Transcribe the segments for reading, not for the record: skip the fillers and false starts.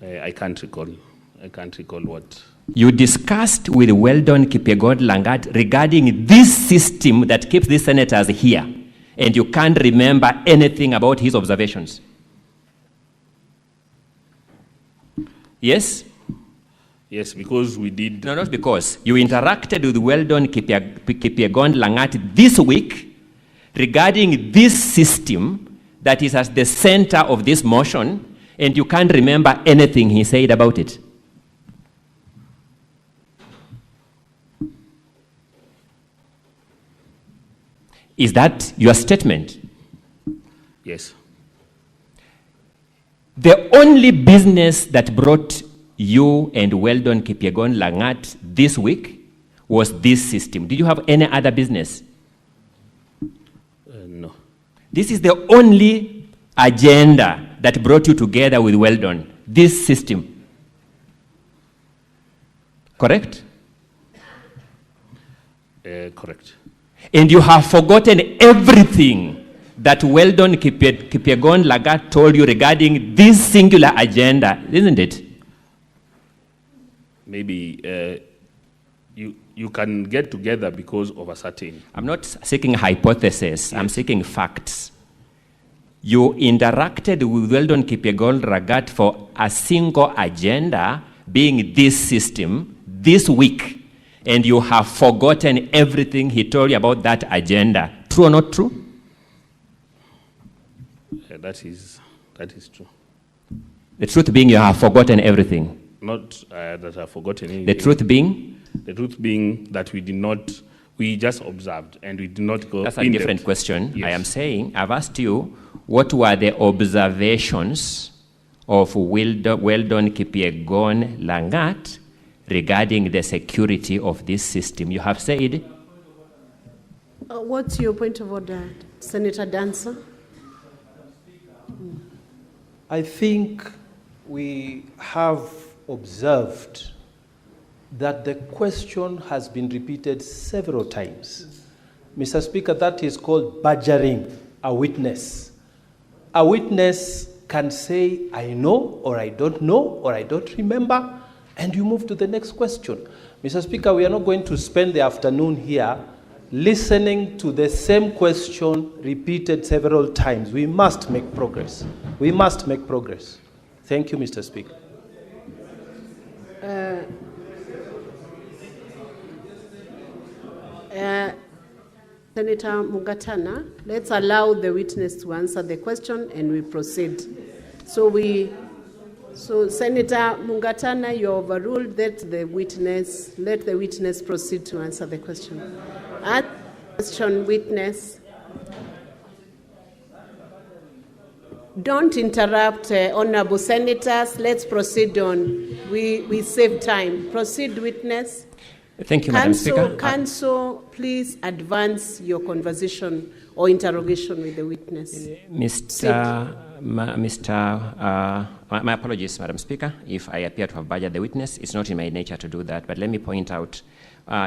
I can't recall. I can't recall what. You discussed with Weldon Kipyegon Langat regarding this system that keeps these senators here, and you can't remember anything about his observations. Yes? Yes, because we did. No, not because. You interacted with Weldon Kipyegon Langat this week regarding this system that is at the center of this motion, and you can't remember anything he said about it. Is that your statement? Yes. The only business that brought you and Weldon Kipyegon Langat this week was this system. Did you have any other business? No. This is the only agenda that brought you together with Weldon, this system. Correct? Correct. And you have forgotten everything that Weldon Kipyegon Langat told you regarding this singular agenda, isn't it? Maybe you can get together because of a certain. I'm not seeking hypothesis. Yes. I'm seeking facts. You interacted with Weldon Kipyegon Langat for a single agenda, being this system, this week. And you have forgotten everything he told you about that agenda. True or not true? That is true. The truth being you have forgotten everything. Not that I've forgotten anything. The truth being? The truth being that we just observed and we did not go. That's a different question. Yes. I am saying, I've asked you, what were the observations of Weldon Kipyegon Langat regarding the security of this system? You have said. What's your point of order, Senator Dancer? I think we have observed that the question has been repeated several times. Mr. Speaker, that is called badgering a witness. A witness can say, I know, or I don't know, or I don't remember, and you move to the next question. Mr. Speaker, we are not going to spend the afternoon here listening to the same question repeated several times. We must make progress. We must make progress. Thank you, Mr. Speaker. Senator Mugatana, let's allow the witness to answer the question and we proceed. So Senator Mugatana, you overruled that let the witness proceed to answer the question. Ask the question, witness. Don't interrupt, honorable senators. Let's proceed on. We save time. Proceed, witness. Thank you, Madam Speaker. Counsel, please advance your conversation or interrogation with the witness. My apologies, Madam Speaker, if I appear to have badgered the witness. It's not in my nature to do that, but let me point out.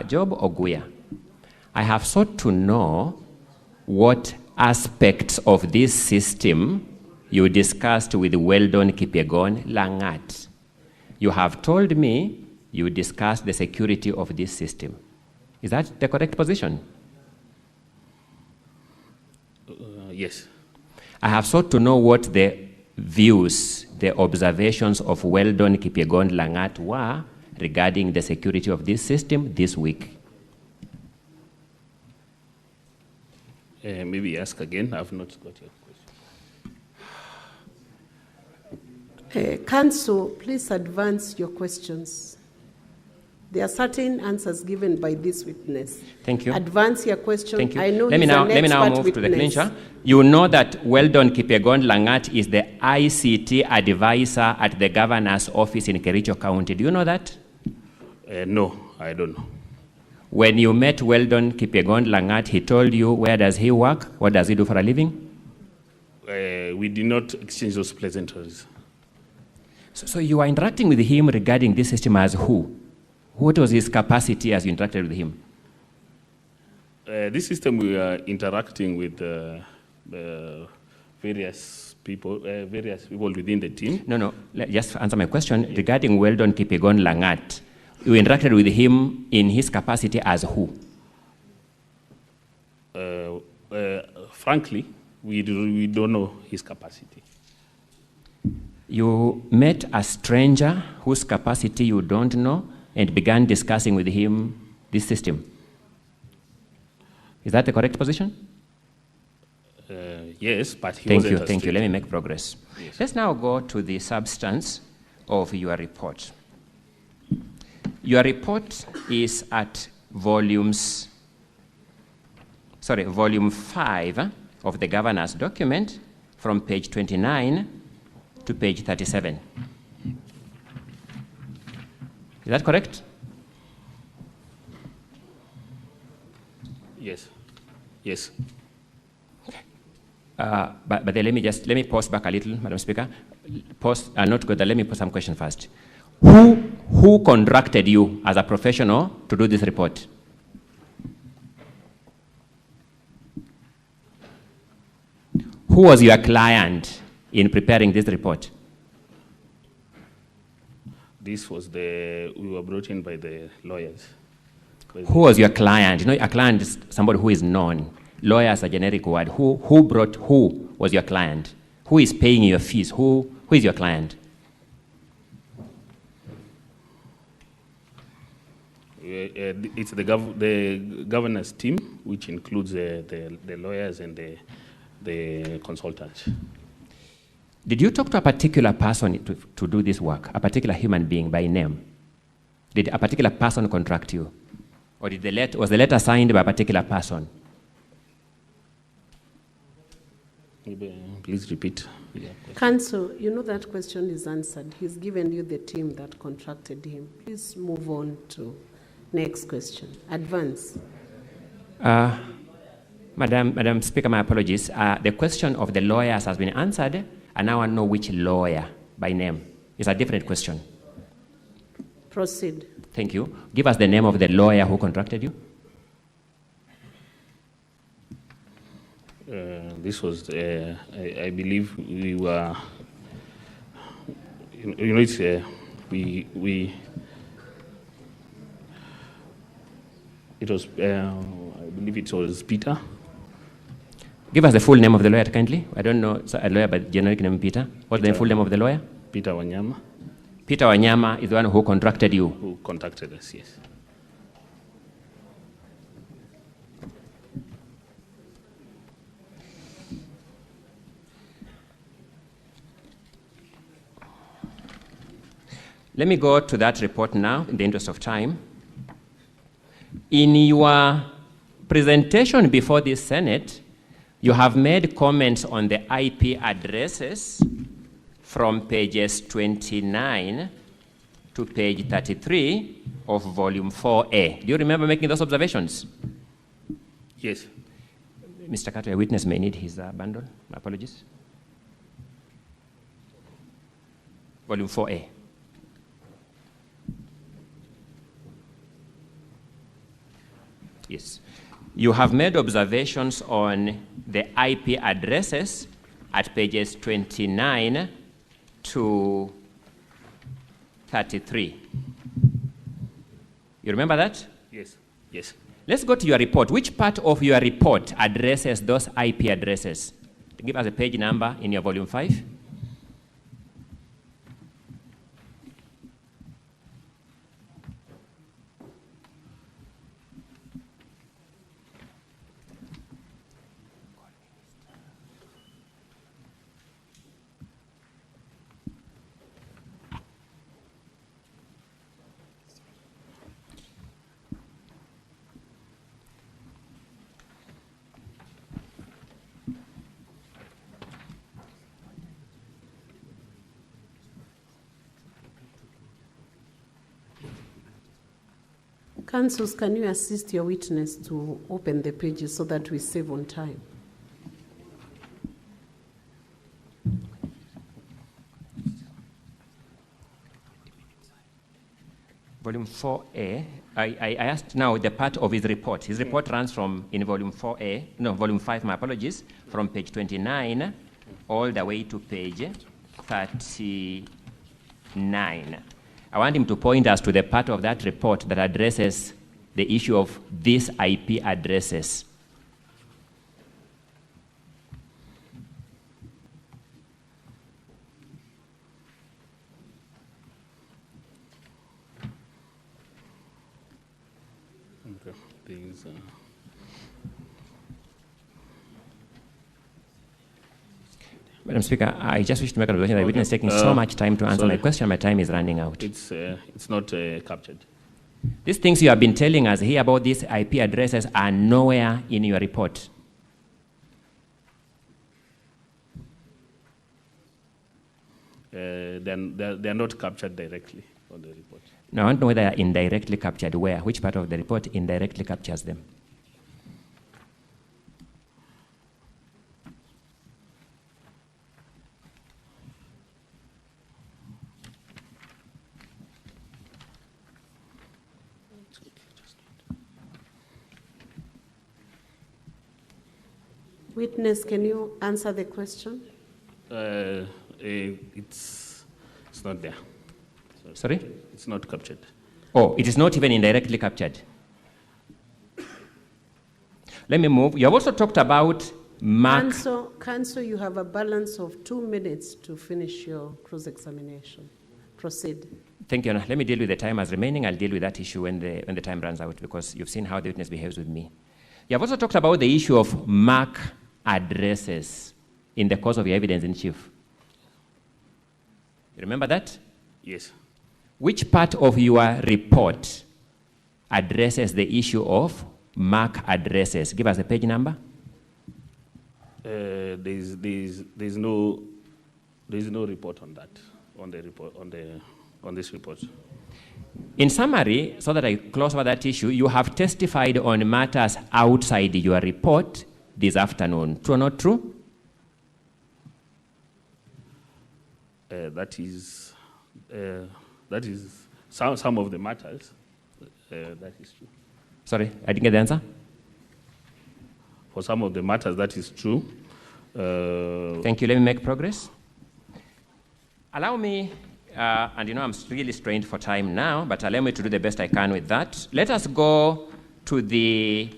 Job Oguya, I have sought to know what aspects of this system you discussed with Weldon Kipyegon Langat. You have told me you discussed the security of this system. Is that the correct position? Yes. I have sought to know what the views, the observations of Weldon Kipyegon Langat were regarding the security of this system this week. Maybe ask again. I've not got your question. Counsel, please advance your questions. There are certain answers given by this witness. Thank you. Advance your question. Thank you. I know let me now move witness. to the clincher. You know that Weldon Kipyegon Langat is the ICT advisor at the governor's office in Kericho County. Do you know that? No, I don't know. When you met Weldon Kipyegon Langat, he told you where does he work? What does he do for a living? We did not exchange those pleasantries. So you are interacting with him regarding this system as who? What was his capacity as you interacted with him? This system we are interacting with various people within the team. No. Just answer my question. Regarding Weldon Kipyegon Langat, you interacted with him in his capacity as who? Frankly, we don't know his capacity. You met a stranger whose capacity you don't know and began discussing with him this system. Is that the correct position? Yes, but he wasn't a Thank you. stranger. Let me make progress. Yes. Let's now go to the substance of your report. Your report is at volume 5 of the governor's document from page 29 to page 37. Is that correct? Yes. Yes. But then let me pause back a little, Madam Speaker. Not go there. Let me put some question first. Who contracted you as a professional to do this report? Who was your client in preparing this report? We were brought in by the lawyers. Who was your client? You know, a client is somebody who is known. Lawyer is a generic word. Who was your client? Who is paying your fees? Who is your client? It's the governor's team, which includes the lawyers and the consultants. Did you talk to a particular person to do this work, a particular human being by name? Did a particular person contract you? Or was the letter signed by a particular person? Please repeat. Counsel, you know that question is answered. He's given you the team that contracted him. Please move on to next question. Advance. Madam Speaker, my apologies. The question of the lawyers has been answered, and now I know which lawyer by name. It's a different question. Proceed. Thank you. Give us the name of the lawyer who contracted you. This was, I believe we were, it's, it was, I believe it was Peter. Give us the full name of the lawyer, kindly. I don't know a lawyer by generic name Peter. What's the full name of the lawyer? Peter Wanyama. Peter Wanyama is the one who contracted you. Who contacted us, yes. Let me go to that report now, in the interest of time. In your presentation before the Senate, you have made comments on the IP addresses from pages 29 to page 33 of volume 4A. Do you remember making those observations? Yes. Mr. Carter, a witness may need his bundle. My apologies. Volume 4A. Yes. You have made observations on the IP addresses at pages 29 to 33. You remember that? Yes. Yes. Let's go to your report. Which part of your report addresses those IP addresses? Give us a page number in your volume 5. Counsels, can you assist your witness to open the pages so that we save on time? Volume 4A, I asked now the part of his report. His report runs from, in volume 4A, no, volume 5, my apologies, from page 29 all the way to page 39. I want him to point us to the part of that report that addresses the issue of these IP addresses. Madam Speaker, I just wish to make an observation that the witness is taking so much time to answer my question. My time is running out. It's not captured. These things you have been telling us here about these IP addresses are nowhere in your report. Then they're not captured directly on the report. Now, I want to know whether they are indirectly captured. Where? Which part of the report indirectly captures them? Witness, can you answer the question? It's not there. Sorry? It's not captured. Oh, it is not even indirectly captured. Let me move. You have also talked about mark. Counsel, you have a balance of 2 minutes to finish your cross-examination. Proceed. Thank you. Let me deal with the time as remaining. I'll deal with that issue when the time runs out, because you've seen how the witness behaves with me. You have also talked about the issue of MAC addresses in the course of your evidence in chief. You remember that? Yes. Which part of your report addresses the issue of MAC addresses? Give us the page number. There's no report on that on this report. In summary, so that I close over that issue, you have testified on matters outside your report this afternoon. True or not true? That is some of the matters. That is true. Sorry, I didn't get the answer. For some of the matters, that is true. Thank you. Let me make progress. Allow me, and you know I'm really strained for time now, but allow me to do the best I can with that. Let us go to the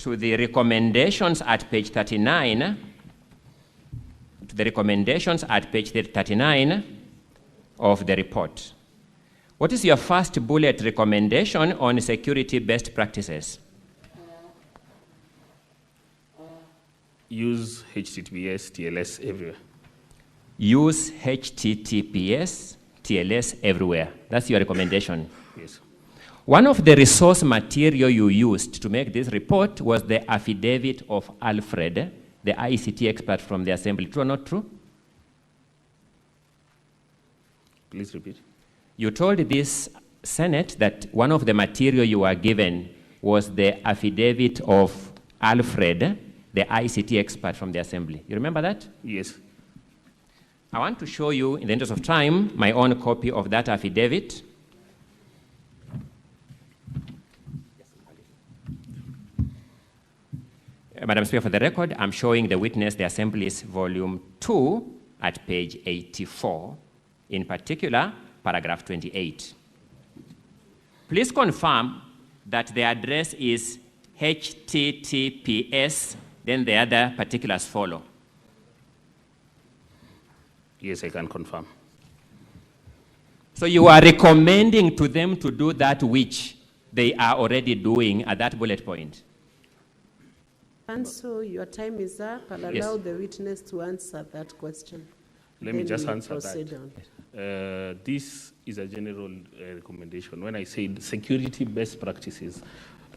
recommendations at page 39. To the recommendations at page 39 of the report. What is your first bullet recommendation on security best practices? Use HTTPS, TLS everywhere. Use HTTPS, TLS everywhere. That's your recommendation. Yes. One of the resource material you used to make this report was the affidavit of Alfred, the ICT expert from the Assembly. True or not true? Please repeat. You told this Senate that one of the material you were given was the affidavit of Alfred, the ICT expert from the Assembly. You remember that? Yes. I want to show you, in the interest of time, my own copy of that affidavit. Madam Speaker, for the record, I'm showing the witness the Assembly's volume 2 at page 84, in particular, paragraph 28. Please confirm that the address is HTTPS, then the other particulars follow. Yes, I can confirm. So you are recommending to them to do that which they are already doing at that bullet point? Counsel, your time is up. I'll allow the witness to answer that question. Let me just answer that. This is a general recommendation. When I said security best practices,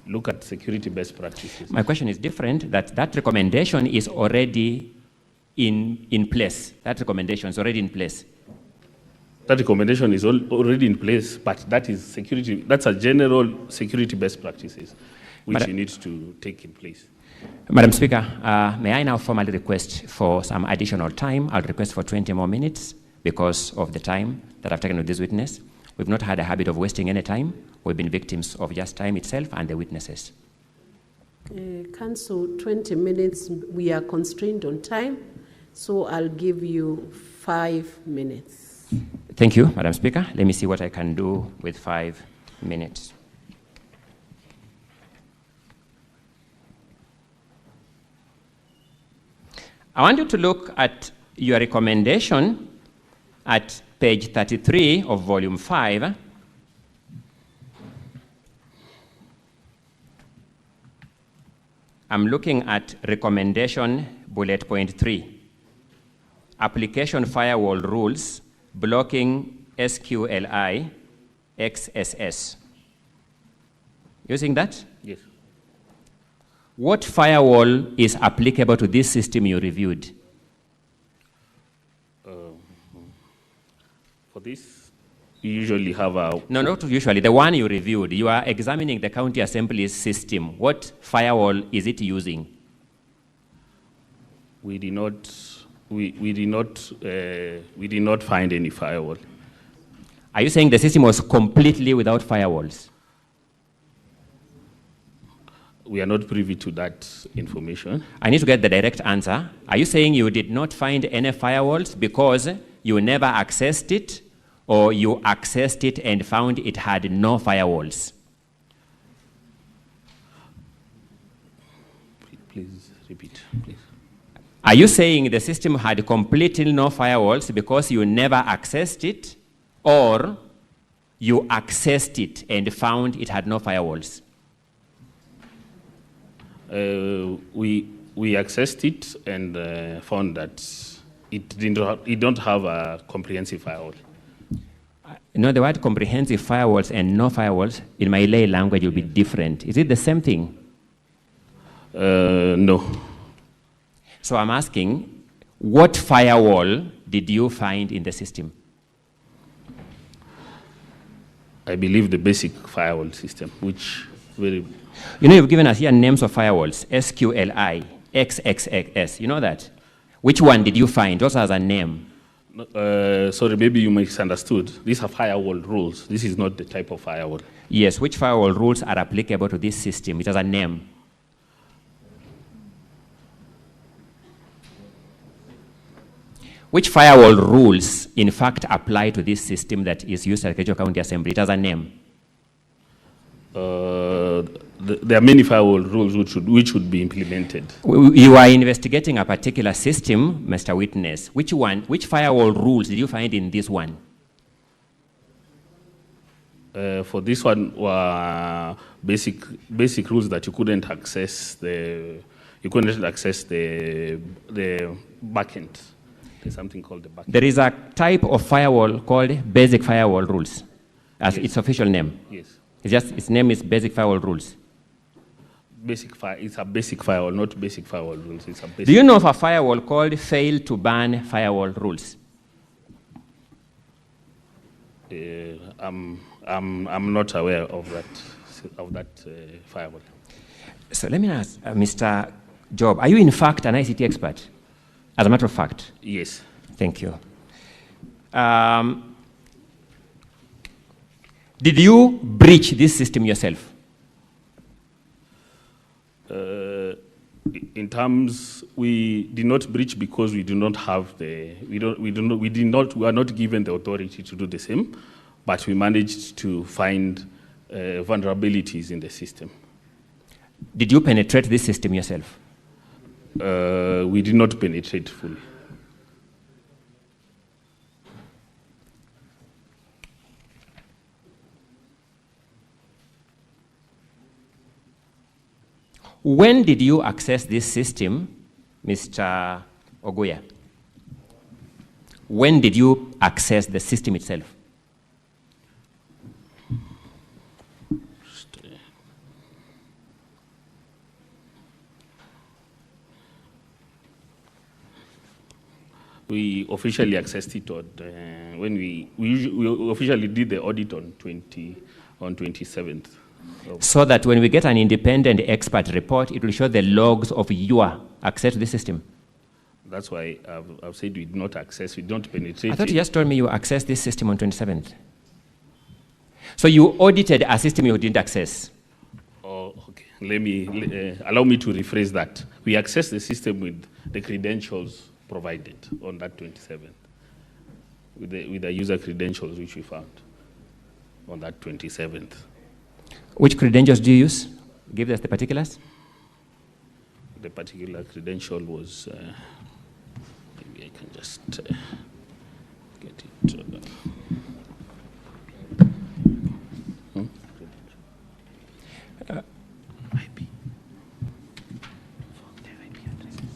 look at security best practices. My question is different, that recommendation is already in place. That recommendation is already in place. That recommendation is already in place, but that is security. That's a general security best practices, which you need to take in place. Madam Speaker, may I now formally request for some additional time? I'll request for 20 more minutes because of the time that I've taken with this witness. We've not had a habit of wasting any time. We've been victims of just time itself and the witnesses. Council, 20 minutes. We are constrained on time, so I'll give you 5 minutes. Thank you, Madam Speaker. Let me see what I can do with 5 minutes. I want you to look at your recommendation at page 33 of volume 5. I'm looking at recommendation bullet point 3. Application firewall rules blocking SQLI XSS. Using that? Yes. What firewall is applicable to this system you reviewed? For this, we usually have a... No, not usually. The one you reviewed. You are examining the county assembly's system. What firewall is it using? We did not find any firewall. Are you saying the system was completely without firewalls? We are not privy to that information. I need to get the direct answer. Are you saying you did not find any firewalls because you never accessed it, or you accessed it and found it had no firewalls? Please repeat, please. Are you saying the system had completely no firewalls because you never accessed it, or you accessed it and found it had no firewalls? We accessed it and found that it don't have a comprehensive firewall. No, the word comprehensive firewalls and no firewalls in my lay language will be different. Is it the same thing? No. So I'm asking, what firewall did you find in the system? I believe the basic firewall system, which very... You know, you've given us here names of firewalls, SQLI, XXX. You know that? Which one did you find? Also has a name. Sorry, maybe you misunderstood. These are firewall rules. This is not the type of firewall. Yes, which firewall rules are applicable to this system? It has a name. Which firewall rules, in fact, apply to this system that is used at Kericho County Assembly? It has a name. There are many firewall rules which should be implemented. You are investigating a particular system, Mr. Witness. Which firewall rules did you find in this one? For this one were basic rules that you couldn't access the backend. There's something called the backend. There is a type of firewall called basic firewall rules, as its official name. Yes. Its name is basic firewall rules. It's a basic firewall, not basic firewall rules. It's a basic. Do you know of a firewall called fail to ban firewall rules? I'm not aware of that firewall. So let me ask, Mr. Job, are you in fact an ICT expert? As a matter of fact. Yes. Thank you. Did you breach this system yourself? In terms, we did not breach because we do not have we are not given the authority to do the same, but we managed to find vulnerabilities in the system. Did you penetrate this system yourself? We did not penetrate fully. When did you access this system, Mr. Oguya? When did you access the system itself? We officially accessed it when we officially did the audit on 27th. So that when we get an independent expert report, it will show the logs of your access to the system. That's why I've said we did not access, we don't penetrate. I thought you just told me you accessed this system on 27th. So you audited a system you didn't access. Oh, okay. allow me to rephrase that. We access the system with the credentials provided on that 27th, with the user credentials which we found on that 27th. Which credentials do you use? Give us the particulars. The particular credential was, maybe I can just get it. IP. The IP addresses.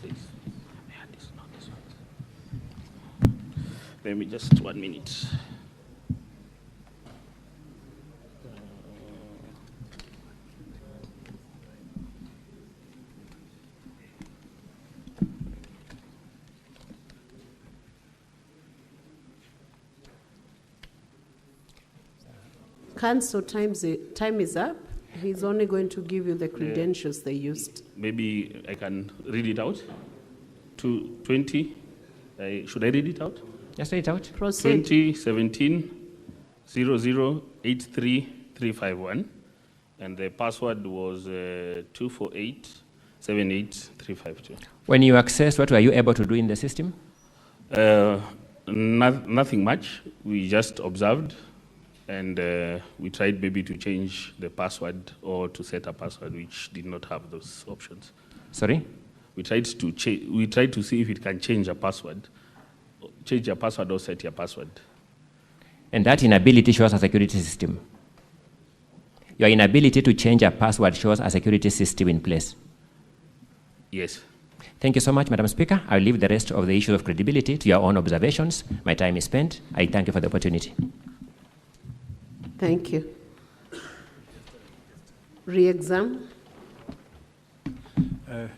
This, not this one. Let me just 1 minute. Council, time is up. He's only going to give you the credentials they used. Maybe I can read it out. 20. Should I read it out? Just read it out. Proceed. 2017 0083351, and the password was 248785352. When you accessed, what were you able to do in the system? Nothing much. We just observed, and we tried maybe to change the password or to set a password which did not have those options. Sorry? We tried to see if it can change a password or set your password. And that inability shows a security system. Your inability to change a password shows a security system in place. Yes. Thank you so much, Madam Speaker. I'll leave the rest of the issue of credibility to your own observations. My time is spent. I thank you for the opportunity. Thank you. Re-exam.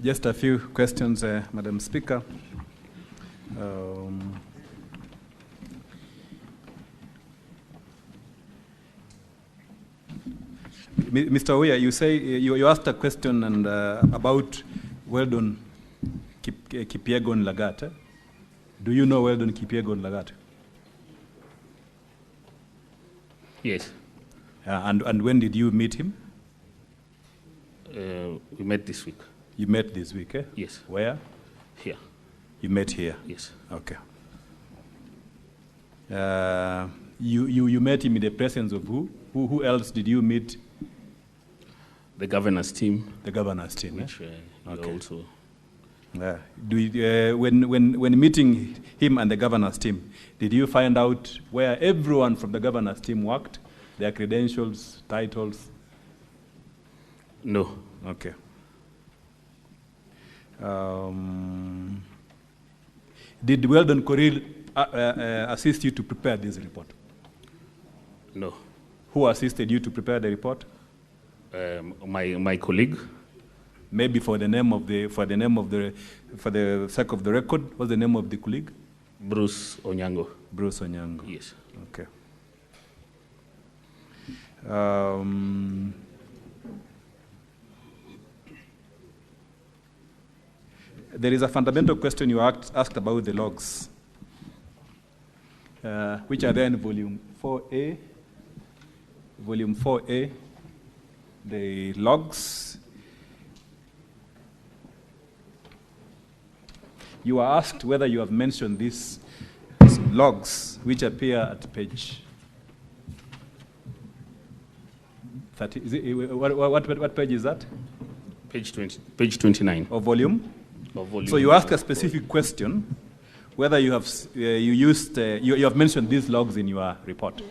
Just a few questions, Madam Speaker. Mr. Oya, you say you asked a question about Weldon Kipyegon Lagat. Do you know Weldon Kipyegon Lagat? Yes. And when did you meet him? We met this week. You met this week, eh? Yes. Where? Here. You met here? Yes. Okay. You met him in the presence of who? Who else did you meet? The governor's team. The governor's team, which okay. Also. When meeting him and the governor's team, did you find out where everyone from the governor's team worked? Their credentials, titles? No. Okay. Did Weldon Koril assist you to prepare this report? No. Who assisted you to prepare the report? My colleague. Maybe for the sake of the record, what's the name of the colleague? Bruce Onyango. Bruce Onyango. Yes. Okay. There is a fundamental question you asked about the logs, which are there in Volume 4A. Volume 4A, the logs. You are asked whether you have mentioned these logs, which appear at page 30. What page is that? Page 20. Page 29. Of volume? Of volume. So you ask a specific question, whether you have you have mentioned these logs in your report.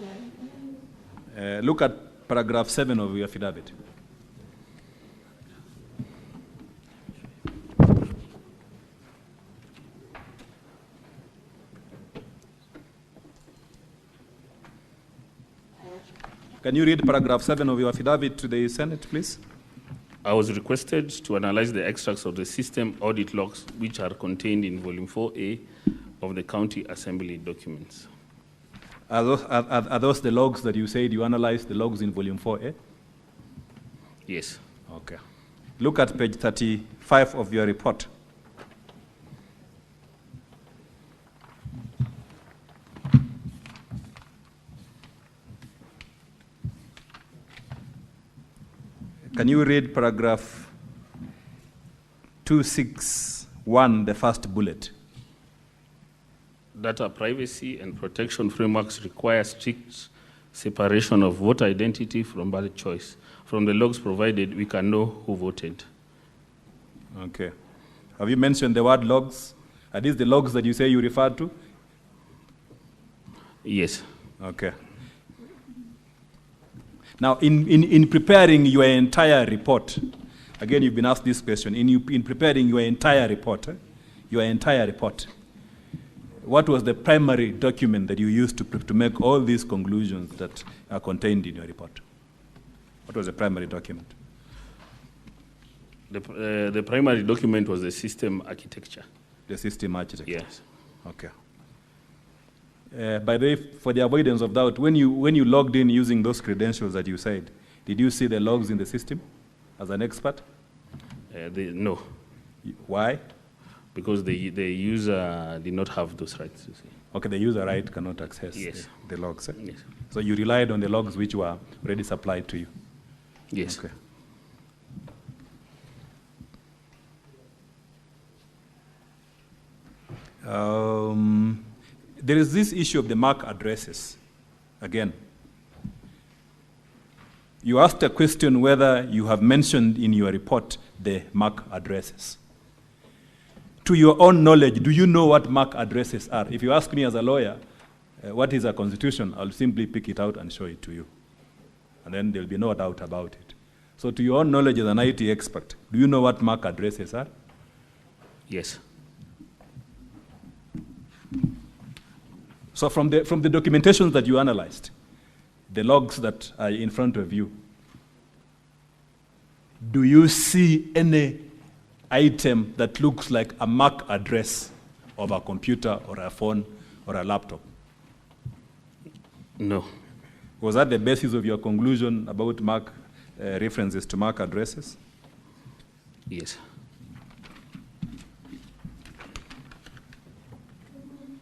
Look at paragraph 7 of your affidavit. Can you read paragraph 7 of your affidavit to the Senate, please? I was requested to analyze the extracts of the system audit logs which are contained in Volume 4A of the County Assembly documents. Are those the logs that you said you analyzed, the logs in Volume 4A? Yes. Okay. Look at page 35 of your report. Can you read paragraph 261, the first bullet? Data privacy and protection frameworks require strict separation of voter identity from ballot choice. From the logs provided, we can know who voted. Okay. Have you mentioned the word logs? Are these the logs that you say you referred to? Yes. Okay. Now, in preparing your entire report, again, you've been asked this question, in preparing your entire report, what was the primary document that you used to make all these conclusions that are contained in your report? What was the primary document? The primary document was the system architecture. The system architecture? Yes. Okay. By the way, for the avoidance of doubt, when you logged in using those credentials that you said, did you see the logs in the system as an expert? No. Why? Because the user did not have those rights, you see. Okay, the user right cannot access the logs. Eh? Yes. So you relied on the logs which were already supplied to you? Yes. Okay. There is this issue of the MAC addresses. Again, you asked a question whether you have mentioned in your report the MAC addresses. To your own knowledge, do you know what MAC addresses are? If you ask me as a lawyer, what is a constitution, I'll simply pick it out and show it to you. And then there'll be no doubt about it. So to your own knowledge as an IT expert, do you know what MAC addresses are? Yes. So from the documentations that you analyzed, the logs that are in front of you, do you see any item that looks like a MAC address of a computer or a phone or a laptop? No. Was that the basis of your conclusion about MAC references to MAC addresses? Yes.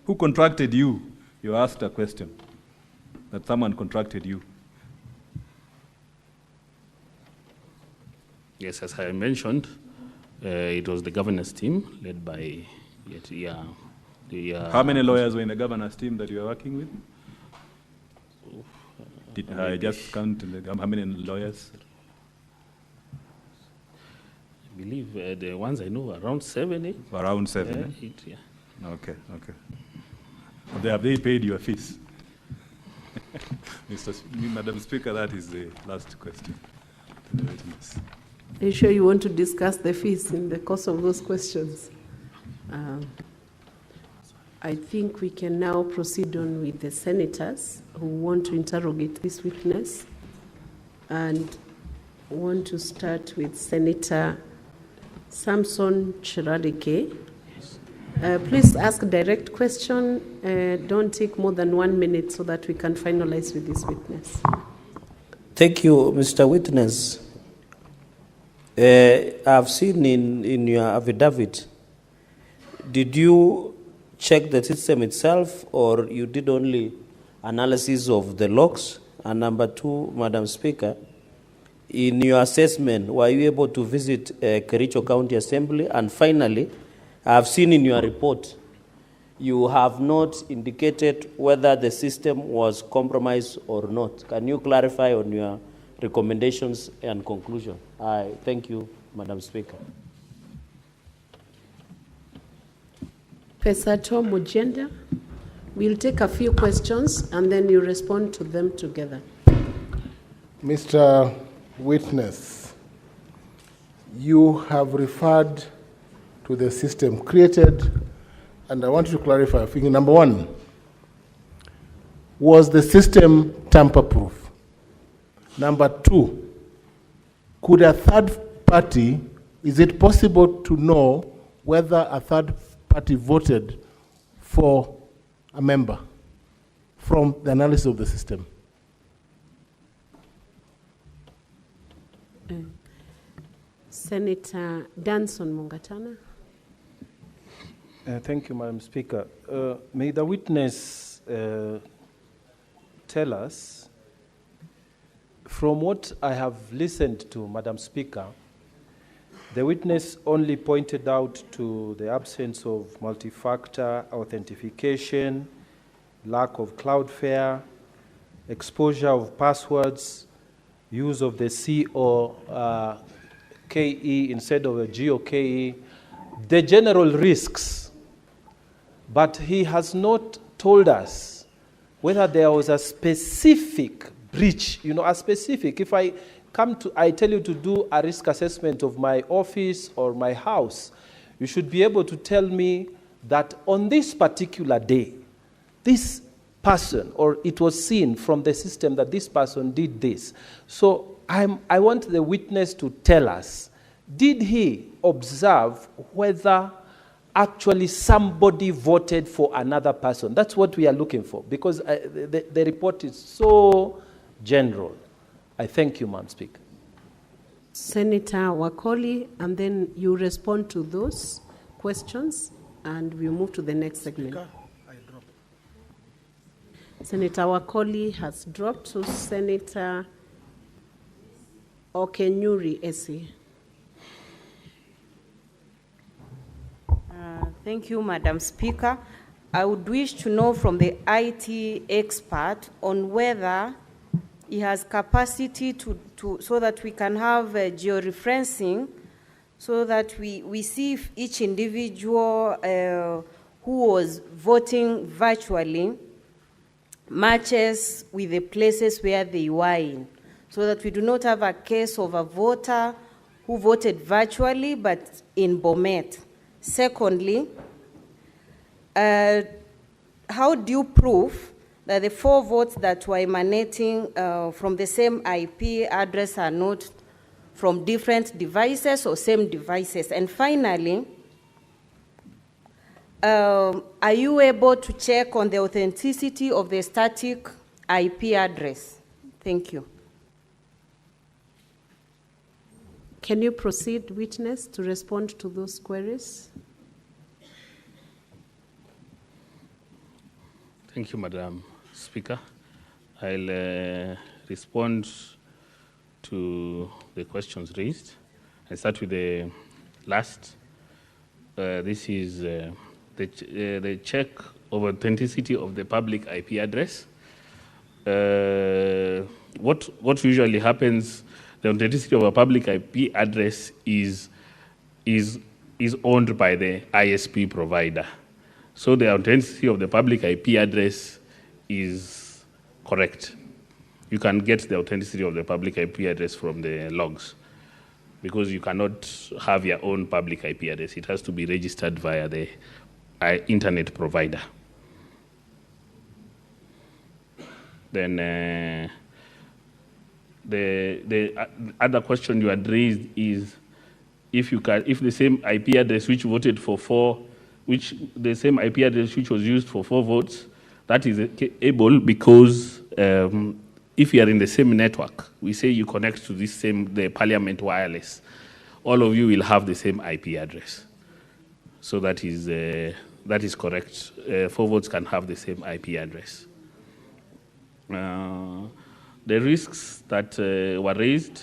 Who contracted you? You asked a question that someone contracted you. Yes, as I mentioned, it was the governance team led by How many lawyers were in the governance team that you were working with? Did I just count how many lawyers? I believe the ones I know around 7, 8. Around 7. 8, yeah. Okay. Have they paid your fees? Madam Speaker, that is the last question to the witness. Are you sure you want to discuss the fees in the course of those questions? I think we can now proceed on with the senators who want to interrogate this witness, and want to start with Senator Samson Chiralike. Please ask a direct question. Don't take more than 1 minute so that we can finalize with this witness. Thank you, Mr. Witness. I've seen in your affidavit, did you check the system itself or you did only analysis of the logs? And number 2, Madam Speaker, in your assessment, were you able to visit Kericho County Assembly? And finally, I've seen in your report, you have not indicated whether the system was compromised or not. Can you clarify on your recommendations and conclusion? I thank you, Madam Speaker. Professor Tom Mujenda, we'll take a few questions and then you respond to them together. Mr. Witness, you have referred to the system created, and I want you to clarify a thing. Number 1, was the system tamper-proof? Number 2, could a third party, is it possible to know whether a third party voted for a member from the analysis of the system? Senator Danson Mungatana. Thank you, Madam Speaker. May the witness tell us From what I have listened to, Madam Speaker, the witness only pointed out to the absence of multi-factor authentication, lack of Cloudflare, exposure of passwords, use of the COKE instead of a GOKE, the general risks. But he has not told us whether there was a specific breach, a specific, if I tell you to do a risk assessment of my office or my house, you should be able to tell me that on this particular day, this person, or it was seen from the system that this person did this. So I want the witness to tell us, did he observe whether actually somebody voted for another person? That's what we are looking for, because the report is so general. I thank you, Madam Speaker. Senator Wakoli, and then you respond to those questions, and we'll move to the next segment. Speaker, I drop. Senator Wakoli has dropped, so Senator Okenyuri Esi. Thank you, Madam Speaker. I would wish to know from the IT expert on whether he has capacity so that we can have georeferencing, so that we see if each individual who was voting virtually matches with the places where they were in, so that we do not have a case of a voter who voted virtually but in Bomet. Secondly, how do you prove that the 4 votes that were emanating from the same IP address are not from different devices or same devices? And finally, are you able to check on the authenticity of the static IP address? Thank you. Can you proceed, witness, to respond to those queries? Thank you, Madam Speaker. I'll respond to the questions raised. I'll start with the last. This is the check of authenticity of the public IP address. What usually happens, the authenticity of a public IP address is owned by the ISP provider. So the authenticity of the public IP address is correct. You can get the authenticity of the public IP address from the logs, because you cannot have your own public IP address. It has to be registered via the internet provider. Then the other question you had raised is if the same IP address which voted for 4, the same IP address which was used for 4 votes, that is able, because if you are in the same network, we say you connect to the Parliament wireless, all of you will have the same IP address. So that is correct. 4 votes can have the same IP address. The risks that were raised,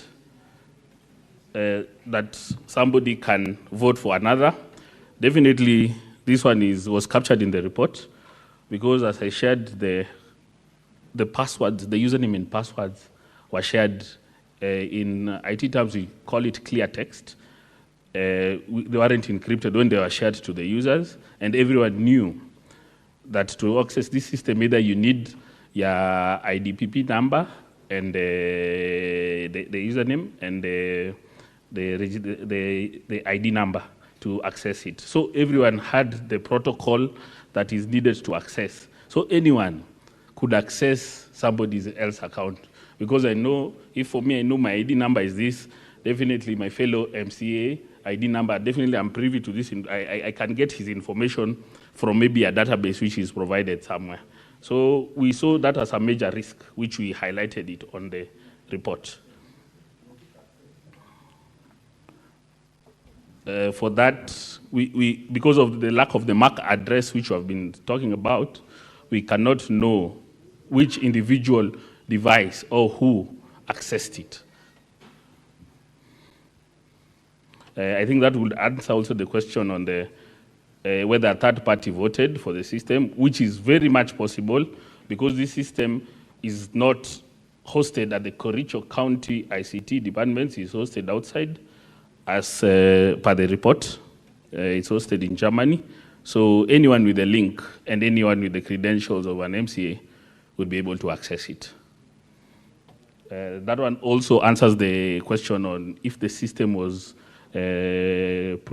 that somebody can vote for another, definitely this one was captured in the report, because as I shared, the passwords, the username and passwords were shared in IT terms, we call it clear text. They weren't encrypted when they were shared to the users, and everyone knew that to access this system, either you need your IDPP number and the username and the ID number to access it. So everyone had the protocol that is needed to access. So anyone could access somebody else's account. Because I know, if for me I know my ID number is this, definitely my fellow MCA ID number, definitely I'm privy to this. I can get his information from maybe a database which is provided somewhere. So we saw that as a major risk, which we highlighted it on the report. For that, we because of the lack of the MAC address which we have been talking about, we cannot know which individual device or who accessed it. I think that would answer also the question on the whether a third party voted for the system, which is very much possible because this system is not hosted at the Kericho County ICT departments, it's hosted outside as per the report. It's hosted in Germany. So anyone with a link and anyone with the credentials of an MCA would be able to access it. That one also answers the question on if the system was if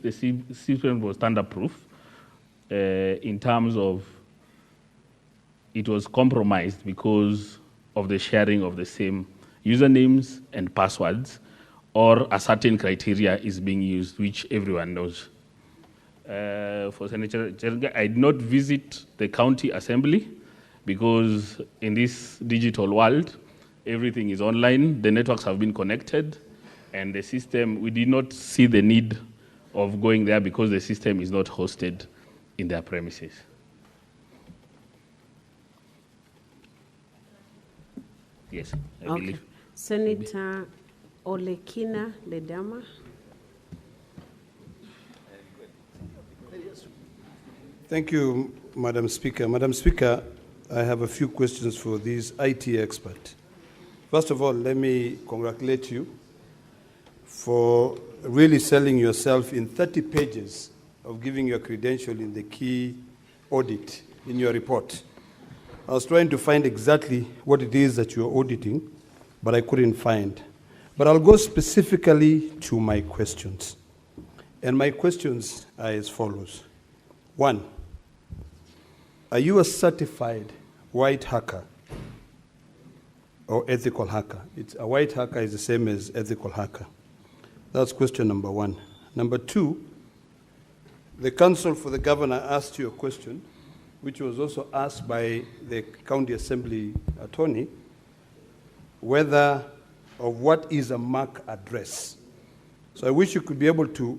the system was standard-proof in terms of it was compromised because of the sharing of the same usernames and passwords, or a certain criteria is being used, which everyone knows. For Senator Cherga, I did not visit the county assembly because in this digital world, everything is online, the networks have been connected, and the system, we did not see the need of going there because the system is not hosted in their premises. Yes, I believe. Senator Olekina Ledama. Thank you, Madam Speaker. Madam Speaker, I have a few questions for this IT expert. First of all, let me congratulate you for really selling yourself in 30 pages of giving your credential in the key audit in your report. I was trying to find exactly what it is that you're auditing, but I couldn't find. But I'll go specifically to my questions. And my questions are as follows. 1, are you a certified white hacker or ethical hacker? A white hacker is the same as ethical hacker. That's question number 1. Number 2, the counsel for the governor asked you a question, which was also asked by the county assembly attorney, whether or what is a MAC address. So I wish you could be able to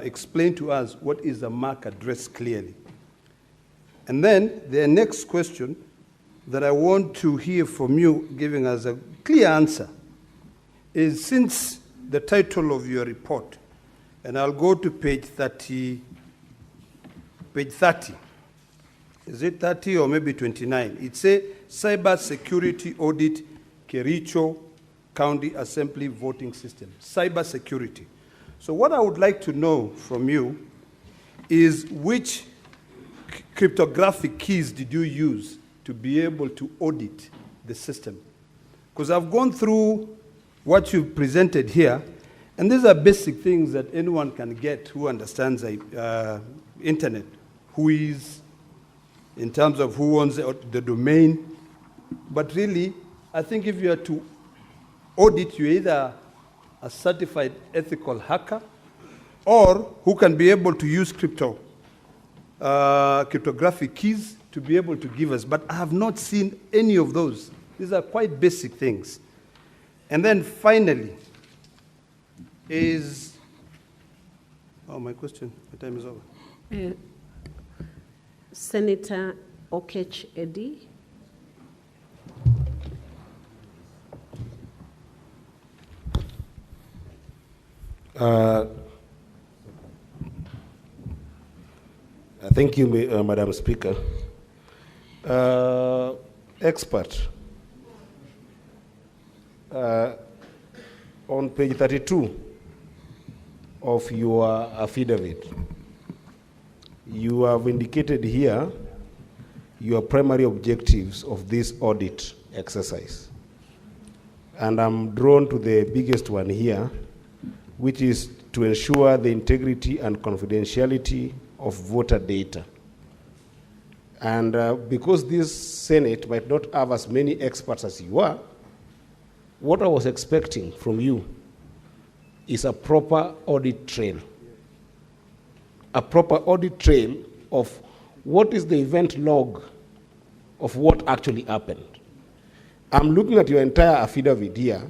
explain to us what is a MAC address clearly. And then the next question that I want to hear from you giving us a clear answer is, since the title of your report, and I'll go to page 30, is it 30 or maybe 29? It says Cyber Security Audit Kericho County Assembly Voting System, cyber security. So what I would like to know from you is which cryptographic keys did you use to be able to audit the system? Because I've gone through what you've presented here, and these are basic things that anyone can get who understands internet, who is, in terms of who owns the domain. But really, I think if you are to audit, you're either a certified ethical hacker or who can be able to use cryptographic keys to be able to give us. But I have not seen any of those. These are quite basic things. And then finally is, my question, my time is over. Senator Okech Eddy. Thank you, Madam Speaker. Expert, on page 32 of your affidavit, you have indicated here your primary objectives of this audit exercise. And I'm drawn to the biggest one here, which is to ensure the integrity and confidentiality of voter data. And because this Senate might not have as many experts as you are, what I was expecting from you is a proper audit trail. A proper audit trail of what is the event log of what actually happened. I'm looking at your entire affidavit here.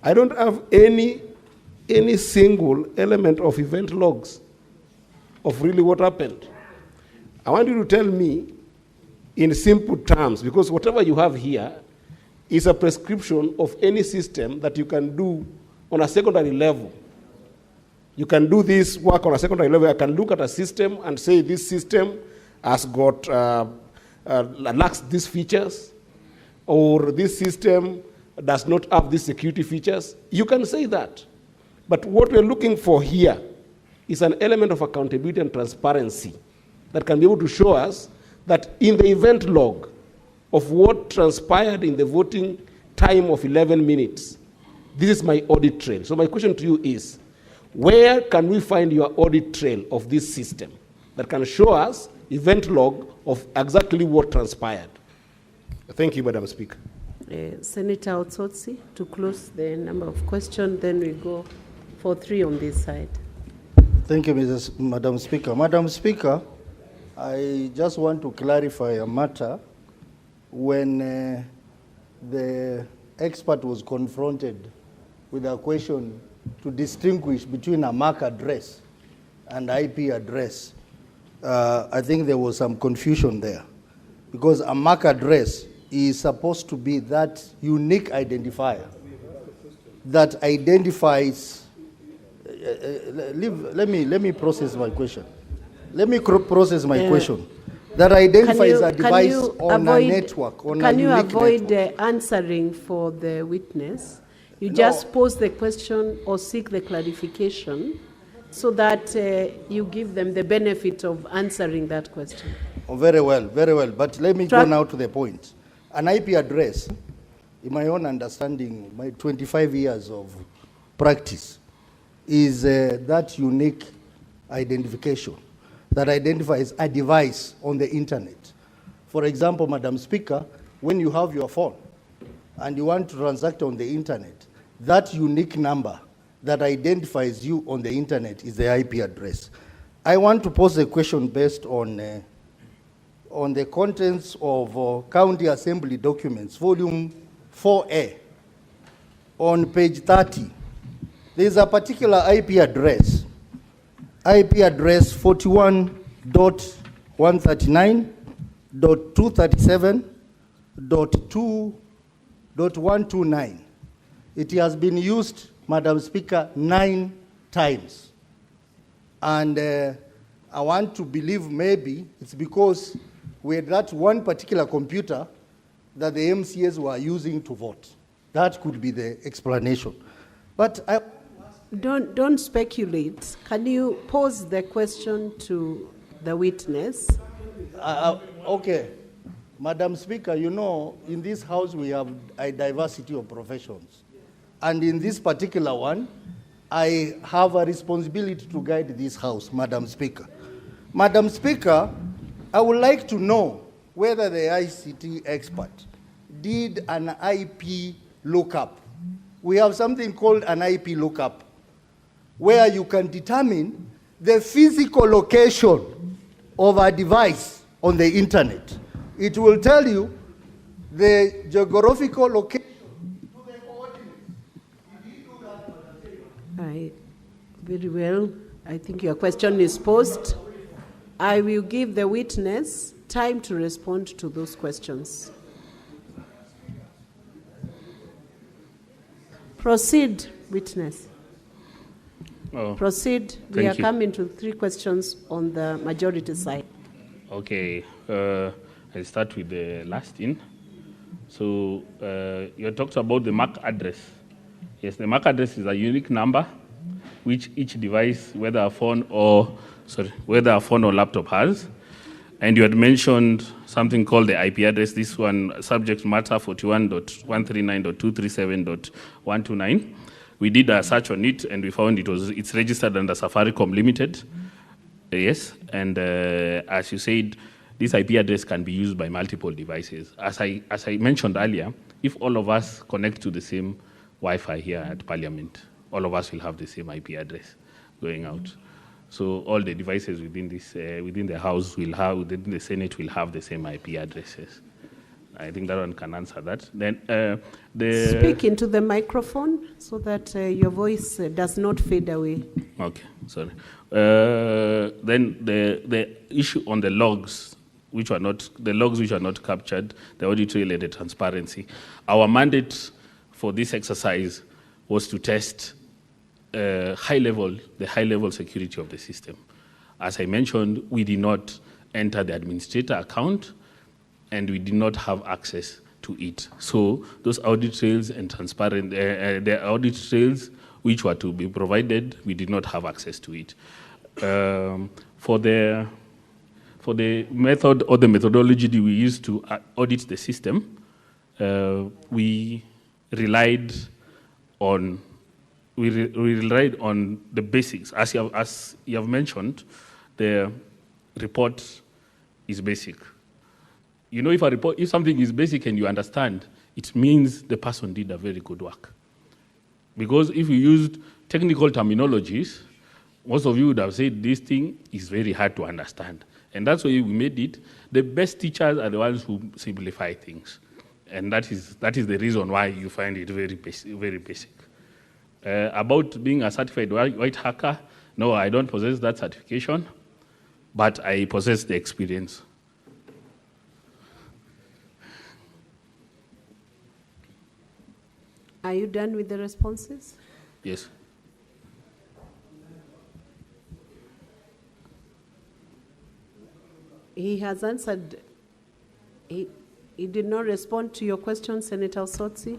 I don't have any single element of event logs of really what happened. I want you to tell me in simple terms, because whatever you have here is a prescription of any system that you can do on a secondary level. You can do this work on a secondary level. I can look at a system and say this system has got, lacks these features, or this system does not have these security features. You can say that. But what we're looking for here is an element of accountability and transparency that can be able to show us that in the event log of what transpired in the voting time of 11 minutes, this is my audit trail. So my question to you is, where can we find your audit trail of this system that can show us event log of exactly what transpired? Thank you, Madam Speaker. Senator Otsotsi, to close the number of questions, then we go for 3 on this side. Thank you, Madam Speaker. Madam Speaker, I just want to clarify a matter. When the expert was confronted with a question to distinguish between a MAC address and IP address, I think there was some confusion there, because a MAC address is supposed to be that unique identifier that identifies. Let me process my question. Let me process my question. That identifies a device on a network, on a unique network. Can you avoid answering for the witness? You just pose the question or seek the clarification so that you give them the benefit of answering that question. Oh, very well, very well. But let me go now to the point. An IP address, in my own understanding, my 25 years of practice, is that unique identification that identifies a device on the internet. For example, Madam Speaker, when you have your phone and you want to transact on the internet, that unique number that identifies you on the internet is the IP address. I want to pose a question based on the contents of County Assembly documents, volume 4A. On page 30, there is a particular IP address 41.139.237.2.129. It has been used, Madam Speaker, 9 times. And I want to believe maybe it's because we had that one particular computer that the MCAs were using to vote. That could be the explanation. But I... Don't speculate. Can you pose the question to the witness? Okay. Madam Speaker, you know, in this House we have a diversity of professions. And in this particular one, I have a responsibility to guide this House, Madam Speaker. Madam Speaker, I would like to know whether the ICT expert did an IP lookup. We have something called an IP lookup, where you can determine the physical location of a device on the internet. It will tell you the geographical location to the coordinates. Did he do that? Very well. I think your question is posed. I will give the witness time to respond to those questions. Proceed, witness. Proceed. We are coming to 3 questions on the majority side. Okay. I'll start with the last in. So you talked about the MAC address. Yes, the MAC address is a unique number which each device, whether a phone or laptop has. And you had mentioned something called the IP address. This one, subject matter 41.139.237.129. We did a search on it, and we found it's registered under Safaricom Limited. Yes, and as you said, this IP address can be used by multiple devices. As I mentioned earlier, if all of us connect to the same Wi-Fi here at Parliament, all of us will have the same IP address going out. So all the devices within the House will have, within the Senate will have the same IP addresses. I think that one can answer that. Then speak into the microphone so that your voice does not fade away. Okay, sorry. Then the issue on the logs, which were not, the logs which are not captured, the audit trail and the transparency. Our mandate for this exercise was to test the high level security of the system. As I mentioned, we did not enter the administrator account and we did not have access to it. So those audit trails and the audit trails which were to be provided, we did not have access to it. For the method or the methodology that we used to audit the system, we relied on the basics. As you have mentioned, the report is basic. You know, if something is basic and you understand, it means the person did a very good work. Because if you used technical terminologies, most of you would have said this thing is very hard to understand. And that's why we made it. The best teachers are the ones who simplify things. And that is the reason why you find it very basic. About being a certified white hacker, no, I don't possess that certification, but I possess the experience. Are you done with the responses? Yes. He has answered. He did not respond to your question, Senator Osotsi.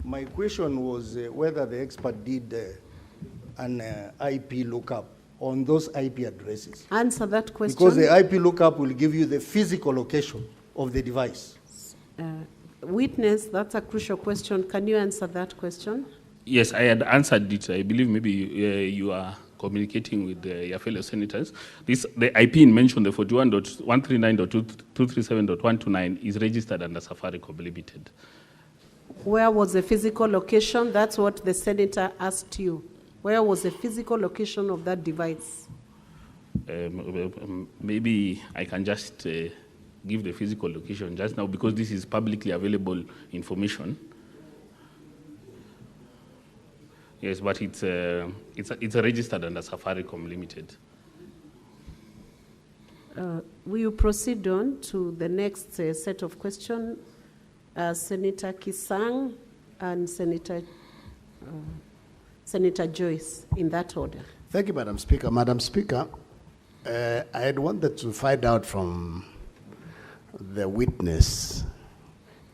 My question was whether the expert did an IP lookup on those IP addresses. Answer that question. Because the IP lookup will give you the physical location of the device. Witness, that's a crucial question. Can you answer that question? Yes, I had answered it. I believe maybe you are communicating with your fellow senators. The IP mentioned, the 41.139.237.129, is registered under Safaricom Limited. Where was the physical location? That's what the senator asked you. Where was the physical location of that device? Maybe I can just give the physical location just now because this is publicly available information. Yes, but it's registered under Safaricom Limited. Will you proceed on to the next set of questions? Senator Kisang and Senator Joyce, in that order. Thank you, Madam Speaker. Madam Speaker, I had wanted to find out from the witness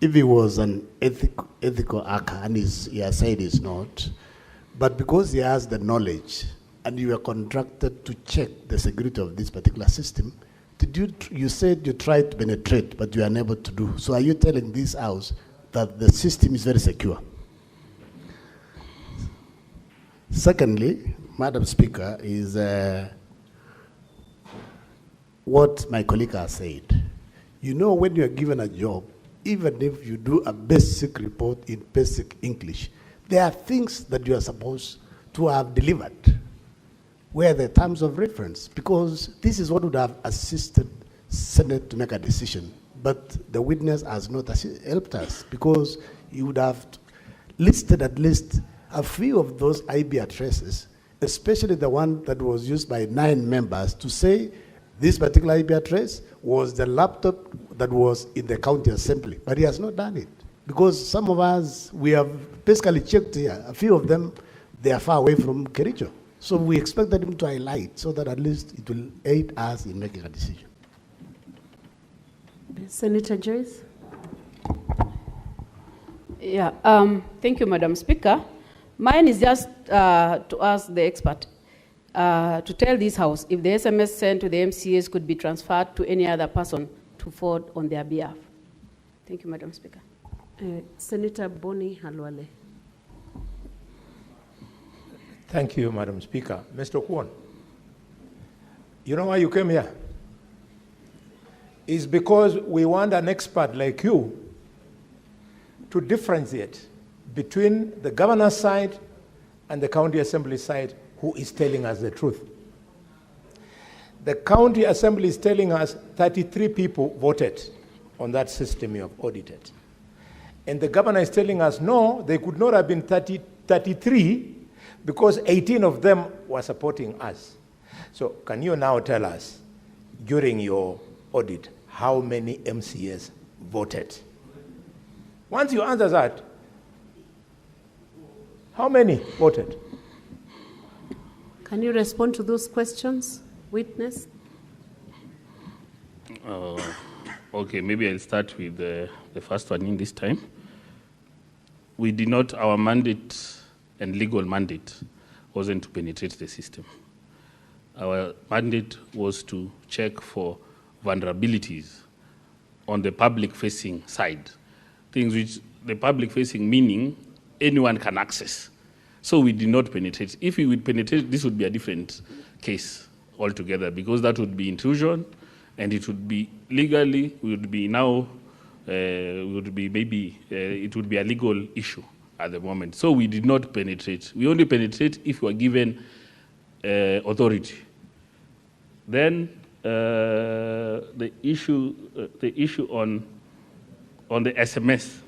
if he was an ethical hacker, and he has said he's not, but because he has the knowledge and you were contracted to check the security of this particular system, you said you tried to penetrate, but you are unable to do. So are you telling this house that the system is very secure? Secondly, Madam Speaker, is what my colleague has said. You know, when you are given a job, even if you do a basic report in basic English, there are things that you are supposed to have delivered. Where the terms of reference, because this is what would have assisted Senate to make a decision. But the witness has not helped us because he would have listed at least a few of those IP addresses, especially the one that was used by 9 members to say this particular IP address was the laptop that was in the county assembly. But he has not done it because some of us, we have basically checked here, a few of them, they are far away from Kericho. So we expected him to highlight so that at least it will aid us in making a decision. Senator Joyce? Yeah, thank you, Madam Speaker. Mine is just to ask the expert to tell this House if the SMS sent to the MCAs could be transferred to any other person to forward on their behalf. Thank you, Madam Speaker. Senator Boni Halwale. Thank you, Madam Speaker. Mr. Kwon, you know why you came here? It's because we want an expert like you to differentiate between the governor's side and the county assembly side who is telling us the truth. The county assembly is telling us 33 people voted on that system you have audited. And the governor is telling us, no, they could not have been 33 because 18 of them were supporting us. So can you now tell us, during your audit, how many MCAs voted? Once you answer that, how many voted? Can you respond to those questions, witness? Okay, maybe I'll start with the first one in this time. We did not, our mandate and legal mandate wasn't to penetrate the system. Our mandate was to check for vulnerabilities on the public-facing side, things which the public-facing meaning anyone can access. So we did not penetrate. If we would penetrate, this would be a different case altogether, because that would be intrusion, and it would be legally, it would be a legal issue at the moment. So we did not penetrate. We only penetrate if we are given authority. Then the issue on the SMS,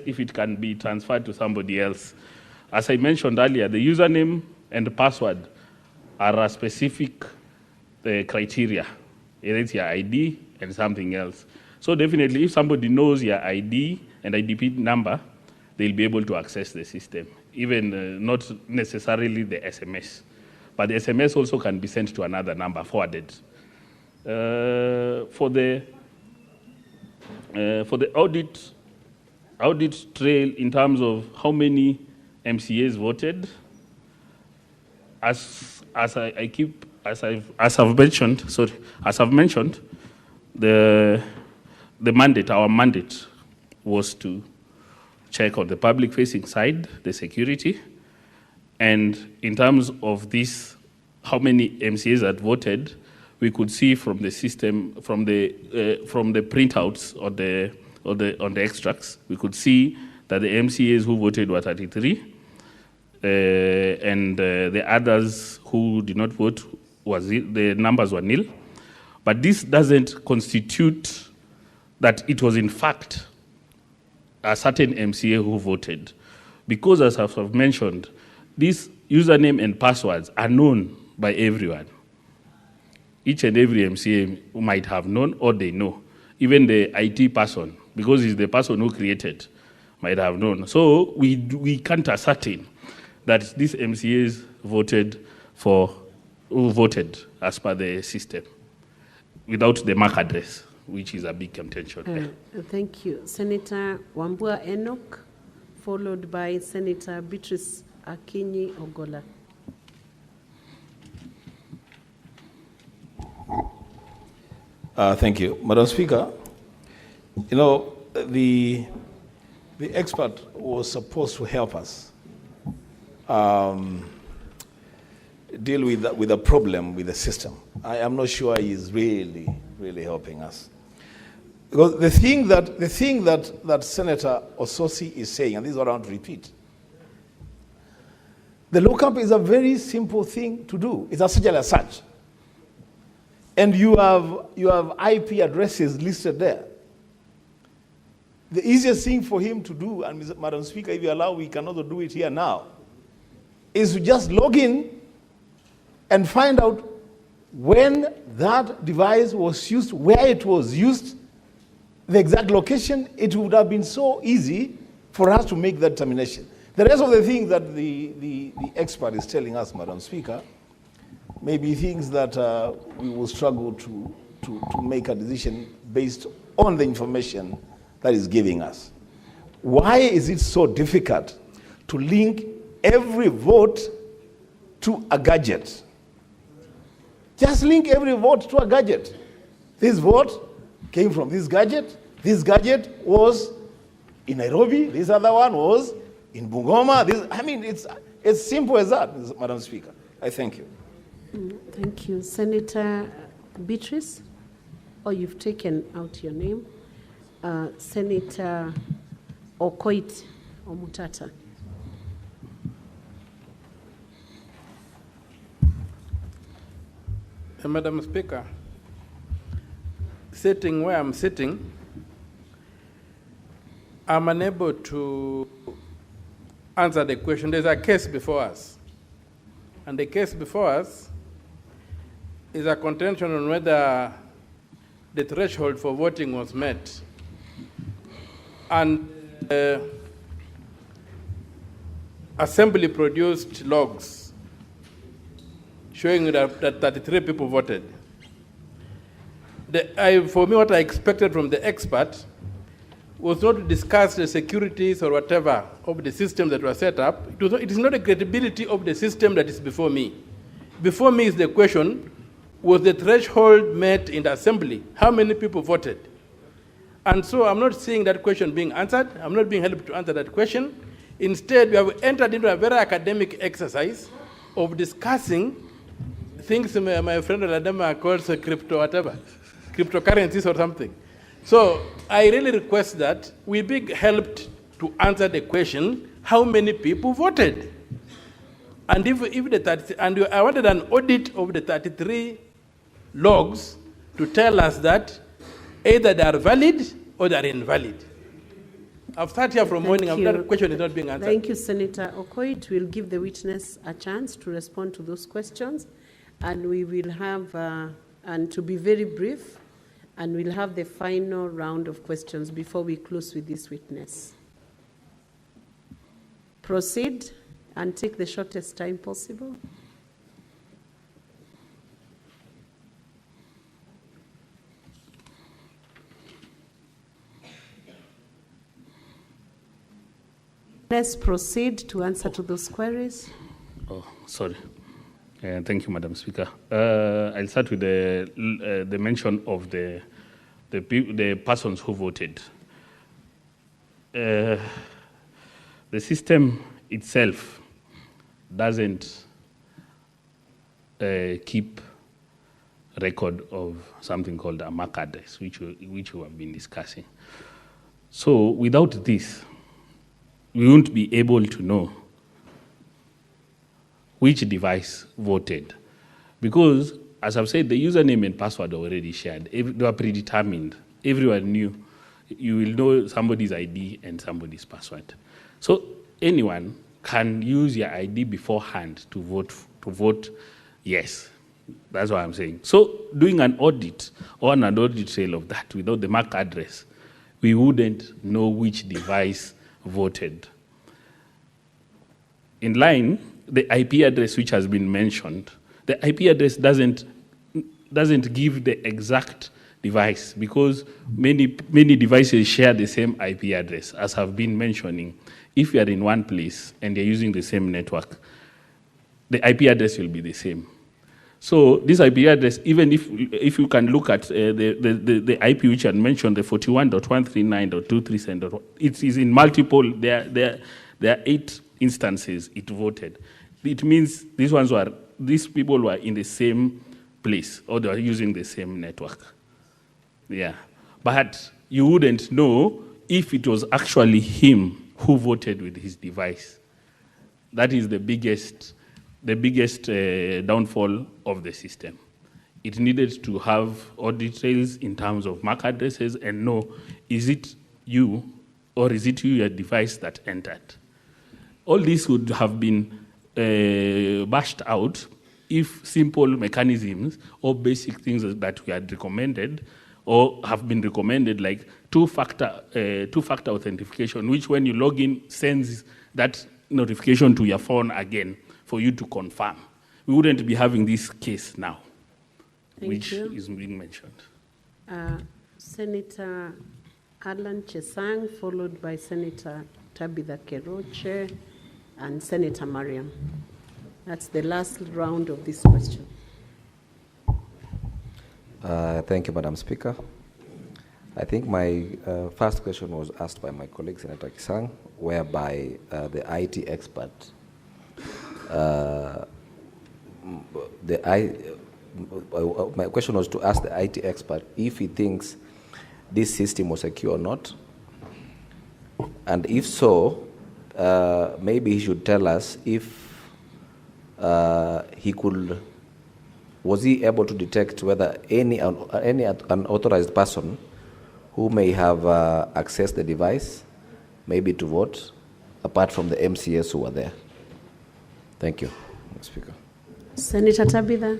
if it can be transferred to somebody else. As I mentioned earlier, the username and the password are a specific criteria. It's your ID and something else. So definitely, if somebody knows your ID and IDP number, they'll be able to access the system, even not necessarily the SMS. But the SMS also can be sent to another number, forwarded. For the audit trail in terms of how many MCAs voted, as I've mentioned, our mandate was to check on the public-facing side, the security, and in terms of this, how many MCAs had voted, we could see from the system, from the printouts on the extracts, we could see that the MCAs who voted were 33, and the others who did not vote, the numbers were nil. But this doesn't constitute that it was in fact a certain MCA who voted. Because as I've mentioned, these username and passwords are known by everyone. Each and every MCA might have known or they know. Even the IT person, because he's the person who created, might have known. So we can't ascertain that these MCAs voted who voted as per the system without the MAC address, which is a big contention. Thank you. Senator Wambua Enoch, followed by Senator Beatrice Akinyi Ogola. Thank you. Madam Speaker, you know, the expert was supposed to help us deal with the problem with the system. I am not sure he is really helping us. Because the thing that Senator Ososi is saying, and this is what I want to repeat, the lookup is a very simple thing to do. It's essentially a search. And you have IP addresses listed there. The easiest thing for him to do, and Madam Speaker, if you allow, we can also do it here now, is to just log in and find out when that device was used, where it was used, the exact location. It would have been so easy for us to make that determination. The rest of the things that the expert is telling us, Madam Speaker, may be things that we will struggle to make a decision based on the information that is giving us. Why is it so difficult to link every vote to a gadget? Just link every vote to a gadget. This vote came from this gadget. This gadget was in Nairobi. This other one was in Bungoma. It's simple as that, Madam Speaker. I thank you. Thank you. Senator Beatrice, you've taken out your name. Senator Okoit Omutata. Madam Speaker, sitting where I'm sitting, I'm unable to answer the question. There's a case before us. And the case before us is a contention on whether the threshold for voting was met. And Assembly produced logs showing that 33 people voted. For me, what I expected from the expert was not to discuss the securities or whatever of the system that was set up. It is not the credibility of the system that is before me. Before me is the question, was the threshold met in the Assembly? How many people voted? And so I'm not seeing that question being answered. I'm not being helped to answer that question. Instead, we have entered into a very academic exercise of discussing things my friend Ladama calls crypto whatever, cryptocurrencies or something. So I really request that we be helped to answer the question, how many people voted? And I wanted an audit of the 33 logs to tell us that either they are valid or they are invalid. I've sat here from morning, that question is not being answered. Thank you, Senator Okoit. We'll give the witness a chance to respond to those questions, and we will have, and to be very brief, and we'll have the final round of questions before we close with this witness. Proceed and take the shortest time possible. Let's proceed to answer to those queries. Oh, sorry. Thank you, Madam Speaker. I'll start with the mention of the persons who voted. The system itself doesn't keep record of something called a MAC address, which we have been discussing. So without this, we won't be able to know which device voted. Because, as I've said, the username and password are already shared. They were predetermined. Everyone knew. You will know somebody's ID and somebody's password. So anyone can use your ID beforehand to vote yes. That's what I'm saying. So doing an audit or an audit trail of that without the MAC address, we wouldn't know which device voted. In line, the IP address which has been mentioned, the IP address doesn't give the exact device because many devices share the same IP address, as I've been mentioning. If you are in one place and you're using the same network, the IP address will be the same. So this IP address, even if you can look at the IP which I mentioned, the 41.139.237, it is in multiple. There are 8 instances it voted. It means these people were in the same place or they were using the same network. Yeah, but you wouldn't know if it was actually him who voted with his device. That is the biggest downfall of the system. It needed to have audit trails in terms of MAC addresses and know, is it you or is it your device that entered? All this would have been bashed out if simple mechanisms or basic things that we had recommended or have been recommended, like two-factor authentication, which when you log in sends that notification to your phone again for you to confirm. We wouldn't be having this case now, which is being mentioned. Senator Alan Chesang, followed by Senator Tabitha Keroche and Senator Mariam. That's the last round of this question. Thank you, Madam Speaker. I think my first question was asked by my colleague, Senator Kisang, whereby the IT expert, my question was to ask the IT expert if he thinks this system was secure or not. And if so, maybe he should tell us if was he able to detect whether any unauthorized person who may have accessed the device, maybe to vote, apart from the MCS who were there. Thank you, Mr. Speaker. Senator Tabitha.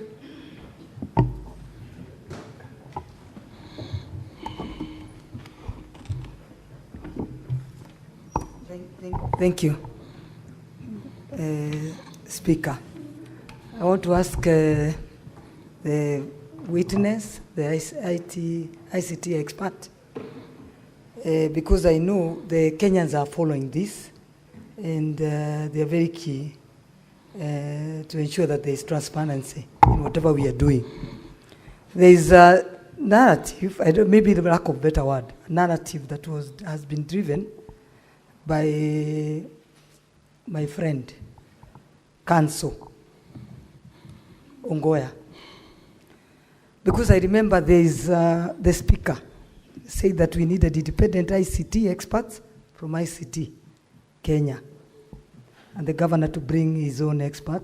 Thank you. Speaker, I want to ask the witness, the ICT expert, because I know the Kenyans are following this, and they are very key to ensure that there is transparency in whatever we are doing. There is a narrative, maybe the lack of better word, a narrative that has been driven by my friend, Kanso Ongoya. Because I remember there is the speaker said that we needed independent ICT experts from ICT Kenya, and the governor to bring his own expert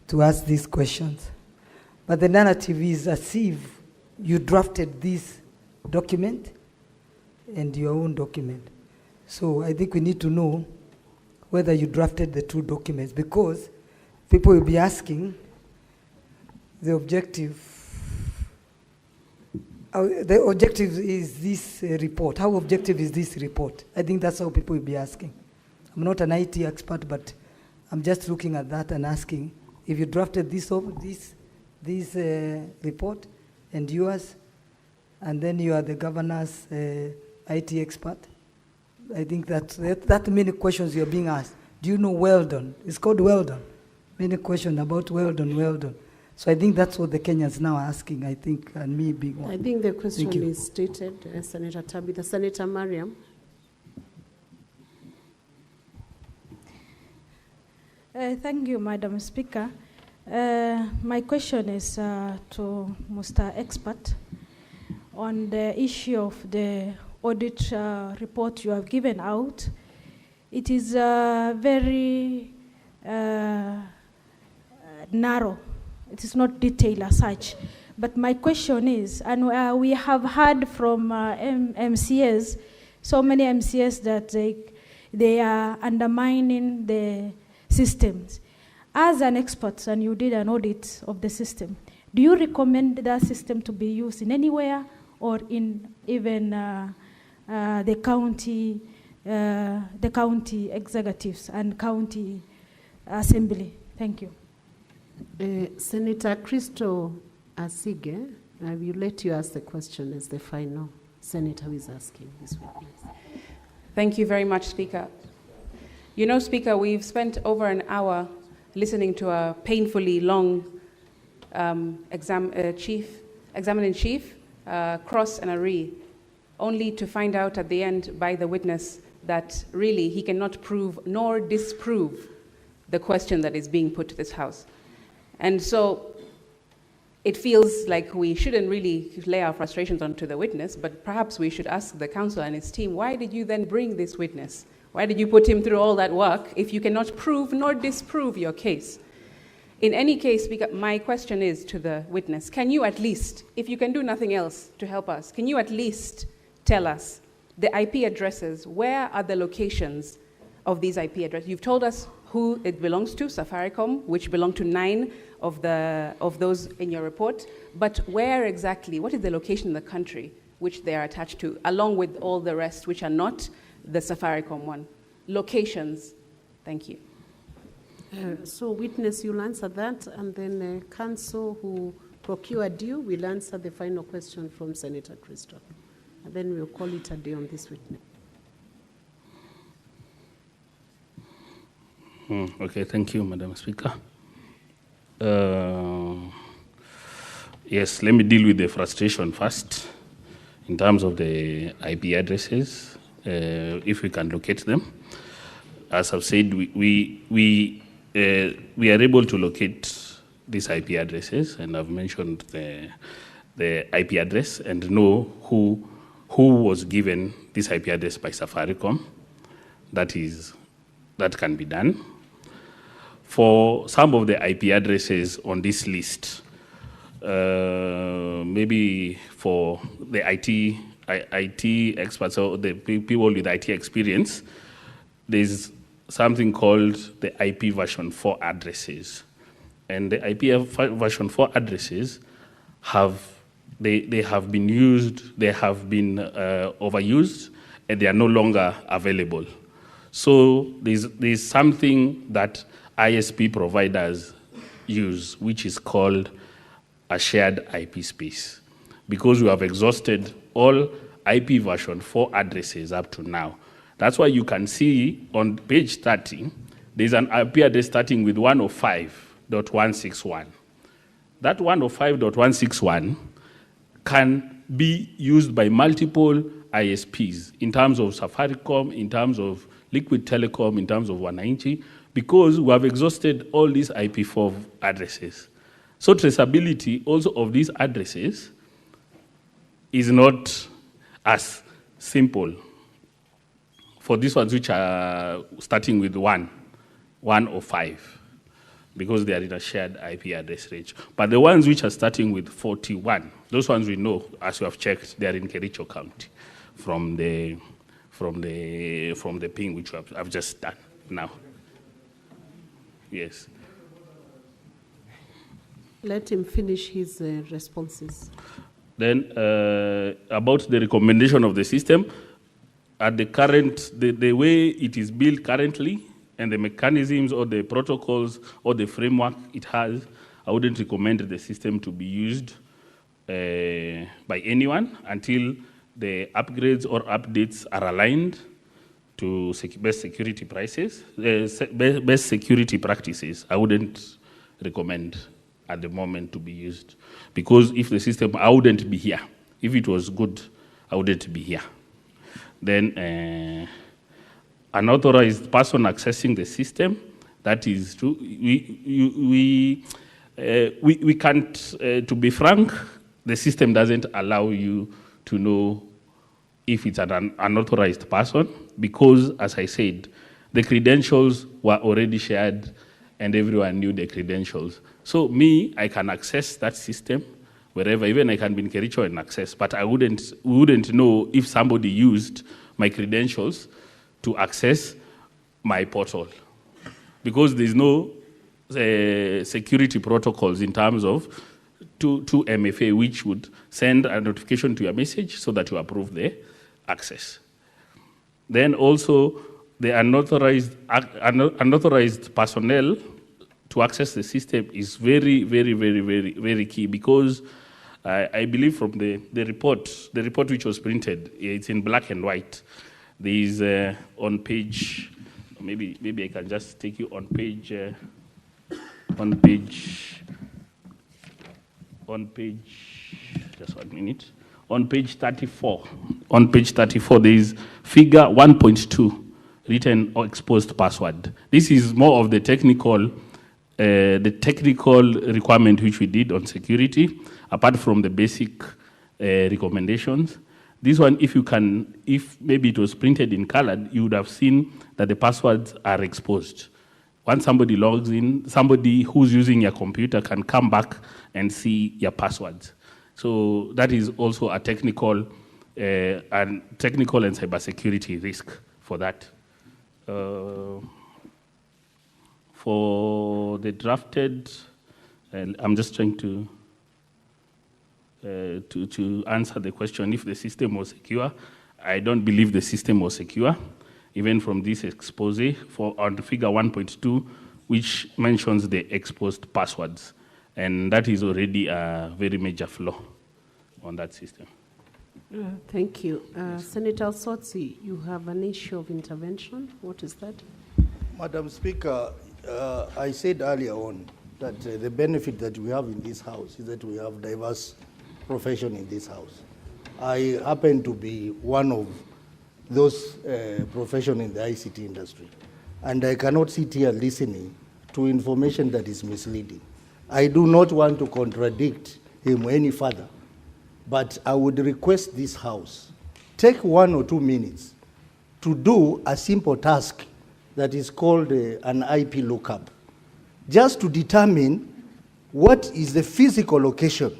to ask these questions. But the narrative is as if you drafted this document and your own document. So I think we need to know whether you drafted the two documents, because people will be asking the objective. The objective is this report. How objective is this report? I think that's how people will be asking. I'm not an IT expert, but I'm just looking at that and asking if you drafted this report and yours, and then you are the governor's IT expert. I think that many questions you're being asked. Do you know Weldon? It's called Weldon. Many questions about Weldon. So I think that's what the Kenyans now are asking, I think, and me being one. I think the question is stated, Senator Tabitha. Senator Mariam. Thank you, Madam Speaker. My question is to Mr. Expert on the issue of the audit report you have given out. It is very narrow. It is not detailed as such. But my question is, and we have heard from MCAs, so many MCAs that they are undermining the systems. As an expert, and you did an audit of the system, do you recommend that system to be used in anywhere, or in even the county executives and county assembly? Thank you. Senator Crystal Asige, I will let you ask the question as the final senator who is asking this witness. Thank you very much, Speaker. You know, Speaker, we've spent over an hour listening to a painfully long examiner-in-chief, Cross and Aree, only to find out at the end by the witness that really he cannot prove nor disprove the question that is being put to this House. And so it feels like we shouldn't really lay our frustrations onto the witness, but perhaps we should ask the counsel and his team, why did you then bring this witness? Why did you put him through all that work if you cannot prove nor disprove your case? In any case, my question is to the witness, can you at least, if you can do nothing else to help us, can you at least tell us the IP addresses, where are the locations of these IP addresses? You've told us who it belongs to, Safaricom, which belong to 9 of those in your report, but where exactly, what is the location in the country which they are attached to, along with all the rest which are not the Safaricom one? Locations. Thank you. So witness, you'll answer that, and then counsel who procured you will answer the final question from Senator Crystal. And then we'll call it a day on this witness. Okay, thank you, Madam Speaker. Yes, let me deal with the frustration first in terms of the IP addresses, if we can locate them. As I've said, we are able to locate these IP addresses, and I've mentioned the IP address and know who was given this IP address by Safaricom. That can be done. For some of the IP addresses on this list, maybe for the IT experts or the people with IT experience, there's something called the IP version 4 addresses. And the IP version 4 addresses have been used, they have been overused, and they are no longer available. So there's something that ISP providers use, which is called a shared IP space. Because we have exhausted all IP version 4 addresses up to now. That's why you can see on page 30, there's an IP address starting with 105.161. That 105.161 can be used by multiple ISPs in terms of Safaricom, in terms of Liquid Telecom, in terms of 190, because we have exhausted all these IP4 addresses. So traceability also of these addresses is not as simple for these ones which are starting with 1 or 5, because they are in a shared IP address range. But the ones which are starting with 41, those ones we know, as we have checked, they are in Kericho County from the ping which I've just done now. Yes. Let him finish his responses. Then about the recommendation of the system, at the current, the way it is built currently, and the mechanisms or the protocols or the framework it has, I wouldn't recommend the system to be used by anyone until the upgrades or updates are aligned to best security prices, best security practices. I wouldn't recommend at the moment to be used, because if the system, I wouldn't be here. If it was good, I wouldn't be here. Then unauthorized person accessing the system, that is true. We can't, to be frank, the system doesn't allow you to know if it's an unauthorized person, because, as I said, the credentials were already shared and everyone knew the credentials. So me, I can access that system wherever, even I can be in Kericho and access, but we wouldn't know if somebody used my credentials to access my portal, because there's no security protocols in terms of to MFA, which would send a notification to your message so that you approve the access. Then also the unauthorized personnel to access the system is very, very, very, very, very key, because I believe from the report which was printed, it's in black and white. There is on page, maybe I can just take you on page, just 1 minute. On page 34, there is figure 1.2, written or exposed password. This is more of the technical requirement which we did on security, apart from the basic recommendations. This one, if maybe it was printed in colored, you would have seen that the passwords are exposed. Once somebody logs in, somebody who's using your computer can come back and see your passwords. So that is also a technical and cybersecurity risk for that. For the drafted, I'm just trying to answer the question if the system was secure. I don't believe the system was secure, even from this expose on figure 1.2, which mentions the exposed passwords. And that is already a very major flaw on that system. Thank you. Senator Sotsi, you have an issue of intervention. What is that? Madam Speaker, I said earlier on that the benefit that we have in this House is that we have diverse profession in this House. I happen to be one of those profession in the ICT industry, and I cannot sit here listening to information that is misleading. I do not want to contradict him any further, but I would request this House take 1 or 2 minutes to do a simple task that is called an IP lookup, just to determine what is the physical location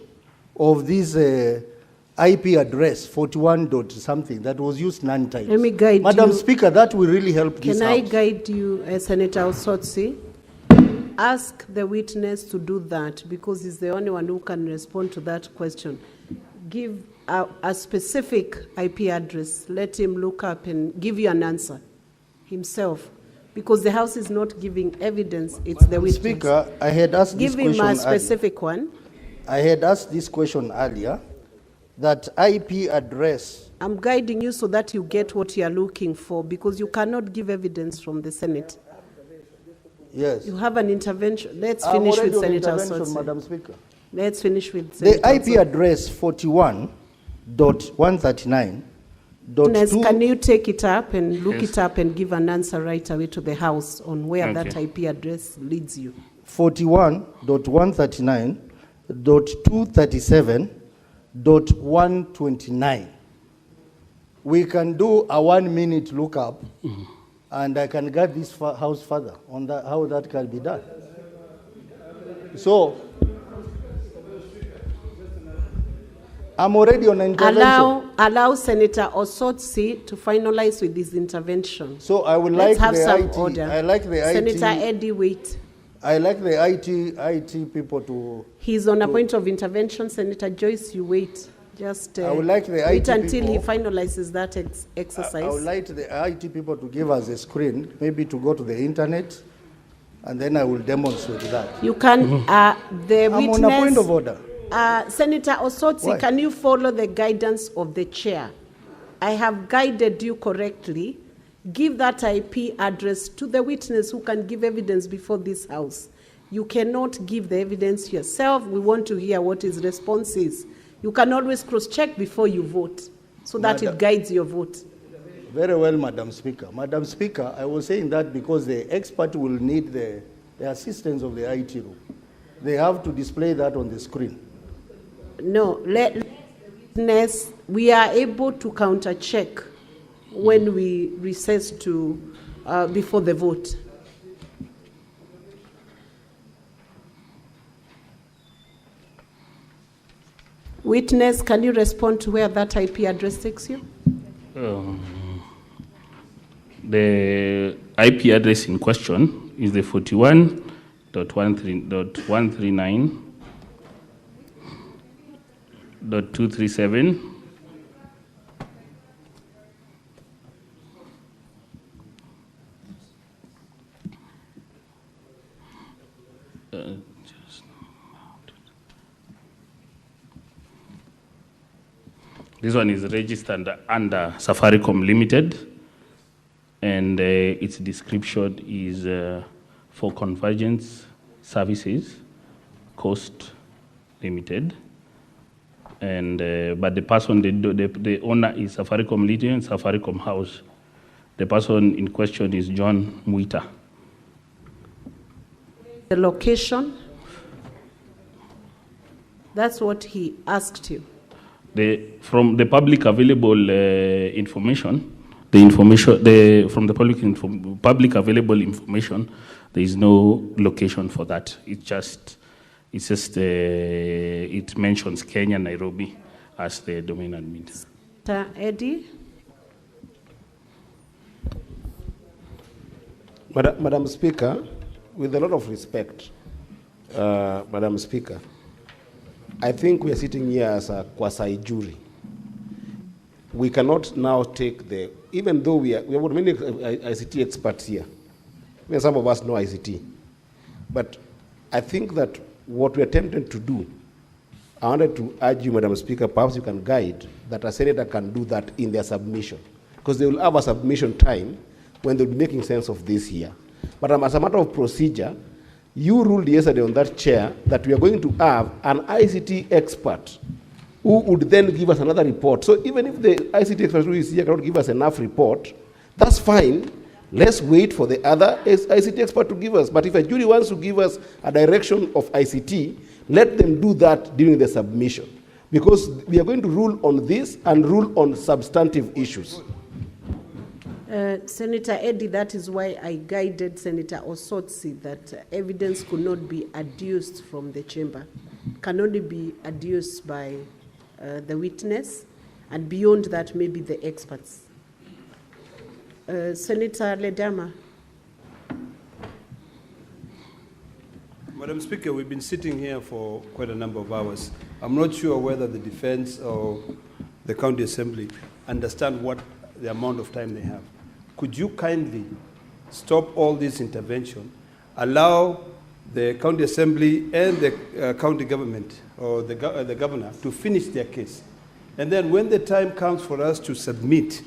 of this IP address 41 something that was used 9 times. Let me guide Madam you. Speaker, that will really help this Can I House. guide you, Senator Osotsi? Ask the witness to do that, because he's the only one who can respond to that question. Give a specific IP address. Let him look up and give you an answer. himself, because the House is not giving evidence, it's the witness. Speaker, I had asked Give this question him a specific one. I had asked this question earlier, that IP address. I'm guiding you so that you get what you are looking for, because you cannot give evidence from the Senate. Yes. You have an intervention. Let's I'm finish already with on Senator intervention, Sotsi. Madam Speaker. Let's finish with Senator The IP Sotsi. address 41.139. Can you take it up and look it up and give an answer right away to the House on where that IP address leads you? 41.139.237.129. We can do a 1 minute lookup, and I can guide this House further on that, how that can be done. So, I'm already on intervention. Allow Senator Osotsi to finalize with his intervention. So I would Let's like have the some IT. order. I like the Senator IT. Eddie, wait. I like the IT people to. He's on a point of intervention. Senator Joyce, you wait. Just I would like the wait IT until he people- finalizes that exercise. I would like the IT people to give us a screen, maybe to go to the internet, and then I will demonstrate that. You can, the I'm witness. on a point of order. Senator Osotsi, Why? can you follow the guidance of the chair? I have guided you correctly. Give that IP address to the witness who can give evidence before this House. You cannot give the evidence yourself. We want to hear what his response is. You can always cross-check before you vote, so that it guides your vote. Very well, Madam Speaker. Madam Speaker, I was saying that because the expert will need the assistance of the IT room. They have to display that on the screen. No, witness, we are able to counter-check when we recess to before the vote. Witness, can you respond to where that IP address takes you? The IP address in question is the 41.139.237. This one is registered under Safaricom Limited, and its description is for Convergence Services, Coast Limited. And but the person, the owner is Safaricom Limited and Safaricom House. The person in question is John Mutai. The location? That's what he asked you. From the public available information, from the public available information, there is no location for that. It mentions Kenya, Nairobi as the domain admin. Eddie? Madam Speaker, with a lot of respect, Madam Speaker, I think we are sitting here as a quasi-jury. We cannot now take even though we have many ICT experts here, even some of us know ICT, but I think that what we are attempting to do, I wanted to urge you, Madam Speaker, perhaps you can guide that a senator can do that in their submission, because they will have a submission time when they'll be making sense of this here. But as a matter of procedure, you ruled yesterday on that chair that we are going to have an ICT expert who would then give us another report. So even if the ICT expert who is here cannot give us enough report, that's fine. Let's wait for the other ICT expert to give us. But if a jury wants to give us a direction of ICT, let them do that during the submission. Because we are going to rule on this and rule on substantive issues. Senator Eddie, that is why I guided Senator Osotsi that evidence could not be adduced from the chamber, can only be adduced by the witness, and beyond that, maybe the experts. Senator Ledama. Madam Speaker, we've been sitting here for quite a number of hours. I'm not sure whether the defense or the county assembly understand what the amount of time they have. could you kindly stop all this intervention, allow the county assembly and the county government or the governor to finish their case. And then when the time comes for us to submit,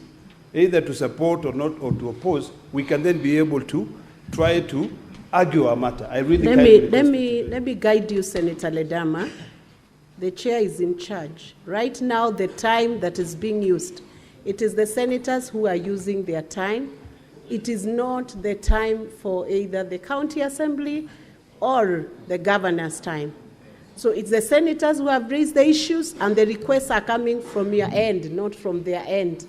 either to support or not, or to oppose, we can then be able to try to argue our matter. I really let me guide you, Senator Ledama. The chair is in charge. Right now, the time that is being used, it is the senators who are using their time. It is not the time for either the county assembly or the governor's time. So it's the senators who have raised the issues, and the requests are coming from your end, not from their end.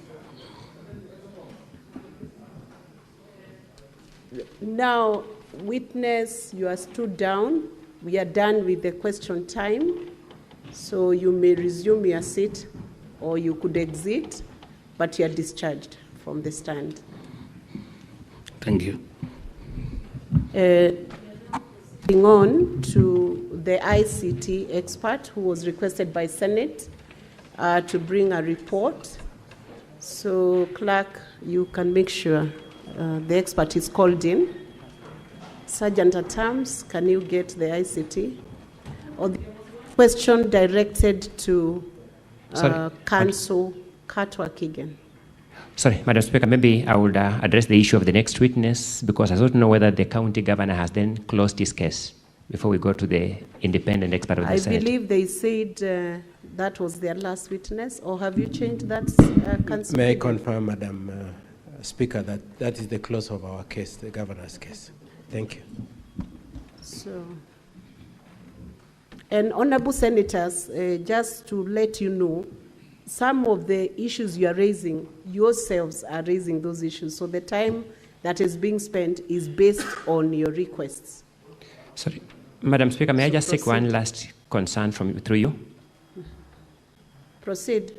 Now, witness, you are stood down. We are done with the question time. So you may resume your seat, or you could exit, but you are discharged from the stand. Thank you. Moving on to the ICT expert who was requested by Senate to bring a report. So, clerk, you can make sure the expert is called in. Sergeant at Arms, can you get the ICT? Or the question directed to Council Katwa Kigen. Sorry, Madam Speaker, maybe I would address the issue of the next witness, because I don't know whether the county governor has then closed his case before we go to the independent expert of the Senate. I believe they said that was their last witness, or have you changed that, Council? May I confirm, Madam Speaker, that that is the close of our case, the governor's case. Thank you. So, and honorable senators, just to let you know, some of the issues you are raising, yourselves are raising those issues. So the time that is being spent is based on your requests. Sorry, Madam Speaker, may I just take one last concern through you? Proceed.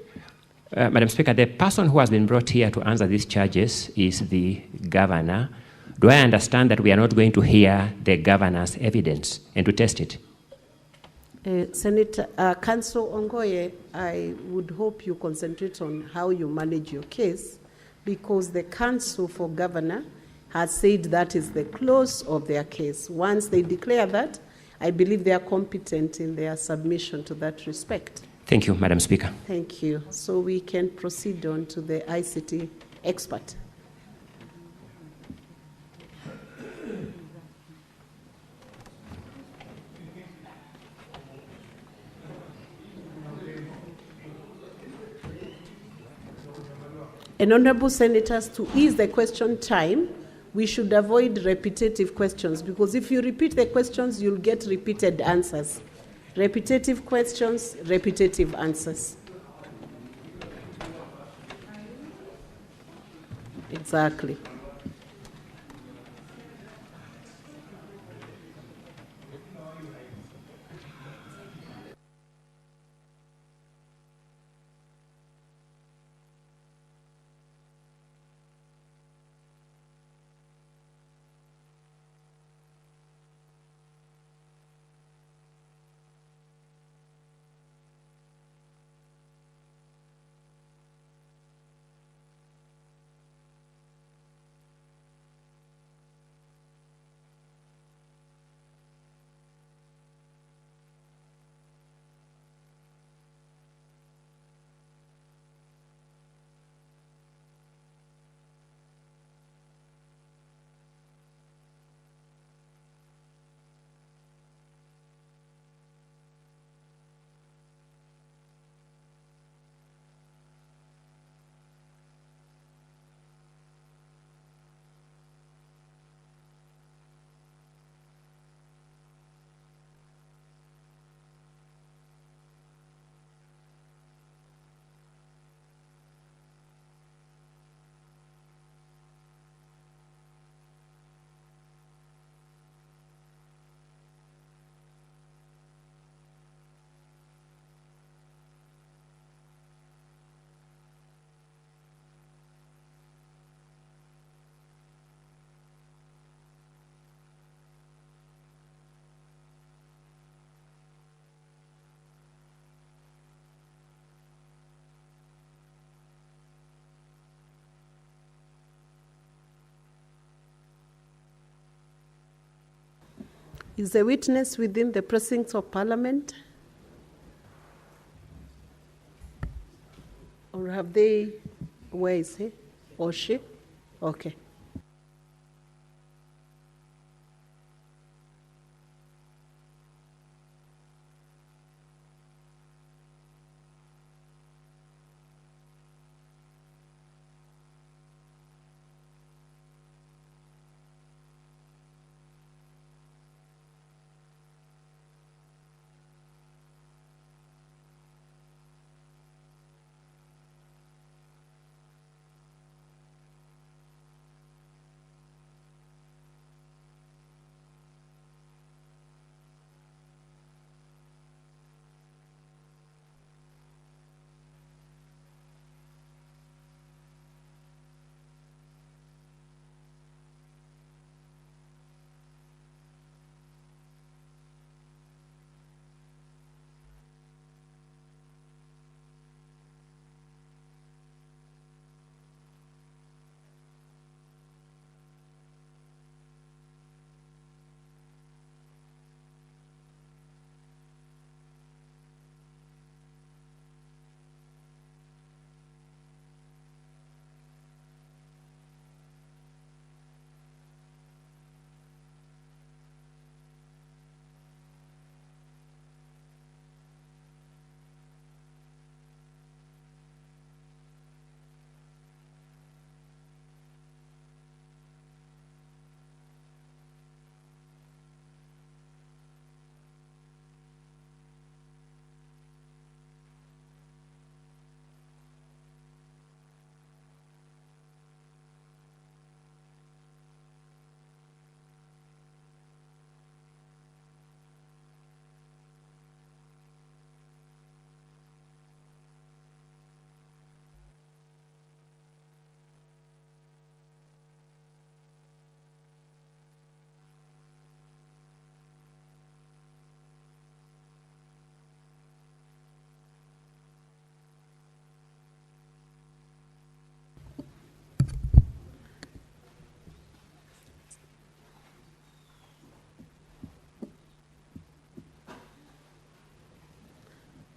Madam Speaker, the person who has been brought here to answer these charges is the governor. Do I understand that we are not going to hear the governor's evidence and to test it? Senator, Council Ongoye, I would hope you concentrate on how you manage your case, because the Council for Governor has said that is the close of their case. Once they declare that, I believe they are competent in their submission to that respect. Thank you, Madam Speaker. Thank you. So we can proceed on to the ICT expert. And honorable senators, to ease the question time, we should avoid repetitive questions, because if you repeat the questions, you'll get repeated answers. Repetitive questions, repetitive answers. Exactly. Is the witness within the precincts of Parliament? Or have they, where is he or she? Okay.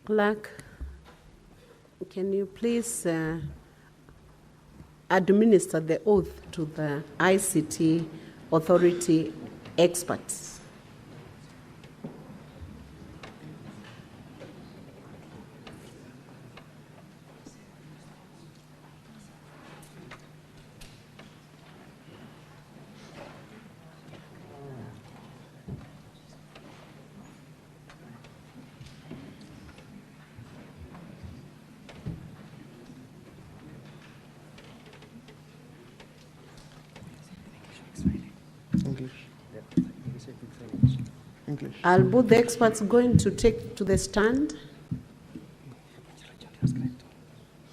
Clerk, can you please administer the oath to the ICT Authority experts? English. Are both the experts going to take to the stand?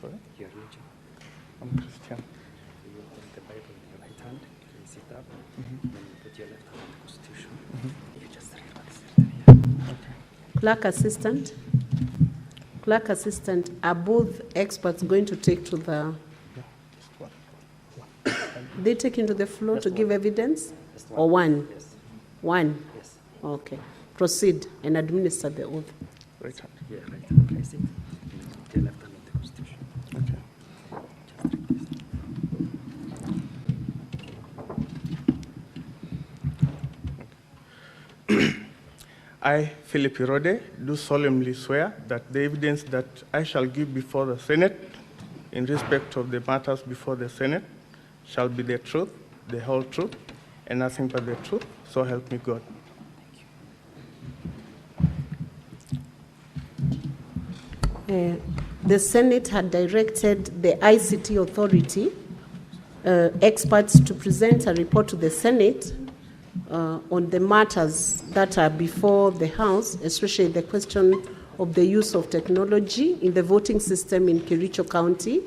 Sorry? I'm Christian. You hold the Bible in your right hand, you sit up, Mhm. then you put your left hand on the Constitution. You just read what is written here. Clerk assistant? Clerk assistant, are both experts going to take to the... They take into the floor to give evidence? Or one? Yes. One? Yes. Okay. Proceed and administer the oath. Right hand. Yeah, right hand, place it. And you put your left hand on the Constitution. Okay. I, Philip Irode, do solemnly swear that the evidence that I shall give before the Senate in respect of the matters before the Senate shall be the truth, the whole truth, and nothing but the truth, so help me God. The Senate had directed the ICT Authority experts to present a report to the Senate on the matters that are before the House, especially the question of the use of technology in the voting system in Kericho County.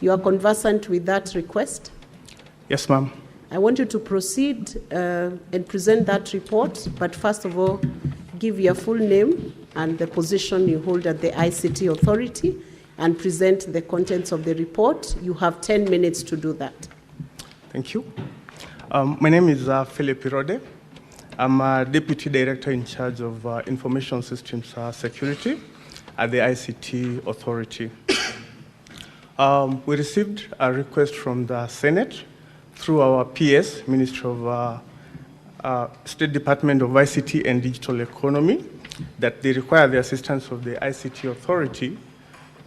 You are conversant with that request? Yes, ma'am. I want you to proceed and present that report, but first of all, give your full name and the position you hold at the ICT Authority and present the contents of the report. You have 10 minutes to do that. Thank you. My name is Philip Irode. I'm a Deputy Director in charge of Information Systems Security at the ICT Authority. We received a request from the Senate through our PS, Ministry of State Department of ICT and Digital Economy, that they require the assistance of the ICT Authority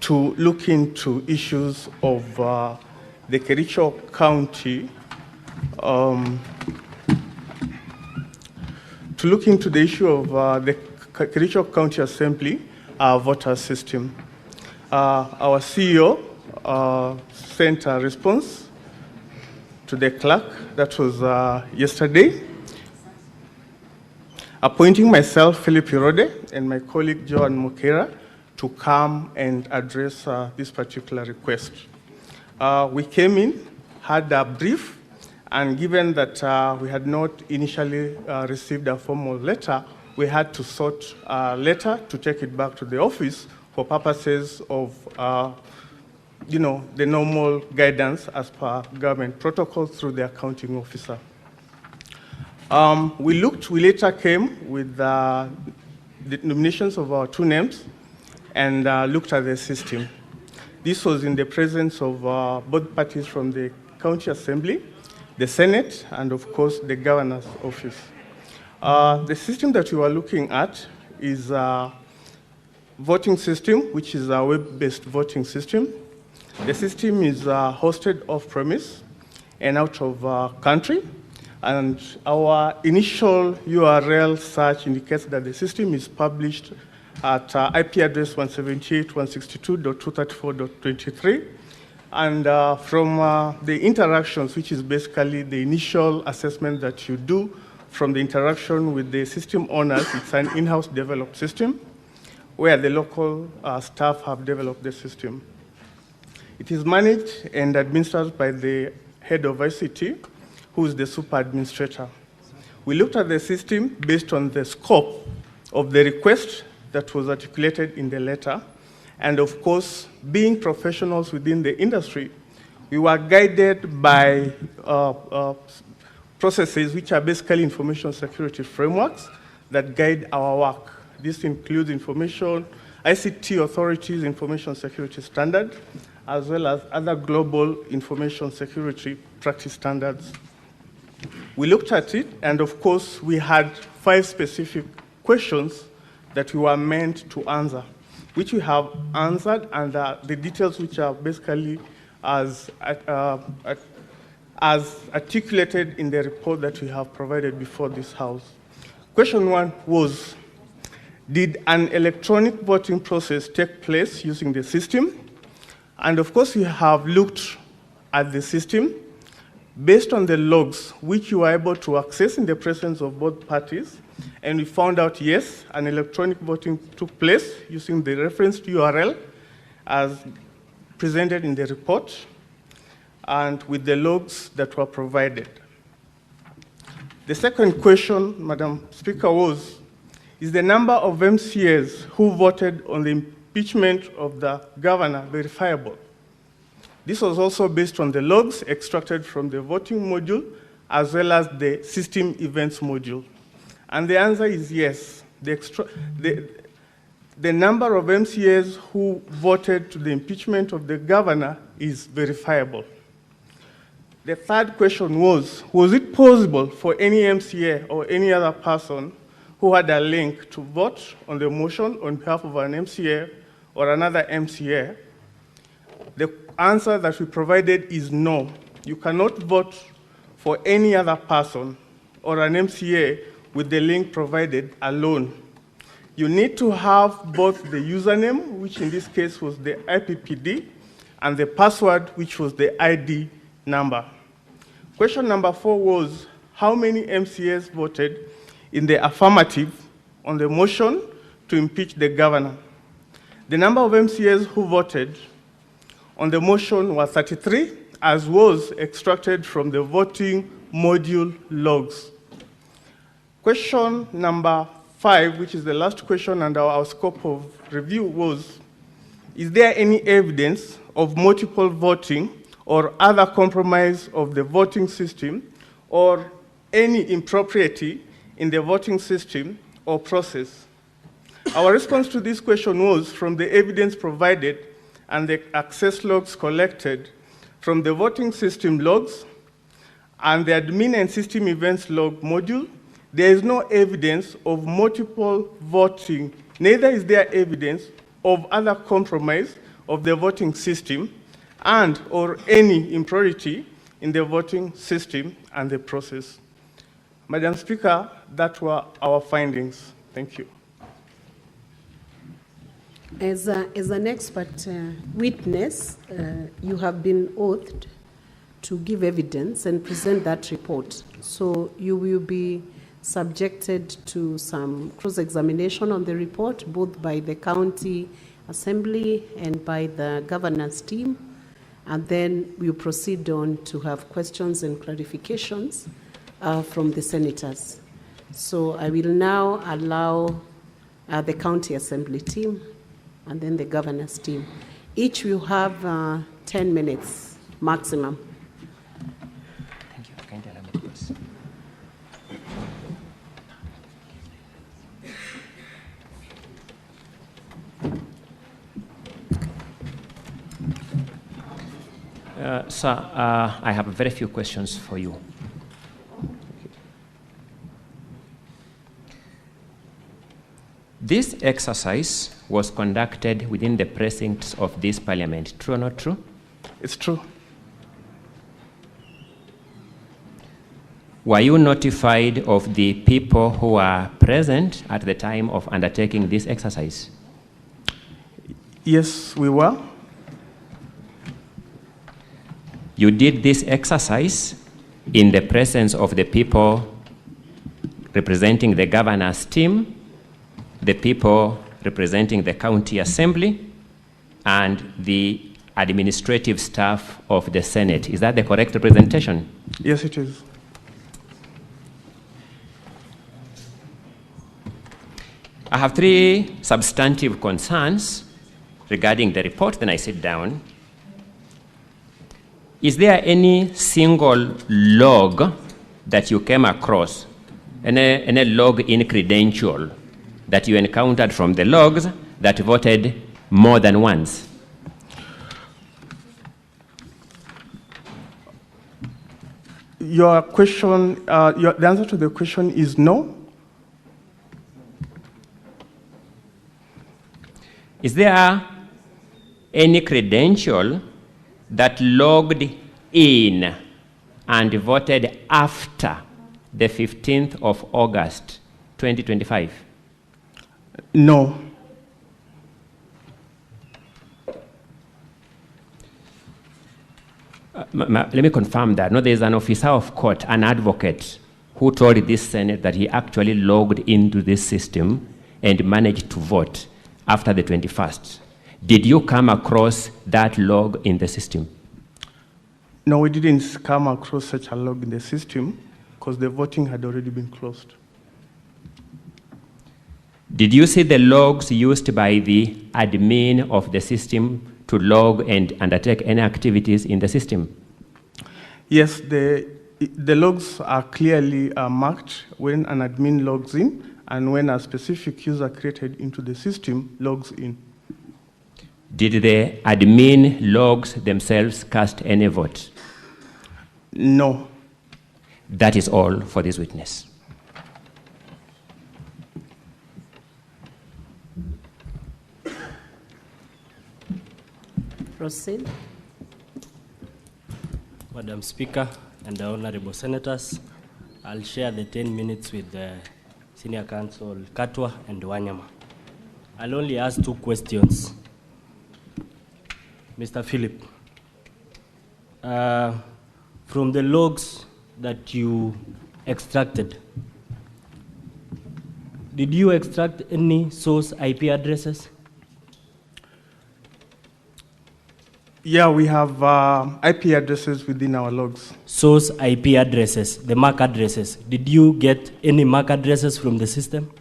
to look into issues of the Kericho County, to look into the issue of the Kericho County Assembly voter system. Our CEO sent a response to the clerk, that was yesterday, appointing myself, Philip Irode, and my colleague, Joan Mukera, to come and address this particular request. We came in, had a brief, and given that we had not initially received a formal letter, we had to sort a letter to take it back to the office for purposes of the normal guidance as per government protocol through the accounting officer. We later came with the nominations of our two names and looked at the system. This was in the presence of both parties from the County Assembly, the Senate, and of course the Governor's Office. The system that we were looking at is a voting system, which is a web-based voting system. The system is hosted off-premise and out of country, and our initial URL search indicates that the system is published at IP address 178.162.234.23. And from the interactions, which is basically the initial assessment that you do from the interaction with the system owners, it's an in-house developed system where the local staff have developed the system. It is managed and administered by the head of ICT, who is the super administrator. We looked at the system based on the scope of the request that was articulated in the letter. And of course, being professionals within the industry, we were guided by processes which are basically information security frameworks that guide our work. This includes ICT Authority's information security standard, as well as other global information security practice standards. We looked at it, and of course, we had 5 specific questions that we were meant to answer, which we have answered, and the details which are basically as articulated in the report that we have provided before this House. Question 1 was, did an electronic voting process take place using the system? And of course, we have looked at the system based on the logs which you were able to access in the presence of both parties. And we found out, yes, an electronic voting took place using the referenced URL as presented in the report and with the logs that were provided. The second question, Madam Speaker, was, is the number of MCAs who voted on the impeachment of the governor verifiable? This was also based on the logs extracted from the voting module as well as the system events module. And the answer is yes. The number of MCAs who voted to the impeachment of the governor is verifiable. The third question was it possible for any MCA or any other person who had a link to vote on the motion on behalf of an MCA or another MCA? The answer that we provided is no. You cannot vote for any other person or an MCA with the link provided alone. You need to have both the username, which in this case was the IPPD, and the password, which was the ID number. Question number 4 was, how many MCAs voted in the affirmative on the motion to impeach the governor? The number of MCAs who voted on the motion was 33, as was extracted from the voting module logs. Question number 5, which is the last question under our scope of review, was, is there any evidence of multiple voting or other compromise of the voting system or any impropriety in the voting system or process? Our response to this question was from the evidence provided and the access logs collected from the voting system logs and the admin and system events log module, there is no evidence of multiple voting, neither is there evidence of other compromise of the voting system and or any impurity in the voting system and the process. Madam Speaker, that were our findings. Thank you. As an expert witness, you have been oathed to give evidence and present that report. So you will be subjected to some cross-examination on the report, both by the county assembly and by the governance team. And then we'll proceed on to have questions and clarifications from the senators. So I will now allow the county assembly team and then the governance team. Each will have 10 minutes maximum. Thank you. Can you allow me to close? Sir, I have very few questions for you. This exercise was conducted within the precincts of this parliament. True or not true? It's true. Were you notified of the people who were present at the time of undertaking this exercise? Yes, we were. You did this exercise in the presence of the people representing the governor's team, the people representing the county assembly, and the administrative staff of the Senate. Is that the correct representation? Yes, it is. I have three substantive concerns regarding the report, then I sit down. Is there any single log that you came across, any log-in credential that you encountered from the logs that voted more than once? Your question, the answer to the question is no. Is there any credential that logged in and voted after the 15th of August, 2025? No. Let me confirm that. No, there is an officer of court, an advocate, who told this Senate that he actually logged into this system and managed to vote after the 21st. Did you come across that log in the system? No, we didn't come across such a log in the system because the voting had already been closed. Did you see the logs used by the admin of the system to log and undertake any activities in the system? Yes, the logs are clearly marked when an admin logs in and when a specific user created into the system logs in. Did the admin logs themselves cast any vote? No. That is all for this witness. Proceed. Madam Speaker and the Honorable Senators, I'll share the 10 minutes with the Senior Counsel Katwa and Wanyama. I'll only ask two questions. Mr. Philip, from the logs that you extracted, did you extract any source IP addresses? Yeah, we have IP addresses within our logs. Source IP addresses, the MAC addresses. Did you get any MAC addresses from the system?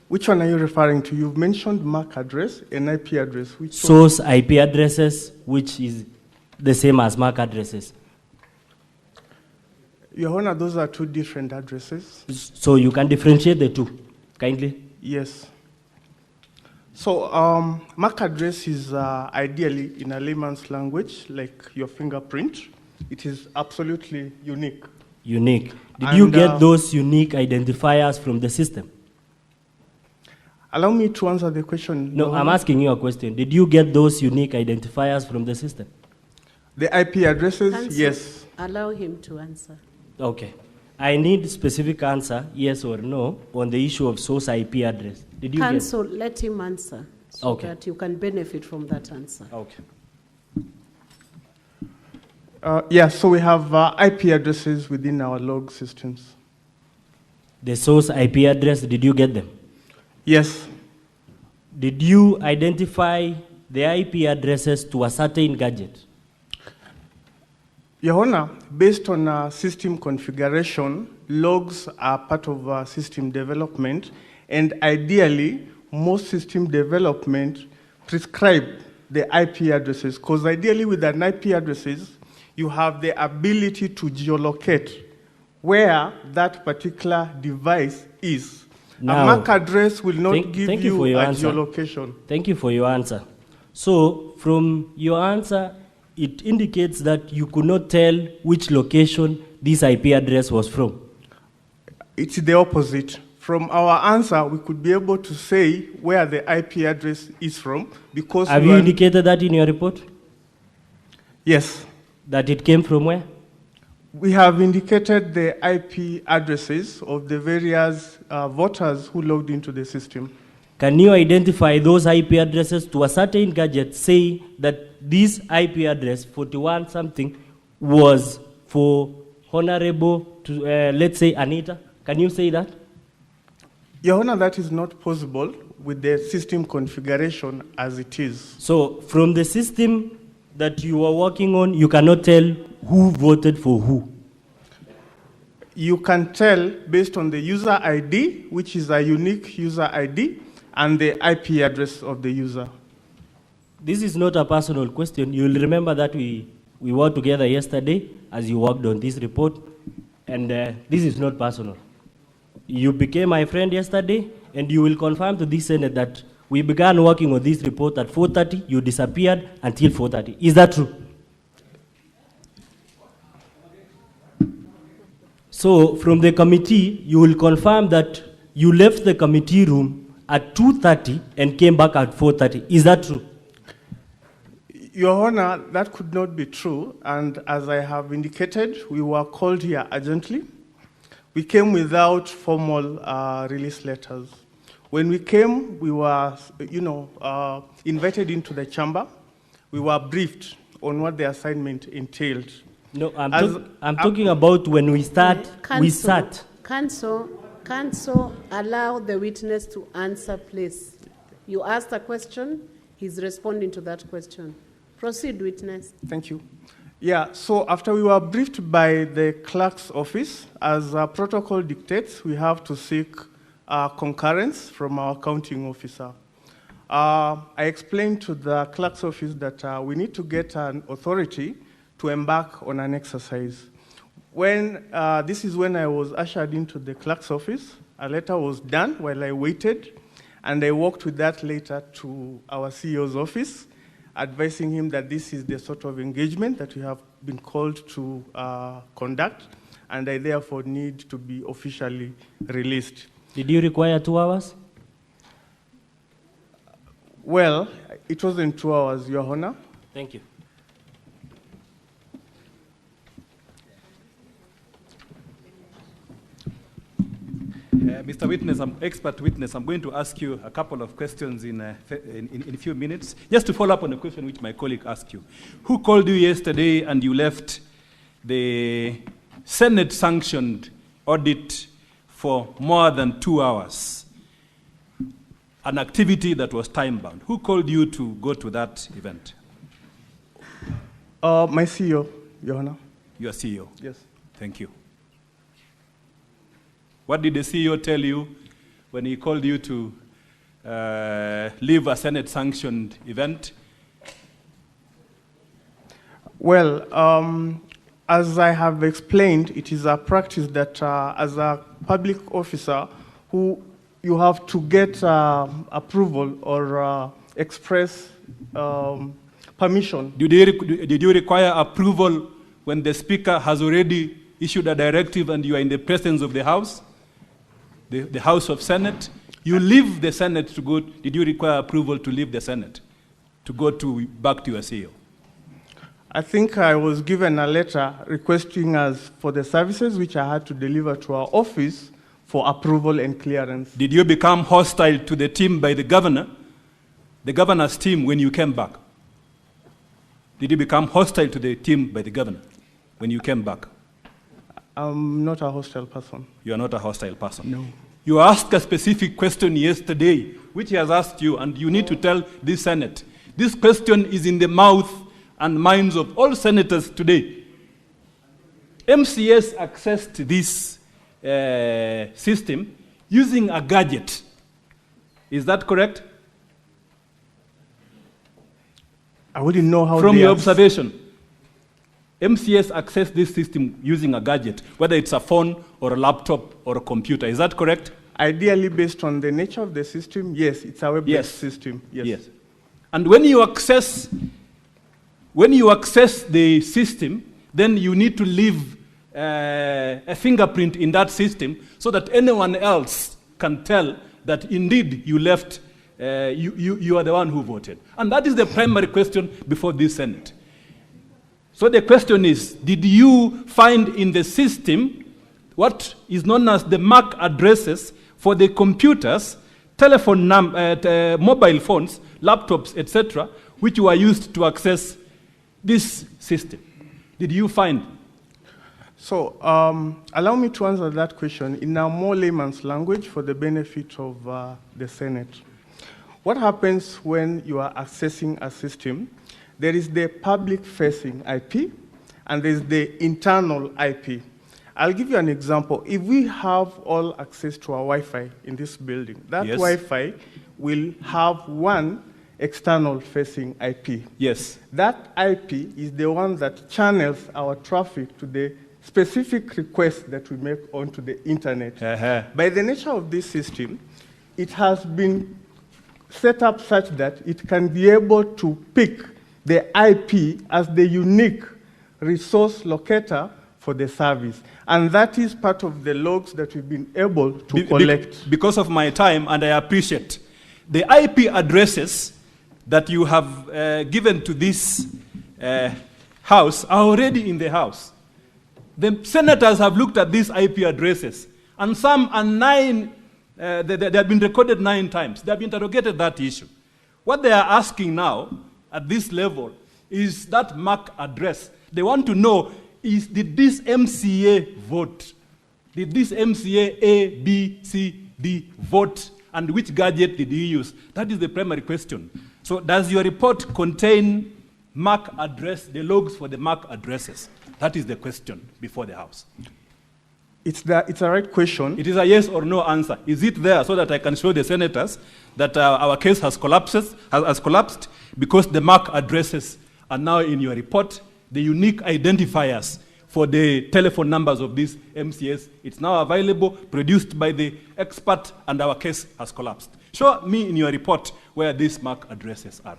Which one are you referring to? You've mentioned MAC address and IP address. Which source IP addresses, which is the same as MAC addresses. Your Honor, those are two different addresses. So you can differentiate the two, kindly? Yes. So MAC address is ideally, in a layman's language, like your fingerprint. It is absolutely unique. Unique. Did you get those unique identifiers from the system? Allow me to answer the question. No, I'm asking you a question. Did you get those unique identifiers from the system? The IP addresses, Counsel, yes. Allow him to answer. Okay. I need specific answer, yes or no, on the issue of source IP address. Did you Counsel, let him answer so Okay. that you can benefit from that answer. Okay. Yeah, so we have IP addresses within our log systems. The source IP address, did you get them? Yes. Did you identify the IP addresses to a certain gadget? Your Honor, based on system configuration, logs are part of system development, and ideally, most system development prescribe the IP addresses, because ideally with an IP addresses, you have the ability to geolocate where that particular device is. Now, a MAC address will not give you a answer. geolocation. Thank you for your answer. So, from your answer, it indicates that you could not tell which location this IP address was from. It's the opposite. From our answer, we could be able to say where the IP address is from, because Have you indicated that in your report? Yes. That it came from where? We have indicated the IP addresses of the various voters who logged into the system. Can you identify those IP addresses to a certain gadget, say that this IP address, 41 something, was for Honorable, let's say, Anita? Can you say that? Your Honor, that is not possible with the system configuration as it is. So, from the system that you are working on, you cannot tell who voted for who? You can tell based on the user ID, which is a unique user ID, and the IP address of the user. This is not a personal question. You'll remember that we worked together yesterday as you worked on this report, and this is not personal. You became my friend yesterday, and you will confirm to this Senate that we began working on this report at 4:30, you disappeared until 4:30. Is that true? So from the committee, you will confirm that you left the committee room at 2:30 and came back at 4:30. Is that true? Your Honor, that could not be true, and as I have indicated, we were called here urgently. We came without formal release letters. When we came, we were, invited into the chamber. We were briefed on what the assignment entailed. No, I'm talking about when we start. We sat. Counsel, allow the witness to answer, please. You asked a question, he's responding to that question. Proceed, witness. Thank you. Yeah, so after we were briefed by the clerk's office, as protocol dictates, we have to seek concurrence from our counting officer. I explained to the clerk's office that we need to get an authority to embark on an exercise. This is when I was ushered into the clerk's office. A letter was done while I waited, and I walked with that letter to our CEO's office, advising him that this is the sort of engagement that we have been called to conduct, and I therefore need to be officially released. Did you require 2 hours? Well, it wasn't 2 hours, Your Honor. Thank you. Mr. Witness, expert witness, I'm going to ask you a couple of questions in a few minutes. Just to follow up on the question which my colleague asked you. Who called you yesterday and you left the Senate-sanctioned audit for more than 2 hours? An activity that was time-bound. Who called you to go to that event? My CEO, Your Honor. Your CEO? Yes. Thank you. What did the CEO tell you when he called you to leave a Senate-sanctioned event? Well, As I have explained, it is a practice that as a public officer who you have to get approval or express permission. Did you require approval when the Speaker has already issued a directive and you are in the presence of the House, the House of Senate? You leave the Senate to go. Did you require approval to leave the Senate, to go back to your CEO? I think I was given a letter requesting us for the services which I had to deliver to our office for approval and clearance. Did you become hostile to the team by the governor's team, when you came back? Did you become hostile to the team by the governor when you came back? I'm not a hostile person. You are not a hostile person? No. You asked a specific question yesterday, which he has asked you, and you need to tell the Senate. This question is in the mouth and minds of all senators today. MCS accessed this system using a gadget. Is that correct? I wouldn't know how. From your observation, MCS accessed this system using a gadget, whether it's a phone or a laptop or a computer. Is that correct? Ideally, based on the nature of the system, yes, it's a web-based system. Yes. And when you access the system, then you need to leave a fingerprint in that system so that anyone else can tell that indeed you left, you are the one who voted. And that is the primary question before this Senate. So the question is, did you find in the system what is known as the MAC addresses for the computers, mobile phones, laptops, etc., which were used to access this system? Did you find? So allow me to answer that question in a more layman's language for the benefit of the Senate. What happens when you are accessing a system? There is the public-facing IP, and there's the internal IP. I'll give you an example. If we have all access to our Wi-Fi in this building, that Wi-Fi will have one external facing IP. Yes. That IP is the one that channels our traffic to the specific requests that we make onto the internet. By the nature of this system, it has been set up such that it can be able to pick the IP as the unique resource locator for the service. And that is part of the logs that we've been able to collect. Because of my time, and I appreciate, the IP addresses that you have given to this house are already in the house. The senators have looked at these IP addresses, and some are they have been recorded 9 times. They have interrogated that issue. What they are asking now, at this level, is that MAC address. They want to know, did this MCA vote? Did this MCA A, B, C, D vote? And which gadget did he use? That is the primary question. So does your report contain MAC address, the logs for the MAC addresses? That is the question before the House. It's a right question. It is a yes or no answer. Is it there so that I can show the senators that our case has collapsed because the MAC addresses are now in your report, the unique identifiers for the telephone numbers of these MCS. It's now available, produced by the expert, and our case has collapsed. Show me in your report where these MAC addresses are.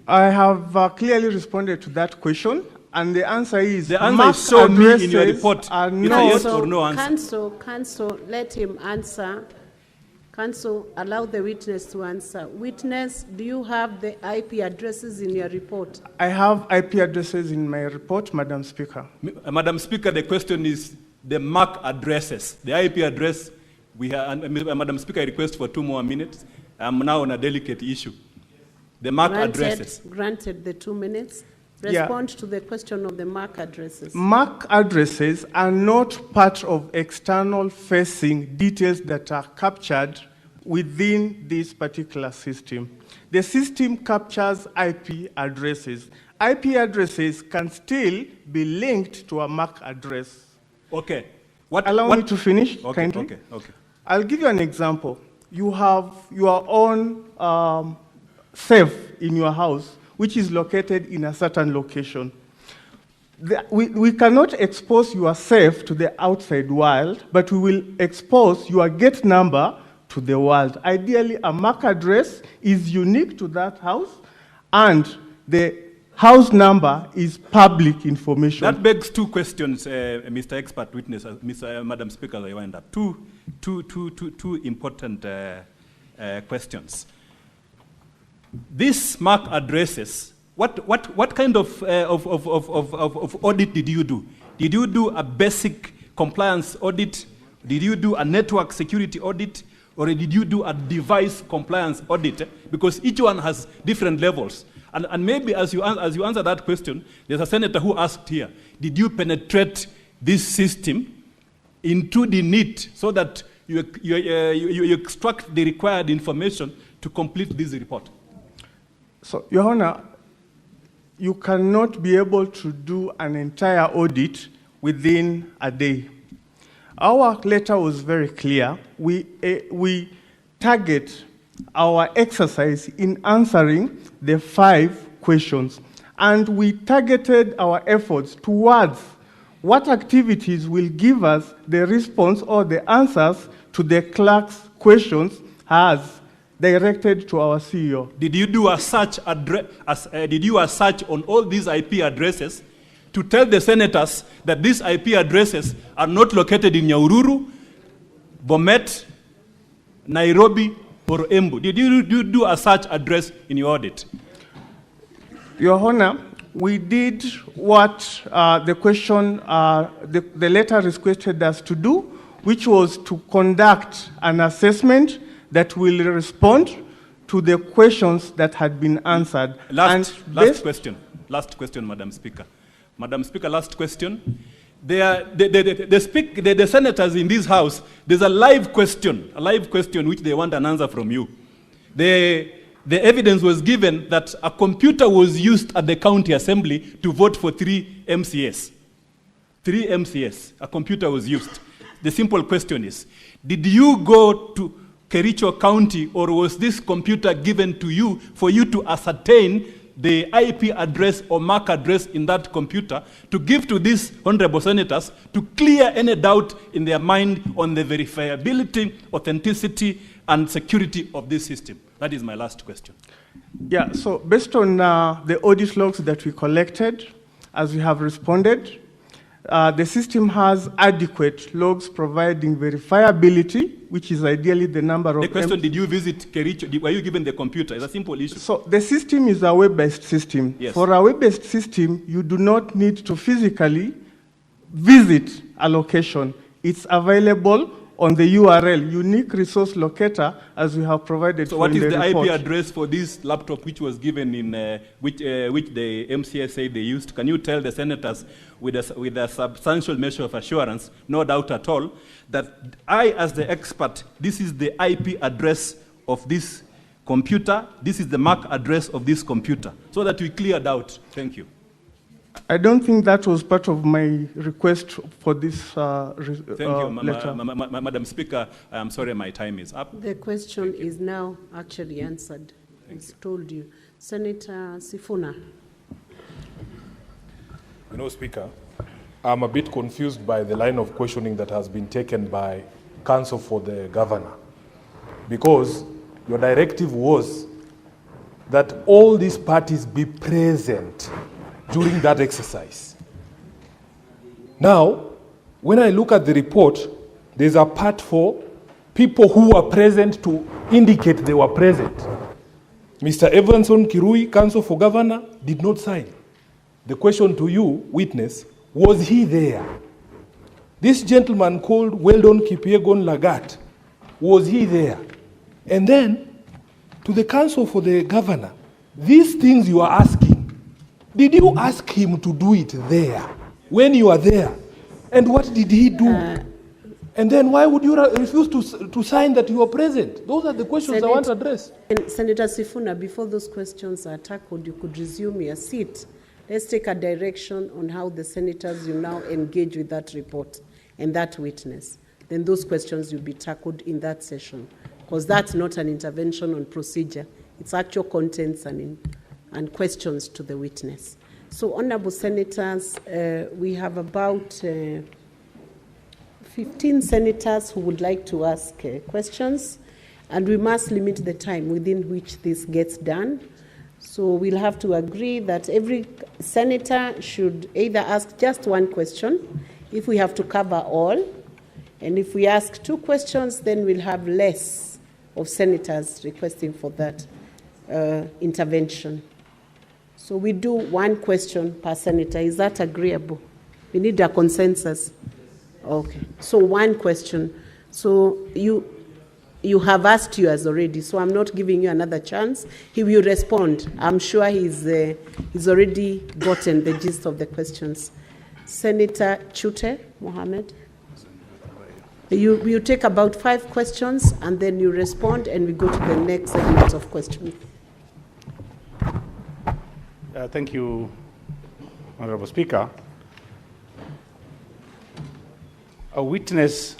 I have clearly responded to that question. And the answer is, the answer is show me in your report. Are it's a yes or no answer. Counsel, let him answer. Counsel, allow the witness to answer. Witness, do you have the IP addresses in your report? I have IP addresses in my report, Madam Speaker. Madam Speaker, the question is the MAC addresses. The IP address, Madam Speaker, I request for 2 more minutes. I'm now on a delicate issue. The MAC addresses. Granted the 2 minutes. Respond to the question of the MAC addresses. MAC addresses are not part of external facing details that are captured within this particular system. The system captures IP addresses. IP addresses can still be linked to a MAC address. Okay. Allow me to finish, kindly. Okay. I'll give you an example. You have your own safe in your house, which is located in a certain location. we cannot expose yourself to the outside world, but we will expose your gate number to the world. Ideally, a MAC address is unique to that house, and the house number is public information. That begs two questions, Mr. Expert Witness, Madam Speaker, as I wind up. Two important questions. These MAC addresses, what kind of audit did you do? Did you do a basic compliance audit? Did you do a network security audit? Or did you do a device compliance audit? Because each one has different levels. And maybe as you answer that question, there's a senator who asked here, did you penetrate this system into the NIT so that you extract the required information to complete this report? So, Your Honor, you cannot be able to do an entire audit within a day. Our letter was very clear. We target our exercise in answering the 5 questions, and we targeted our efforts towards what activities will give us the response or the answers to the clerk's questions as directed to our CEO. Did you do a search on all these IP addresses to tell the senators that these IP addresses are not located in Nyahururu, Bomet, Nairobi, or Embu? Did you do a search address in your audit? Your Honor, we did what the question, the letter requested us to do, which was to conduct an assessment that will respond to the questions that had been answered. Last question, Madam Speaker. Madam Speaker, last question. The senators in this house, there's a live question which they want an answer from you. The evidence was given that a computer was used at the county assembly to vote for 3 MCS. 3 MCS, a computer was used. The simple question is, did you go to Kericho County, or was this computer given to you for you to ascertain the IP address or MAC address in that computer to give to these honorable senators to clear any doubt in their mind on the verifiability, authenticity, and security of this system? That is my last question. Yeah, so based on the audit logs that we collected, as we have responded, the system has adequate logs providing verifiability, which is ideally the number of... The question, did you visit Kericho? Were you given the computer? It's a simple issue. So the system is a web-based system. Yes. For a web-based system, you do not need to physically visit a location. It's available on the URL, unique resource locator, as we have provided. So what is the report. IP address for this laptop which was given in, which the MCS said they used? Can you tell the senators with a substantial measure of assurance, no doubt at all, that I, as the expert, this is the IP address of this computer, this is the MAC address of this computer, so that we clear doubt? Thank you. I don't think that was part of my request for this Thank you, letter. Madam Speaker. I'm sorry, my time is up. The question is now actually answered. As told you. Senator Sifuna. You know, Speaker, I'm a bit confused by the line of questioning that has been taken by counsel for the governor, because your directive was that all these parties be present during that exercise. Now, when I look at the report, there's a part for people who were present to indicate they were present. Mr. Evanson Kirui, counsel for governor, did not sign. The question to you, witness, was he there? This gentleman called Weldon Kipiegon Lagat, was he there? And then, to the counsel for the governor, these things you are asking, did you ask him to do it there, when you are there? And what did he do? And then why would you refuse to sign that you are present? Those are the questions I want to address. Senator Sifuna, before those questions are tackled, you could resume your seat. Let's take a direction on how the senators will now engage with that report and that witness. Then those questions will be tackled in that session, because that's not an intervention on procedure. It's actual contents and questions to the witness. So, honorable senators, we have about 15 senators who would like to ask questions, and we must limit the time within which this gets done. So we'll have to agree that every senator should either ask just one question if we have to cover all, and if we ask 2 questions, then we'll have less of senators requesting for that intervention. So we do 1 question per senator. Is that agreeable? We need a consensus. Okay. So 1 question. So you have asked yours already, so I'm not giving you another chance. He will respond. I'm sure he's already gotten the gist of the questions. Senator Chute Mohammed. You take about 5 questions, and then you respond, and we go to the next segment of questions. Thank you, Honorable Speaker. A witness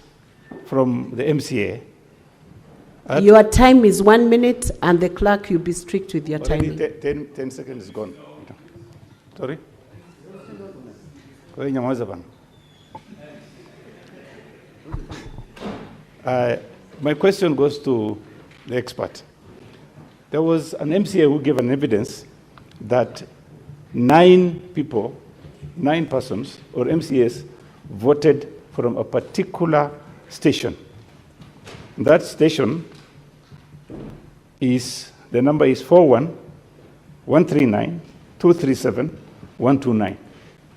from the MCA. Your time is 1 minute, and the clerk, you'll be strict with your time. 10 seconds is gone. Sorry? My question goes to the expert. There was an MCA who gave an evidence that 9 persons, or MCAs, voted from a particular station. That station is, the number is 41-139-237-129.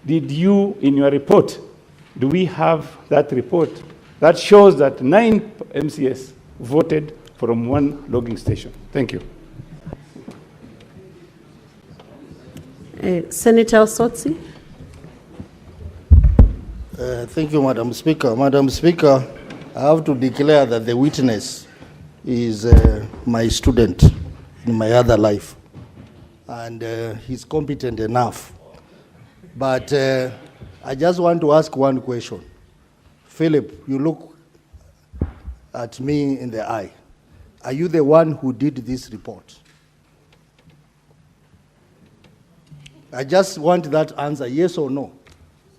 Did you, in your report, do we have that report that shows that 9 MCAs voted from 1 logging station? Thank you. Senator Osotsi. Thank you, Madam Speaker. Madam Speaker, I have to declare that the witness is my student in my other life, and he's competent enough. But I just want to ask 1 question. Philip, you look at me in the eye. Are you the one who did this report? I just want that answer, yes or no.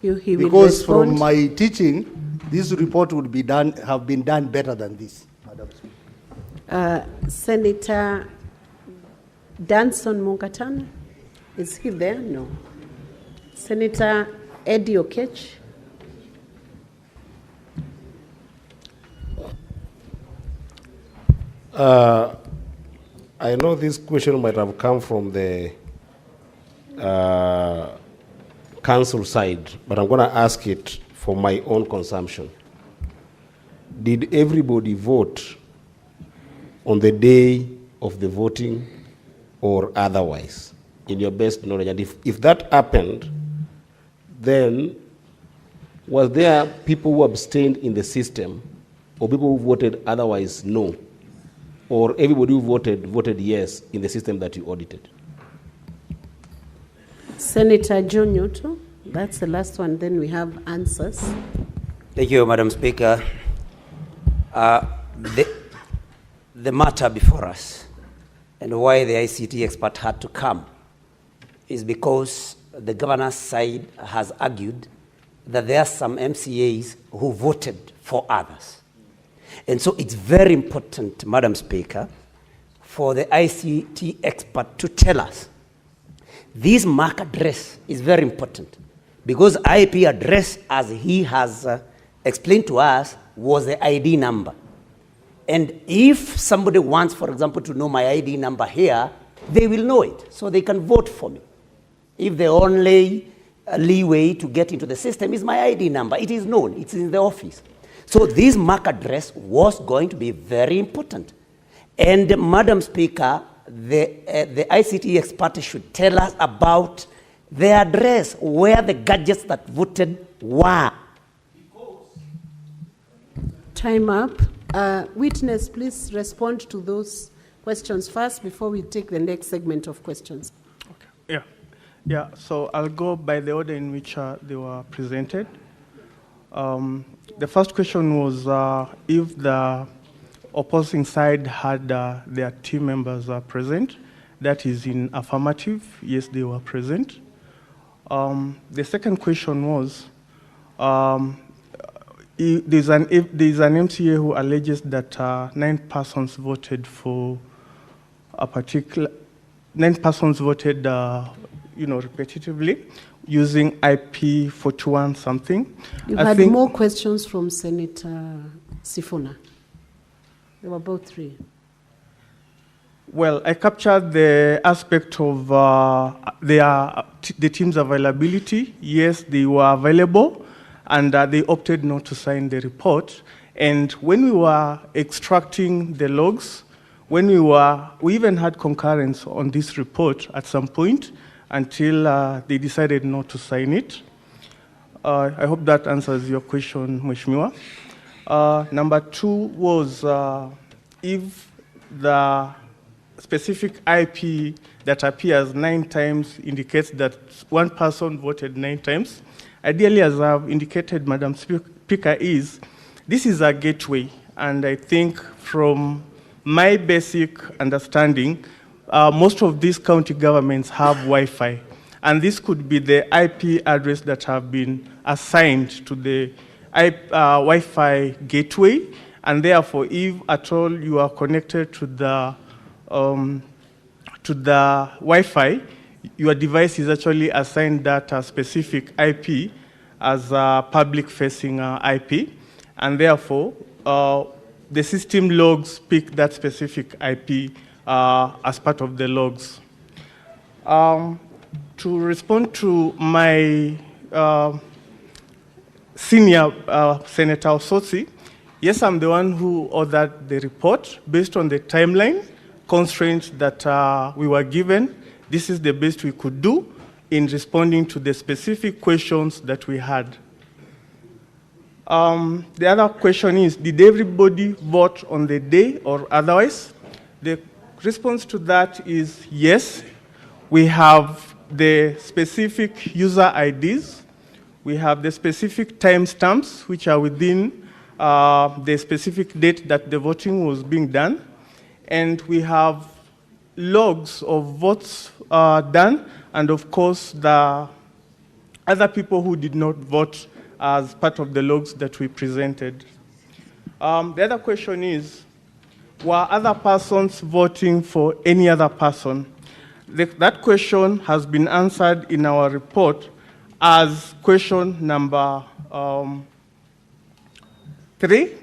Because from my teaching, this report would be done, have been done better than this, Madam Speaker. Senator Danson Munkatana, is he there? No. Senator Eddie Okech. I know this question might have come from the council side, but I'm going to ask it for my own consumption. Did everybody vote on the day of the voting or otherwise, in your best knowledge? And if that happened, then was there people who abstained in the system, or people who voted otherwise no, or everybody who voted yes in the system that you audited? Senator John Nyoto, that's the last one, then we have answers. Thank you, Madam Speaker. The matter before us and why the ICT expert had to come is because the governor's side has argued that there are some MCAs who voted for others. And so it's very important, Madam Speaker, for the ICT expert to tell us this MAC address is very important, because IP address, as he has explained to us, was the ID number. And if somebody wants, for example, to know my ID number here, they will know it, so they can vote for me. If the only leeway to get into the system is my ID number, it is known, it's in the office. So this MAC address was going to be very important. And Madam Speaker, the ICT expert should tell us about the address where the gadgets that voted were. Time up. Witness, please respond to those questions first before we take the next segment of questions. Okay. Yeah. So I'll go by the order in which they were presented. The first question was if the opposing side had their team members present. That is in affirmative. Yes, they were present. The second question was, there's an MCA who alleges that 9 persons voted for a particular, 9 persons voted, repetitively, using IP 41 something. You I had think more questions from Senator Sifuna. There were about 3. Well, I captured the aspect of the team's availability. Yes, they were available, and they opted not to sign the report. And when we were extracting the logs, we even had concurrence on this report at some point until they decided not to sign it. I hope that answers your question, Mheshimiwa. Number 2 was if the specific IP that appears 9 times indicates that one person voted 9 times. Ideally, as I've indicated, Madam Speaker, this is a gateway, and I think from my basic understanding, most of these county governments have Wi-Fi, and this could be the IP address that have been assigned to the Wi-Fi gateway, and therefore, if at all you are connected to the Wi-Fi, your device is actually assigned that specific IP as a public-facing IP, and therefore, the system logs pick that specific IP as part of the logs. To respond to my senior Senator Osotsi, yes, I'm the one who authored the report based on the timeline constraints that we were given. This is the best we could do in responding to the specific questions that we had. The other question is, did everybody vote on the day or otherwise? The response to that is yes. We have the specific user IDs. We have the specific timestamps, which are within the specific date that the voting was being done. And we have logs of votes done, and of course, the other people who did not vote as part of the logs that we presented. The other question is, were other persons voting for any other person? That question has been answered in our report as question number 3,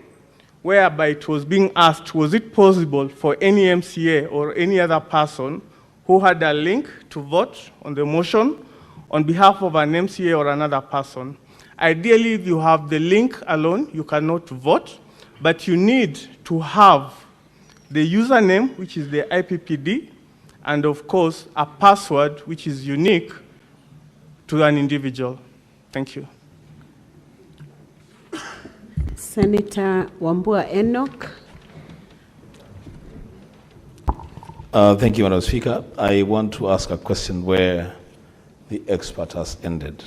whereby it was being asked, was it possible for any MCA or any other person who had a link to vote on the motion on behalf of an MCA or another person? Ideally, if you have the link alone, you cannot vote, but you need to have the username, which is the IPPD, and of course, a password which is unique to an individual. Thank you. Senator Wambua Enoch. Thank you, Madam Speaker. I want to ask a question where the expert has ended.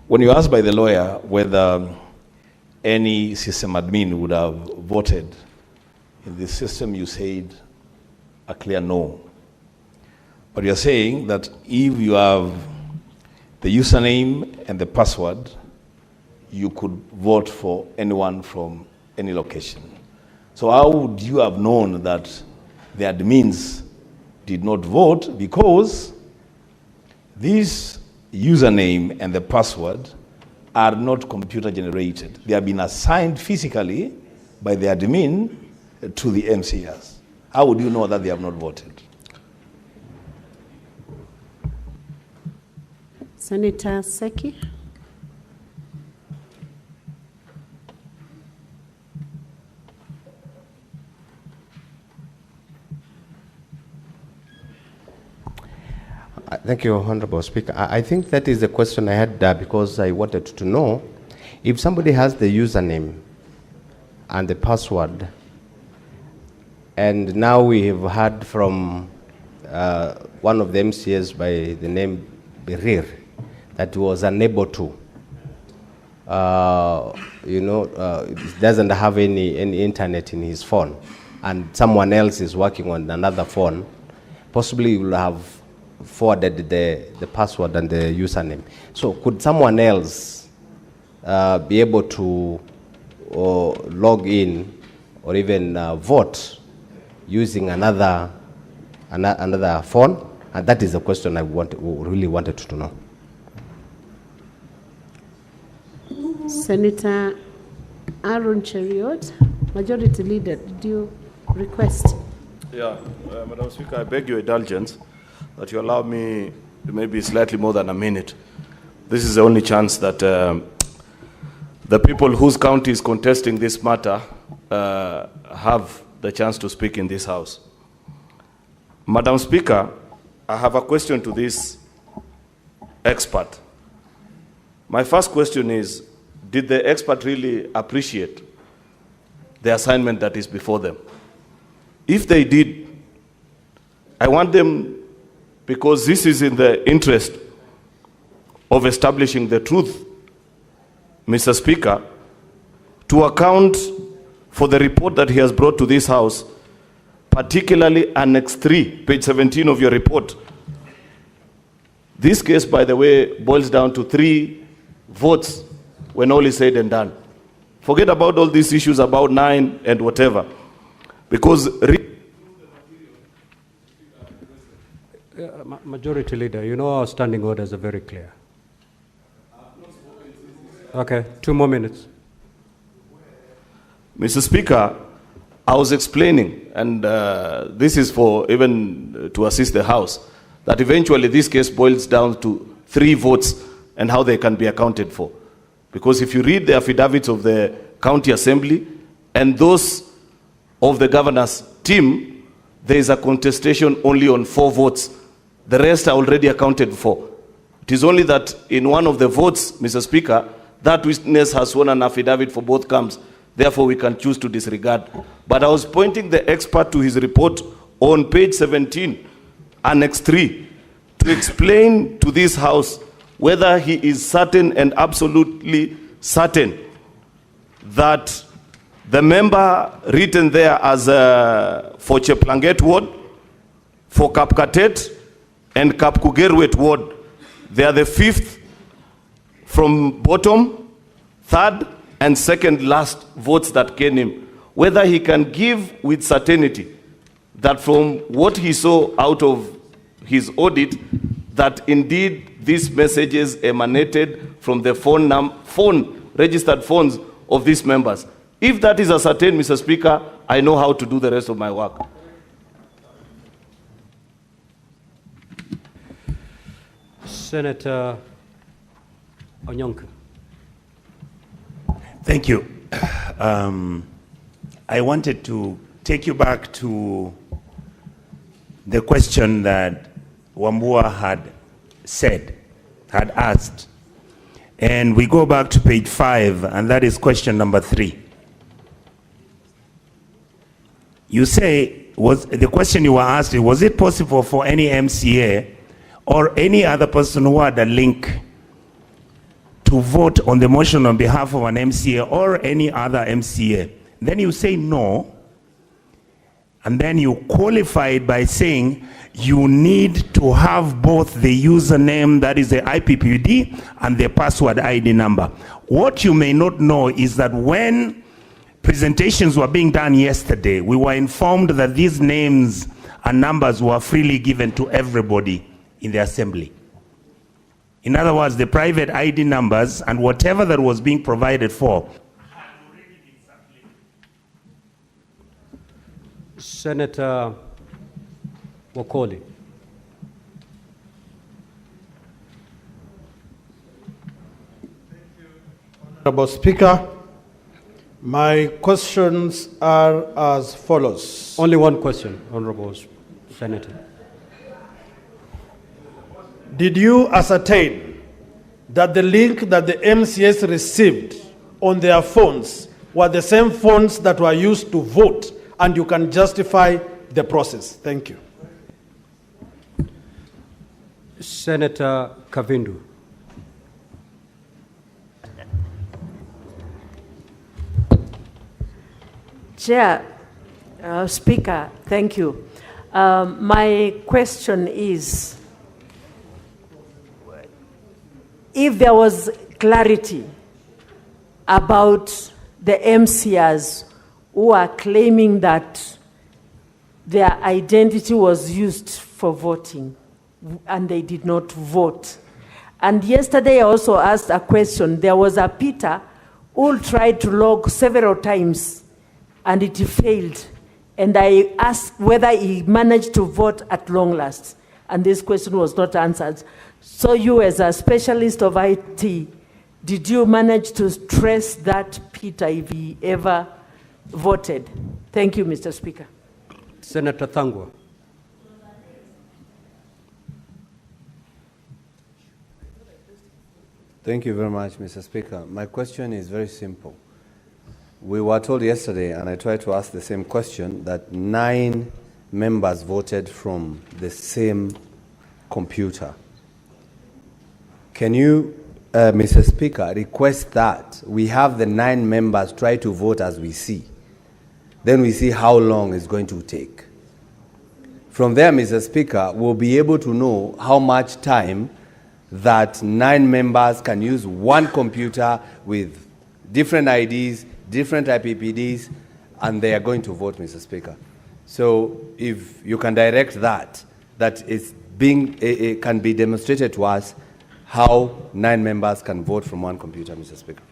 When you asked by the lawyer whether any system admin would have voted in this system, you said a clear no. But you're saying that if you have the username and the password, you could vote for anyone from any location. So how would you have known that the admins did not vote? Because this username and the password are not computer generated. They have been assigned physically by the admin to the MCS. How would you know that they have not voted? Senator Seki. Thank you, Honorable Speaker. I think that is the question I had because I wanted to know if somebody has the username and the password, and now we have heard from one of the MCAs by the name Berir that was unable to, doesn't have any internet in his phone, and someone else is working on another phone, possibly will have forwarded the password and the username. So could someone else be able to log in or even vote using another phone? And that is the question I really wanted to know. Senator Aaron Cheriot, Majority Leader, did you request? Yeah, Madam Speaker, I beg your indulgence that you allow me maybe slightly more than a minute. This is the only chance that the people whose county is contesting this matter have the chance to speak in this House. Madam Speaker, I have a question to this expert. My first question is, did the expert really appreciate the assignment that is before them? If they did, I want them, because this is in the interest of establishing the truth, Mr. Speaker, to account for the report that he has brought to this House, particularly Annex 3, page 17 of your report. This case, by the way, boils down to 3 votes when all is said and done. Forget about all these issues about 9 and whatever. Because Majority Leader, you know our standing orders are very clear. Okay, 2 more minutes. Mr. Speaker, I was explaining, and this is for even to assist the House, that eventually this case boils down to 3 votes and how they can be accounted for. Because if you read the affidavits of the County Assembly and those of the governor's team, there is a contestation only on 4 votes. The rest are already accounted for. It is only that in one of the votes, Mr. Speaker, that witness has sworn an affidavit for both camps. Therefore, we can choose to disregard. But I was pointing the expert to his report on page 17, Annex 3, to explain to this House whether he is certain and absolutely certain that the member written there as for Cheplanget Ward, for Kapkatet and Kapkugerwet Ward, they are the 5th from bottom, 3rd and 2nd last votes that came in. Whether he can give with certainty that from what he saw out of his audit, that indeed these messages emanated from the registered phones of these members. If that is ascertained, Mr. Speaker, I know how to do the rest of my work. Senator Onyonka. Thank you. I wanted to take you back to the question that Wambua had asked. And we go back to page 5, and that is question number 3. You say, the question you were asked, was it possible for any MCA or any other person who had a link to vote on the motion on behalf of an MCA or any other MCA? Then you say no, and then you qualify it by saying you need to have both the username, that is the IPPD, and the password ID number. What you may not know is that when presentations were being done yesterday, we were informed that these names and numbers were freely given to everybody in the assembly. In other words, the private ID numbers and whatever that was being provided for. Senator Wakoli. Honorable Speaker, my questions are as follows. Only one question, Honorable Senator. Did you ascertain that the link that the MCS received on their phones were the same phones that were used to vote, and you can justify the process? Thank you. Senator Kavindu. Chair, Speaker, thank you. My question is, if there was clarity about the MCRs who are claiming that their identity was used for voting and they did not vote. And yesterday I also asked a question. There was a Peter who tried to log several times and it failed. And I asked whether he managed to vote at long last. And this question was not answered. So you, as a specialist of IT, did you manage to trace that Peter if he ever voted? Thank you, Mr. Speaker. Senator Thangwa. Thank you very much, Mr. Speaker. My question is very simple. We were told yesterday, and I tried to ask the same question, that 9 members voted from the same computer. Can you, Mr. Speaker, request that we have the 9 members try to vote as we see? Then we see how long it's going to take. From there, Mr. Speaker, we'll be able to know how much time that 9 members can use one computer with different IDs, different IPPDs, and they are going to vote, Mr. Speaker. So if you can direct that it's being, it can be demonstrated to us how 9 members can vote from one computer, Mr. Speaker.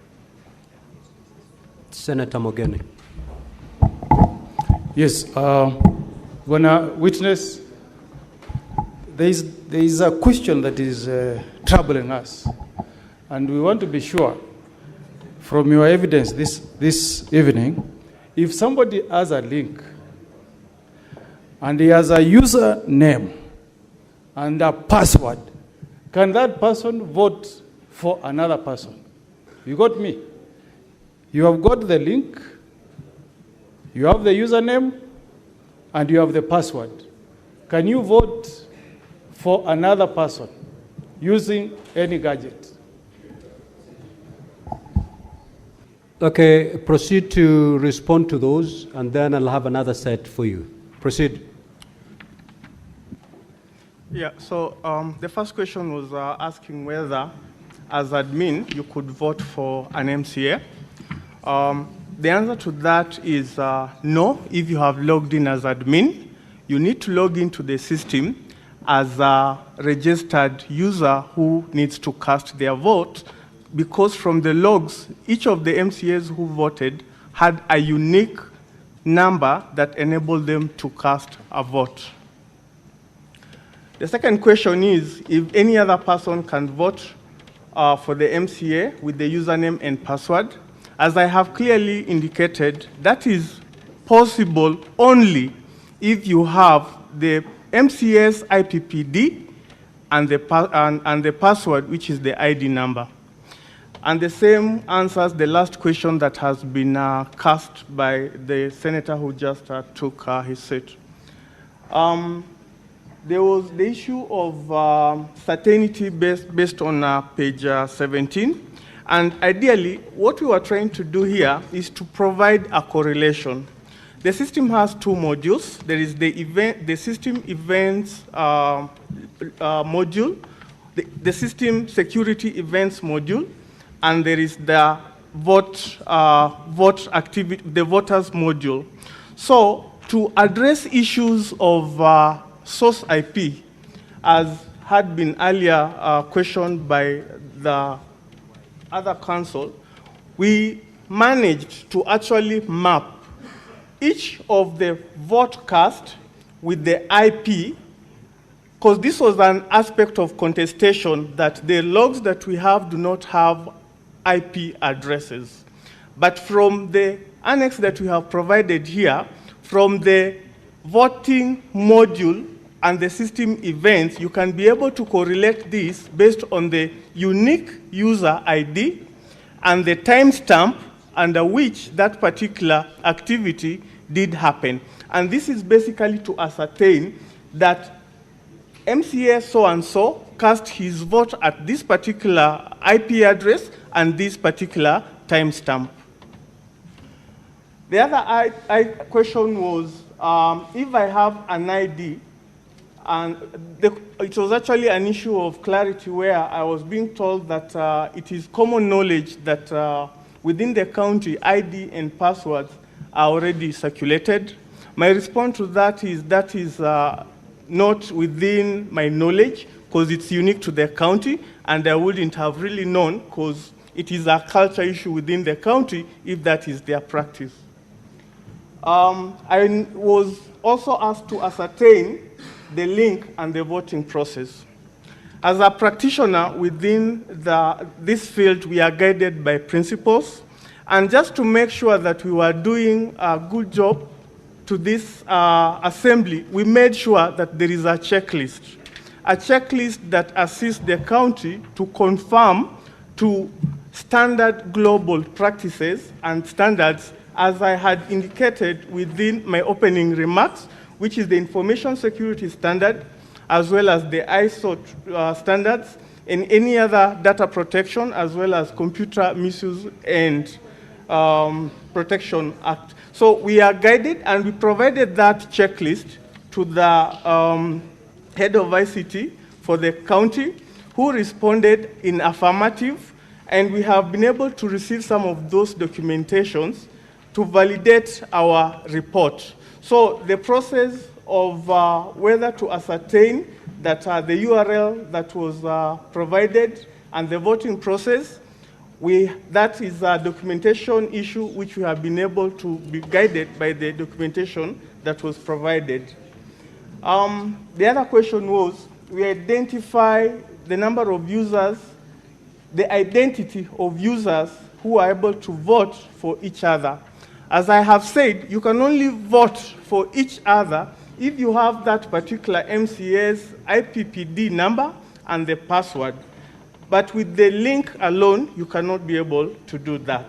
Senator Mogeni. Yes, when a witness, there is a question that is troubling us, and we want to be sure from your evidence this evening, if somebody has a link and he has a user name and a password, can that person vote for another person? You got me? You have got the link, you have the username, and you have the password. Can you vote for another person using any gadget? Okay, proceed to respond to those, and then I'll have another set for you. Proceed. Yeah, so the first question was asking whether, as admin, you could vote for an MCA. The answer to that is no. If you have logged in as admin, you need to log into the system as a registered user who needs to cast their vote, because from the logs, each of the MCAs who voted had a unique number that enabled them to cast a vote. The second question is if any other person can vote for the MCA with the username and password. As I have clearly indicated, that is possible only if you have the MCA's IPPD and the password, which is the ID number. And the same answers the last question that has been cast by the senator who just took his seat. There was the issue of certainty based on page 17. And ideally, what we were trying to do here is to provide a correlation. The system has 2 modules. There is the system events module, the system security events module, and there is the vote activity, the voters module. So to address issues of source IP, as had been earlier questioned by the other council, we managed to actually map each of the vote cast with the IP, because this was an aspect of contestation that the logs that we have do not have IP addresses. But from the annex that we have provided here, from the voting module and the system events, you can be able to correlate this based on the unique user ID and the timestamp under which that particular activity did happen. And this is basically to ascertain that MCA so-and-so cast his vote at this particular IP address and this particular timestamp. The other question was, if I have an ID And it was actually an issue of clarity where I was being told that it is common knowledge that within the county, ID and passwords are already circulated. My response to that is not within my knowledge, because it's unique to the county, and I wouldn't have really known, because it is a culture issue within the county if that is their practice. I was also asked to ascertain the link and the voting process. As a practitioner within this field, we are guided by principles. And just to make sure that we were doing a good job to this assembly, we made sure that there is a checklist that assists the county to conform to standard global practices and standards, as I had indicated within my opening remarks, which is the Information Security Standard, as well as the ISO standards, and any other data protection, as well as Computer Misuse and Protection Act. So we are guided, and we provided that checklist to the head of ICT for the county, who responded in affirmative, and we have been able to receive some of those documentations to validate our report. So the process of whether to ascertain that the URL that was provided and the voting process, that is a documentation issue which we have been able to be guided by the documentation that was provided. The other question was, we identify the number of users, the identity of users who are able to vote for each other. As I have said, you can only vote for each other if you have that particular MCA's IPPD number and the password. But with the link alone, you cannot be able to do that.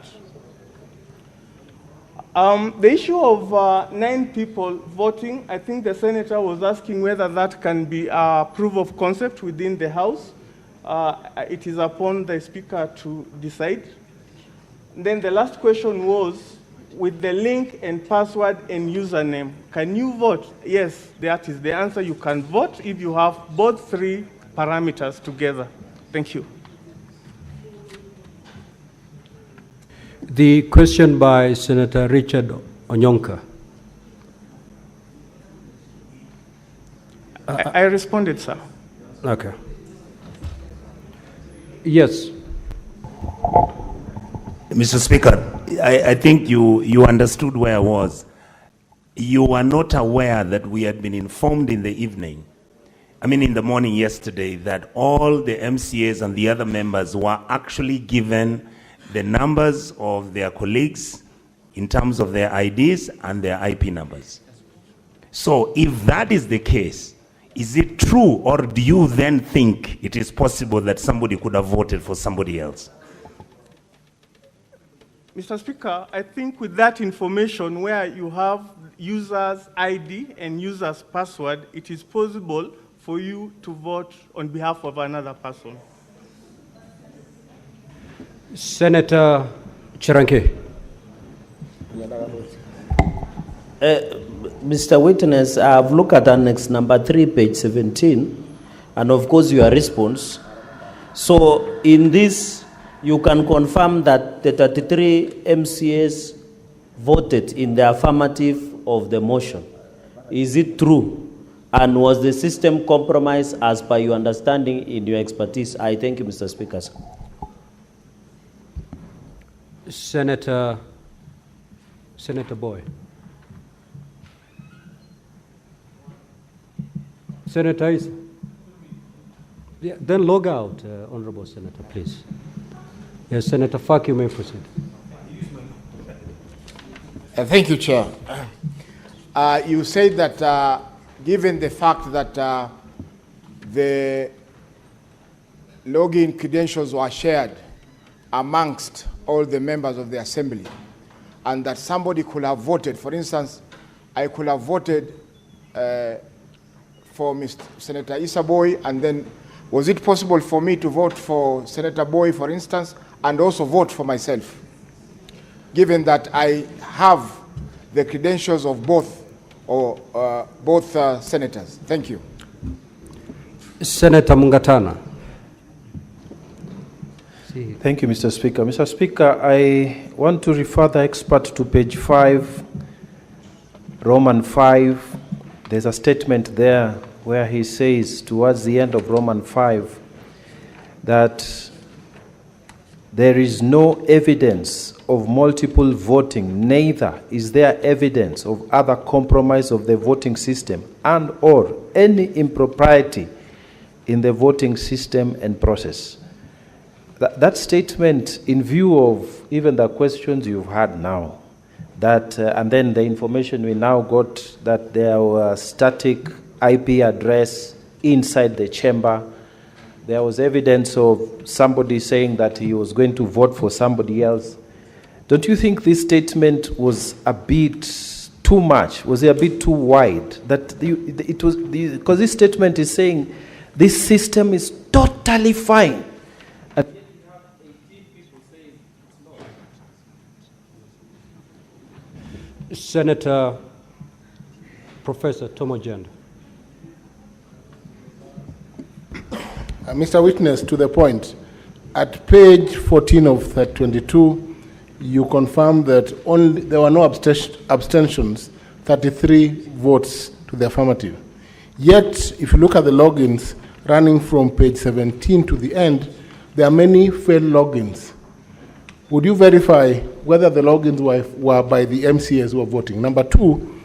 The issue of 9 people voting, I think the senator was asking whether that can be a proof of concept within the House. It is upon the Speaker to decide. Then the last question was, with the link and password and username, can you vote? Yes, that is the answer. You can vote if you have both 3 parameters together. Thank you. The question by Senator Richard Onyonka. I responded, sir. Okay. Yes. Mr. Speaker, I think you understood where I was. You were not aware that we had been informed in the evening, in the morning yesterday, that all the MCAs and the other members were actually given the numbers of their colleagues in terms of their IDs and their IP numbers. So if that is the case, is it true, or do you then think it is possible that somebody could have voted for somebody else? Mr. Speaker, I think with that information where you have user's ID and user's password, it is possible for you to vote on behalf of another person. Senator Chiranke. Mr. Witness, I've looked at Annex number 3, page 17, and of course your response. So in this, you can confirm that the 33 MCAs voted in the affirmative of the motion. Is it true? And was the system compromised as per your understanding in your expertise? I thank you, Mr. Speaker. Senator Boy. Senator is... Yeah, then log out, Honorable Senator, please. Yes, Senator Fak, you may proceed. Thank you, Chair. You said that given the fact that the login credentials were shared amongst all the members of the Assembly, and that somebody could have voted, for instance, I could have voted for Mr. Senator Issa Boy, and then was it possible for me to vote for Senator Boy, for instance, and also vote for myself, given that I have the credentials of both senators? Thank you. Senator Mungatana. Thank you, Mr. Speaker. Mr. Speaker, I want to refer the expert to page 5, Roman 5. There's a statement there where he says, towards the end of Roman 5, that there is no evidence of multiple voting, neither is there evidence of other compromise of the voting system and or any impropriety in the voting system and process. That statement, in view of even the questions you've had now, that and then the information we now got that there was static IP address inside the chamber, there was evidence of somebody saying that he was going to vote for somebody else. Don't you think this statement was a bit too much? Was it a bit too wide? That it was because this statement is saying this system is totally fine. Senator Professor Tomojand. Mr. Witness, to the point, at page 14 of 22, you confirm that there were no abstentions, 33 votes to the affirmative. Yet, if you look at the logins running from page 17 to the end, there are many failed logins. Would you verify whether the logins were by the MCAs who were voting? Number two,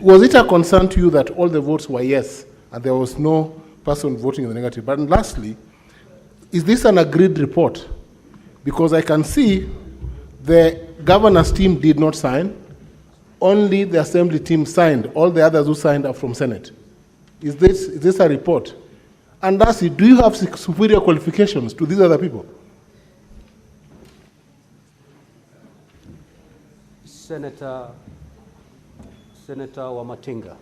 was it a concern to you that all the votes were yes and there was no person voting in the negative? But lastly, is this an agreed report? Because I can see the governor's team did not sign, only the assembly team signed. All the others who signed are from Senate. Is this a report? And lastly, do you have superior qualifications to these other people? Senator Wamatinga.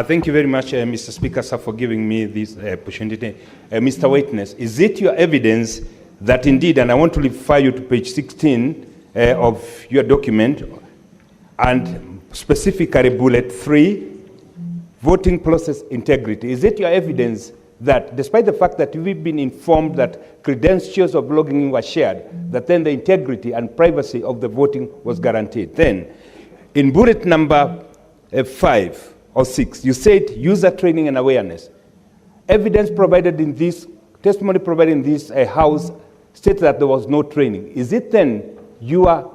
Thank you very much, Mr. Speaker, sir, for giving me this opportunity. Mr. Witness, is it your evidence that indeed, and I want to refer you to page 16 of your document, and specifically bullet 3, voting process integrity. Is it your evidence that despite the fact that we've been informed that credentials of logging in were shared, that then the integrity and privacy of the voting was guaranteed? Then, in bullet number 5 or 6, you said user training and awareness. Evidence provided in this, testimony provided in this house states that there was no training. Is it then your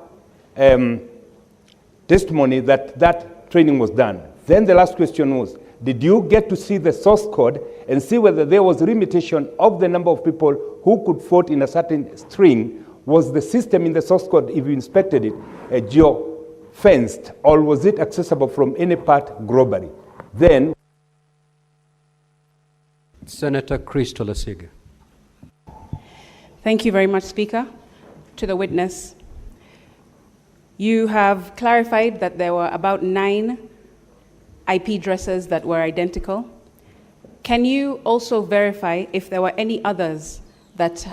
testimony that that training was done? Then the last question was, did you get to see the source code and see whether there was a limitation of the number of people who could vote in a certain string? Was the system in the source code, if you inspected it, geo-fenced, or was it accessible from any part globally? Then, Senator Christo Lasige. Thank you very much, Speaker. To the witness, you have clarified that there were about 9 IP addresses that were identical. Can you also verify if there were any others that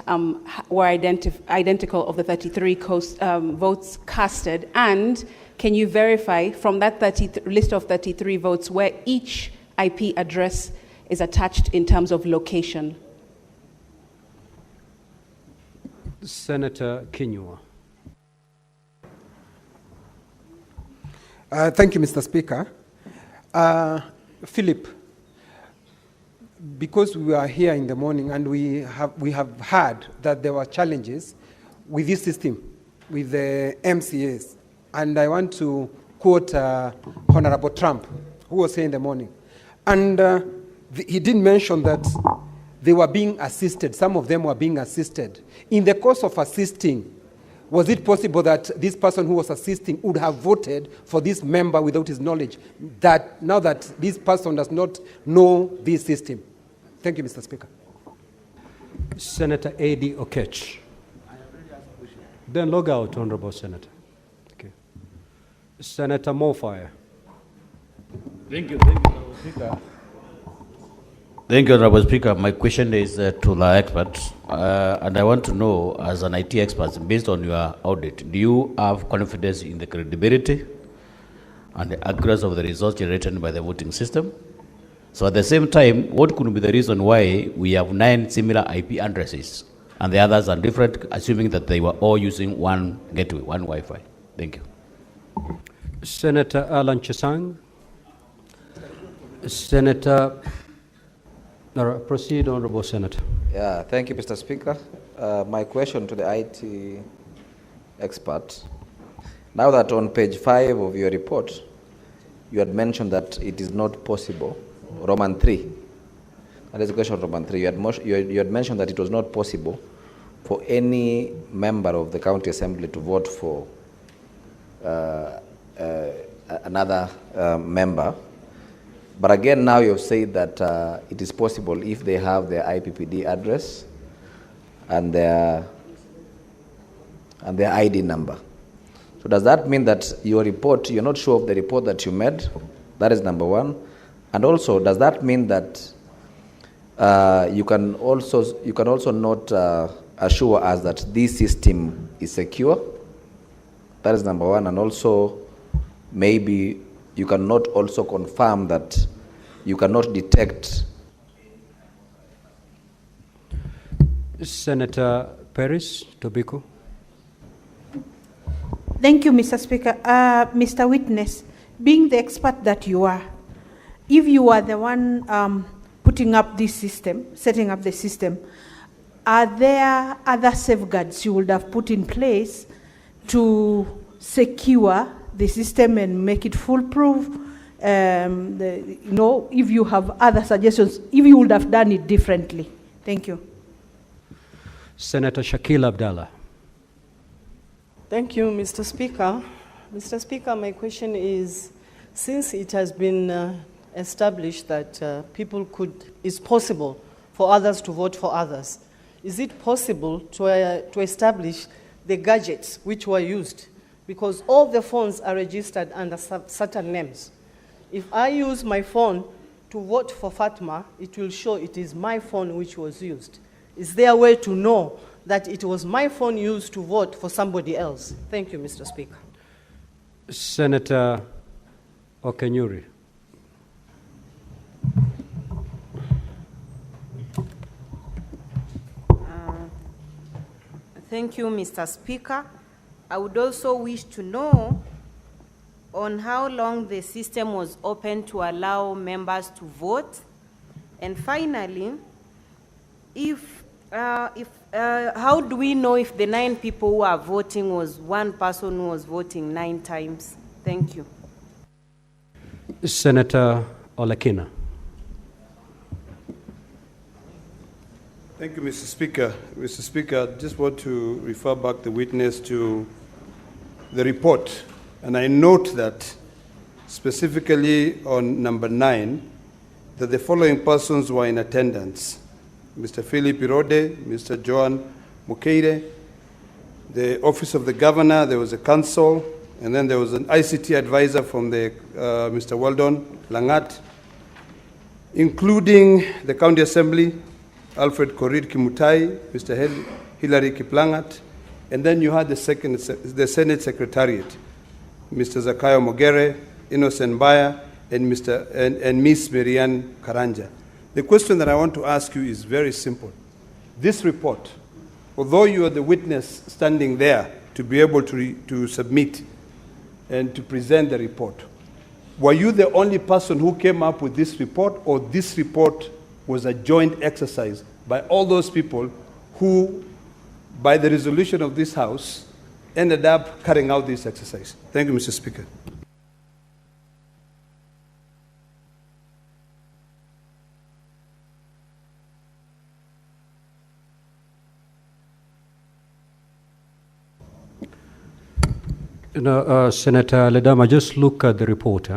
were identical of the 33 votes casted? And can you verify from that list of 33 votes where each IP address is attached in terms of location? Senator Kinyua. Thank you, Mr. Speaker. Philip, because we are here in the morning and we have heard that there were challenges with this system, with the MCAs, and I want to quote Honorable Trump, who was here in the morning. And he did mention that they were being assisted, some of them were being assisted. In the course of assisting, was it possible that this person who was assisting would have voted for this member without his knowledge, that now that this person does not know this system? Thank you, Mr. Speaker. Senator A.D. Okech. Then log out, Honorable Senator. Okay. Senator Mofire. Thank you, Honorable Speaker. Thank you, Honorable Speaker. My question is to the experts, and I want to know, as an IT expert, based on your audit, do you have confidence in the credibility and the accuracy of the results generated by the voting system? So at the same time, what could be the reason why we have 9 similar IP addresses and the others are different, assuming that they were all using one gateway, one Wi-Fi? Thank you. Senator Alan Chesang. Senator, no, proceed, Honorable Senator. Yeah, thank you, Mr. Speaker. My question to the IT expert. Now that on page 5 of your report, you had mentioned that it is not possible, Roman 3, that is a question of Roman 3, you had mentioned that it was not possible for any member of the county assembly to vote for another member. But again, now you've said that it is possible if they have their IPPD address and their ID number. So does that mean that your report, you're not sure of the report that you made? That is number one. And also, does that mean that you can also not assure us that this system is secure? That is number one. And also, maybe you cannot also confirm that you cannot detect. Senator Paris Tobiko. Thank you, Mr. Speaker. Mr. Witness, being the expert that you are, if you are the one putting up this system, setting up the system, are there other safeguards you would have put in place to secure the system and make it foolproof? If you have other suggestions, if you would have done it differently. Thank you. Senator Shakil Abdallah. Thank you, Mr. Speaker. Mr. Speaker, my question is, since it has been established that it's possible for others to vote for others, is it possible to establish the gadgets which were used? Because all the phones are registered under certain names. If I use my phone to vote for Fatma, it will show it is my phone which was used. Is there a way to know that it was my phone used to vote for somebody else? Thank you, Mr. Speaker. Senator Okenyuri. Thank you, Mr. Speaker. I would also wish to know on how long the system was open to allow members to vote. And finally, how do we know if the 9 people who are voting was one person who was voting 9 times? Thank you. Senator Olekina. Thank you, Mr. Speaker. Mr. Speaker, I just want to refer back the witness to the report. And I note that specifically on number 9, that the following persons were in attendance: Mr. Philip Irode, Mr. Joan Mukeire, the Office of the Governor, there was a council, and then there was an ICT advisor from the Mr. Weldon Langat, including the County Assembly, Alfred Korir Kimutai, Mr. Hilary Kiplangat, and then you had the Senate Secretariat, Mr. Zakayo Mogere, Innocent Baya, and Miss Marianne Karanja. The question that I want to ask you is very simple. This report, although you are the witness standing there to be able to submit and to present the report, were you the only person who came up with this report, or this report was a joint exercise by all those people who, by the resolution of this House, ended up carrying out this exercise? Thank you, Mr. Speaker. Senator Ledama, just look at the report.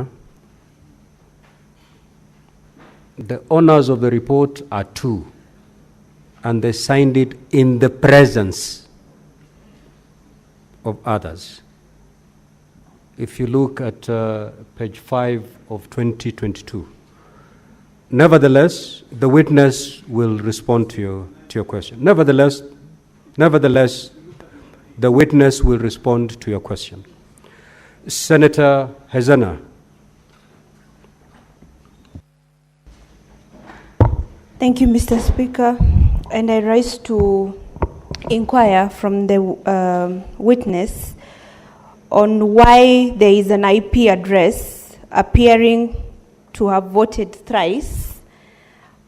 The owners of the report are 2, and they signed it in the presence of others. If you look at page 5 of 2022. Nevertheless, the witness will respond to your question. Nevertheless, the witness will respond to your question. Senator Hezana. Thank you, Mr. Speaker. And I rise to inquire from the witness on why there is an IP address appearing to have voted thrice,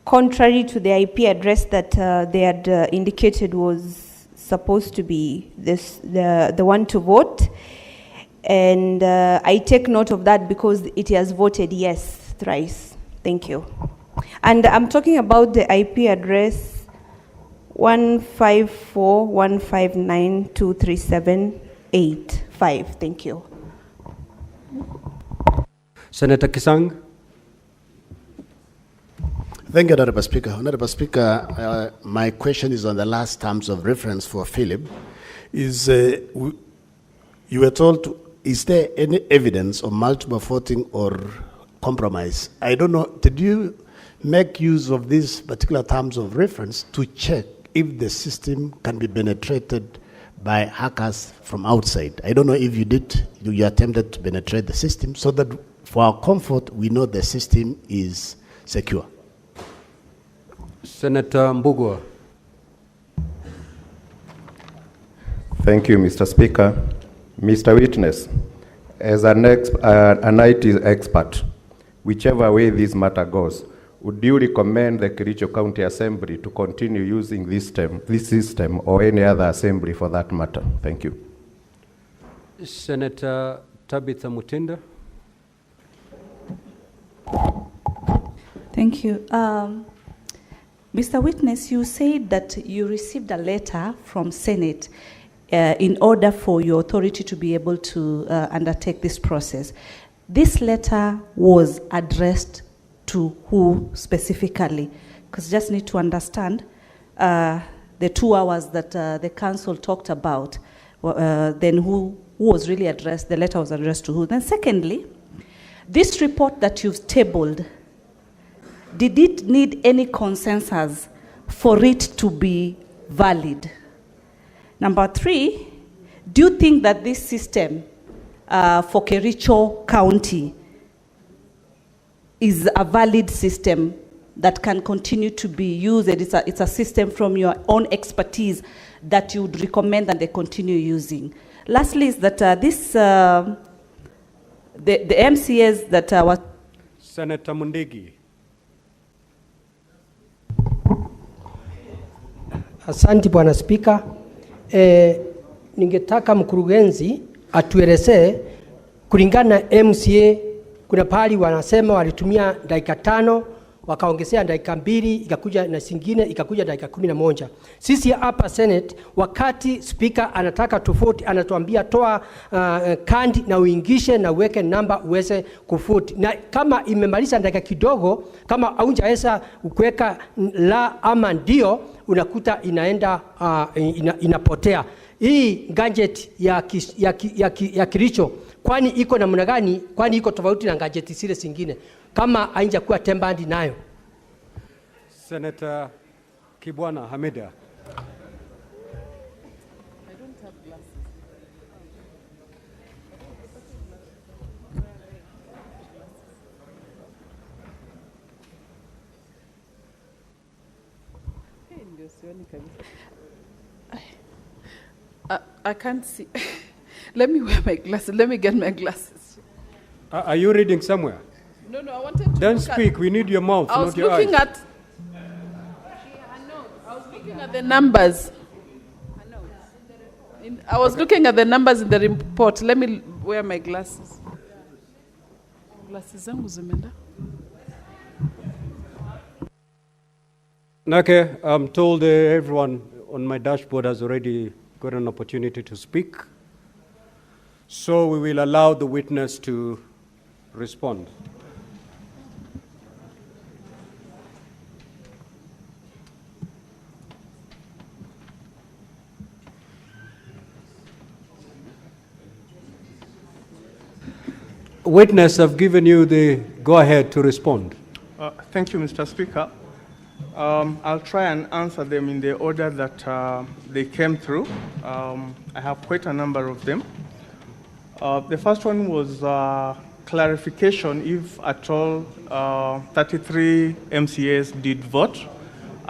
contrary to the IP address that they had indicated was supposed to be the one to vote. And I take note of that because it has voted yes thrice. Thank you. And I'm talking about the IP address 154.159.237.85. Thank you. Senator Kisang. Thank you, Honorable Speaker. Honorable Speaker, my question is on the last terms of reference for Philip. You were told, is there any evidence of multiple voting or compromise? I don't know, did you make use of these particular terms of reference to check if the system can be penetrated by hackers from outside? I don't know if you did, you attempted to penetrate the system so that for our comfort, we know the system is secure. Senator Mbugua. Thank you, Mr. Speaker. Mr. Witness, as an IT expert, whichever way this matter goes, would you recommend the Kericho County Assembly to continue using this system or any other assembly for that matter? Thank you. Senator Tabitha Mutinda. Thank you. Mr. Witness, you said that you received a letter from Senate in order for your authority to be able to undertake this process. This letter was addressed to who specifically? Because just need to understand the 2 hours that the council talked about, then who was really addressed, the letter was addressed to who. Then secondly, this report that you've tabled, did it need any consensus for it to be valid? Number 3, do you think that this system for Kericho County is a valid system that can continue to be used? It's a system from your own expertise that you would recommend that they continue using. Lastly, is that the MCAs that were... Senator Mundigi. Asante Bwana Spika. Ningetaka mkurugenzi atuelezee kulingana na MCA, kuna pahali wanasema walitumia dakika 5 wakaongezea dakika 2 ikakuja na singine ikakuja dakika 11. Sisi hapa Senate wakati speaker anataka tofauti anatuambia toa kandi na uingishe na uweke namba uweze kufuti. Na kama imemaliza dakika kidogo, kama haujaweza kuweka la ama ndio, unakuta inaenda inapotea. Hii gadget ya Kericho kwani iko namna gani? Kwani iko tofauti na gadget zile zingine kama haijakuwa tembandi nayo? Senator Kibwana Hamida. I can't see. Let me wear my glasses. Let me get my glasses. Are you reading somewhere? No, I wanted to. Then speak. We need your mouth, not your eyes. I was looking at the numbers. I was looking at the numbers in the report. Let me wear my glasses. Glasses zangu zimeenda. Okay, I'm told everyone on my dashboard has already got an opportunity to speak. So we will allow the witness to respond. Witness, I've given you the go-ahead to respond. Thank you, Mr. Speaker. I'll try and answer them in the order that they came through. I have quite a number of them. The first one was clarification if at all 33 MCAs did vote.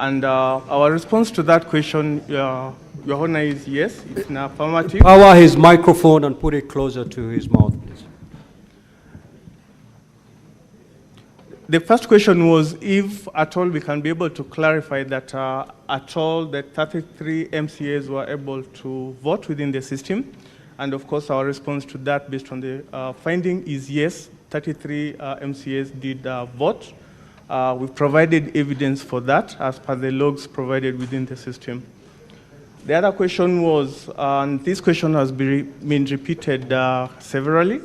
And our response to that question, Your Honor, is yes, it's an affirmative. Power his microphone and put it closer to his mouth, please. The first question was if at all we can be able to clarify that at all the 33 MCAs were able to vote within the system. And of course, our response to that based on the finding is yes, 33 MCAs did vote. We've provided evidence for that as per the logs provided within the system. The other question was, and this question has been repeated severally,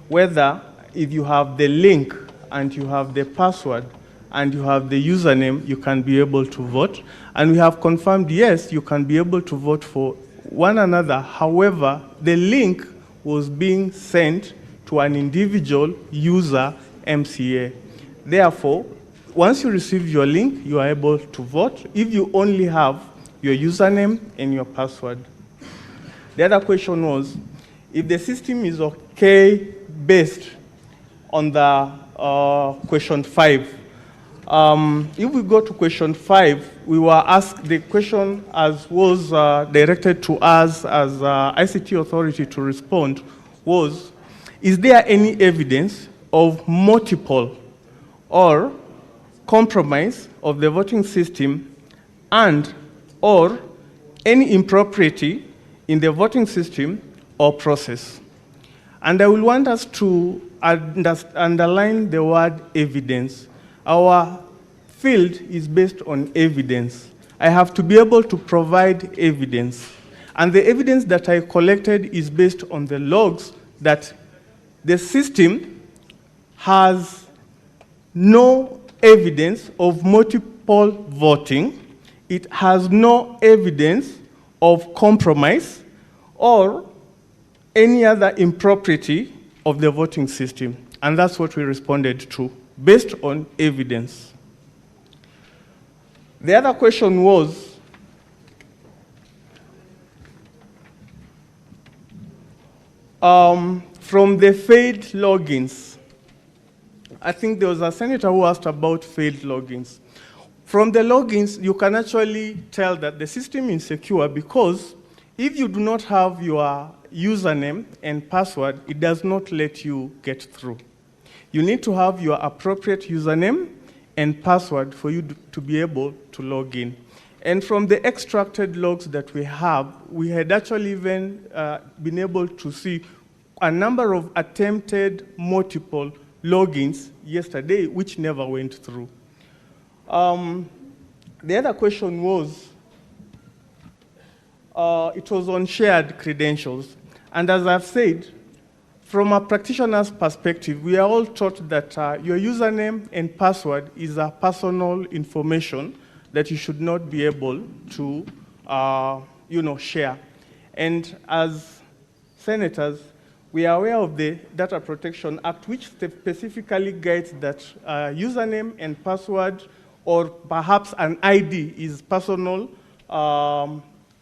whether if you have the link and you have the password and you have the username, you can be able to vote. And we have confirmed, yes, you can be able to vote for one another. However, the link was being sent to an individual user MCA. Therefore, once you receive your link, you are able to vote if you only have your username and your password. The other question was, if the system is okay based on the question 5. If we go to question 5, we were asked, the question as was directed to us as ICT Authority to respond was, is there any evidence of multiple or compromise of the voting system and or any impropriety in the voting system or process? And I will want us to underline the word evidence. Our field is based on evidence. I have to be able to provide evidence. And the evidence that I collected is based on the logs that the system has no evidence of multiple voting. It has no evidence of compromise or any other impropriety of the voting system. And that's what we responded to, based on evidence. The other question was, from the failed logins. I think there was a senator who asked about failed logins. From the logins, you can actually tell that the system is secure because if you do not have your username and password, it does not let you get through. You need to have your appropriate username and password for you to be able to log in. And from the extracted logs that we have, we had actually even been able to see a number of attempted multiple logins yesterday, which never went through. The other question was, it was on shared credentials. And as I've said, from a practitioner's perspective, we are all taught that your username and password is a personal information that you should not be able to share. And as senators, we are aware of the Data Protection Act, which specifically guides that username and password, or perhaps an ID, is personal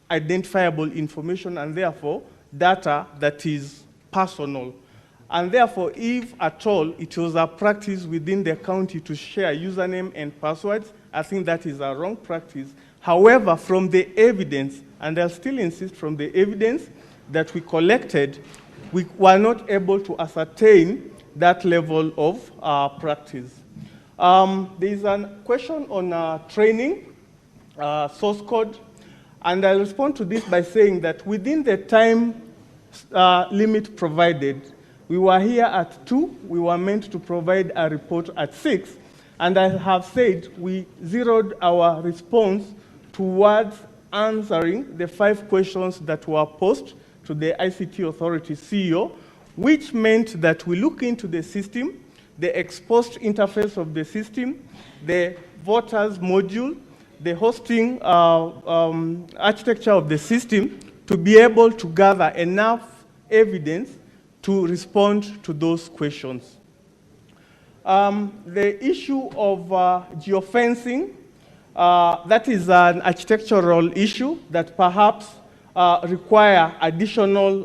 identifiable information, and therefore data that is personal. And therefore, if at all it was a practice within the county to share username and passwords, I think that is a wrong practice. However, from the evidence, and I'll still insist from the evidence that we collected, we were not able to ascertain that level of practice. There is a question on training, source code, and I'll respond to this by saying that within the time limit provided, we were here at 2, we were meant to provide a report at 6, and I have said we zeroed our response towards answering the 5 questions that were posed to the ICT Authority CEO, which meant that we look into the system, the exposed interface of the system, the voters module, the hosting architecture of the system, to be able to gather enough evidence to respond to those questions. The issue of geofencing, that is an architectural issue that perhaps require additional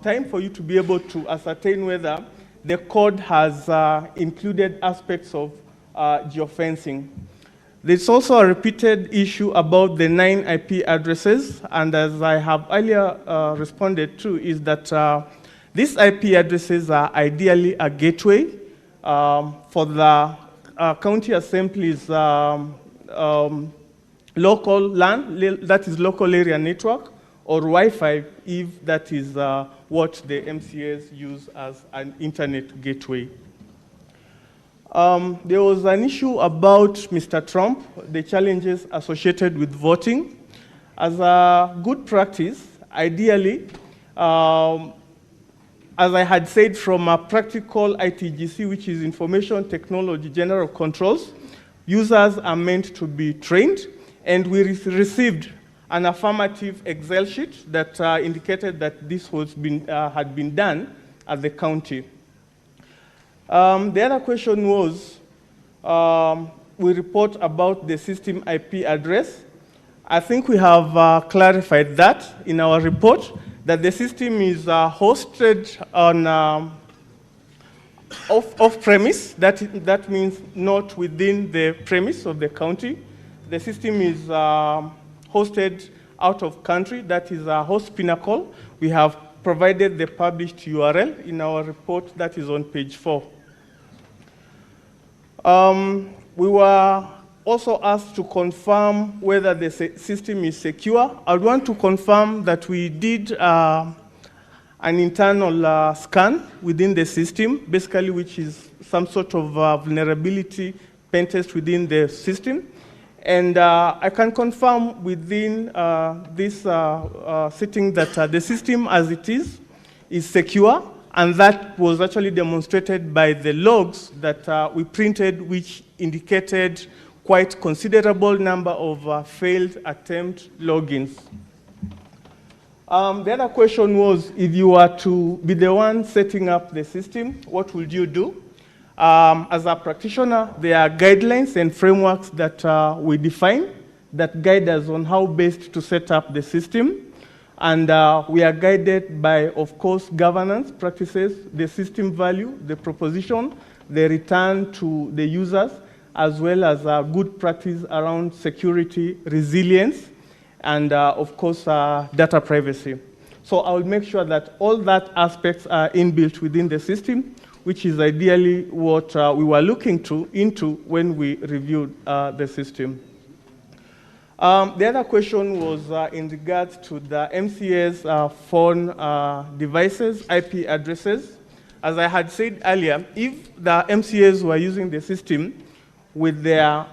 time for you to be able to ascertain whether the code has included aspects of geofencing. There's also a repeated issue about the 9 IP addresses, and as I have earlier responded to, is that these IP addresses are ideally a gateway for the county assemblies local LAN, that is local area network, or Wi-Fi, if that is what the MCAs use as an internet gateway. There was an issue about Mr. Trump, the challenges associated with voting. As a good practice, ideally, as I had said, from a practical ITGC, which is Information Technology General Controls, users are meant to be trained, and we received an affirmative Excel sheet that indicated that this had been done at the county. The other question was, we report about the system IP address. I think we have clarified that in our report, that the system is hosted on off-premise. That means not within the premise of the county. The system is hosted out of country. That is a host pinnacle. We have provided the published URL in our report that is on page 4. We were also asked to confirm whether the system is secure. I would want to confirm that we did an internal scan within the system, basically, which is some sort of vulnerability pen test within the system. And I can confirm within this sitting that the system as it is secure, and that was actually demonstrated by the logs that we printed, which indicated quite considerable number of failed attempt logins. The other question was, if you were to be the one setting up the system, what would you do? As a practitioner, there are guidelines and frameworks that we define that guide us on how best to set up the system. And we are guided by, of course, governance practices, the system value, the proposition, the return to the users, as well as good practice around security, resilience, and, of course, data privacy. So I will make sure that all that aspects are inbuilt within the system, which is ideally what we were looking into when we reviewed the system. The other question was in regards to the MCA's phone devices, IP addresses. As I had said earlier, if the MCAs were using the system with their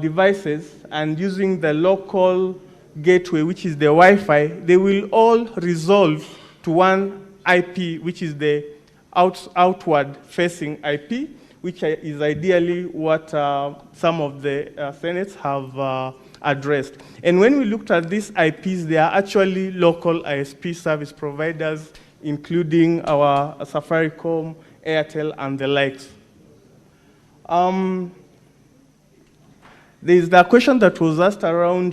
devices and using the local gateway, which is the Wi-Fi, they will all resolve to one IP, which is the outward-facing IP, which is ideally what some of the senates have addressed. And when we looked at these IPs, they are actually local ISP service providers, including our Safaricom, Airtel, and the likes. There is the question that was asked around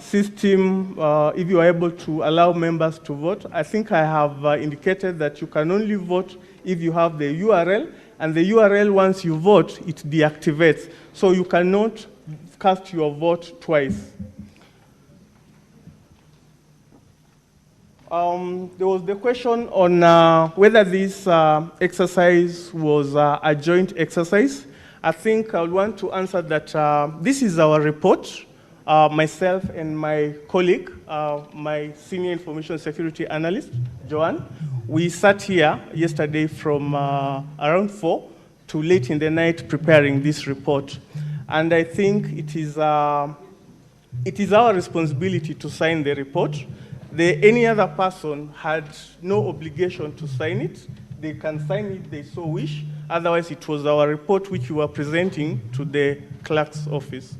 system, if you are able to allow members to vote. I think I have indicated that you can only vote if you have the URL, and the URL, once you vote, it deactivates. So you cannot cast your vote twice. There was the question on whether this exercise was a joint exercise. I think I would want to answer that this is our report. Myself and my colleague, my senior information security analyst, Joanne, we sat here yesterday from around 4 to late in the night preparing this report. And I think it is our responsibility to sign the report. Any other person had no obligation to sign it. They can sign it if they so wish. Otherwise, it was our report which we were presenting to the clerk's office.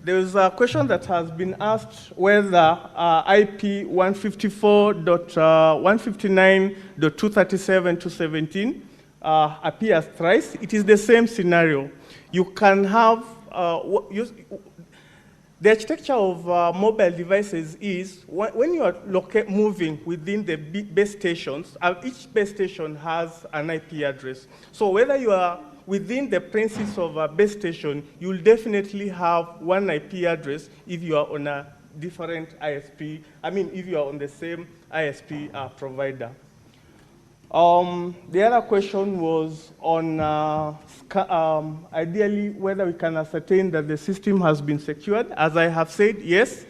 There is a question that has been asked whether IP 154.159.237.217 appears thrice. It is the same scenario. You can have, The architecture of mobile devices is when you are moving within the base stations, each base station has an IP address. So whether you are within the premises of a base station, you will definitely have one IP address if you are on a different ISP, if you are on the same ISP provider. The other question was on ideally whether we can ascertain that the system has been secured. As I have said, yes,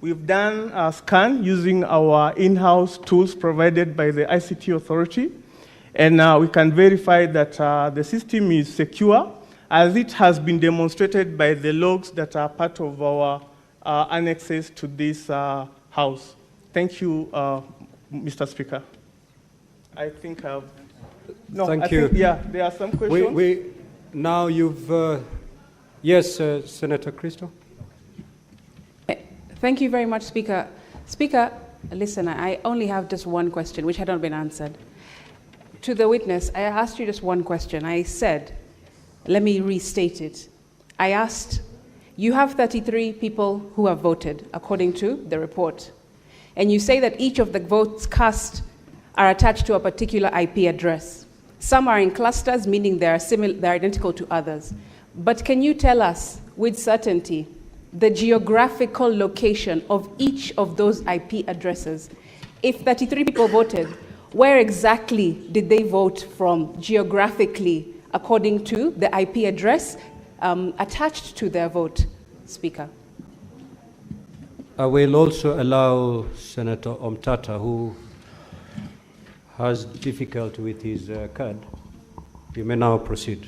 we've done a scan using our in-house tools provided by the ICT Authority, and we can verify that the system is secure, as it has been demonstrated by the logs that are part of our annexes to this house. Thank you, Mr. Speaker. I think I've... No, Thank you. There are some questions. Now you've... yes, Senator Christo. Thank you very much, Speaker. Speaker, listen, I only have just one question, which had not been answered. To the witness, I asked you just one question. I said, let me restate it. I asked, you have 33 people who have voted, according to the report. And you say that each of the votes cast are attached to a particular IP address. Some are in clusters, meaning they're identical to others. But can you tell us with certainty the geographical location of each of those IP addresses? If 33 people voted, where exactly did they vote from geographically according to the IP address attached to their vote, Speaker? I will also allow Senator Omtata, who has difficulty with his card. You may now proceed.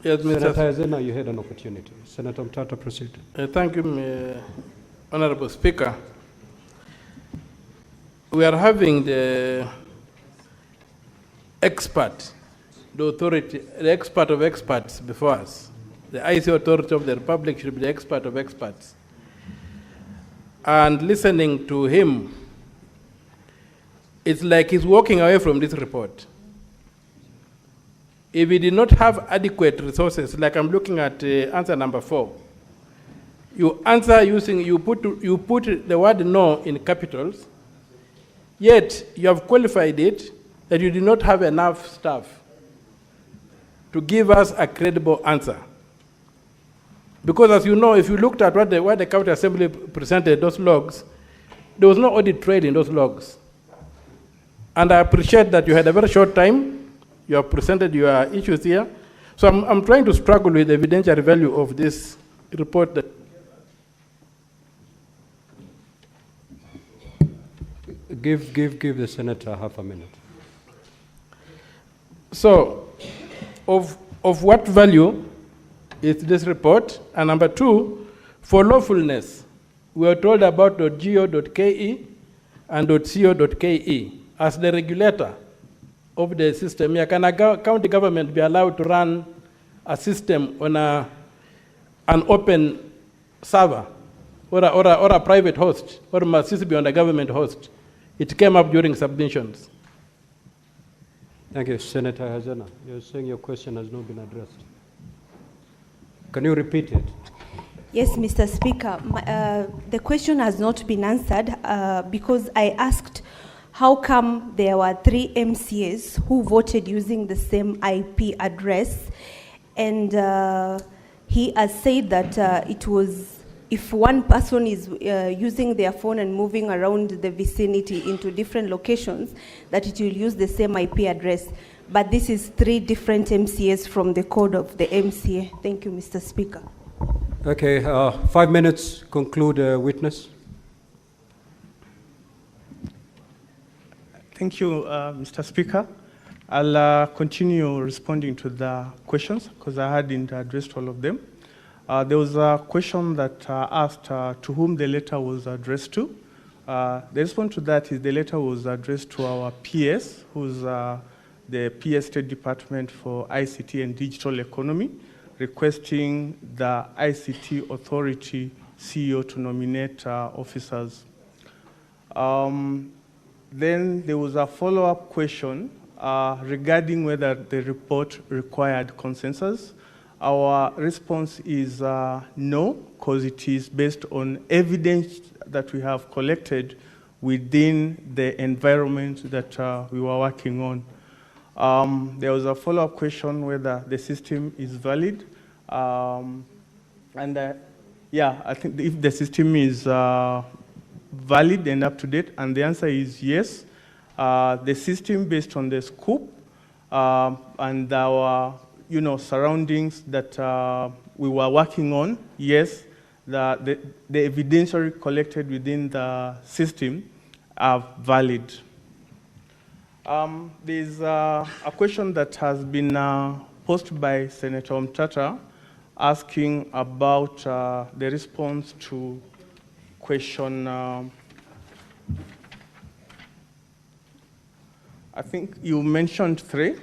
Yes, Senator Azena, you had an opportunity. Senator Omtata, proceed. Thank you, Honorable Speaker. We are having the expert, the authority, the expert of experts before us. The ICT Authority of the Republic should be the expert of experts. And listening to him, it's like he's walking away from this report. If we did not have adequate resources, like I'm looking at answer number 4, you answer using, you put the word no in capitals, yet you have qualified it that you did not have enough staff to give us a credible answer. Because as you know, if you looked at what the County Assembly presented, those logs, there was no audit trail in those logs. And I appreciate that you had a very short time. You have presented your issues here. So I'm trying to struggle with the evidentiary value of this report. That Give the senator half a minute. So, of what value is this report? And number 2, for lawfulness, we are told about .go.ke and .co.ke. As the regulator of the system, can a county government be allowed to run a system on an open server or a private host, or must this be on a government host? It came up during submissions. Thank you. Senator Hazana, you're saying your question has not been addressed. Can you repeat it? Yes, Mr. Speaker. The question has not been answered because I asked how come there were 3 MCAs who voted using the same IP address, and he has said that it was if one person is using their phone and moving around the vicinity into different locations, that it will use the same IP address. But this is 3 different MCAs from the code of the MCA. Thank you, Mr. Speaker. Okay, 5 minutes, conclude witness. Thank you, Mr. Speaker. I'll continue responding to the questions because I hadn't addressed all of them. There was a question that asked to whom the letter was addressed to. The response to that is the letter was addressed to our PS, who's the PS State Department for ICT and Digital Economy, requesting the ICT Authority CEO to nominate officers. Then there was a follow-up question regarding whether the report required consensus. Our response is no, because it is based on evidence that we have collected within the environment that we were working on. There was a follow-up question whether the system is valid. Yeah, I think if the system is valid and up to date, and the answer is yes. The system, based on the scope and our surroundings that we were working on, yes, the evidentiary collected within the system are valid. There's a question that has been posed by Senator Mtata asking about the response to question, I think you mentioned 3.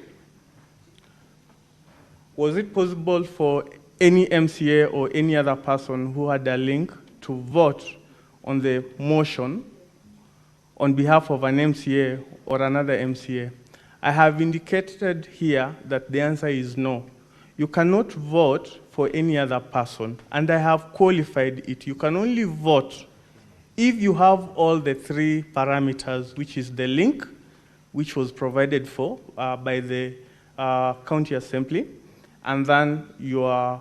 Was it possible for any MCA or any other person who had a link to vote on the motion on behalf of an MCA or another MCA? I have indicated here that the answer is no. You cannot vote for any other person, and I have qualified it. You can only vote if you have all the 3 parameters, which is the link, which was provided for by the county assembly, and then your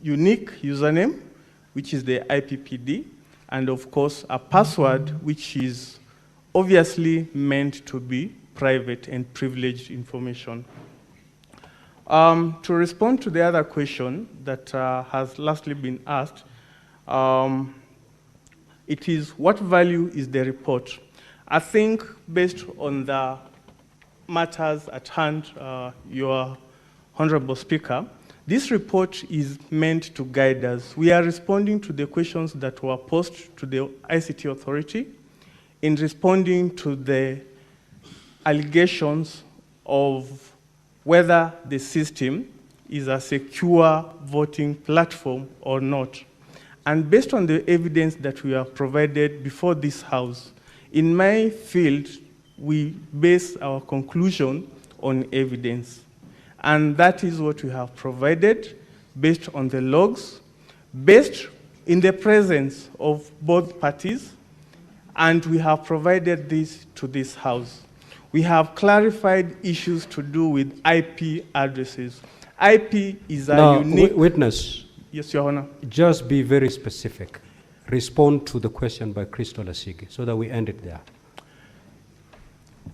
unique username, which is the IPPD, and of course a password, which is obviously meant to be private and privileged information. To respond to the other question that has lastly been asked, it is what value is the report? I think based on the matters at hand, your Honorable Speaker, this report is meant to guide us. We are responding to the questions that were posed to the ICT Authority in responding to the allegations of whether the system is a secure voting platform or not. And based on the evidence that we have provided before this House, in my field, we base our conclusion on evidence. And that is what we have provided based on the logs, based in the presence of both parties, and we have provided this to this House. We have clarified issues to do with IP addresses. IP is a unique... Witness. Yes, Your Honor. Just be very specific. Respond to the question by Crystal Asigi so that we end it there.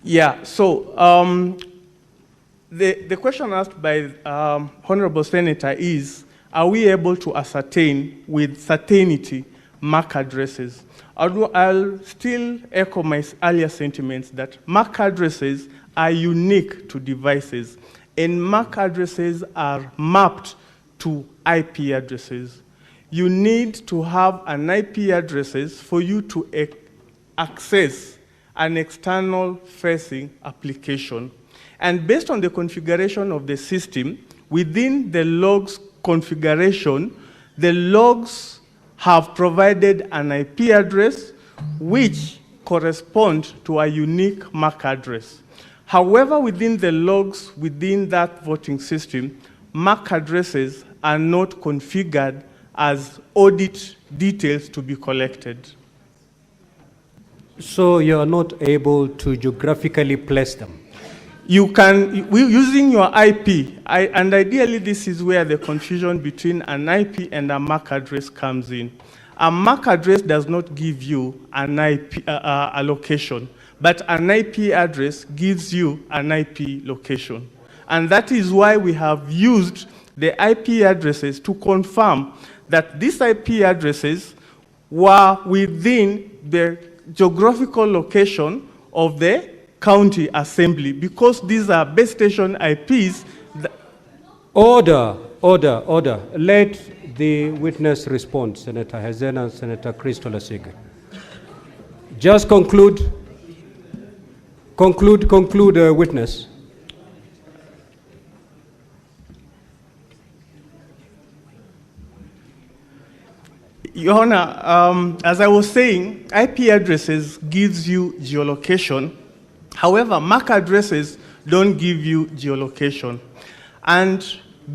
Yeah, so the question asked by Honorable Senator is, are we able to ascertain with certainty MAC addresses? I'll still echo my earlier sentiments that MAC addresses are unique to devices, and MAC addresses are mapped to IP addresses. You need to have an IP addresses for you to access an external facing application. And based on the configuration of the system, within the logs configuration, the logs have provided an IP address which corresponds to a unique MAC address. However, within the logs within that voting system, MAC addresses are not configured as audit details to be collected. So you are not able to geographically place them? You can, using your IP, and ideally this is where the confusion between an IP and a MAC address comes in. A MAC address does not give you an IP a location, but an IP address gives you an IP location. And that is why we have used the IP addresses to confirm that these IP addresses were within the geographical location of the county assembly, because these are base station IPs. Order. Let the witness respond, Senator Hezena and Senator Crystal Asigi. Just conclude, witness. Your Honor, as I was saying, IP addresses gives you geolocation. However, MAC addresses don't give you geolocation. And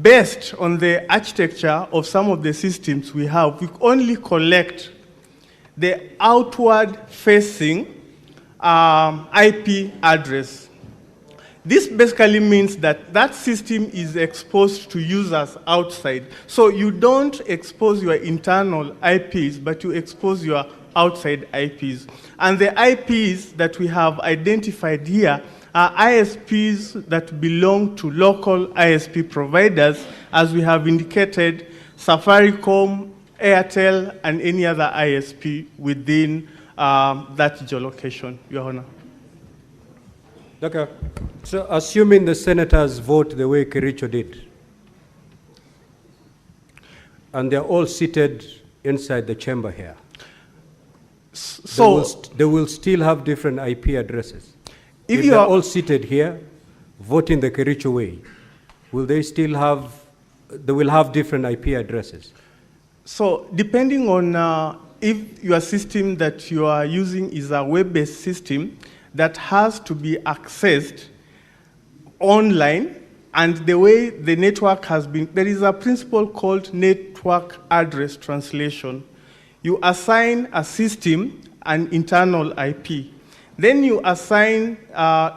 based on the architecture of some of the systems we have, we only collect the outward facing IP address. This basically means that that system is exposed to users outside. So you don't expose your internal IPs, but you expose your outside IPs. And the IPs that we have identified here are ISPs that belong to local ISP providers, as we have indicated, Safaricom, Airtel, and any other ISP within that geolocation, Your Honor. Okay. So assuming the senators vote the way Kericho did, and they're all seated inside the chamber here, so they will still have different IP addresses. If they're all seated here, voting the Kericho way, will they still have, they will have different IP addresses? So depending on if your system that you are using is a web-based system that has to be accessed online, and the way the network has been, there is a principle called network address translation. You assign a system an internal IP. Then you assign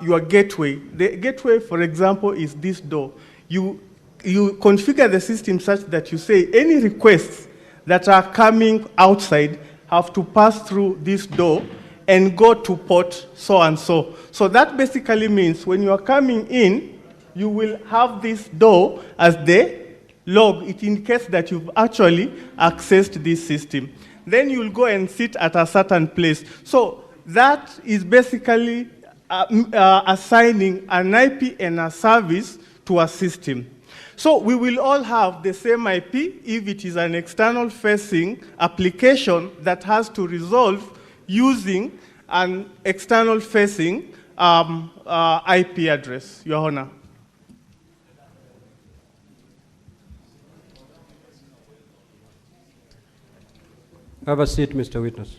your gateway. The gateway, for example, is this door. You configure the system such that you say any requests that are coming outside have to pass through this door and go to port so and so. So that basically means when you are coming in, you will have this door as the log. It indicates that you've actually accessed this system. Then you'll go and sit at a certain place. So that is basically assigning an IP and a service to a system. So we will all have the same IP if it is an external facing application that has to resolve using an external facing IP address, Your Honor. Have a seat, Mr. Witness.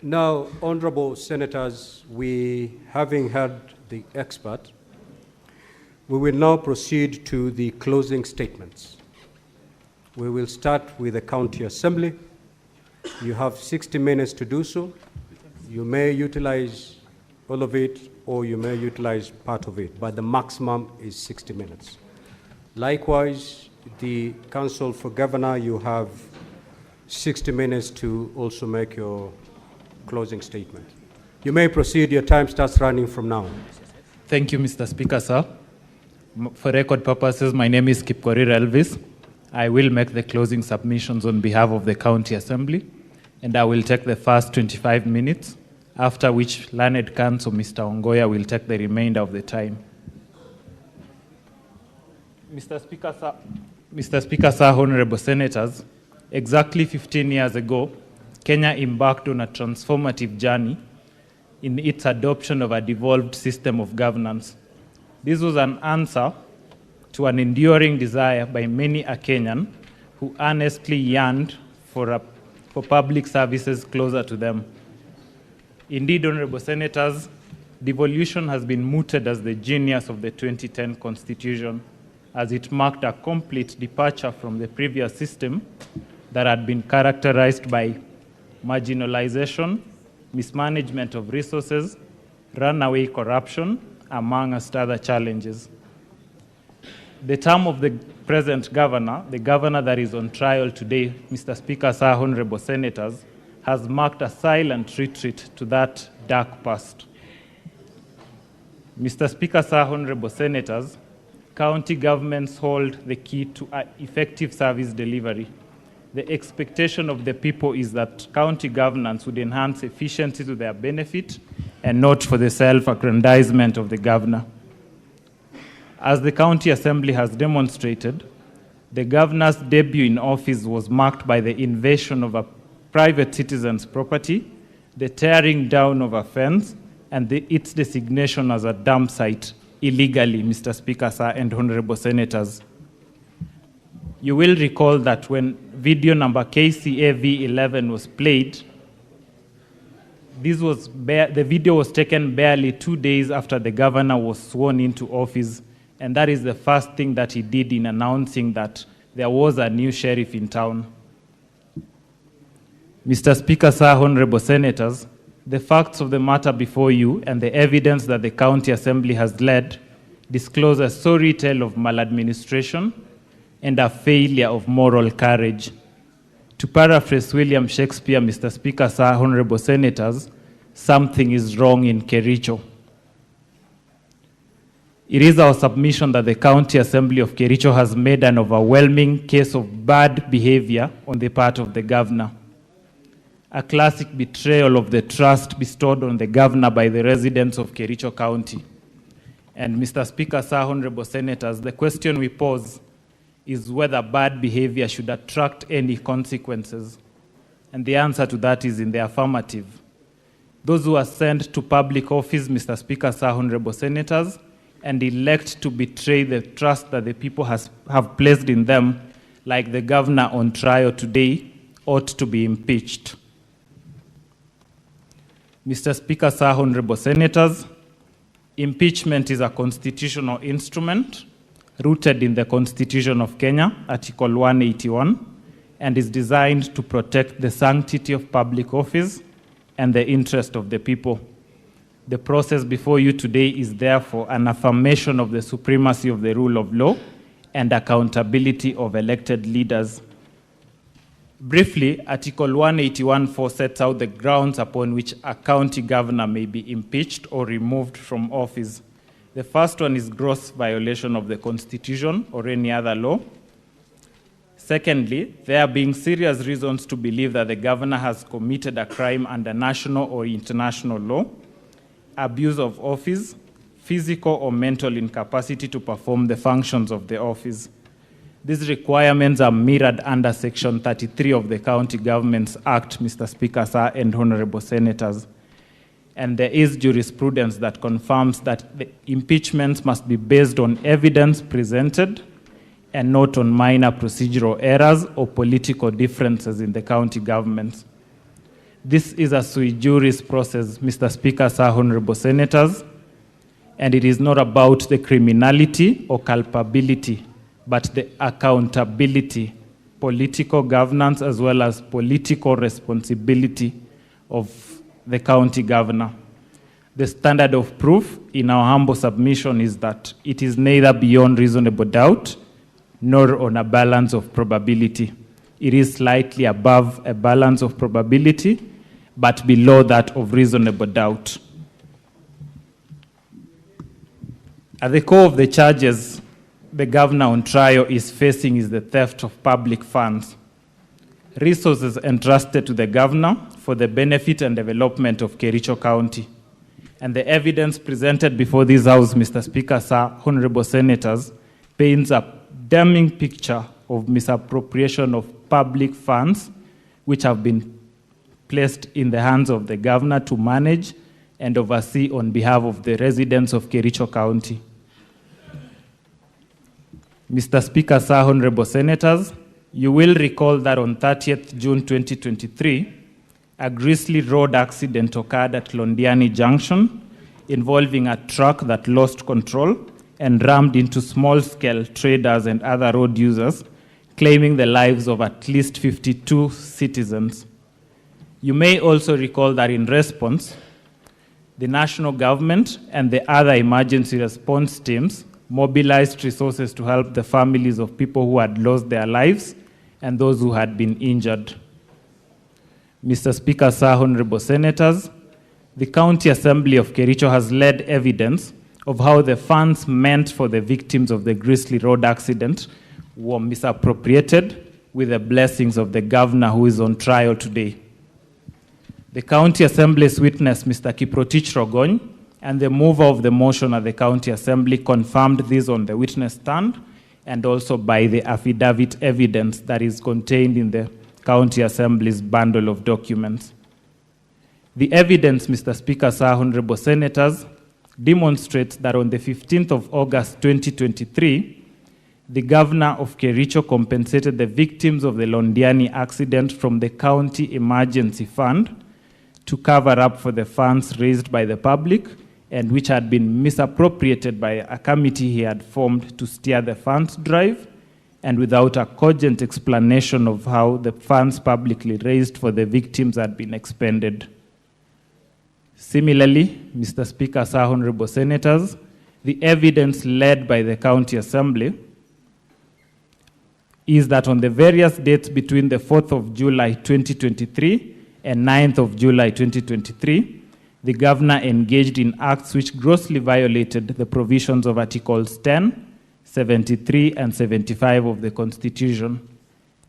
Now, honorable senators, having heard the expert, we will now proceed to the closing statements. We will start with the county assembly. You have 60 minutes to do so. You may utilize all of it, or you may utilize part of it, but the maximum is 60 minutes. Likewise, the Council for Governor, you have 60 minutes to also make your closing statement. You may proceed. Your time starts running from now. Thank you, Mr. Speaker, sir. For record purposes, my name is Kipkorir Elvis. I will make the closing submissions on behalf of the County Assembly, and I will take the first 25 minutes, after which Learned Counsel Mr. Ongoya will take the remainder of the time. Mr. Speaker, sir, honorable senators, exactly 15 years ago, Kenya embarked on a transformative journey in its adoption of a devolved system of governance. This was an answer to an enduring desire by many a Kenyan who earnestly yearned for public services closer to them. Indeed, honorable senators, devolution has been mooted as the genius of the 2010 Constitution, as it marked a complete departure from the previous system that had been characterized by marginalization, mismanagement of resources, runaway corruption, amongst other challenges. The term of the present governor, the governor that is on trial today, Mr. Speaker, sir, honorable senators, has marked a silent retreat to that dark past. Mr. Speaker, sir, honorable senators, county governments hold the key to effective service delivery. The expectation of the people is that county governance would enhance efficiency to their benefit and not for the self-aggrandizement of the governor. As the County Assembly has demonstrated, the governor's debut in office was marked by the invasion of a private citizen's property, the tearing down of a fence, and its designation as a dump site illegally, Mr. Speaker, sir, and honorable senators. You will recall that when video number KCAV11 was played, the video was taken barely 2 days after the governor was sworn into office, and that is the first thing that he did in announcing that there was a new sheriff in town. Mr. Speaker, sir, honorable senators, the facts of the matter before you and the evidence that the County Assembly has led disclose a sorry tale of maladministration and a failure of moral courage. To paraphrase William Shakespeare, Mr. Speaker, sir, honorable senators, something is wrong in Kericho. It is our submission that the County Assembly of Kericho has made an overwhelming case of bad behavior on the part of the governor. A classic betrayal of the trust bestowed on the governor by the residents of Kericho County. And Mr. Speaker, sir, honorable senators, the question we pose is whether bad behavior should attract any consequences. And the answer to that is in the affirmative. Those who are sent to public office, Mr. Speaker, sir, honorable senators, and elect to betray the trust that the people have placed in them, like the governor on trial today, ought to be impeached. Mr. Speaker, sir, honorable senators, impeachment is a constitutional instrument rooted in the Constitution of Kenya, Article 181, and is designed to protect the sanctity of public office and the interest of the people. The process before you today is therefore an affirmation of the supremacy of the rule of law and accountability of elected leaders. Briefly, Article 181(4) sets out the grounds upon which a county governor may be impeached or removed from office. The first one is gross violation of the Constitution or any other law. Secondly, there being serious reasons to believe that the governor has committed a crime under national or international law, abuse of office, physical or mental incapacity to perform the functions of the office. These requirements are mirrored under Section 33 of the County Governments Act, Mr. Speaker, sir, and honorable senators. And there is jurisprudence that confirms that the impeachments must be based on evidence presented and not on minor procedural errors or political differences in the county governments. This is a sui juris process, Mr. Speaker, sir, honorable senators, and it is not about the criminality or culpability, but the accountability, political governance, as well as political responsibility of the county governor. The standard of proof in our humble submission is that it is neither beyond reasonable doubt nor on a balance of probability. It is slightly above a balance of probability, but below that of reasonable doubt. At the core of the charges the governor on trial is facing is the theft of public funds, resources entrusted to the governor for the benefit and development of Kericho County. And the evidence presented before this House, Mr. Speaker, sir, honorable senators, paints a damning picture of misappropriation of public funds which have been placed in the hands of the governor to manage and oversee on behalf of the residents of Kericho County. Mr. Speaker, sir, honorable senators, you will recall that on 30th June 2023, a grisly road accident occurred at Londiani Junction involving a truck that lost control and rammed into small-scale traders and other road users, claiming the lives of at least 52 citizens. You may also recall that in response, the national government and the other emergency response teams mobilized resources to help the families of people who had lost their lives and those who had been injured. Mr. Speaker, sir, honorable senators, the County Assembly of Kericho has led evidence of how the funds meant for the victims of the grisly road accident were misappropriated with the blessings of the governor who is on trial today. The County Assembly's witness, Mr. Kiprotich Rogony, and the mover of the motion at the County Assembly confirmed this on the witness stand and also by the affidavit evidence that is contained in the County Assembly's bundle of documents. The evidence, Mr. Speaker, sir, honorable senators, demonstrates that on the 15th of August 2023, the governor of Kericho compensated the victims of the Londiani accident from the county emergency fund to cover up for the funds raised by the public and which had been misappropriated by a committee he had formed to steer the funds drive, and without a cogent explanation of how the funds publicly raised for the victims had been expended. Similarly, Mr. Speaker, Sir, Honorable Senators, the evidence led by the County Assembly is that on the various dates between the 4th of July 2023 and 9th of July 2023, the governor engaged in acts which grossly violated the provisions of Articles 10, 73, and 75 of the Constitution,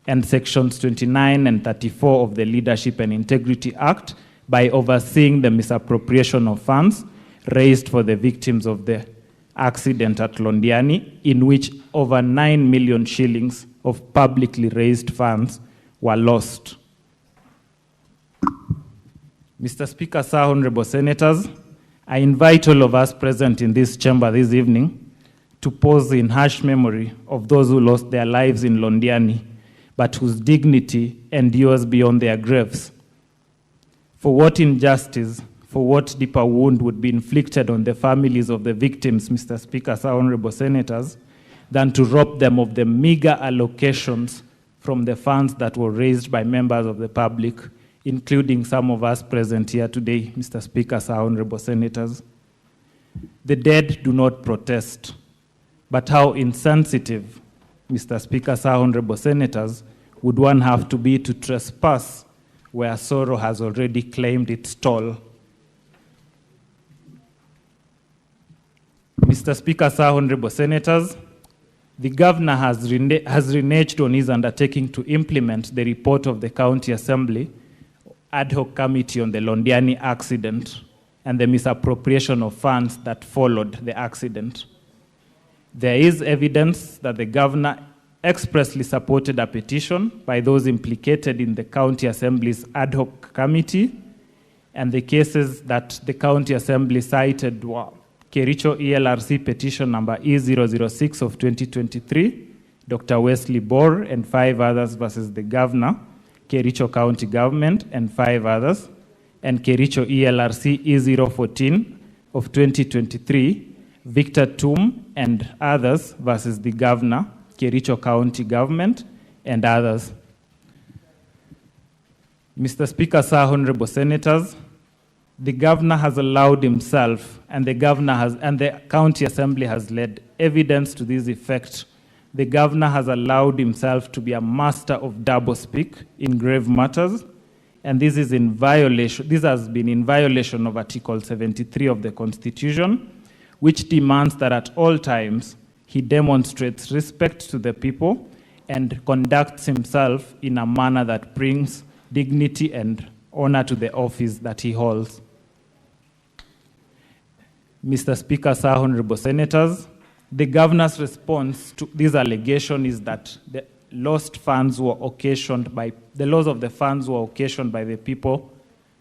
and Sections 29 and 34 of the Leadership and Integrity Act by overseeing the misappropriation of funds raised for the victims of the accident at Londiani, in which over 9 million shillings of publicly raised funds were lost. Mr. Speaker, Sir, Honorable Senators, I invite all of us present in this chamber this evening to pause in harsh memory of those who lost their lives in Londiani, but whose dignity endures beyond their graves. For what injustice, for what deeper wound would be inflicted on the families of the victims, Mr. Speaker, Sir, Honorable Senators, than to rob them of the meager allocations from the funds that were raised by members of the public, including some of us present here today, Mr. Speaker, Sir, Honorable Senators. The dead do not protest, but how insensitive, Mr. Speaker, Sir, Honorable Senators, would one have to be to trespass where sorrow has already claimed its toll? Mr. Speaker, Sir, Honorable Senators, the governor has reneged on his undertaking to implement the report of the County Assembly ad hoc committee on the Londiani accident and the misappropriation of funds that followed the accident. There is evidence that the governor expressly supported a petition by those implicated in the County Assembly's ad hoc committee, and the cases that the County Assembly cited were Kericho ELRC petition number E006 of 2023, Dr. Wesley Bor and 5 others versus the governor, Kericho County Government and 5 others, and Kericho ELRC E014 of 2023, Victor Tum and others versus the governor, Kericho County Government and others. Mr. Speaker, Sir, Honorable Senators, the governor has allowed himself, and the County Assembly has led evidence to this effect. The governor has allowed himself to be a master of doublespeak in grave matters, and this has been in violation of Article 73 of the Constitution, which demands that at all times he demonstrates respect to the people and conducts himself in a manner that brings dignity and honor to the office that he holds. Mr. Speaker, Sir, Honorable Senators, the governor's response to this allegation is that the lost funds were occasioned by, the loss of the funds were occasioned by the people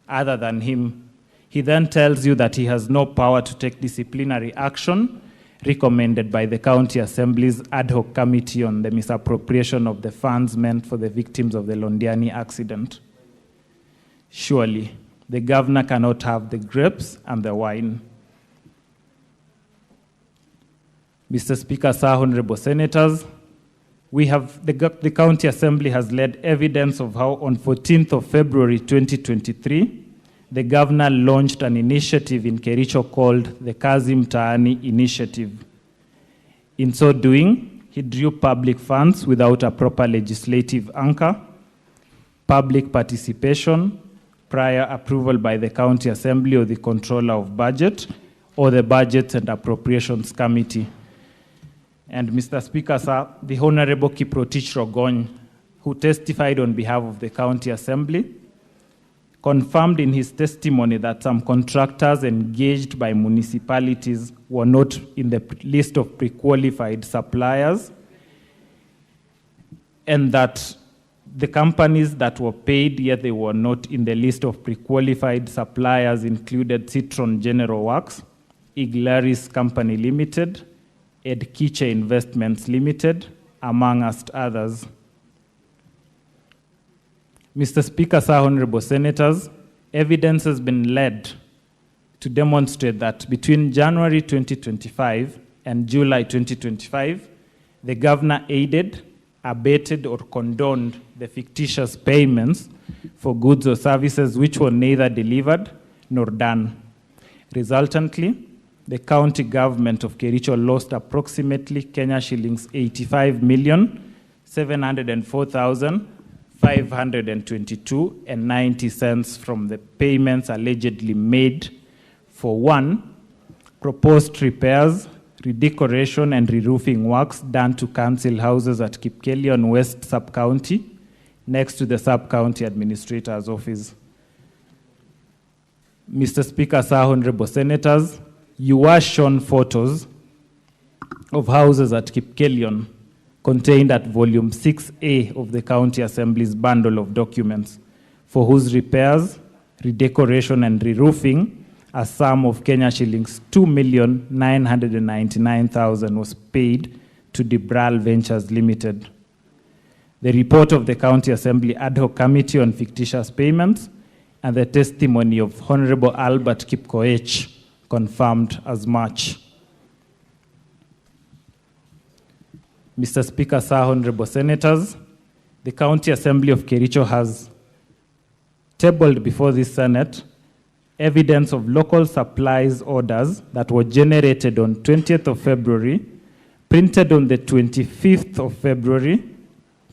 other than him. He then tells you that he has no power to take disciplinary action recommended by the County Assembly's ad hoc committee on the misappropriation of the funds meant for the victims of the Londiani accident. Surely, the governor cannot have the grapes and the wine. Mr. Speaker, Sir, Honorable Senators, the County Assembly has led evidence of how on 14th of February 2023, the governor launched an initiative in Kericho called the Kazi Mtaani Initiative. In so doing, he drew public funds without a proper legislative anchor, public participation, prior approval by the County Assembly or the Controller of Budget, or the Budget and Appropriations Committee. And Mr. Speaker, sir, the Honorable Kiprotich Rogony, who testified on behalf of the County Assembly, confirmed in his testimony that some contractors engaged by municipalities were not in the list of pre-qualified suppliers, and that the companies that were paid, yet they were not in the list of pre-qualified suppliers, included Citron General Works, Iglaris Company Limited, Edkiche Investments Limited, amongst others. Mr. Speaker, sir, honorable senators, evidence has been led to demonstrate that between January 2025 and July 2025, the governor aided, abetted, or condoned the fictitious payments for goods or services which were neither delivered nor done. Resultantly, the county government of Kericho lost approximately Kenya shillings 85,704,522.90 from the payments allegedly made for 1, proposed repairs, redecoration and re-roofing works done to council houses at Kipkelion West Sub-County, next to the Sub-County Administrator's Office. Mr. Speaker, sir, honorable senators, you were shown photos of houses at Kipkelion contained at volume 6A of the County Assembly's bundle of documents, for whose repairs, redecoration and re-roofing a sum of Kenya shillings 2,999,000 was paid to Dibral Ventures Limited. The report of the County Assembly Ad Hoc Committee on Fictitious Payments and the testimony of Honorable Albert Kipkoech confirmed as much. Mr. Speaker, sir, honorable senators, the County Assembly of Kericho has tabled before this Senate evidence of local supplies orders that were generated on 20th of February, printed on the 25th of February,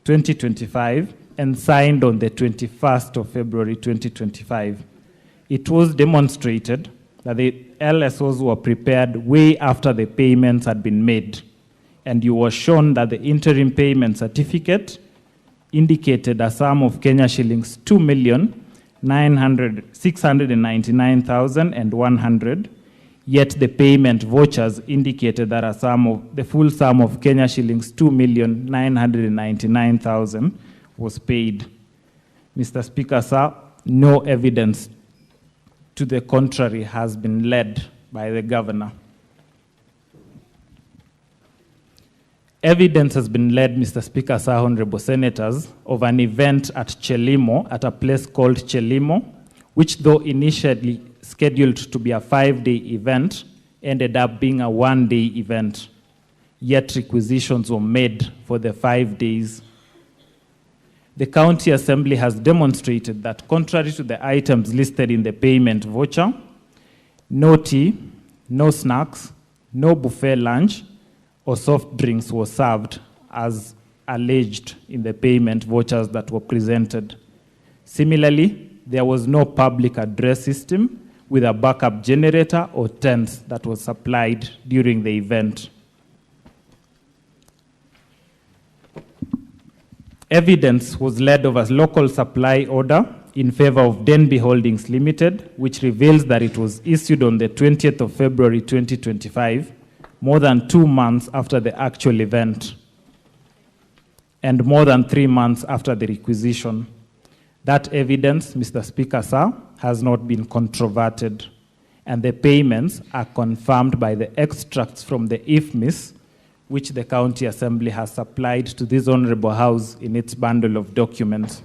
2025, and signed on the 21st of February, 2025. It was demonstrated that the LSOs were prepared way after the payments had been made, and you were shown that the interim payment certificate indicated a sum of Kenya shillings 2,699,100, yet the payment vouchers indicated that the full sum of Kenya shillings 2,999,000 was paid. Mr. Speaker, sir, no evidence to the contrary has been led by the governor. Evidence has been led, Mr. Speaker, sir, honorable senators, of an event at Chelimo, at a place called Chelimo, which though initially scheduled to be a 5-day event, ended up being a 1-day event. Yet requisitions were made for the 5 days. The County Assembly has demonstrated that contrary to the items listed in the payment voucher, no tea, no snacks, no buffet lunch, or soft drinks were served as alleged in the payment vouchers that were presented. Similarly, there was no public address system with a backup generator or tents that was supplied during the event. Evidence was led of a local supply order in favor of Denby Holdings Limited, which reveals that it was issued on the 20th of February 2025, more than 2 months after the actual event, and more than 3 months after the requisition. That evidence, Mr. Speaker, sir, has not been controverted, and the payments are confirmed by the extracts from the IFMIS, which the County Assembly has supplied to this Honorable House in its bundle of documents.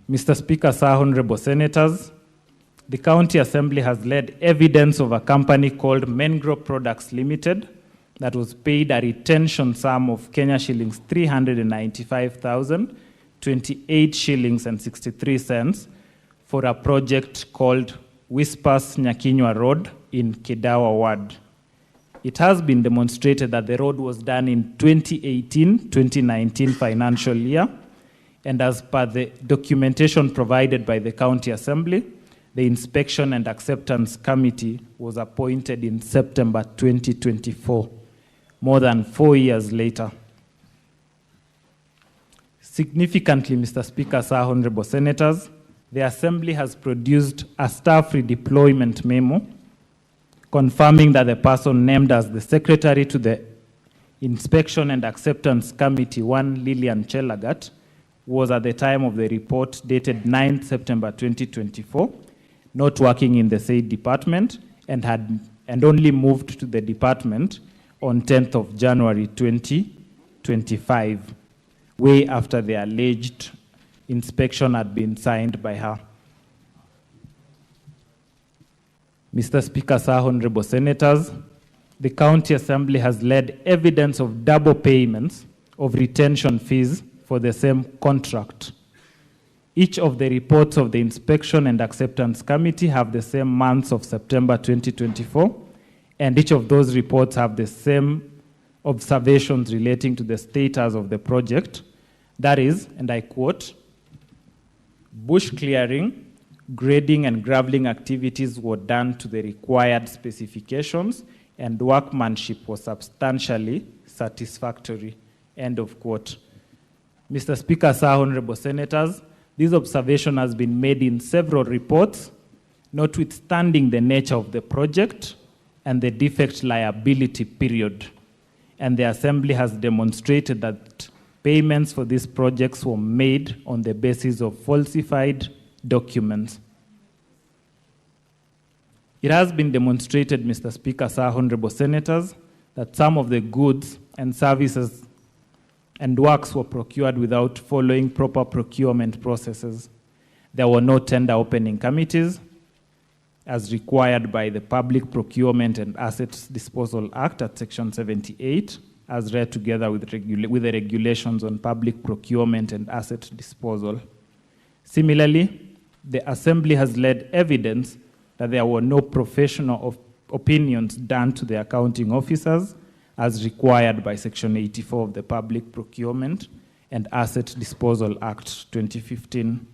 Mr. Speaker, sir, honorable senators, the County Assembly has led evidence of a company called Mengro Products Limited that was paid a retention sum of Kenya shillings 395,028 shillings and 63 cents for a project called Whispers Nyakinywa Road in Kidawa Ward. It has been demonstrated that the road was done in 2018-2019 financial year, and as per the documentation provided by the County Assembly, the Inspection and Acceptance Committee was appointed in September 2024, more than 4 years later. Significantly, Mr. Speaker, sir, honorable senators, the Assembly has produced a staff redeployment memo confirming that the person named as the Secretary to the Inspection and Acceptance Committee, one Lillian Chelagat, was at the time of the report dated 9th September 2024, not working in the said department and had and only moved to the department on 10th of January 2025, way after the alleged inspection had been signed by her. Mr. Speaker, sir, honorable senators, the County Assembly has led evidence of double payments of retention fees for the same contract. Each of the reports of the Inspection and Acceptance Committee have the same months of September 2024, and each of those reports have the same observations relating to the status of the project. That is, and I quote, bush clearing, grading and graveling activities were done to the required specifications and workmanship was substantially satisfactory, end of quote. Mr. Speaker, sir, honorable senators, this observation has been made in several reports, notwithstanding the nature of the project and the defect liability period. And the Assembly has demonstrated that payments for these projects were made on the basis of falsified documents. It has been demonstrated, Mr. Speaker, sir, honorable senators, that some of the goods and services and works were procured without following proper procurement processes. There were no tender opening committees, as required by the Public Procurement and Assets Disposal Act at Section 78, as read together with the regulations on public procurement and asset disposal. Similarly, the Assembly has led evidence that there were no professional opinions done to the accounting officers as required by Section 84 of the Public Procurement and Asset Disposal Act 2015.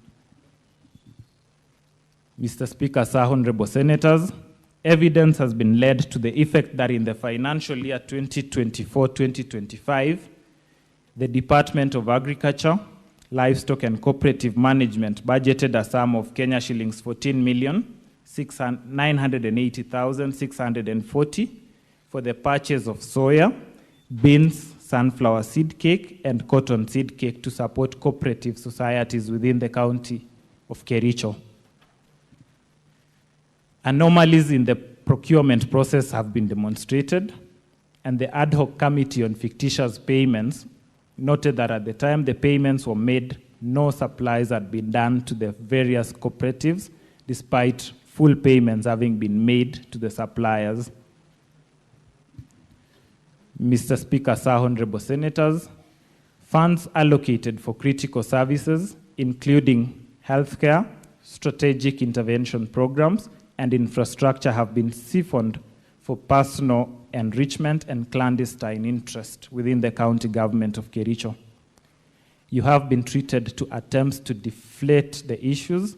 Mr. Speaker, sir, honorable senators, evidence has been led to the effect that in the financial year 2024-2025, the Department of Agriculture, Livestock and Cooperative Management budgeted a sum of Kenya shillings 14,980,640 for the purchase of soya, beans, sunflower seed cake, and cotton seed cake to support cooperative societies within the county of Kericho. Anomalies in the procurement process have been demonstrated, and the ad hoc committee on fictitious payments noted that at the time the payments were made, no supplies had been done to the various cooperatives, despite full payments having been made to the suppliers. Mr. Speaker, sir, honorable senators, funds allocated for critical services, including healthcare, strategic intervention programs, and infrastructure have been siphoned for personal enrichment and clandestine interest within the county government of Kericho. You have been treated to attempts to deflate the issues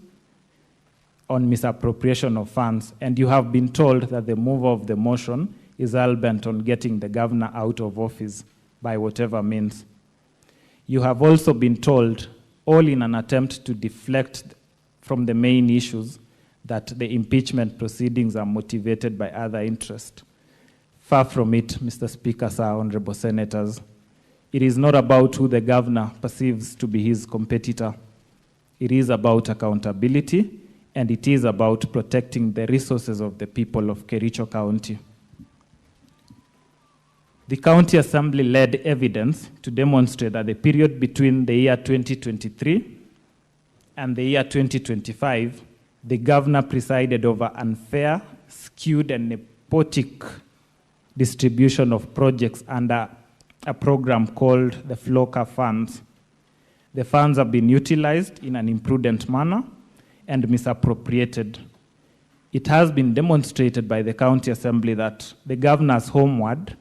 on misappropriation of funds, and you have been told that the mover of the motion is hell-bent on getting the governor out of office by whatever means. You have also been told, all in an attempt to deflect from the main issues, that the impeachment proceedings are motivated by other interests. Far from it, Mr. Speaker, sir, honorable senators. It is not about who the governor perceives to be his competitor. It is about accountability, and it is about protecting the resources of the people of Kericho County. The County Assembly led evidence to demonstrate that the period between the year 2023 and the year 2025, the governor presided over unfair, skewed, and nepotic distribution of projects under a program called the Floca Funds. The funds have been utilized in an imprudent manner and misappropriated. It has been demonstrated by the County Assembly that the governor's home ward,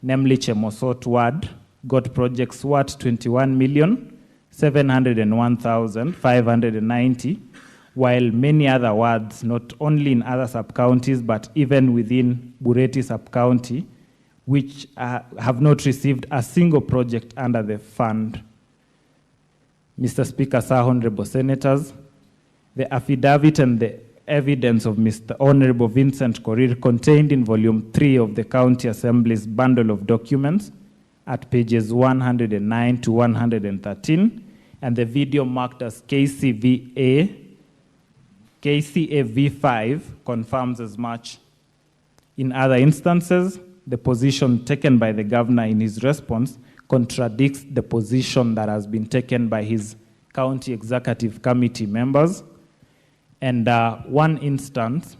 namely Chemosot ward, got projects worth 21,701,590, while many other wards, not only in other sub-counties, but even within Bureti sub-county, which have not received a single project under the fund. Mr. Speaker, sir, honorable senators, the affidavit and the evidence of Mr. Honorable Vincent Korir contained in Volume 3 of the County Assembly's bundle of documents at pages 109 to 113, and the video marked as KCAV5 confirms as much. In other instances, the position taken by the governor in his response contradicts the position that has been taken by his county executive committee members. And one instance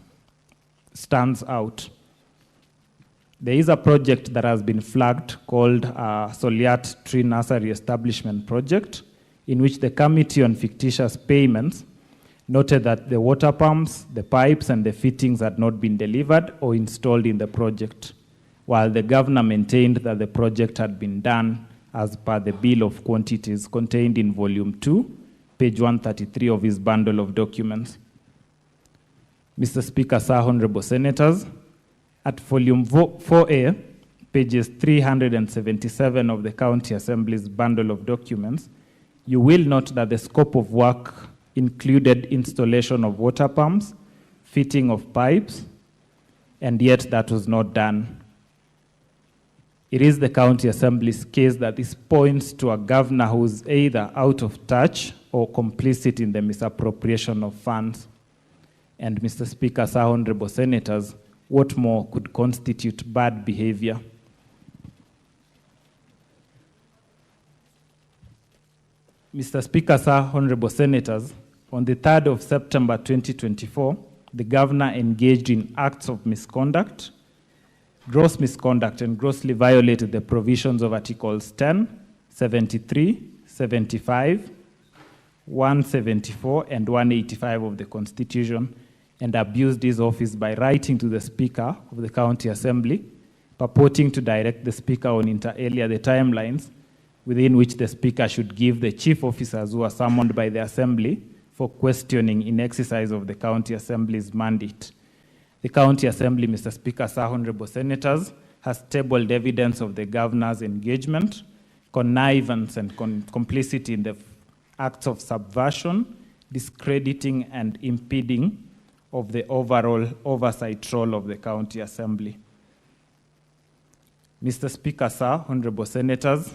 stands out. There is a project that has been flagged called Soliat Tree Nursery Establishment Project, in which the Committee on Fictitious Payments noted that the water pumps, the pipes, and the fittings had not been delivered or installed in the project, while the governor maintained that the project had been done as per the bill of quantities contained in Volume 2, page 133 of his bundle of documents. Mr. Speaker, sir, honorable senators, at Volume 4A, pages 377 of the County Assembly's bundle of documents, you will note that the scope of work included installation of water pumps, fitting of pipes, and yet that was not done. It is the County Assembly's case that this points to a governor who is either out of touch or complicit in the misappropriation of funds. And Mr. Speaker, sir, honorable senators, what more could constitute bad behavior? Mr. Speaker, sir, honorable senators, on the 3rd of September 2024, the governor engaged in acts of misconduct, gross misconduct, and grossly violated the provisions of Articles 10, 73, 75, 174, and 185 of the Constitution, and abused his office by writing to the Speaker of the County Assembly, purporting to direct the Speaker on inter alia the timelines within which the Speaker should give the chief officers who are summoned by the Assembly for questioning in exercise of the County Assembly's mandate. The County Assembly, Mr. Speaker, sir, honorable senators, has tabled evidence of the governor's engagement, connivance, and complicity in the acts of subversion, discrediting, and impeding of the overall oversight role of the County Assembly. Mr. Speaker, sir, honorable senators,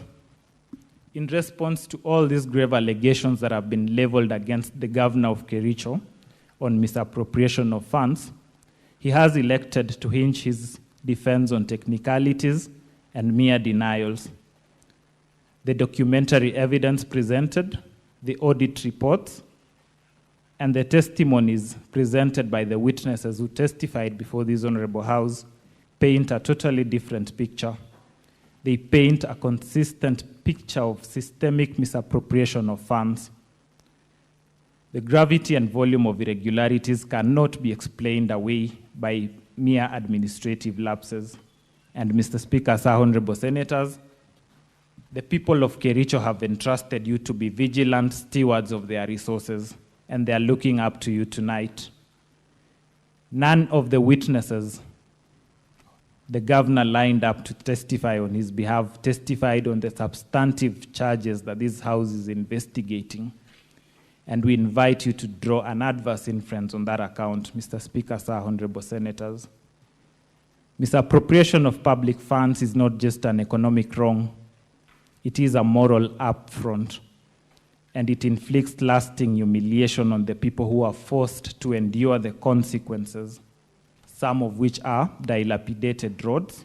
in response to all these grave allegations that have been leveled against the governor of Kericho on misappropriation of funds, he has elected to hinge his defense on technicalities and mere denials. The documentary evidence presented, the audit reports, and the testimonies presented by the witnesses who testified before this Honorable House paint a totally different picture. They paint a consistent picture of systemic misappropriation of funds. The gravity and volume of irregularities cannot be explained away by mere administrative lapses. And Mr. Speaker, sir, honorable senators, the people of Kericho have entrusted you to be vigilant stewards of their resources, and they are looking up to you tonight. None of the witnesses the governor lined up to testify on his behalf testified on the substantive charges that this House is investigating. And we invite you to draw an adverse inference on that account, Mr. Speaker, sir, honorable senators. Misappropriation of public funds is not just an economic wrong, it is a moral affront, and it inflicts lasting humiliation on the people who are forced to endure the consequences, some of which are dilapidated roads,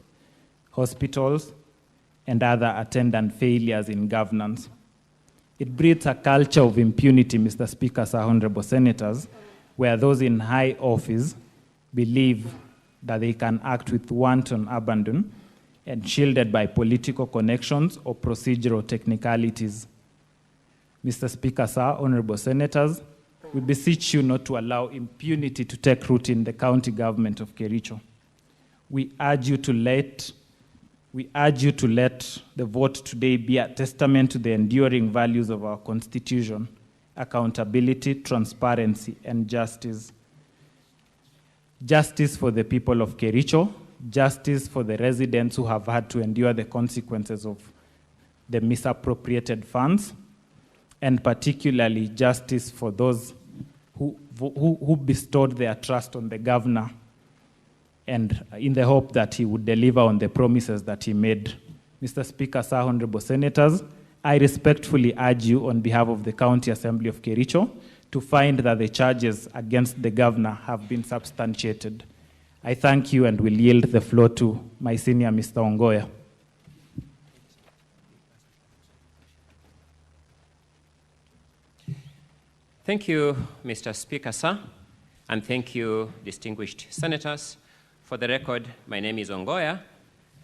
hospitals, and other attendant failures in governance. It breeds a culture of impunity, Mr. Speaker, sir, honorable senators, where those in high office believe that they can act with wanton abandon and shielded by political connections or procedural technicalities. Mr. Speaker, sir, honorable senators, we beseech you not to allow impunity to take root in the county government of Kericho. We urge you to let the vote today be a testament to the enduring values of our Constitution: accountability, transparency, and justice. Justice for the people of Kericho, justice for the residents who have had to endure the consequences of the misappropriated funds, and particularly justice for those who bestowed their trust on the governor and in the hope that he would deliver on the promises that he made. Mr. Speaker, sir, honorable senators, I respectfully urge you on behalf of the County Assembly of Kericho to find that the charges against the governor have been substantiated. I thank you and will yield the floor to my senior, Mr. Ongoya. Thank you, Mr. Speaker, sir, and thank you, distinguished senators. For the record, my name is Ongoya,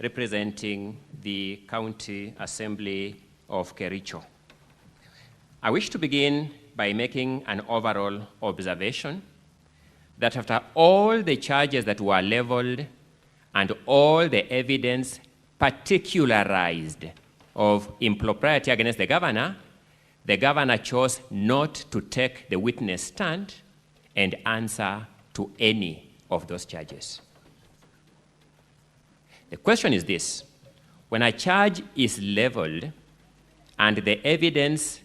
representing the County Assembly of Kericho. I wish to begin by making an overall observation that after all the charges that were leveled and all the evidence particularized of impropriety against the governor chose not to take the witness stand and answer to any of those charges. The question is this: when a charge is leveled and the evidence,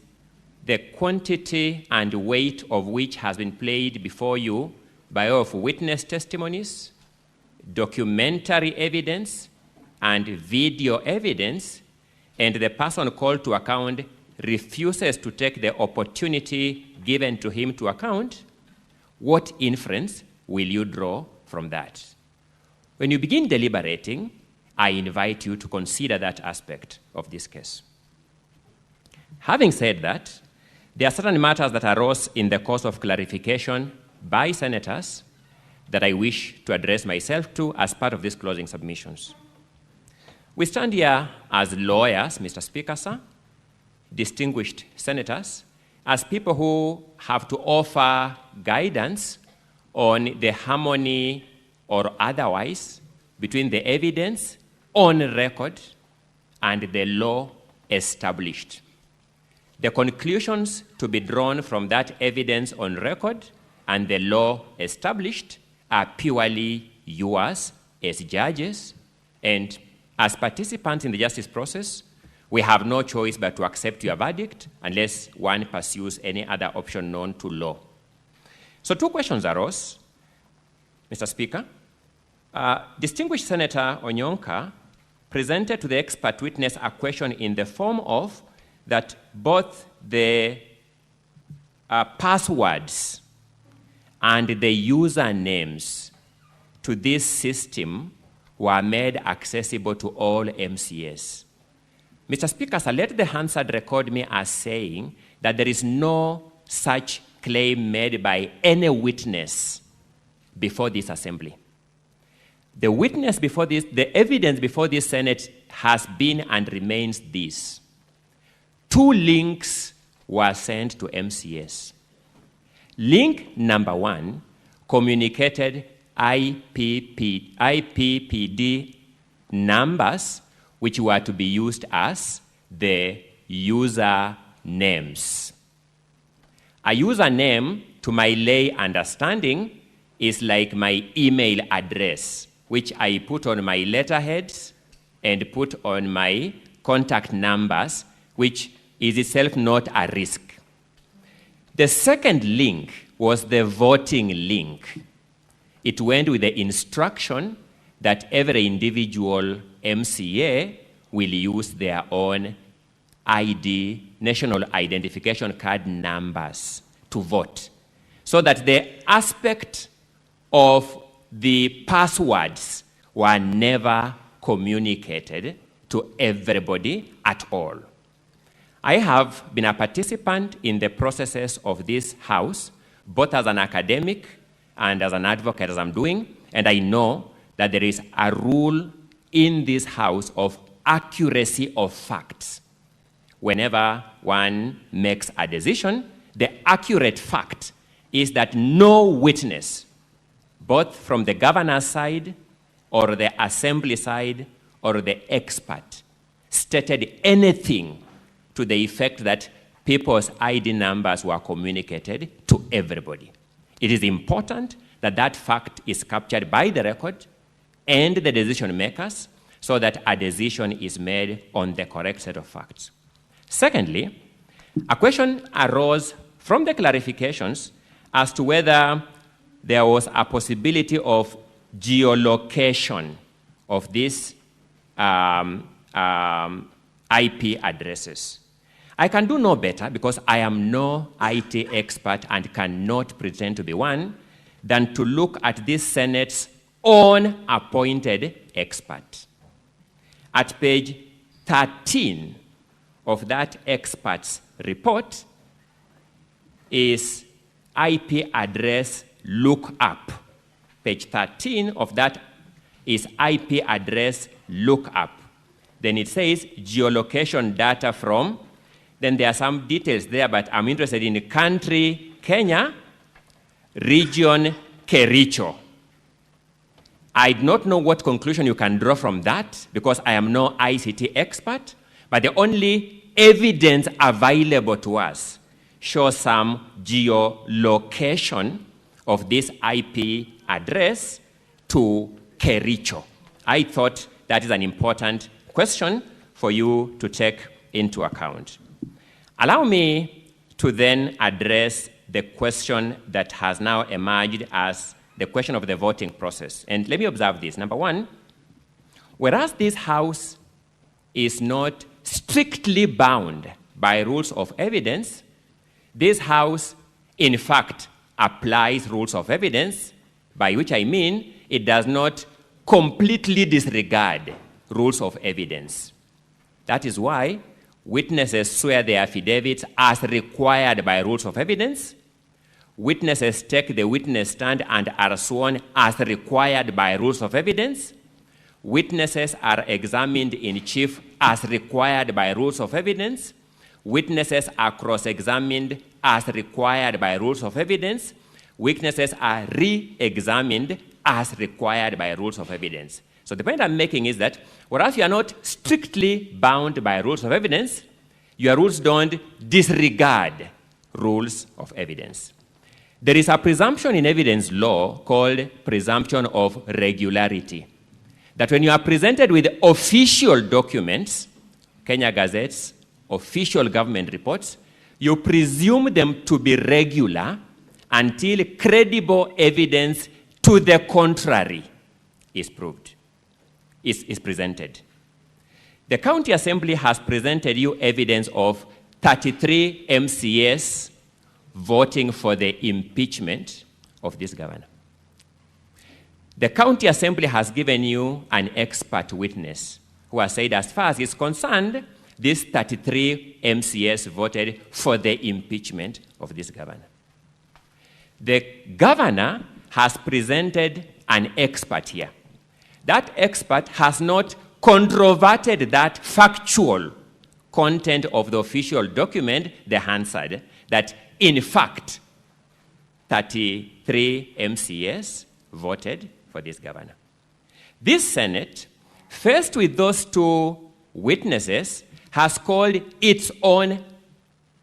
the quantity and weight of which has been played before you by way of witness testimonies, documentary evidence, and video evidence, and the person called to account refuses to take the opportunity given to him to account, what inference will you draw from that? When you begin deliberating, I invite you to consider that aspect of this case. Having said that, there are certain matters that arose in the course of clarification by senators that I wish to address myself to as part of these closing submissions. We stand here as lawyers, Mr. Speaker, sir, distinguished senators, as people who have to offer guidance on the harmony or otherwise between the evidence on record and the law established. The conclusions to be drawn from that evidence on record and the law established are purely yours as judges, and as participants in the justice process, we have no choice but to accept your verdict unless one pursues any other option known to law. So two questions arose, Mr. Speaker. Distinguished Senator Onyonka presented to the expert witness a question in the form of that both the passwords and the usernames to this system were made accessible to all MCAs. Mr. Speaker, sir, let the Hansard record me as saying that there is no such claim made by any witness before this assembly. The witness before this, the evidence before this Senate has been and remains this. 2 links were sent to MCAs. Link number 1 communicated IPPD numbers which were to be used as the user names. A username, to my lay understanding, is like my email address, which I put on my letterheads and put on my contact numbers, which is itself not a risk. The second link was the voting link. It went with the instruction that every individual MCA will use their own ID, national identification card numbers to vote, so that the aspect of the passwords were never communicated to everybody at all. I have been a participant in the processes of this House, both as an academic and as an advocate, as I'm doing, and I know that there is a rule in this House of accuracy of facts. Whenever one makes a decision, the accurate fact is that no witness, both from the governor's side or the assembly side or the expert, stated anything to the effect that people's ID numbers were communicated to everybody. It is important that that fact is captured by the record and the decision makers so that a decision is made on the correct set of facts. Secondly, a question arose from the clarifications as to whether there was a possibility of geolocation of these IP addresses. I can do no better, because I am no IT expert and cannot pretend to be one, than to look at this Senate's own appointed expert. At page 13 of that expert's report is IP address lookup. Page 13 of that is IP address lookup. Then it says geolocation data from, then there are some details there, but I'm interested in the country, Kenya, region, Kericho. I do not know what conclusion you can draw from that because I am no ICT expert, but the only evidence available to us shows some geolocation of this IP address to Kericho. I thought that is an important question for you to take into account. Allow me to then address the question that has now emerged as the question of the voting process. And let me observe this. Number one, whereas this House is not strictly bound by rules of evidence, this House, in fact, applies rules of evidence, by which I mean it does not completely disregard rules of evidence. That is why witnesses swear their affidavits as required by rules of evidence. Witnesses take the witness stand and are sworn as required by rules of evidence. Witnesses are examined in chief as required by rules of evidence. Witnesses are cross-examined as required by rules of evidence. Witnesses are re-examined as required by rules of evidence. So the point I'm making is that whereas you are not strictly bound by rules of evidence, your rules don't disregard rules of evidence. There is a presumption in evidence law called presumption of regularity. That when you are presented with official documents, Kenya Gazettes, official government reports, you presume them to be regular until credible evidence to the contrary is proved, is presented. The County Assembly has presented you evidence of 33 MCAs voting for the impeachment of this governor. The County Assembly has given you an expert witness who has said, as far as is concerned, these 33 MCAs voted for the impeachment of this governor. The governor has presented an expert here. That expert has not controverted that factual content of the official document, the Hansard, that in fact 33 MCAs voted for this governor. This Senate, faced with those two witnesses, has called its own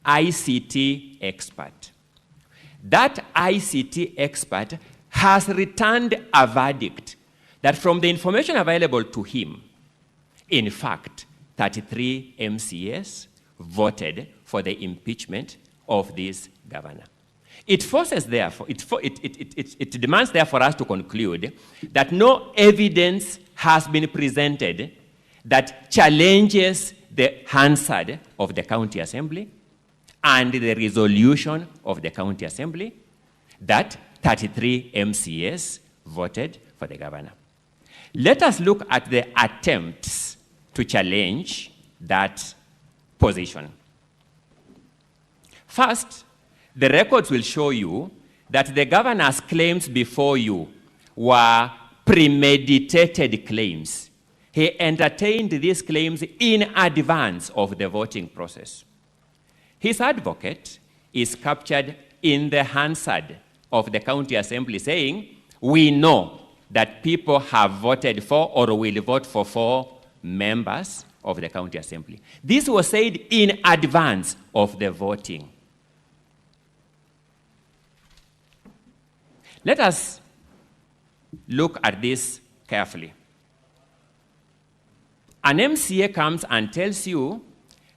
ICT expert. That ICT expert has returned a verdict that from the information available to him, in fact, 33 MCAs voted for the impeachment of this governor. It forces, therefore, it demands, therefore, us to conclude that no evidence has been presented that challenges the Hansard of the County Assembly and the resolution of the County Assembly that 33 MCAs voted for the governor. Let us look at the attempts to challenge that position. First, the records will show you that the governor's claims before you were premeditated claims. He entertained these claims in advance of the voting process. His advocate is captured in the Hansard of the County Assembly saying, we know that people have voted for or will vote for 4 members of the County Assembly. This was said in advance of the voting. Let us look at this carefully. An MCA comes and tells you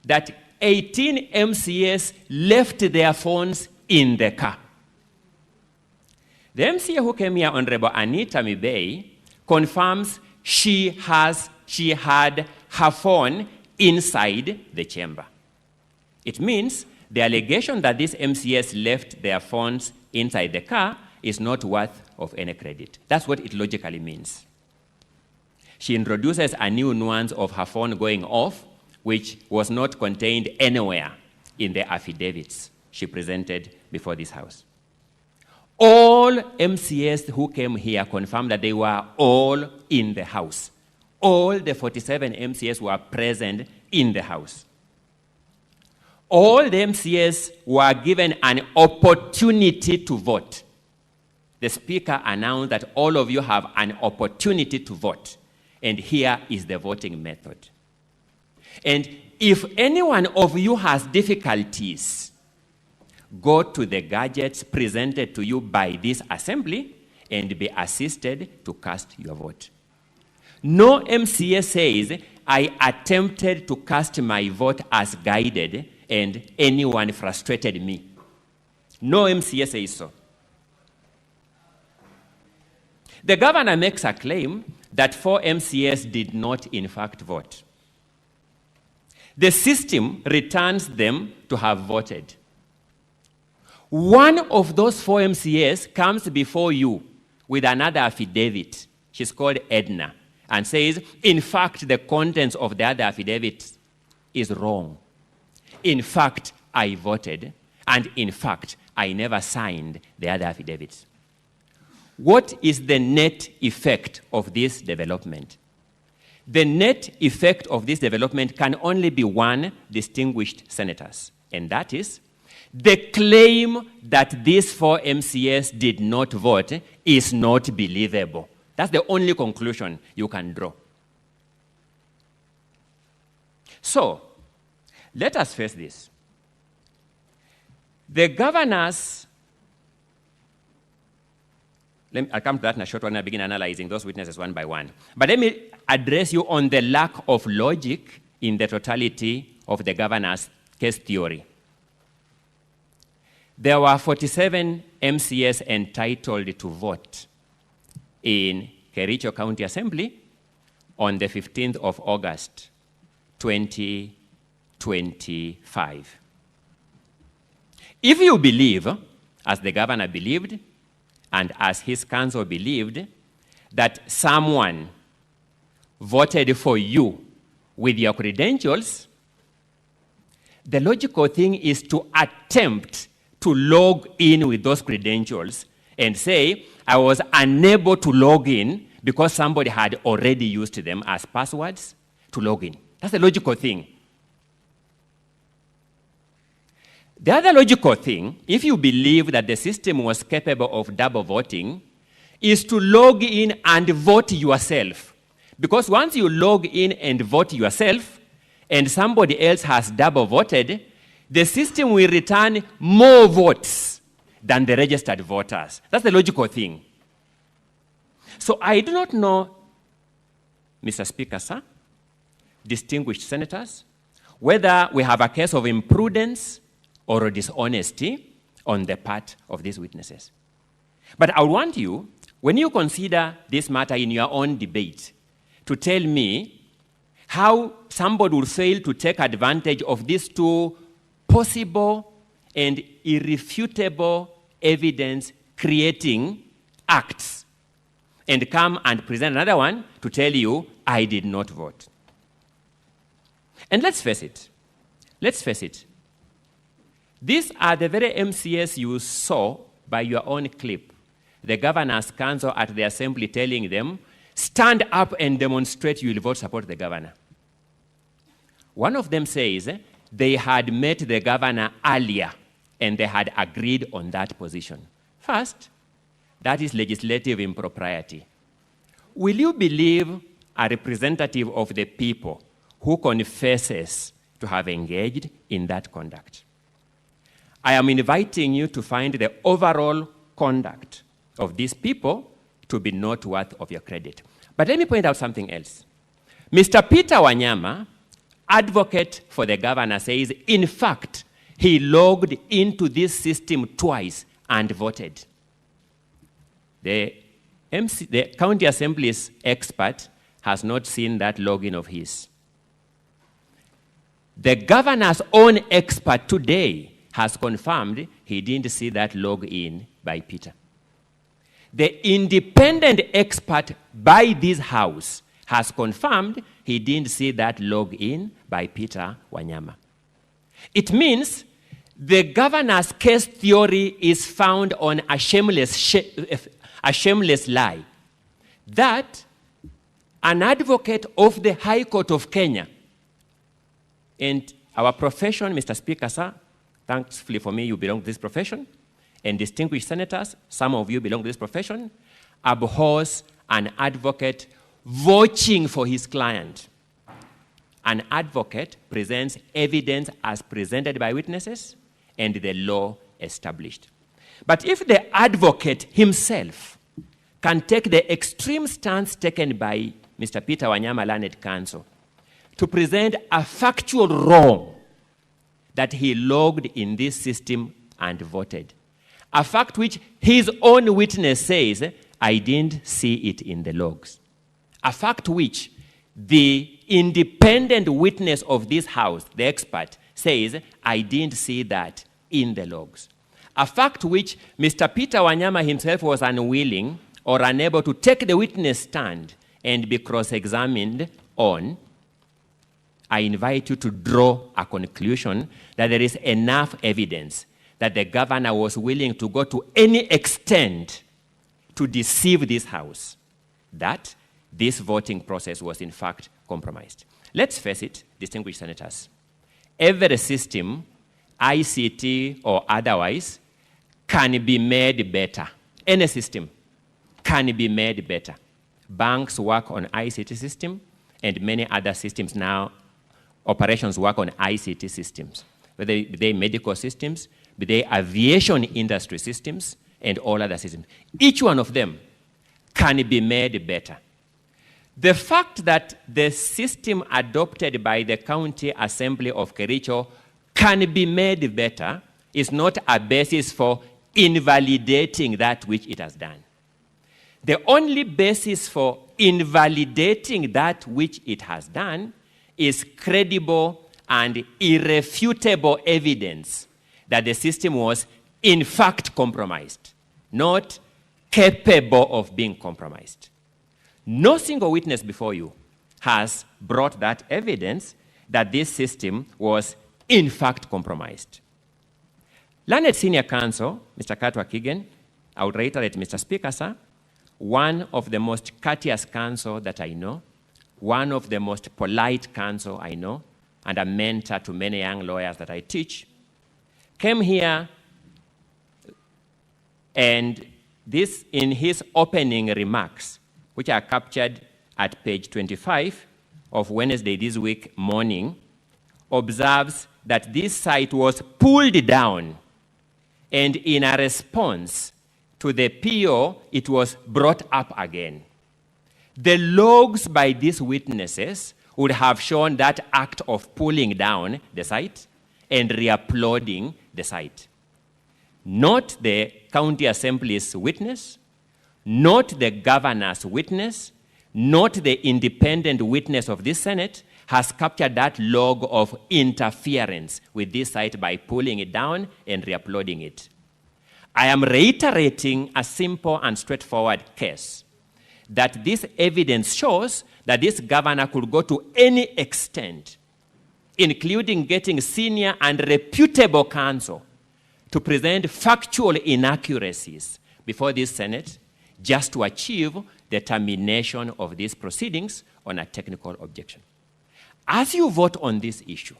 that 18 MCAs left their phones in the car. The MCA who came here, Honorable Anita Mibei, confirms she had her phone inside the chamber. It means the allegation that these MCAs left their phones inside the car is not worth of any credit. That's what it logically means. She introduces a new nuance of her phone going off, which was not contained anywhere in the affidavits she presented before this House. All MCAs who came here confirmed that they were all in the House. All the 47 MCAs were present in the House. All the MCAs were given an opportunity to vote. The Speaker announced that all of you have an opportunity to vote, and here is the voting method. And if any one of you has difficulties, go to the gadgets presented to you by this assembly and be assisted to cast your vote. No MCA says, I attempted to cast my vote as guided and anyone frustrated me. No MCA says so. The governor makes a claim that 4 MCAs did not in fact vote. The system returns them to have voted. One of those 4 MCAs comes before you with another affidavit. She's called Edna, and says, in fact, the contents of the other affidavit is wrong. In fact, I voted, and in fact, I never signed the other affidavits. What is the net effect of this development? The net effect of this development can only be one: distinguished senators, and that is the claim that these 4 MCAs did not vote is not believable. That's the only conclusion you can draw. So, let us face this. The governors, I'll come to that in a short while when I begin analyzing those witnesses one by one. But let me address you on the lack of logic in the totality of the governor's case theory. There were 47 MCAs entitled to vote in Kericho County Assembly on the 15th of August, 2025. If you believe, as the governor believed, and as his council believed, that someone voted for you with your credentials, the logical thing is to attempt to log in with those credentials and say, I was unable to log in because somebody had already used them as passwords to log in. That's the logical thing. The other logical thing, if you believe that the system was capable of double voting, is to log in and vote yourself. Because once you log in and vote yourself, and somebody else has double voted, the system will return more votes than the registered voters. That's the logical thing. So I do not know, Mr. Speaker, sir, distinguished senators, whether we have a case of imprudence or dishonesty on the part of these witnesses. But I want you, when you consider this matter in your own debate, to tell me how somebody will fail to take advantage of these 2 possible and irrefutable evidence creating acts and come and present another one to tell you, I did not vote. And let's face it. These are the very MCAs you saw by your own clip. The governor's council at the assembly telling them, stand up and demonstrate you will vote support the governor. One of them says they had met the governor earlier and they had agreed on that position. First, that is legislative impropriety. Will you believe a representative of the people who confesses to have engaged in that conduct? I am inviting you to find the overall conduct of these people to be not worth of your credit. But let me point out something else. Mr. Peter Wanyama, advocate for the governor, says, in fact, he logged into this system twice and voted. The county assembly's expert has not seen that login of his. The governor's own expert today has confirmed he didn't see that login by Peter. The independent expert by this House has confirmed he didn't see that log in by Peter Wanyama. It means the governor's case theory is found on a shameless lie that an advocate of the High Court of Kenya, and our profession, Mr. Speaker, sir, thankfully for me, you belong to this profession, and distinguished senators, some of you belong to this profession, abhors an advocate vouching for his client. An advocate presents evidence as presented by witnesses and the law established. But if the advocate himself can take the extreme stance taken by Mr. Peter Wanyama Learned Counsel to present a factual wrong that he logged in this system and voted, a fact which his own witness says, I didn't see it in the logs, a fact which the independent witness of this House, the expert, says, I didn't see that in the logs. A fact which Mr. Peter Wanyama himself was unwilling or unable to take the witness stand and be cross-examined on. I invite you to draw a conclusion that there is enough evidence that the governor was willing to go to any extent to deceive this House, that this voting process was in fact compromised. Let's face it, distinguished senators. Every system, ICT or otherwise, can be made better. Any system can be made better. Banks work on ICT system, and many other systems now, operations work on ICT systems, whether they medical systems, be they aviation industry systems, and all other systems. Each one of them can be made better. The fact that the system adopted by the County Assembly of Kericho can be made better is not a basis for invalidating that which it has done. The only basis for invalidating that which it has done is credible and irrefutable evidence that the system was in fact compromised, not capable of being compromised. No single witness before you has brought that evidence that this system was in fact compromised. Learned Senior Counsel, Mr. Katwa Kigen, I would reiterate, Mr. Speaker, sir, one of the most courteous counsel that I know, one of the most polite counsel I know, and a mentor to many young lawyers that I teach, came here and this, in his opening remarks, which are captured at page 25 of Wednesday this week morning, observes that this site was pulled down, and in a response to the PO, it was brought up again. The logs by these witnesses would have shown that act of pulling down the site and re-uploading the site. Not the County Assembly's witness, not the governor's witness, not the independent witness of this Senate has captured that log of interference with this site by pulling it down and re-uploading it. I am reiterating a simple and straightforward case that this evidence shows that this governor could go to any extent, including getting senior and reputable counsel to present factual inaccuracies before this Senate just to achieve the termination of these proceedings on a technical objection. As you vote on this issue,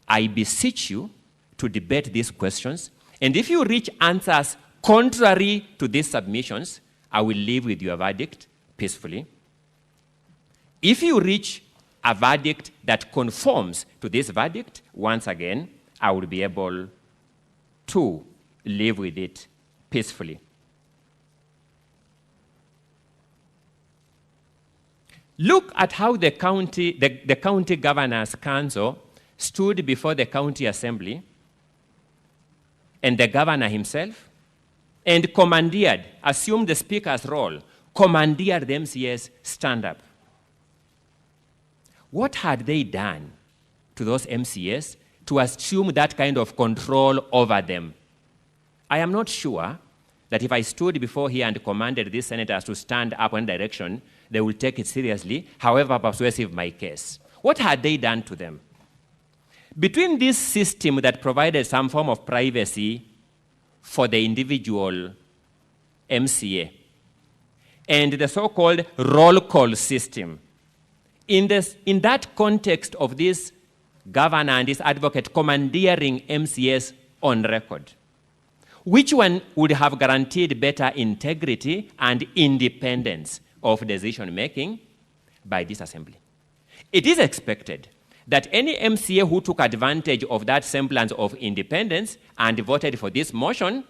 I beseech you to debate these questions, and if you reach answers contrary to these submissions, I will leave with your verdict peacefully. If you reach a verdict that conforms to this verdict, once again, I will be able to live with it peacefully. Look at how the county governor's council stood before the county assembly and the governor himself and commandeered, assumed the speaker's role, commandeered the MCAs stand up. What had they done to those MCAs to assume that kind of control over them? I am not sure that if I stood before here and commanded these senators to stand up in direction, they will take it seriously, however persuasive my case. What had they done to them? Between this system that provided some form of privacy for the individual MCA and the so-called roll call system, in that context of this governor and this advocate commandeering MCAs on record, which one would have guaranteed better integrity and independence of decision-making by this assembly? It is expected that any MCA who took advantage of that semblance of independence and voted for this motion,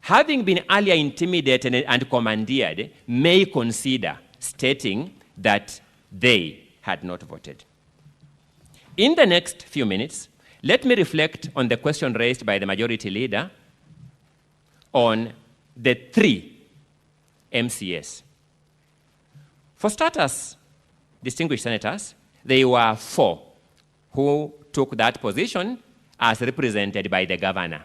having been earlier intimidated and commandeered, may consider stating that they had not voted. In the next few minutes, let me reflect on the question raised by the majority leader on the 3 MCAs. For starters, distinguished senators, there were 4 who took that position as represented by the governor.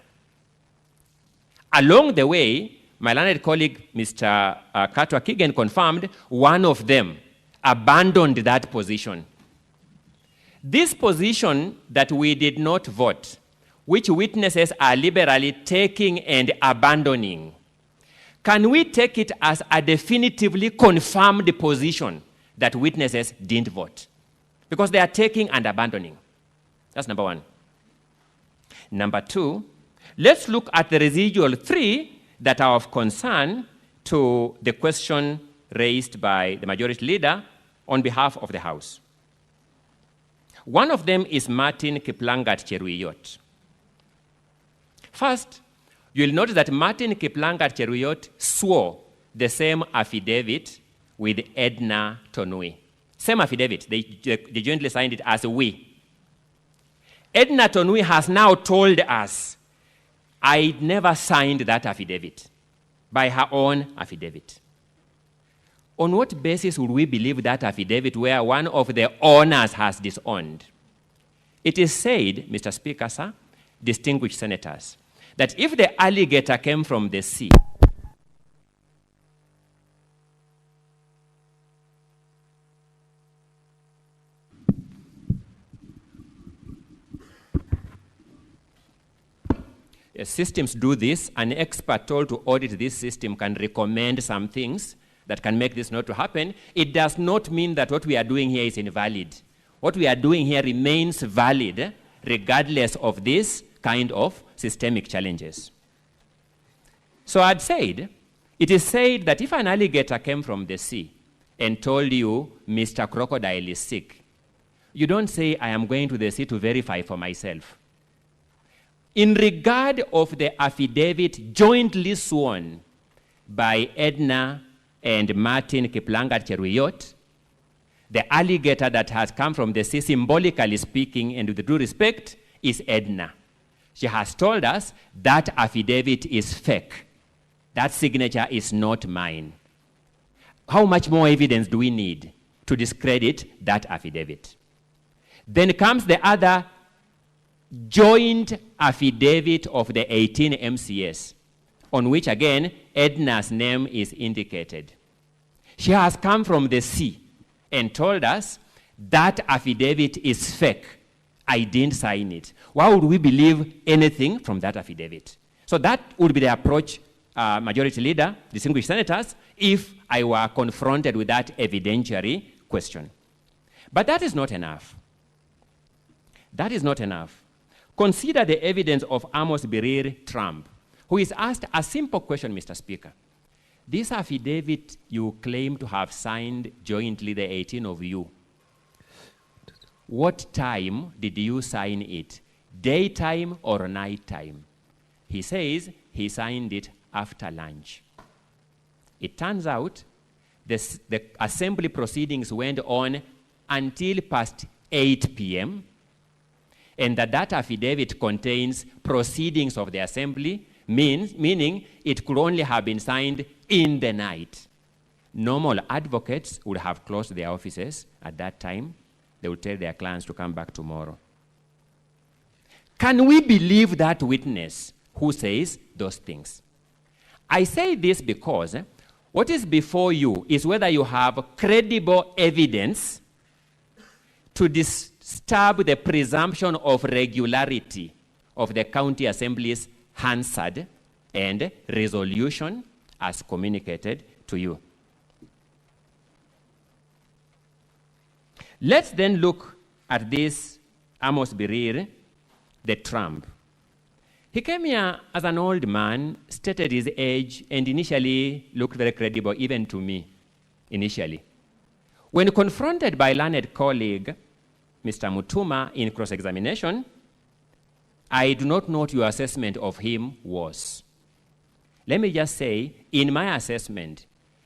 Along the way, my learned colleague, Mr. Katwa Kigen, confirmed one of them abandoned that position. This position that we did not vote, which witnesses are liberally taking and abandoning, can we take it as a definitively confirmed position that witnesses didn't vote? Because they are taking and abandoning. That's number 1. Number 2, let's look at the residual 3 that are of concern to the question raised by the majority leader on behalf of the House. One of them is Martin Kiplangat Cheruiyot. First, you'll notice that Martin Kiplangat Cheruiyot swore the same affidavit with Edna Tonui. Same affidavit. They jointly signed it as we. Edna Tonui has now told us, I never signed that affidavit, by her own affidavit. On what basis would we believe that affidavit where one of the owners has disowned? It is said, Mr. Speaker, sir, distinguished senators, that if the alligator came from the sea, systems do this, an expert told to audit this system can recommend some things that can make this not to happen. It does not mean that what we are doing here is invalid. What we are doing here remains valid regardless of this kind of systemic challenges. So I'd said, it is said that if an alligator came from the sea and told you, Mr. Crocodile is sick, you don't say, I am going to the sea to verify for myself. In regard of the affidavit jointly sworn by Edna and Martin Kiplangat Cheruiyot, the alligator that has come from the sea, symbolically speaking and with due respect, is Edna. She has told us that affidavit is fake. That signature is not mine. How much more evidence do we need to discredit that affidavit? Then comes the other joint affidavit of the 18 MCAs, on which again Edna's name is indicated. She has come from the sea and told us that affidavit is fake. I didn't sign it. Why would we believe anything from that affidavit? So that would be the approach, Majority Leader, distinguished senators, if I were confronted with that evidentiary question. But that is not enough. That is not enough. Consider the evidence of Amos Birir Trump, who is asked a simple question, Mr. Speaker. This affidavit you claim to have signed jointly, the 18 of you, what time did you sign it? Daytime or nighttime? He says he signed it after lunch. It turns out the assembly proceedings went on until past 8 p.m., and that affidavit contains proceedings of the assembly, meaning it could only have been signed in the night. Normal advocates would have closed their offices at that time. They would tell their clients to come back tomorrow. Can we believe that witness who says those things? I say this because what is before you is whether you have credible evidence to disturb the presumption of regularity of the county assembly's Hansard and resolution as communicated to you. Let's then look at this Amos Birir, the Trump. He came here as an old man, stated his age, and initially looked very credible, even to me, initially. When confronted by learned colleague, Mr. Mutuma, in cross-examination, I do not know what your assessment of him was. Let me just say, in my assessment,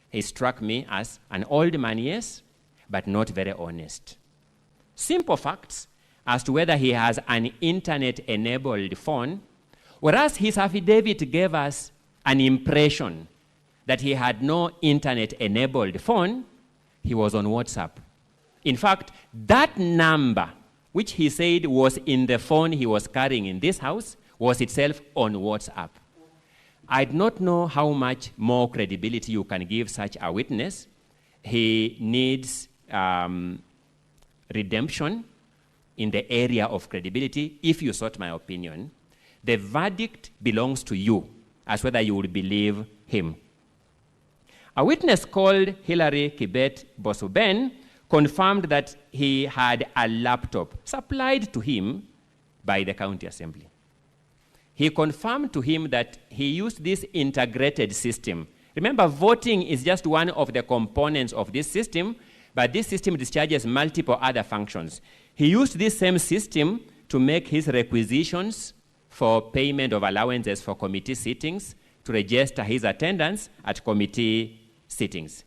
he struck me as an old man, yes, but not very honest. Simple facts as to whether he has an internet-enabled phone, whereas his affidavit gave us an impression that he had no internet-enabled phone, he was on WhatsApp. In fact, that number, which he said was in the phone he was carrying in this house, was itself on WhatsApp. I do not know how much more credibility you can give such a witness. He needs redemption in the area of credibility, if you sought my opinion. The verdict belongs to you as whether you will believe him. A witness called Hilary Kibet Bosuben confirmed that he had a laptop supplied to him by the county assembly. He confirmed to him that he used this integrated system. Remember, voting is just one of the components of this system, but this system discharges multiple other functions. He used this same system to make his requisitions for payment of allowances for committee sittings, to register his attendance at committee sittings.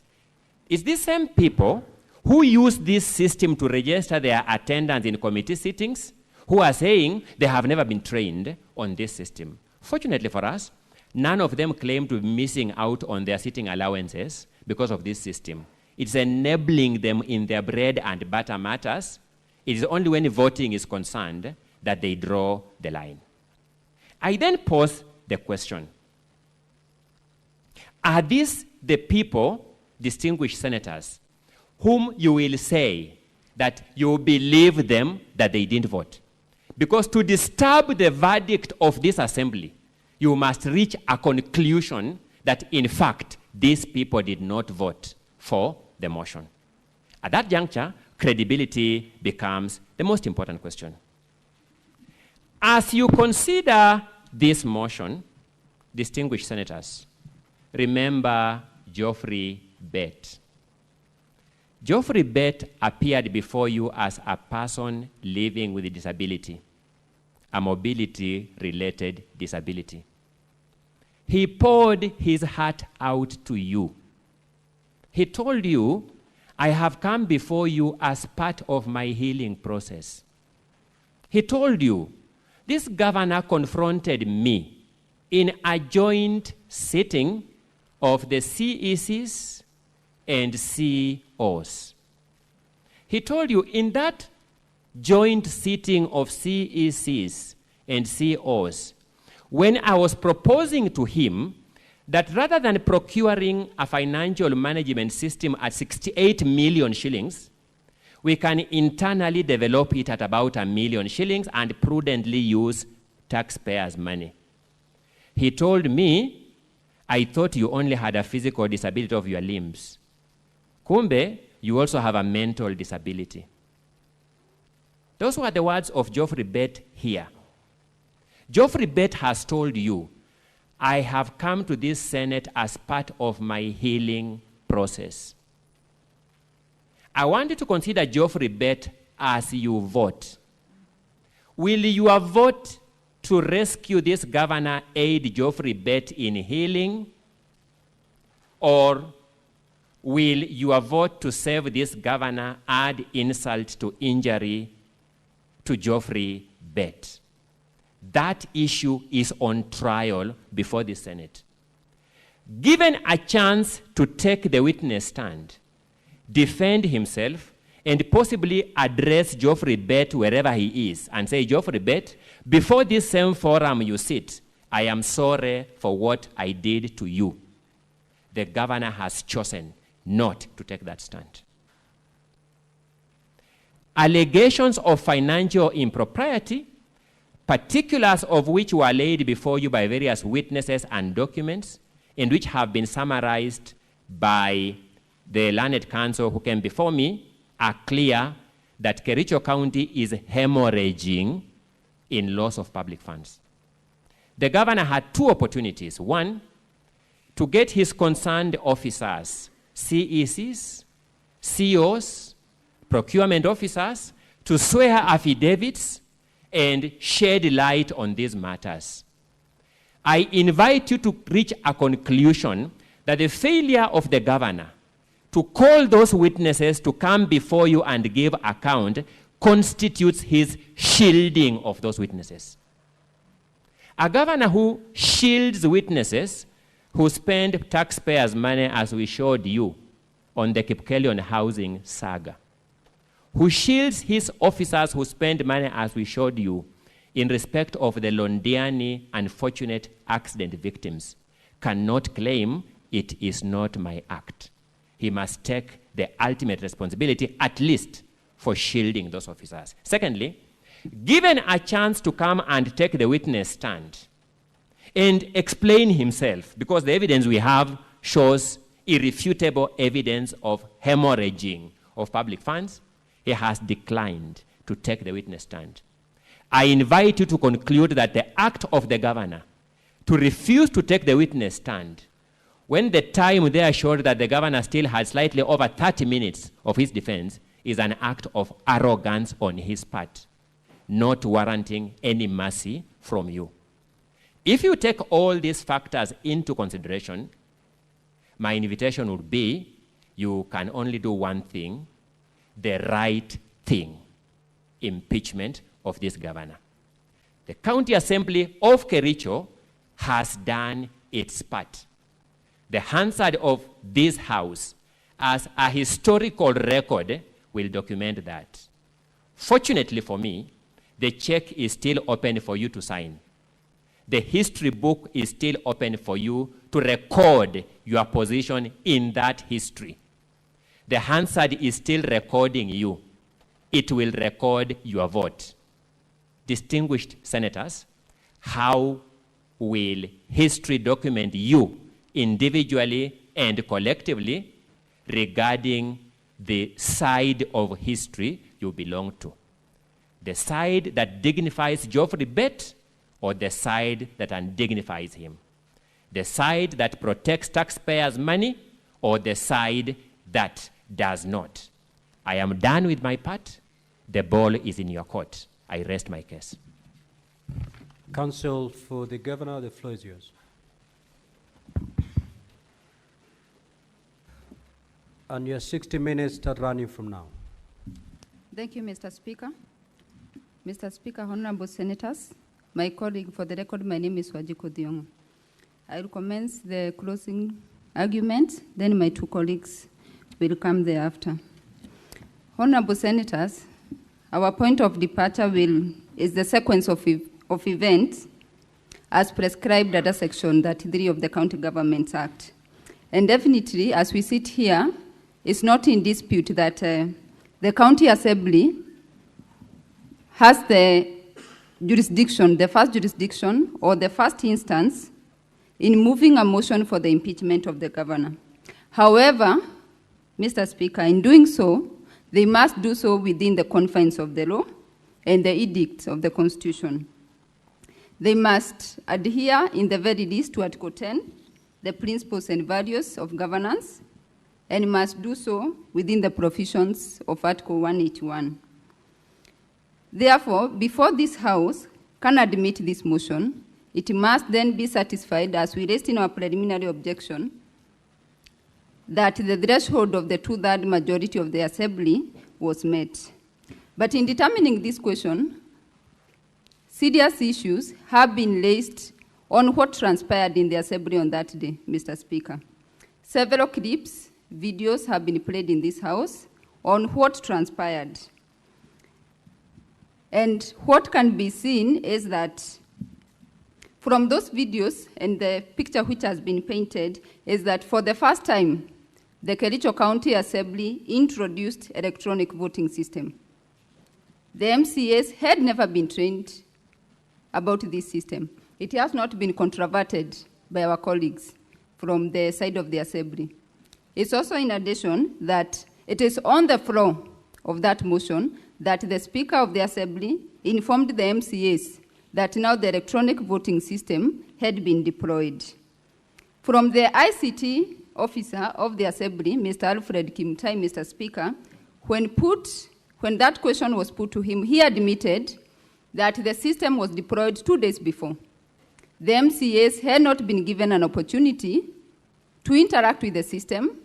It's these same people who use this system to register their attendance in committee sittings who are saying they have never been trained on this system. Fortunately for us, none of them claim to be missing out on their sitting allowances because of this system. It's enabling them in their bread and butter matters. It is only when voting is concerned that they draw the line. I then pose the question, are these the people, distinguished senators, whom you will say that you believe them that they didn't vote? Because to disturb the verdict of this assembly, you must reach a conclusion that, in fact, these people did not vote for the motion. At that juncture, credibility becomes the most important question. As you consider this motion, distinguished senators, remember Geoffrey Bett. Geoffrey Bett appeared before you as a person living with a disability, a mobility-related disability. He poured his heart out to you. He told you, I have come before you as part of my healing process. He told you, this governor confronted me in a joint sitting of the CECs and COs. He told you in that joint sitting of CECs and COs, when I was proposing to him that rather than procuring a financial management system at 68 million shillings, we can internally develop it at about 1 million shillings and prudently use taxpayers' money. He told me, I thought you only had a physical disability of your limbs. Kumbe, you also have a mental disability. Those were the words of Geoffrey Bett here. Geoffrey Bett has told you, I have come to this Senate as part of my healing process. I want you to consider Geoffrey Bett as you vote. Will your vote to rescue this governor aid Geoffrey Bett in healing? Or will your vote to save this governor add insult to injury to Geoffrey Bett? That issue is on trial before the Senate. Given a chance to take the witness stand, defend himself, and possibly address Geoffrey Bett wherever he is, and say, Geoffrey Bett, before this same forum you sit, I am sorry for what I did to you. The governor has chosen not to take that stand. Allegations of financial impropriety, particulars of which were laid before you by various witnesses and documents, and which have been summarized by the learned counsel who came before me, are clear that Kericho County is hemorrhaging in loss of public funds. The governor had two opportunities. One, to get his concerned officers, CECs, COs, procurement officers, to swear affidavits and shed light on these matters. I invite you to reach a conclusion that the failure of the governor to call those witnesses to come before you and give account constitutes his shielding of those witnesses. A governor who shields witnesses who spend taxpayers' money, as we showed you on the Kipkelion housing saga, who shields his officers who spend money, as we showed you, in respect of the Londiani unfortunate accident victims, cannot claim it is not my act. He must take the ultimate responsibility, at least, for shielding those officers. Secondly, given a chance to come and take the witness stand and explain himself, because the evidence we have shows irrefutable evidence of hemorrhaging of public funds, he has declined to take the witness stand. I invite you to conclude that the act of the governor to refuse to take the witness stand, when the time there showed that the governor still had slightly over 30 minutes of his defense, is an act of arrogance on his part, not warranting any mercy from you. If you take all these factors into consideration, my invitation would be, you can only do one thing, the right thing: impeachment of this governor. The County Assembly of Kericho has done its part. The Hansard of this house, as a historical record, will document that. Fortunately for me, the check is still open for you to sign. The history book is still open for you to record your position in that history. The Hansard is still recording you. It will record your vote. Distinguished senators, how will history document you individually and collectively regarding the side of history you belong to? The side that dignifies Geoffrey Bett, or the side that undignifies him? The side that protects taxpayers' money, or the side that does not? I am done with my part. The ball is in your court. I rest my case. Counsel for the governor, the floor is yours. And your 60 minutes start running from now. Thank you, Mr. Speaker. Mr. Speaker, honorable senators, my colleague, for the record, my name is Wajiko Diong. I will commence the closing argument, then my two colleagues will come thereafter. Honorable senators, our point of departure is the sequence of events as prescribed under Section 33 of the County Governments Act. And definitely, as we sit here, it's not in dispute that the County Assembly has the jurisdiction, the first jurisdiction, or the first instance in moving a motion for the impeachment of the governor. However, Mr. Speaker, in doing so, they must do so within the confines of the law and the edicts of the Constitution. They must adhere, in the very least, to Article 10, the principles and values of governance, and must do so within the provisions of Article 181. Therefore, before this House can admit this motion, it must then be satisfied, as we raised in our preliminary objection, that the threshold of the 2/3 majority of the Assembly was met. But in determining this question, serious issues have been raised on what transpired in the Assembly on that day, Mr. Speaker. Several clips, videos have been played in this House on what transpired. And what can be seen is that from those videos and the picture which has been painted is that for the first time, the Kericho County Assembly introduced electronic voting system. The MCAs had never been trained about this system. It has not been controverted by our colleagues from the side of the Assembly. It's also in addition that it is on the floor of that motion that the Speaker of the Assembly informed the MCAs that now the electronic voting system had been deployed. From the ICT officer of the Assembly, Mr. Alfred Mutai, Mr. Speaker, when that question was put to him, he admitted that the system was deployed 2 days before. The MCAs had not been given an opportunity to interact with the system,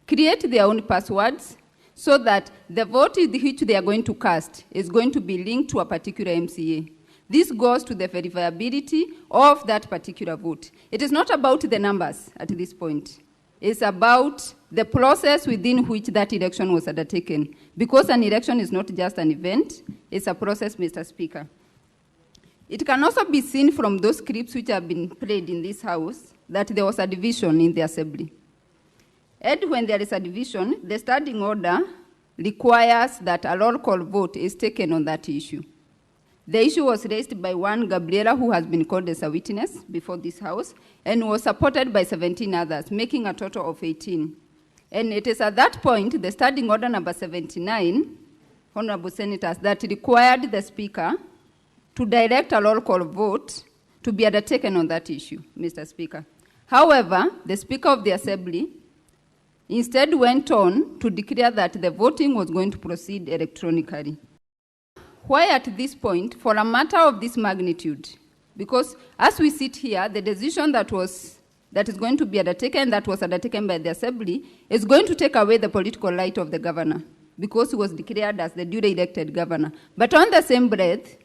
create their own passwords, so that the vote which they are going to cast is going to be linked to a particular MCA. This goes to the verifiability of that particular vote. It is not about the numbers at this point. It's about the process within which that election was undertaken. Because an election is not just an event, it's a process, Mr. Speaker. It can also be seen from those clips which have been played in this House that there was a division in the Assembly. And when there is a division, the standing order requires that a roll call vote is taken on that issue. The issue was raised by one Gabriela, who has been called as a witness before this House, and was supported by 17 others, making a total of 18. And it is at that point, the standing order number 79, Honorable Senators, that required the Speaker to direct a roll call vote to be undertaken on that issue, Mr. Speaker. However, the Speaker of the Assembly instead went on to declare that the voting was going to proceed electronically. Why at this point, for a matter of this magnitude? Because as we sit here, the decision that is going to be undertaken, that was undertaken by the Assembly, is going to take away the political right of the governor, because he was declared as the duly elected governor. But on the same breath,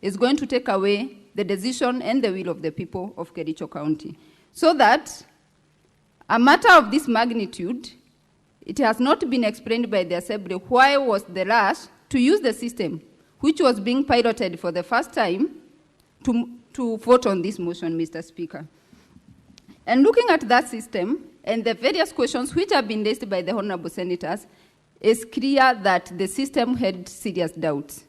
is going to take away the decision and the will of the people of Kericho County. So that a matter of this magnitude, it has not been explained by the Assembly why was the rush to use the system which was being piloted for the first time to vote on this motion, Mr. Speaker. And looking at that system and the various questions which have been raised by the Honorable Senators, it's clear that the system had serious doubts.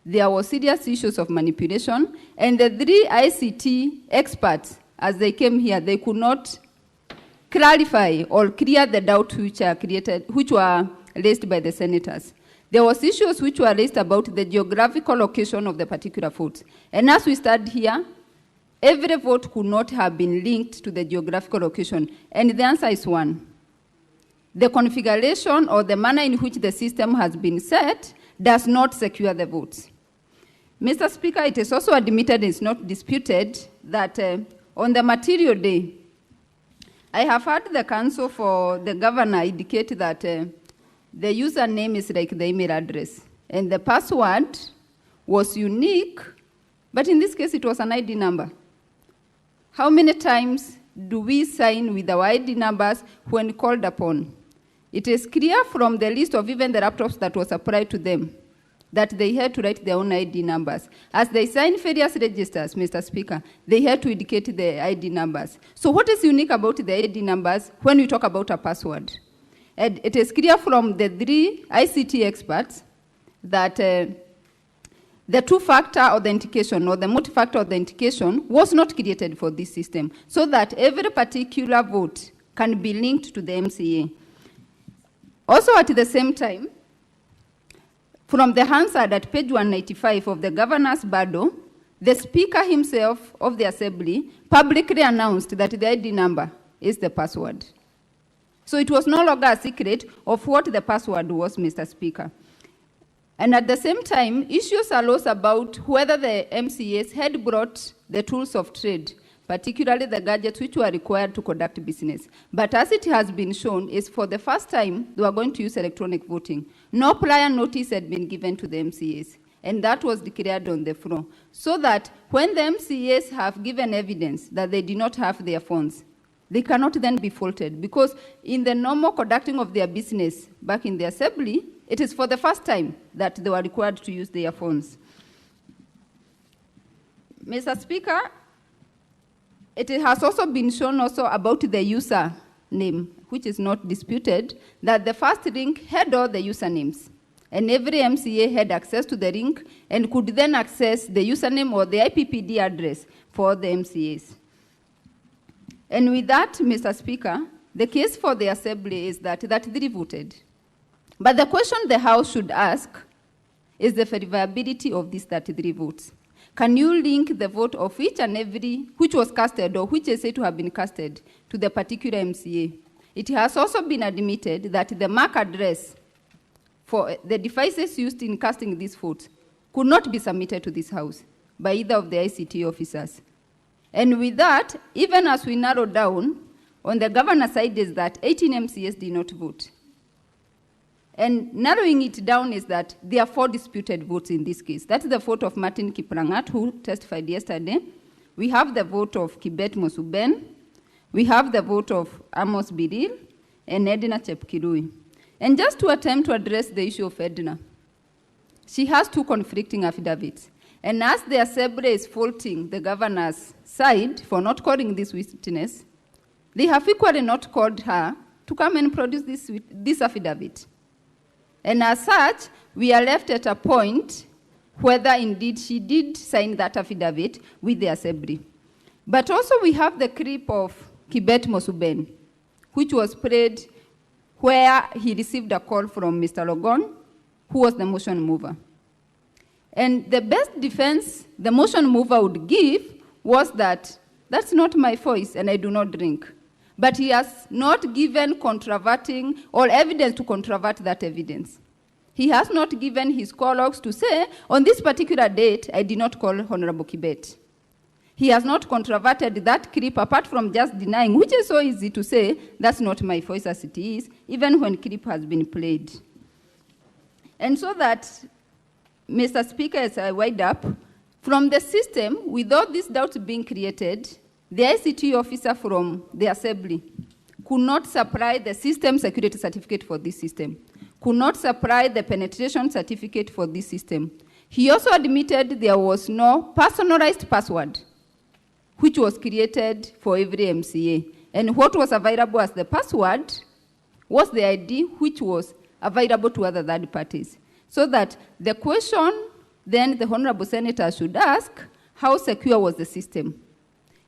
There were serious issues of manipulation, and the 3 ICT experts, as they came here, they could not clarify or clear the doubts which were raised by the senators. There was issues which were raised about the geographical location of the particular votes. And as we stand here, every vote could not have been linked to the geographical location. And the answer is one. The configuration or the manner in which the system has been set does not secure the votes. Mr. Speaker, it is also admitted, it's not disputed, that on the material day, I have heard the counsel for the governor indicate that the username is like the email address, and the password was unique, but in this case it was an ID number. How many times do we sign with our ID numbers when called upon? It is clear from the list of even the laptops that was applied to them that they had to write their own ID numbers. As they sign various registers, Mr. Speaker, they had to indicate the ID numbers. So what is unique about the ID numbers when we talk about a password? And it is clear from the 3 ICT experts that the two-factor authentication or the multi-factor authentication was not created for this system, so that every particular vote can be linked to the MCA. Also at the same time, from the Hansard at page 195 of the governor's bardo, the Speaker himself of the Assembly publicly announced that the ID number is the password. So it was no longer a secret of what the password was, Mr. Speaker. And at the same time, issues arose about whether the MCAs had brought the tools of trade, particularly the gadgets which were required to conduct business. But as it has been shown, is for the first time they were going to use electronic voting. No prior notice had been given to the MCAs, and that was declared on the floor. So that when the MCAs have given evidence that they did not have their phones, they cannot then be faulted, because in the normal conducting of their business back in the Assembly, it is for the first time that they were required to use their phones. Mr. Speaker, it has also been shown also about the user name, which is not disputed, that the first link had all the usernames. And every MCA had access to the link and could then access the username or the IPPD address for the MCAs. And with that, Mr. Speaker, the case for the Assembly is that 3 voted. But the question the House should ask is the verifiability of these 33 votes. Can you link the vote of each and every which was casted or which is said to have been casted to the particular MCA? It has also been admitted that the MAC address for the devices used in casting these votes could not be submitted to this House by either of the ICT officers. And with that, even as we narrow down, on the governor's side is that 18 MCAs did not vote. And narrowing it down is that there are 4 disputed votes in this case. That's the vote of Martin Kiprangat, who testified yesterday. We have the vote of Kibet Mosuben. We have the vote of Amos Biril and Edna Chepkirui. And just to attempt to address the issue of Edna, she has 2 conflicting affidavits. And as the Assembly is faulting the governor's side for not calling this witness, they have equally not called her to come and produce this affidavit. And as such, we are left at a point whether indeed she did sign that affidavit with the Assembly. But also we have the clip of Kibet Mosuben, which was played where he received a call from Mr. Logon, who was the motion mover. And the best defense the motion mover would give was that that's not my voice and I do not drink. But he has not given controverting or evidence to controvert that evidence. He has not given his call logs to say, on this particular date, I did not call Honorable Kibet. He has not controverted that clip apart from just denying, which is so easy to say, that's not my voice as it is, even when clip has been played. And so that, Mr. Speaker, as I wind up, from the system, with all these doubts being created, the ICT officer from the Assembly could not supply the system security certificate for this system, could not supply the penetration certificate for this system. He also admitted there was no personalized password which was created for every MCA. And what was available as the password was the ID which was available to other third parties. So that the question then the Honorable Senator should ask, how secure was the system?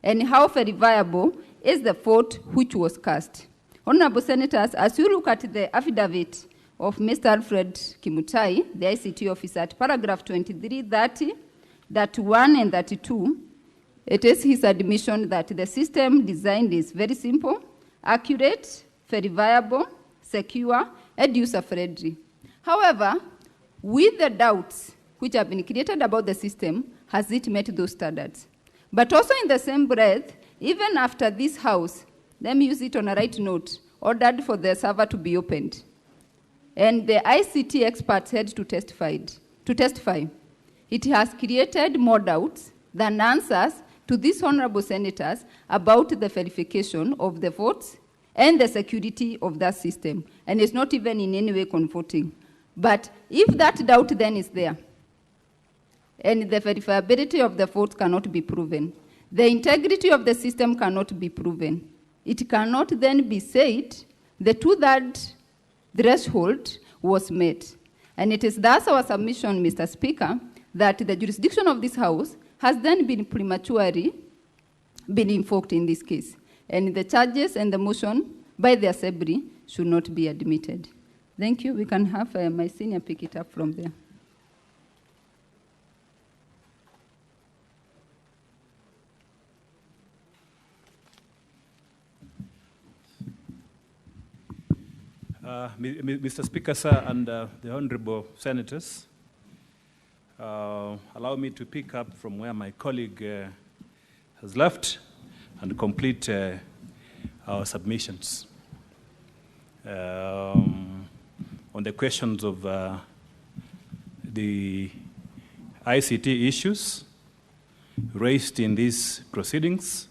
And how verifiable is the vote which was cast? Honorable Senators, as you look at the affidavit of Mr. Alfred Kimutai, the ICT officer, at paragraph 23, 30, 31, and 32, it is his admission that the system designed is very simple, accurate, verifiable, secure, and user-friendly. However, with the doubts which have been created about the system, has it met those standards? But also in the same breath, even after this House, let me use it on a right note, ordered for the server to be opened, and the ICT experts had to testify, it has created more doubts than answers to these honorable senators about the verification of the votes and the security of that system. And it's not even in any way comforting. But if that doubt then is there, and the verifiability of the votes cannot be proven, the integrity of the system cannot be proven, it cannot then be said the 2/3 threshold was met. And it is thus our submission, Mr. Speaker, that the jurisdiction of this House has then been prematurely been invoked in this case. And the charges and the motion by the Assembly should not be admitted. Thank you. We can have my senior pick it up from there. Mr. Speaker, sir, and the Honorable Senators, allow me to pick up from where my colleague has left and complete our submissions. On the questions of the ICT issues raised in these proceedings,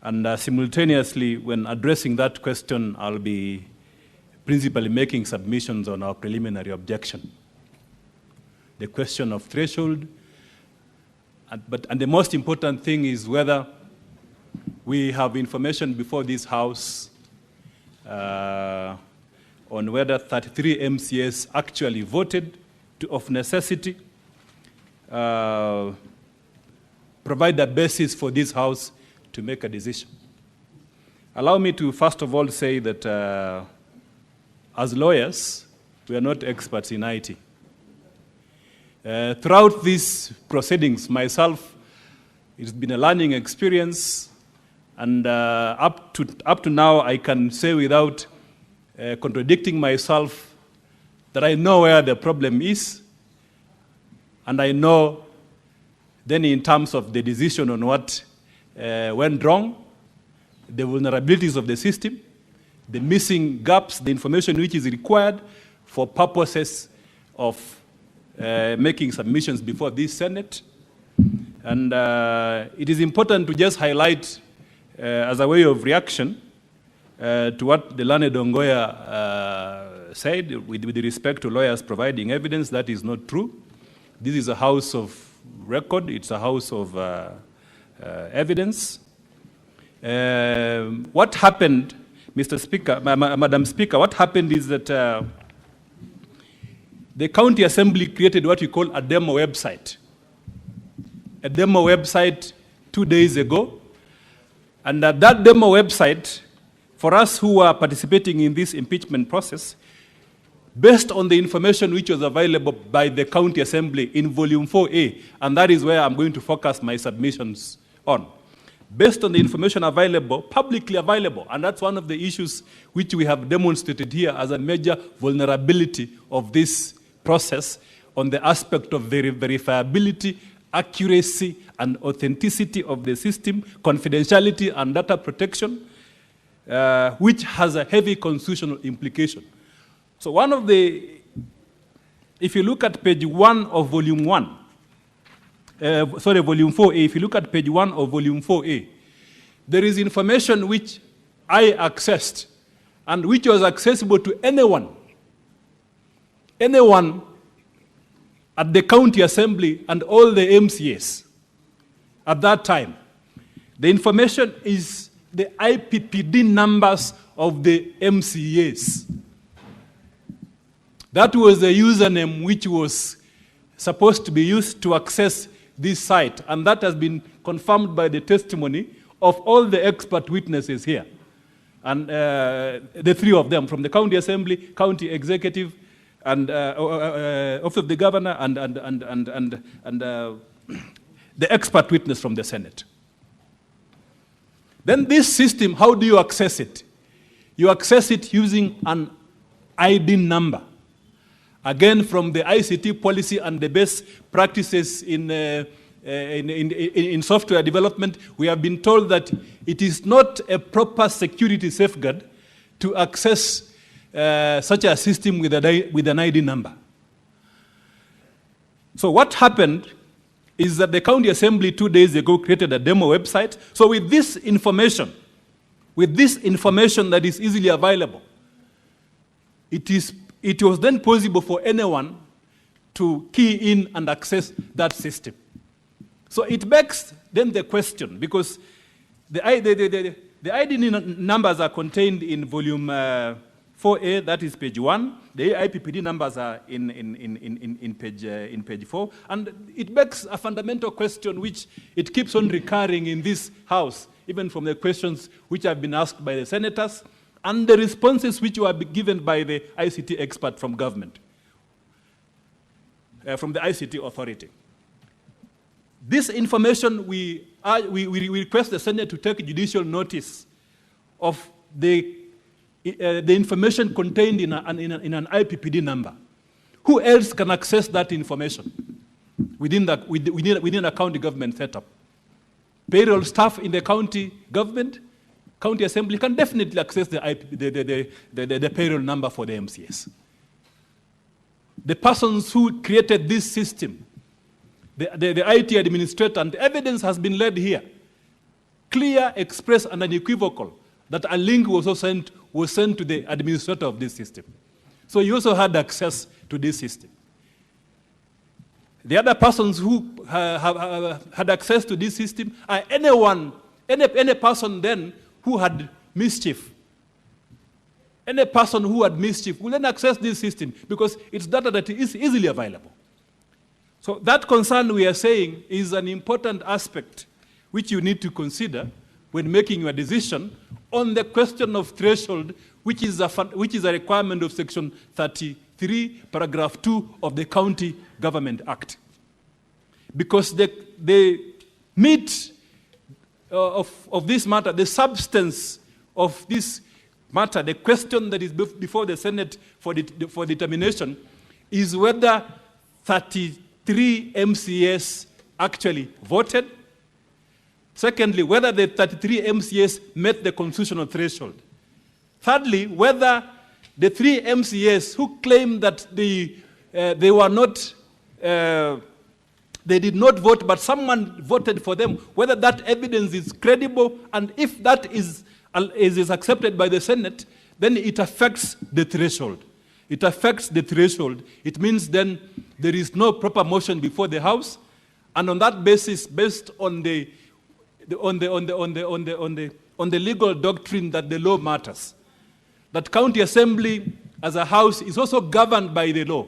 and simultaneously, when addressing that question, I'll be principally making submissions on our preliminary objection. The question of threshold, and the most important thing is whether we have information before this House on whether 33 MCAs actually voted of necessity, provide a basis for this House to make a decision. Allow me to first of all say that as lawyers, we are not experts in IT. Throughout these proceedings, myself, it's been a learning experience, and up to now, I can say without contradicting myself that I know where the problem is, and I know then in terms of the decision on what went wrong, the vulnerabilities of the system, the missing gaps, the information which is required for purposes of making submissions before this Senate. And it is important to just highlight, as a way of reaction, to what the learned Ongoya said with respect to lawyers providing evidence. That is not true. This is a house of record. It's a house of evidence. What happened, Mr. Speaker, Madam Speaker, what happened is that the County Assembly created what we call a demo website. A demo website 2 days ago. And that demo website, for us who are participating in this impeachment process, based on the information which was available by the County Assembly in Volume 4A, and that is where I'm going to focus my submissions on. Based on the information available, publicly available, and that's one of the issues which we have demonstrated here as a major vulnerability of this process on the aspect of verifiability, accuracy, and authenticity of the system, confidentiality and data protection, which has a heavy constitutional implication. So one of the, if you look at page 1 of volume 1, volume 4A, if you look at page 1 of volume 4A, there is information which I accessed and which was accessible to anyone at the County Assembly and all the MCAs at that time. The information is the IPPD numbers of the MCAs. That was the username which was supposed to be used to access this site, and that has been confirmed by the testimony of all the expert witnesses here. And the three of them, from the County Assembly, County Executive, and Office of the Governor, and the expert witness from the Senate. Then this system, how do you access it? You access it using an ID number. Again, from the ICT policy and the best practices in software development, we have been told that it is not a proper security safeguard to access such a system with an ID number. So what happened is that the County Assembly 2 days ago created a demo website. So with this information that is easily available, it was then possible for anyone to key in and access that system. So it begs then the question, because the ID numbers are contained in volume 4A, that is page 1. The IPPD numbers are in page 4. And it begs a fundamental question which it keeps on recurring in this House, even from the questions which have been asked by the senators, and the responses which were given by the ICT expert from government, from the ICT Authority. This information, we request the Senate to take judicial notice of the information contained in an IPPD number. Who else can access that information within a county government setup? Payroll staff in the county government, County Assembly can definitely access the payroll number for the MCS. The persons who created this system, the IT administrator, and the evidence has been laid here, clear, express, and unequivocal, that a link was sent to the administrator of this system. So he also had access to this system. The other persons who had access to this system are anyone Any person then who had mischief, any person who had mischief will then access this system because it's data that is easily available. So that concern we are saying is an important aspect which you need to consider when making your decision on the question of threshold, which is a requirement of Section 33, Paragraph 2 of the County Government Act. Because the meat of this matter, the substance of this matter, the question that is before the Senate for determination is whether 33 MCAs actually voted. Secondly, whether the 33 MCAs met the constitutional threshold. Thirdly, whether the 3 MCAs who claim that they were not, they did not vote, but someone voted for them, whether that evidence is credible, and if that is accepted by the Senate, then it affects the threshold. It affects the threshold. It means then there is no proper motion before the House, and on that basis, based on the legal doctrine that the law matters, that county assembly as a house is also governed by the law.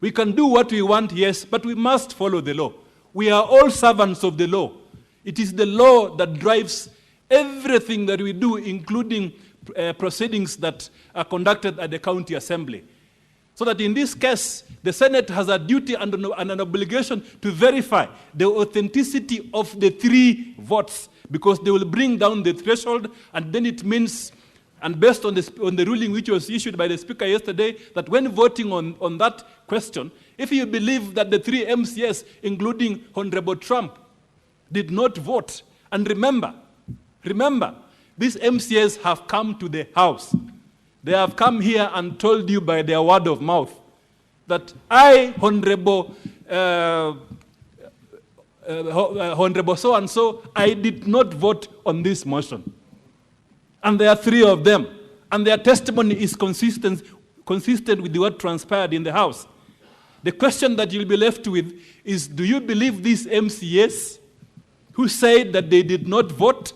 We can do what we want, yes, but we must follow the law. We are all servants of the law. It is the law that drives everything that we do, including proceedings that are conducted at the county assembly. So that in this case, the Senate has a duty and an obligation to verify the authenticity of the 3 votes, because they will bring down the threshold, and then it means, and based on the ruling which was issued by the Speaker yesterday, that when voting on that question, if you believe that the 3 MCAs, including Honorable Trump, did not vote, and remember, these MCAs have come to the House. They have come here and told you by their word of mouth that I, Honorable so-and-so, I did not vote on this motion. And there are 3 of them. And their testimony is consistent with what transpired in the House. The question that you'll be left with is, do you believe these MCAs who said that they did not vote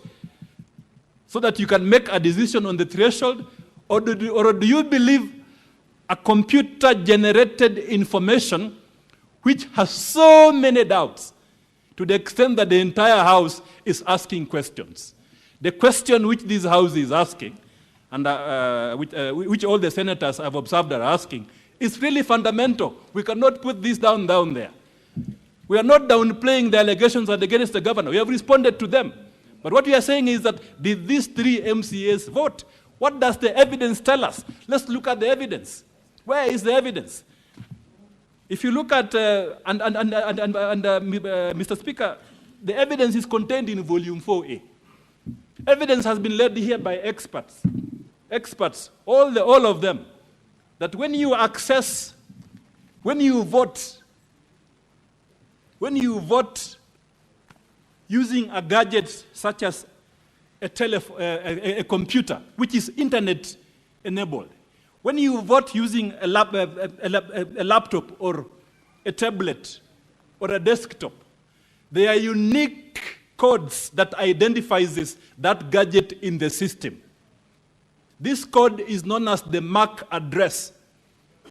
so that you can make a decision on the threshold? Or do you believe a computer-generated information which has so many doubts to the extent that the entire House is asking questions? The question which this House is asking, and which all the senators have observed are asking, is really fundamental. We cannot put this down there. We are not downplaying the allegations against the governor. We have responded to them. But what we are saying is that, did these 3 MCAs vote? What does the evidence tell us? Let's look at the evidence. Where is the evidence? If you look at, Mr. Speaker, the evidence is contained in Volume 4A. Evidence has been led here by experts, all of them, that when you vote using a gadget such as a computer, which is internet-enabled, when you vote using a laptop or a tablet or a desktop, there are unique codes that identifies that gadget in the system. This code is known as the MAC address.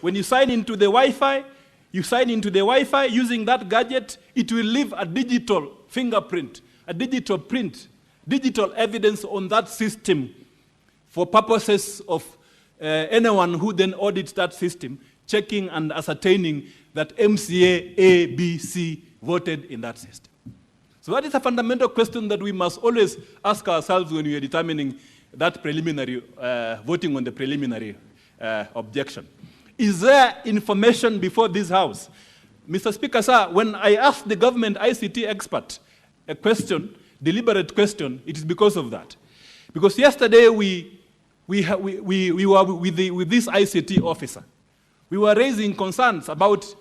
When you sign into the Wi-Fi, using that gadget, it will leave a digital fingerprint, a digital print, digital evidence on that system for purposes of anyone who then audits that system, checking and ascertaining that MCA A, B, C voted in that system. So that is a fundamental question that we must always ask ourselves when we are determining that preliminary, voting on the preliminary objection. Is there information before this House? Mr. Speaker, sir, when I asked the government ICT expert a question, deliberate question, it is because of that. Because yesterday we were with this ICT officer. We were raising concerns about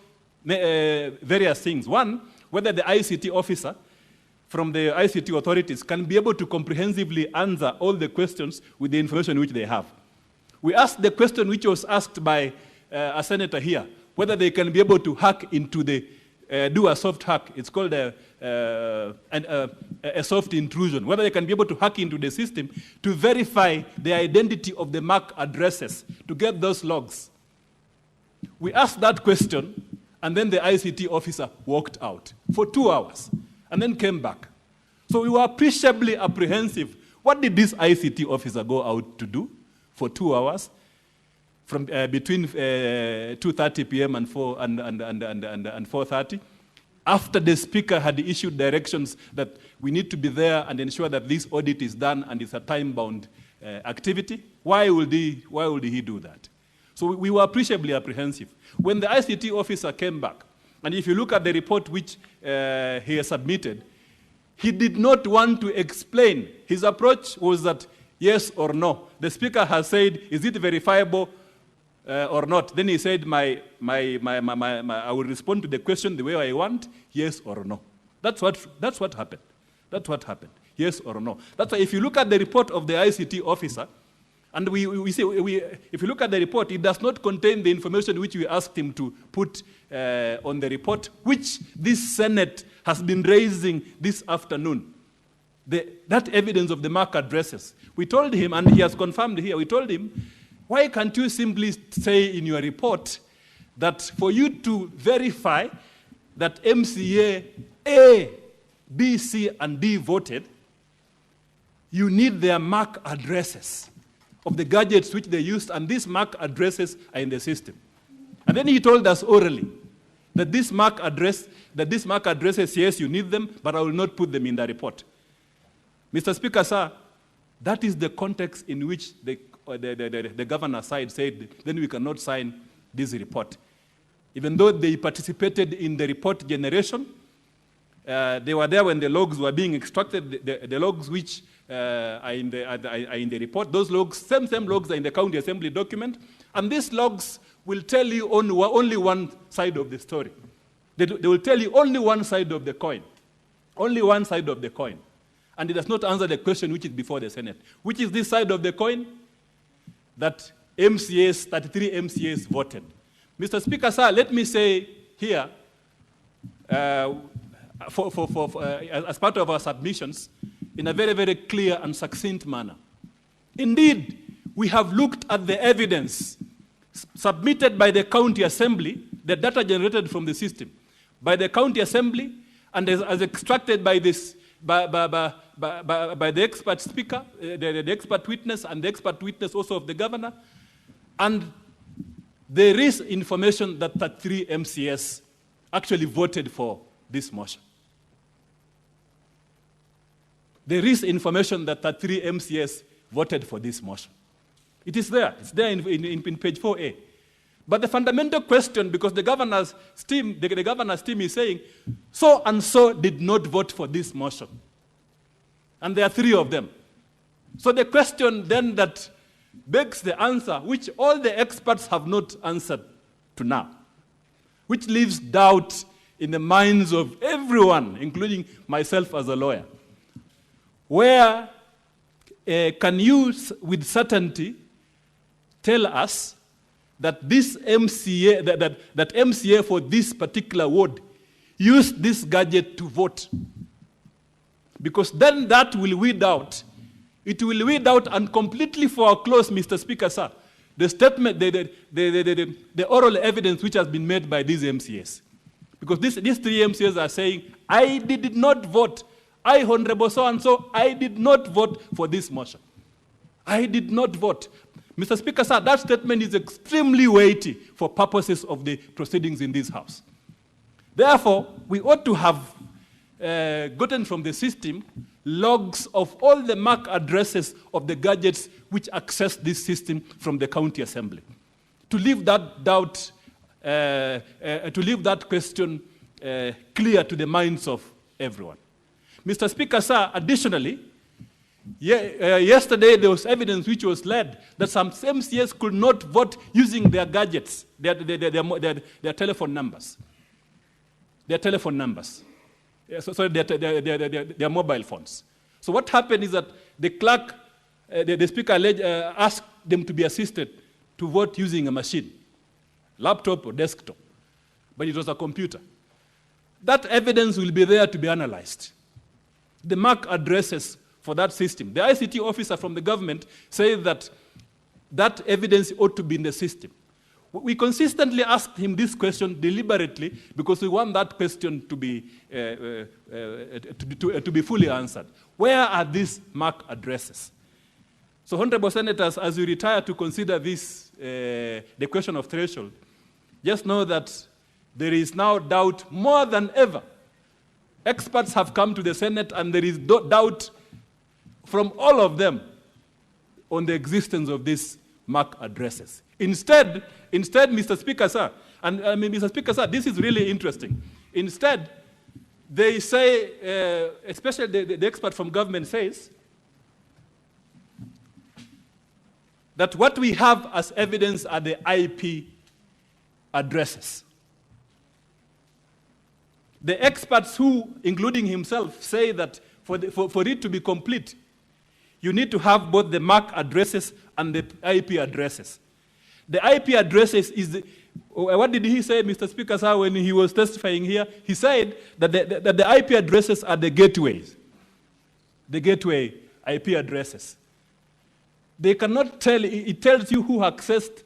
various things. One, whether the ICT officer from the ICT authorities can be able to comprehensively answer all the questions with the information which they have. We asked the question which was asked by a senator here, whether they can be able to hack into the do a soft hack. It's called a soft intrusion, whether they can be able to hack into the system to verify the identity of the MAC addresses, to get those logs. We asked that question, and then the ICT officer walked out for 2 hours, and then came back. So we were appreciably apprehensive. What did this ICT officer go out to do for 2 hours? From between 2:30 p.m. and 4:30, after the speaker had issued directions that we need to be there and ensure that this audit is done and it's a time-bound activity. Why would he do that? So we were appreciably apprehensive. When the ICT officer came back, and if you look at the report which he has submitted, he did not want to explain. His approach was that yes or no. The speaker has said, is it verifiable or not? Then he said, I will respond to the question the way I want, yes or no. That's what happened. That's what happened, yes or no. That's why if you look at the report of the ICT officer, and if you look at the report, it does not contain the information which we asked him to put on the report, which this Senate has been raising this afternoon. That evidence of the MAC addresses. We told him, and he has confirmed here, we told him, why can't you simply say in your report that for you to verify that MCA A, B, C, and D voted, you need their MAC addresses of the gadgets which they used, and these MAC addresses are in the system. And then he told us orally that this MAC addresses, yes, you need them, but I will not put them in the report. Mr. Speaker, sir, that is the context in which the governor's side said, then we cannot sign this report. Even though they participated in the report generation, they were there when the logs were being extracted, the logs which are in the report. Those logs, same logs are in the county assembly document, and these logs will tell you only one side of the story. They will tell you only one side of the coin. Only one side of the coin. And it does not answer the question which is before the Senate. Which is this side of the coin? That 33 MCAs voted. Mr. Speaker, sir, let me say here, as part of our submissions, in a very, very clear and succinct manner. Indeed, we have looked at the evidence submitted by the county assembly, the data generated from the system, by the county assembly, and as extracted by this, by the expert speaker, the expert witness, and the expert witness also of the governor. And there is information that 33 MCS actually voted for this motion. There is information that 33 MCS voted for this motion. It is there. It's there in page 4A. But the fundamental question, because the governor's team is saying, so and so did not vote for this motion. And there are 3 of them. So the question then that begs the answer, which all the experts have not answered to now, which leaves doubt in the minds of everyone, including myself as a lawyer. Where can you, with certainty, tell us that this MCA, that MCA for this particular ward used this gadget to vote? Because then that will weed out. It will weed out and completely foreclose, Mr. Speaker, sir, the statement, the oral evidence which has been made by these MCAs. Because these 3 MCAs are saying, I did not vote. I, Honorable so-and-so, I did not vote for this motion. I did not vote. Mr. Speaker, sir, that statement is extremely weighty for purposes of the proceedings in this House. Therefore, we ought to have gotten from the system logs of all the MAC addresses of the gadgets which access this system from the county assembly. To leave that doubt, to leave that question clear to the minds of everyone. Mr. Speaker, sir, additionally, yesterday there was evidence which was led that some MCAs could not vote using their gadgets, their telephone numbers. Their telephone numbers. Sorry, their mobile phones. So what happened is that the clerk, the speaker asked them to be assisted to vote using a machine, laptop or desktop, but it was a computer. that evidence will be there to be analyzed. The MAC addresses for that system. The ICT officer from the government says that that evidence ought to be in the system. We consistently asked him this question deliberately because we want that question to be fully answered. Where are these MAC addresses? So, honorable senators, as you retire to consider this, the question of threshold, just know that there is now doubt more than ever. Experts have come to the Senate, and there is doubt from all of them on the existence of these MAC addresses. Instead, Mr. Speaker, sir, Mr. Speaker, sir, this is really interesting. Instead, they say, especially the expert from government says, that what we have as evidence are the IP addresses. The experts who, including himself, say that for it to be complete, you need to have both the MAC addresses and the IP addresses. The IP addresses is, what did he say, Mr. Speaker, sir, when he was testifying here? He said that the IP addresses are the gateways, the gateway IP addresses. They cannot tell, it tells you who accessed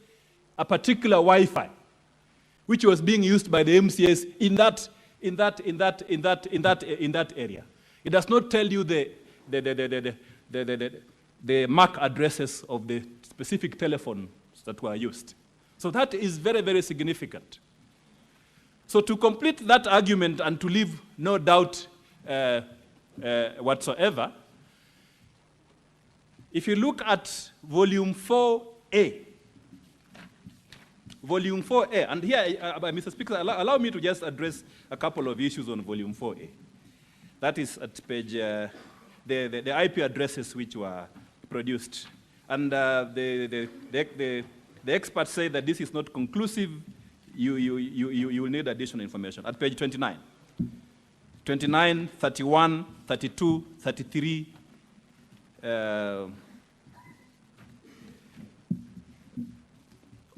a particular Wi-Fi, which was being used by the MCAs in that area. It does not tell you the MAC addresses of the specific telephones that were used. So that is very, very significant. So to complete that argument and to leave no doubt whatsoever, if you look at volume 4A, and here, Mr. Speaker, allow me to just address a couple of issues on volume 4A. That is at page, the IP addresses which were produced. And the experts say that this is not conclusive. You will need additional information. At page 29, 31, 32, 33,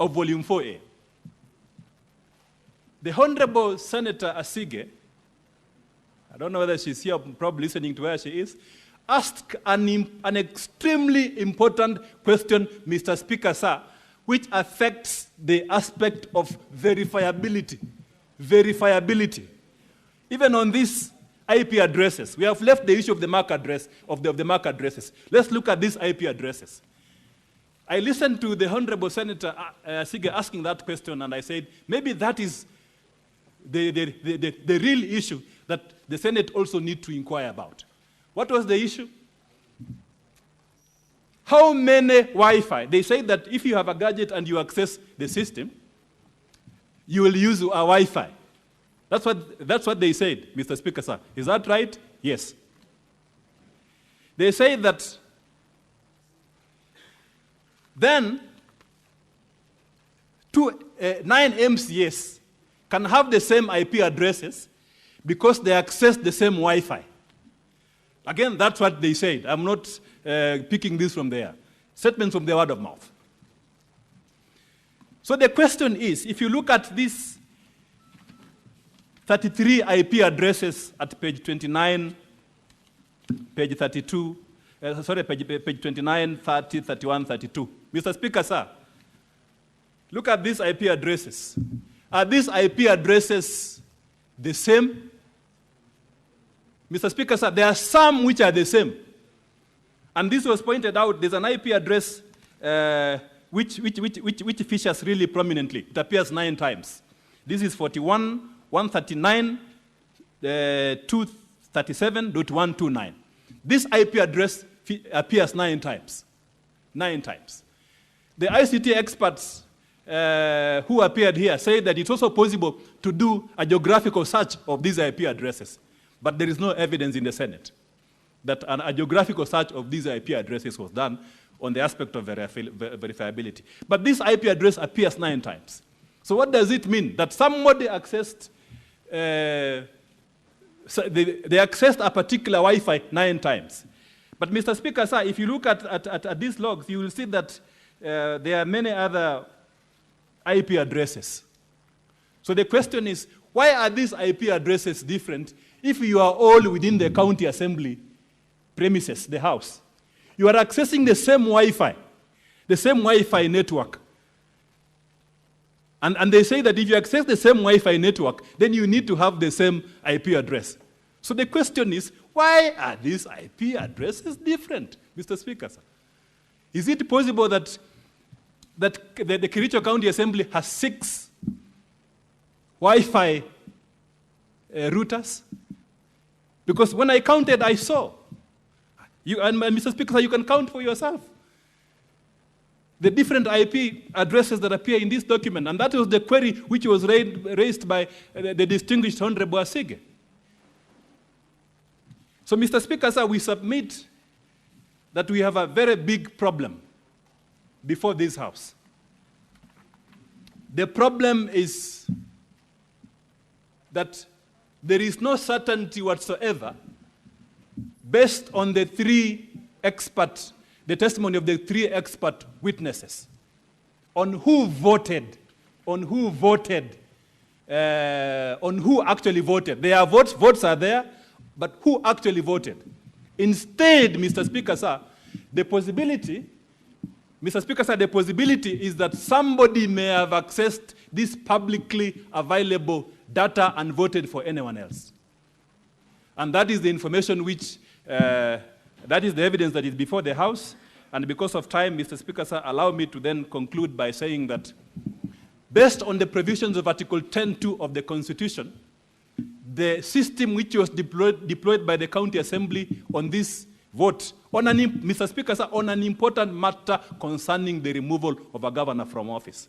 of volume 4A. The Honorable Senator Asige, I don't know whether she's here, probably listening to where she is, asked an extremely important question, Mr. Speaker, sir, which affects the aspect of verifiability. Verifiability. Even on these IP addresses, we have left the issue of the MAC address, of the MAC addresses. Let's look at these IP addresses. I listened to the Honorable Senator Asige asking that question, and I said, maybe that is the real issue that the Senate also need to inquire about. What was the issue? How many Wi-Fi? They say that if you have a gadget and you access the system, you will use a Wi-Fi. That's what they said, Mr. Speaker, sir. Is that right? Yes. They say that then 9 MCAs can have the same IP addresses because they access the same Wi-Fi. Again, that's what they said. I'm not picking this from there. Statements from the word of mouth. So the question is, if you look at these 33 IP addresses at page 29, page 32, page 29, 30, 31, 32. Mr. Speaker, sir, look at these IP addresses. Are these IP addresses the same? Mr. Speaker, sir, there are some which are the same. And this was pointed out. There's an IP address which features really prominently. It appears 9 times. This is 41, 139, 237.129. This IP address appears 9 times. 9 times. The ICT experts who appeared here say that it's also possible to do a geographical search of these IP addresses. But there is no evidence in the Senate that a geographical search of these IP addresses was done on the aspect of verifiability. But this IP address appears 9 times. So what does it mean? That somebody accessed, they accessed a particular Wi-Fi 9 times. But Mr. Speaker, sir, if you look at these logs, you will see that there are many other IP addresses. So the question is, why are these IP addresses different if you are all within the county assembly premises, the house? You are accessing the same Wi-Fi network. And they say that if you access the same Wi-Fi network, then you need to have the same IP address. So the question is, why are these IP addresses different, Mr. Speaker, sir? Is it possible that the Kericho County Assembly has 6 Wi-Fi routers? Because when I counted, I saw. And Mr. Speaker, you can count for yourself the different IP addresses that appear in this document. And that was the query which was raised by the distinguished Honorable Asige. So, Mr. Speaker, sir, we submit that we have a very big problem before this House. The problem is that there is no certainty whatsoever based on the testimony of the 3 expert witnesses on who actually voted. Their votes are there, but who actually voted? Instead, Mr. Speaker, sir, the possibility is that somebody may have accessed this publicly available data and voted for anyone else. And that is the information which, that is the evidence that is before the House. And because of time, Mr. Speaker, sir, allow me to then conclude by saying that based on the provisions of Article 10.2 of the Constitution, the system which was deployed by the County Assembly on this vote, Mr. Speaker, sir, on an important matter concerning the removal of a governor from office.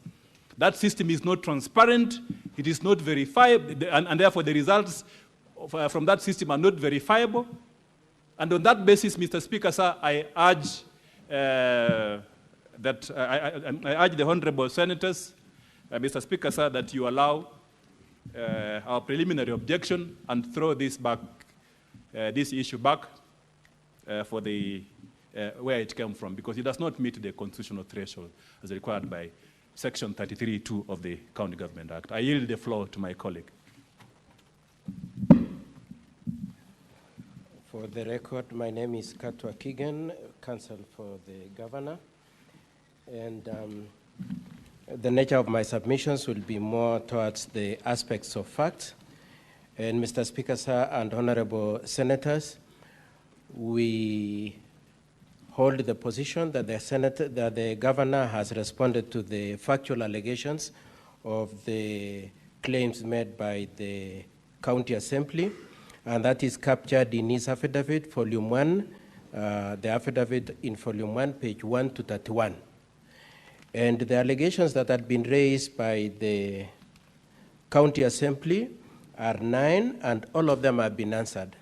That system is not transparent, it is not verifiable, and therefore the results from that system are not verifiable. And on that basis, Mr. Speaker, sir, I urge I urge the honorable senators, Mr. Speaker, sir, that you allow our preliminary objection and throw this issue back for the where it came from, because it does not meet the constitutional threshold as required by Section 33(2) of the County Government Act. I yield the floor to my colleague. For the record, my name is Katwa Kigen, Counsel for the Governor. And the nature of my submissions will be more towards the aspects of fact. And Mr. Speaker, sir, and honorable senators, we hold the position that the Governor has responded to the factual allegations of the claims made by the County Assembly, and that is captured in his affidavit, volume 1, the affidavit in volume 1, page 1 to 31. And the allegations that had been raised by the County Assembly are 9, and all of them have been answered.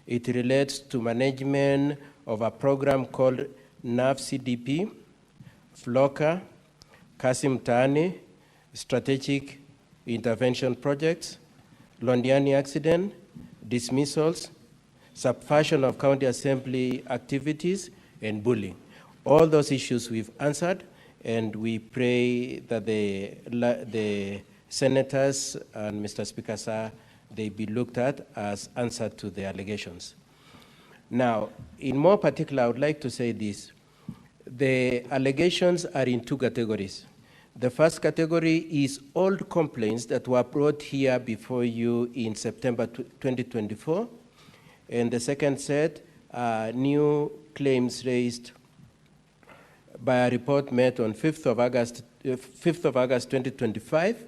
It relates to management of a program called NAV-CDP, FLOCA, Kasim Tani, Strategic Intervention Projects, Londiani accident, dismissals, subversion of County Assembly activities, and bullying. All those issues we've answered, and we pray that the senators and Mr. Speaker, sir, they be looked at as answer to the allegations. Now, in more particular, I would like to say this. The allegations are in 2 categories. The first category is old complaints that were brought here before you in September 2024. And the second set are new claims raised by a report made on 5th of August 2025,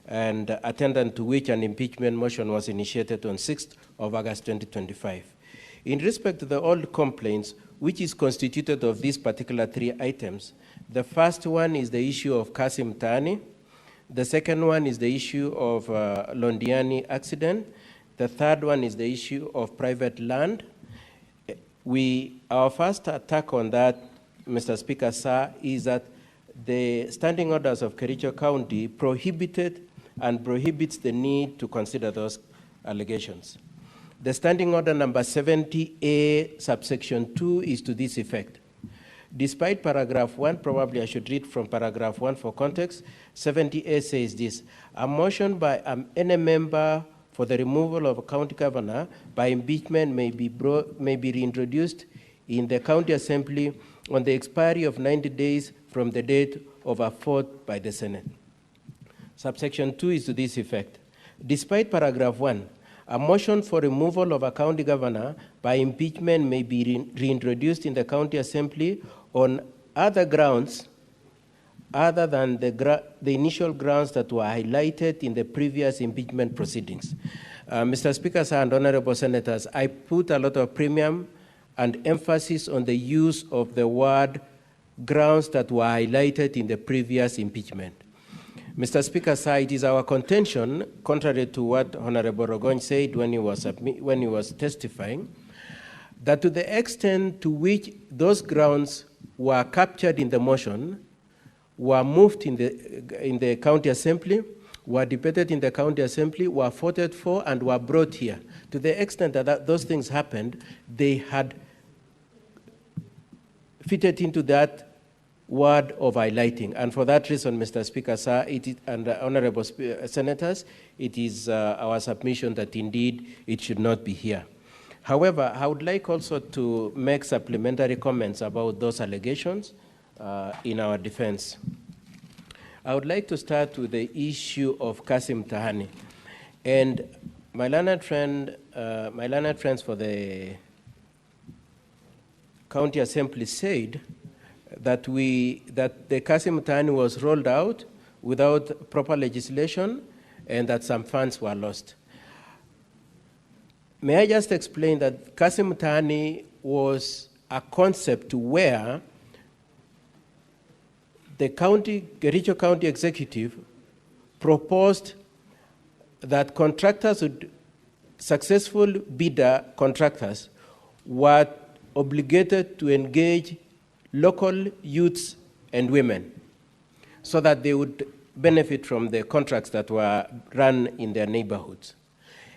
and attendant to which an impeachment motion was initiated on 6th of August 2025. In respect to the old complaints, which is constituted of these particular 3 items, the first one is the issue of Kasim Tani. The second one is the issue of Londiani accident. The third one is the issue of private land. Our first attack on that, Mr. Speaker, sir, is that the standing orders of Kericho County prohibited and prohibits the need to consider those allegations. The standing order number 70A subsection 2 is to this effect. Despite paragraph 1, probably I should read from paragraph 1 for context, 70A says this: a motion by any member for the removal of a county governor by impeachment may be reintroduced in the county assembly on the expiry of 90 days from the date of a vote by the Senate. Subsection 2 is to this effect: despite paragraph 1, a motion for removal of a county governor by impeachment may be reintroduced in the county assembly on other grounds other than the initial grounds that were highlighted in the previous impeachment proceedings. Mr. Speaker, sir, and honorable senators, I put a lot of premium and emphasis on the use of the word grounds that were highlighted in the previous impeachment. Mr. Speaker, sir, it is our contention, contrary to what Honorable Rogoñ said when he was testifying, that to the extent to which those grounds were captured in the motion, were moved in the county assembly, were debated in the county assembly, were voted for, and were brought here. To the extent that those things happened, they had fitted into that word of highlighting. And for that reason, Mr. Speaker, sir, and honorable senators, it is our submission that indeed it should not be here. However, I would like also to make supplementary comments about those allegations in our defense. I would like to start with the issue of Kasim Tahani. And my learned friends for the county assembly said that the Kasim Tahani was rolled out without proper legislation and that some funds were lost. May I just explain that Kasim Tahani was a concept where the Kericho County Executive proposed that successful bidder contractors were obligated to engage local youths and women so that they would benefit from the contracts that were run in their neighborhoods.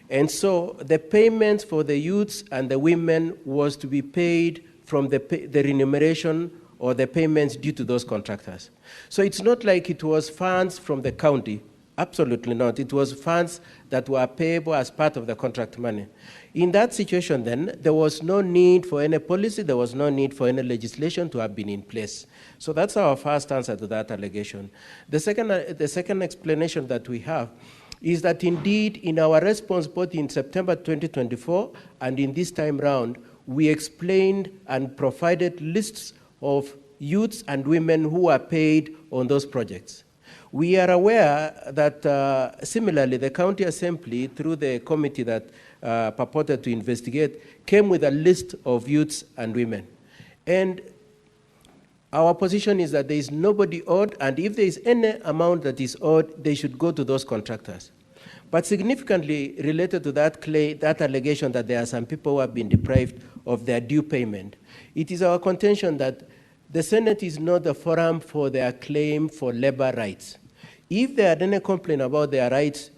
And so the payments for the youths and the women was to be paid from the remuneration or the payments due to those contractors. So it's not like it was funds from the county. Absolutely not. It was funds that were payable as part of the contract money. In that situation then, there was no need for any policy, there was no need for any legislation to have been in place. So that's our first answer to that allegation. The second explanation that we have is that indeed in our response both in September 2024 and in this time round, we explained and provided lists of youths and women who are paid on those projects. We are aware that similarly the county assembly, through the committee that purported to investigate, came with a list of youths and women. And our position is that there is nobody owed, and if there is any amount that is owed, they should go to those contractors. But significantly related to that allegation that there are some people who have been deprived of their due payment, it is our contention that the Senate is not the forum for their claim for labor rights. If they had any complaint about their rights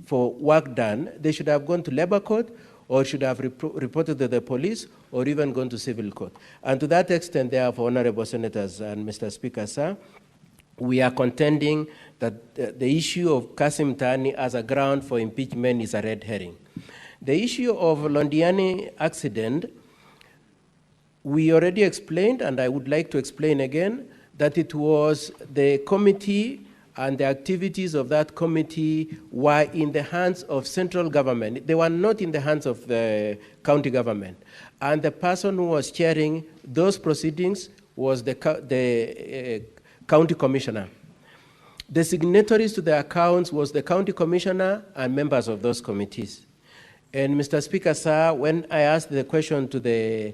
for work done, they should have gone to labor court or should have reported to the police or even gone to civil court. And to that extent, therefore, honorable senators and Mr. Speaker, sir, we are contending that the issue of Kasim Tahani as a ground for impeachment is a red herring. The issue of Londiani accident, we already explained, and I would like to explain again, that it was the committee and the activities of that committee were in the hands of central government. They were not in the hands of the county government. And the person who was chairing those proceedings was the county commissioner. The signatories to the accounts was the county commissioner and members of those committees. And Mr. Speaker, sir, when I asked the question to the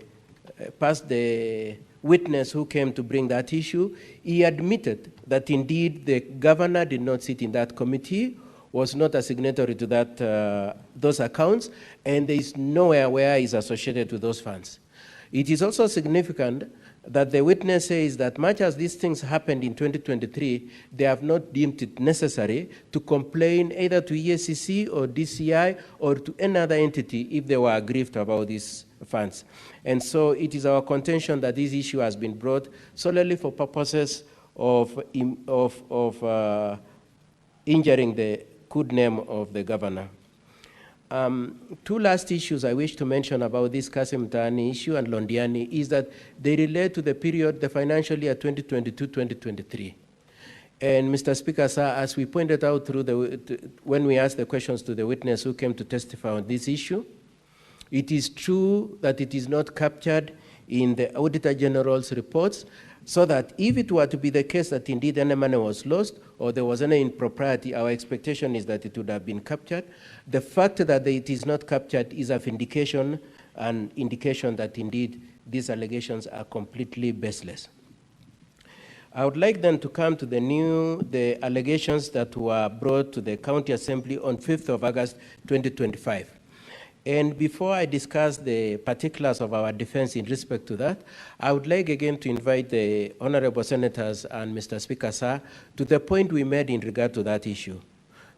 witness who came to bring that issue, he admitted that indeed the governor did not sit in that committee, was not a signatory to those accounts, and there is nowhere where he is associated with those funds. It is also significant that the witness says that much as these things happened in 2023, they have not deemed it necessary to complain either to EACC or DCI or to any other entity if they were aggrieved about these funds. And so it is our contention that this issue has been brought solely for purposes of injuring the good name of the governor. Two last issues I wish to mention about this Kasim Mtaani issue and Londiani is that they relate to the period, the financial year 2022-2023. And Mr. Speaker, sir, as we pointed out when we asked the questions to the witness who came to testify on this issue, it is true that it is not captured in the Auditor General's reports, so that if it were to be the case that indeed any money was lost or there was any impropriety, our expectation is that it would have been captured. The fact that it is not captured is an indication that indeed these allegations are completely baseless. I would like then to come to the allegations that were brought to the County Assembly on 5th of August 2025. And before I discuss the particulars of our defense in respect to that, I would like again to invite the honorable senators and Mr. Speaker, sir, to the point we made in regard to that issue.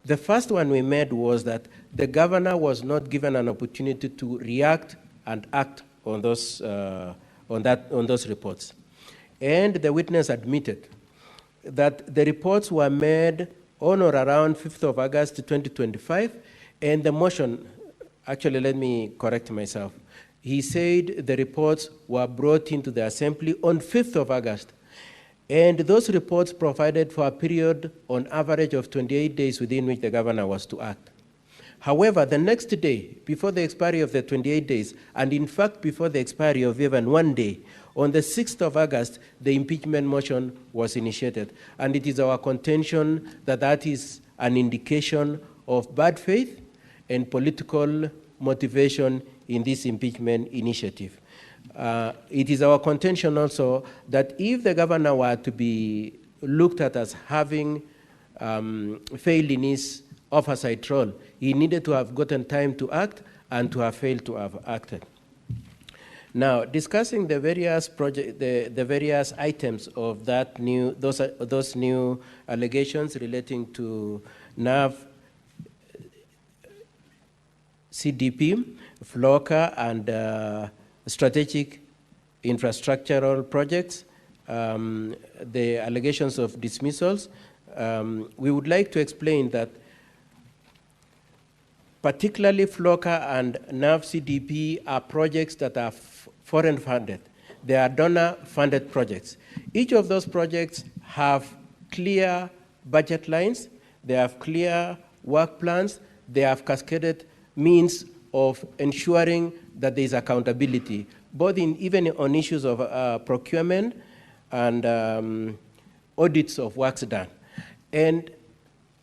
The first one we made was that the governor was not given an opportunity to react and act on those reports. And the witness admitted that the reports were made on or around 5th of August 2025, and the motion, actually, let me correct myself. He said the reports were brought into the Assembly on 5th of August. And those reports provided for a period on average of 28 days within which the governor was to act. However, the next day, before the expiry of the 28 days, and in fact before the expiry of even 1 day, on the 6th of August, the impeachment motion was initiated. And it is our contention that that is an indication of bad faith and political motivation in this impeachment initiative. It is our contention also that if the governor were to be looked at as having failed in his oversight role, he needed to have gotten time to act and to have failed to have acted. Now, discussing the various the various items of that those new allegations relating to NAV, CDP, FLOCA, and strategic infrastructural projects, the allegations of dismissals, we would like to explain that particularly FLOCA and NAV CDP are projects that are foreign funded. They are donor funded projects. Each of those projects have clear budget lines, they have clear work plans, they have cascaded means of ensuring that there is accountability, both even on issues of procurement and audits of works done. And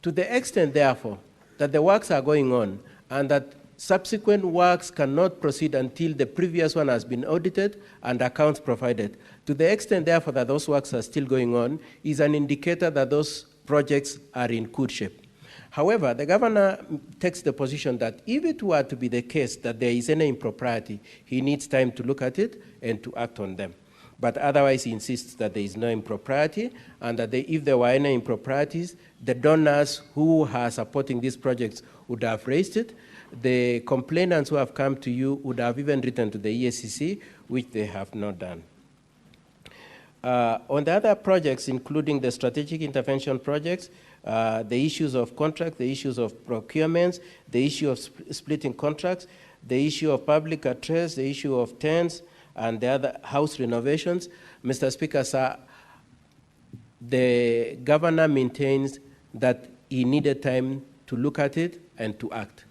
to the extent, therefore, that the works are going on and that subsequent works cannot proceed until the previous one has been audited and accounts provided, to the extent, therefore, that those works are still going on, is an indicator that those projects are in good shape. However, the governor takes the position that if it were to be the case that there is any impropriety, he needs time to look at it and to act on them. But otherwise, he insists that there is no impropriety, and that if there were any improprieties, the donors who are supporting these projects would have raised it. The complainants who have come to you would have even written to the EACC, which they have not done. On the other projects, including the strategic intervention projects, the issues of contract, the issues of procurements, the issue of splitting contracts, the issue of public address, the issue of tents, and the other house renovations, Mr. Speaker, sir, the governor maintains that he needed time to look at it and to act.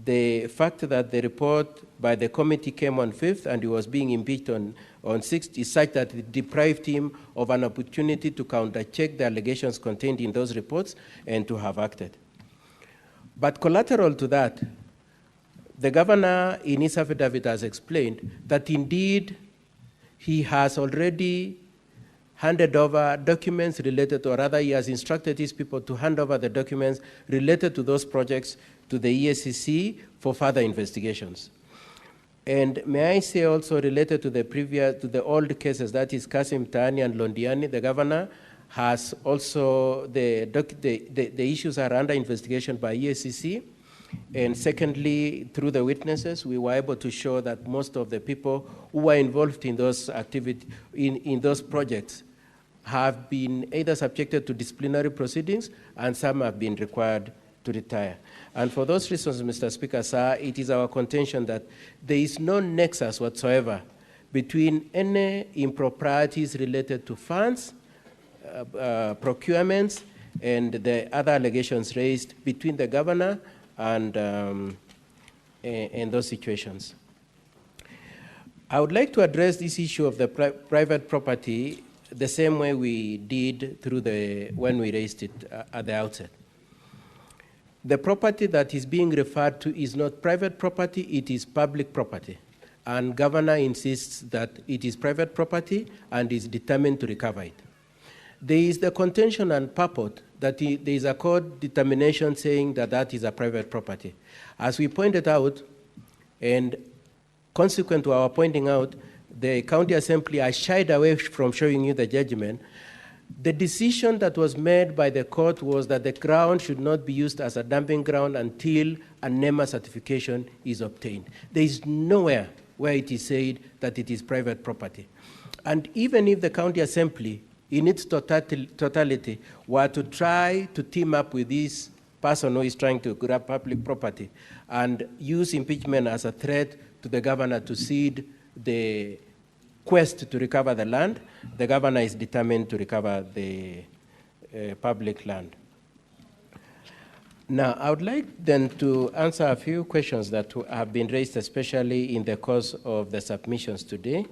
The fact that the report by the committee came on 5th and he was being impeached on 6th is such that it deprived him of an opportunity to counter-check the allegations contained in those reports and to have acted. But collateral to that, the governor in his affidavit has explained that indeed he has already handed over documents related, or rather he has instructed his people to hand over the documents related to those projects to the EACC for further investigations. And may I say also related to the old cases, that is Kasim Mtaani and Londiani, the governor has also, the issues are under investigation by EACC, And secondly, through the witnesses, we were able to show that most of the people who were involved in those activities, in those projects, have been either subjected to disciplinary proceedings, and some have been required to retire. And for those reasons, Mr. Speaker, sir, it is our contention that there is no nexus whatsoever between any improprieties related to funds, procurements, and the other allegations raised between the governor and those situations. I would like to address this issue of the private property the same way we did when we raised it at the outset. The property that is being referred to is not private property, it is public property. And governor insists that it is private property and is determined to recover it. There is the contention and purport that there is a court determination saying that that is a private property. As we pointed out, and consequent to our pointing out, the county assembly has shied away from showing you the judgment. The decision that was made by the court was that the ground should not be used as a dumping ground until a NEMA certification is obtained. There is nowhere where it is said that it is private property. And even if the county assembly, in its totality, were to try to team up with this person who is trying to grab public property and use impeachment as a threat to the governor to cede the quest to recover the land, the governor is determined to recover the public land. Now, I would like then to answer a few questions that have been raised, especially in the course of the submissions today.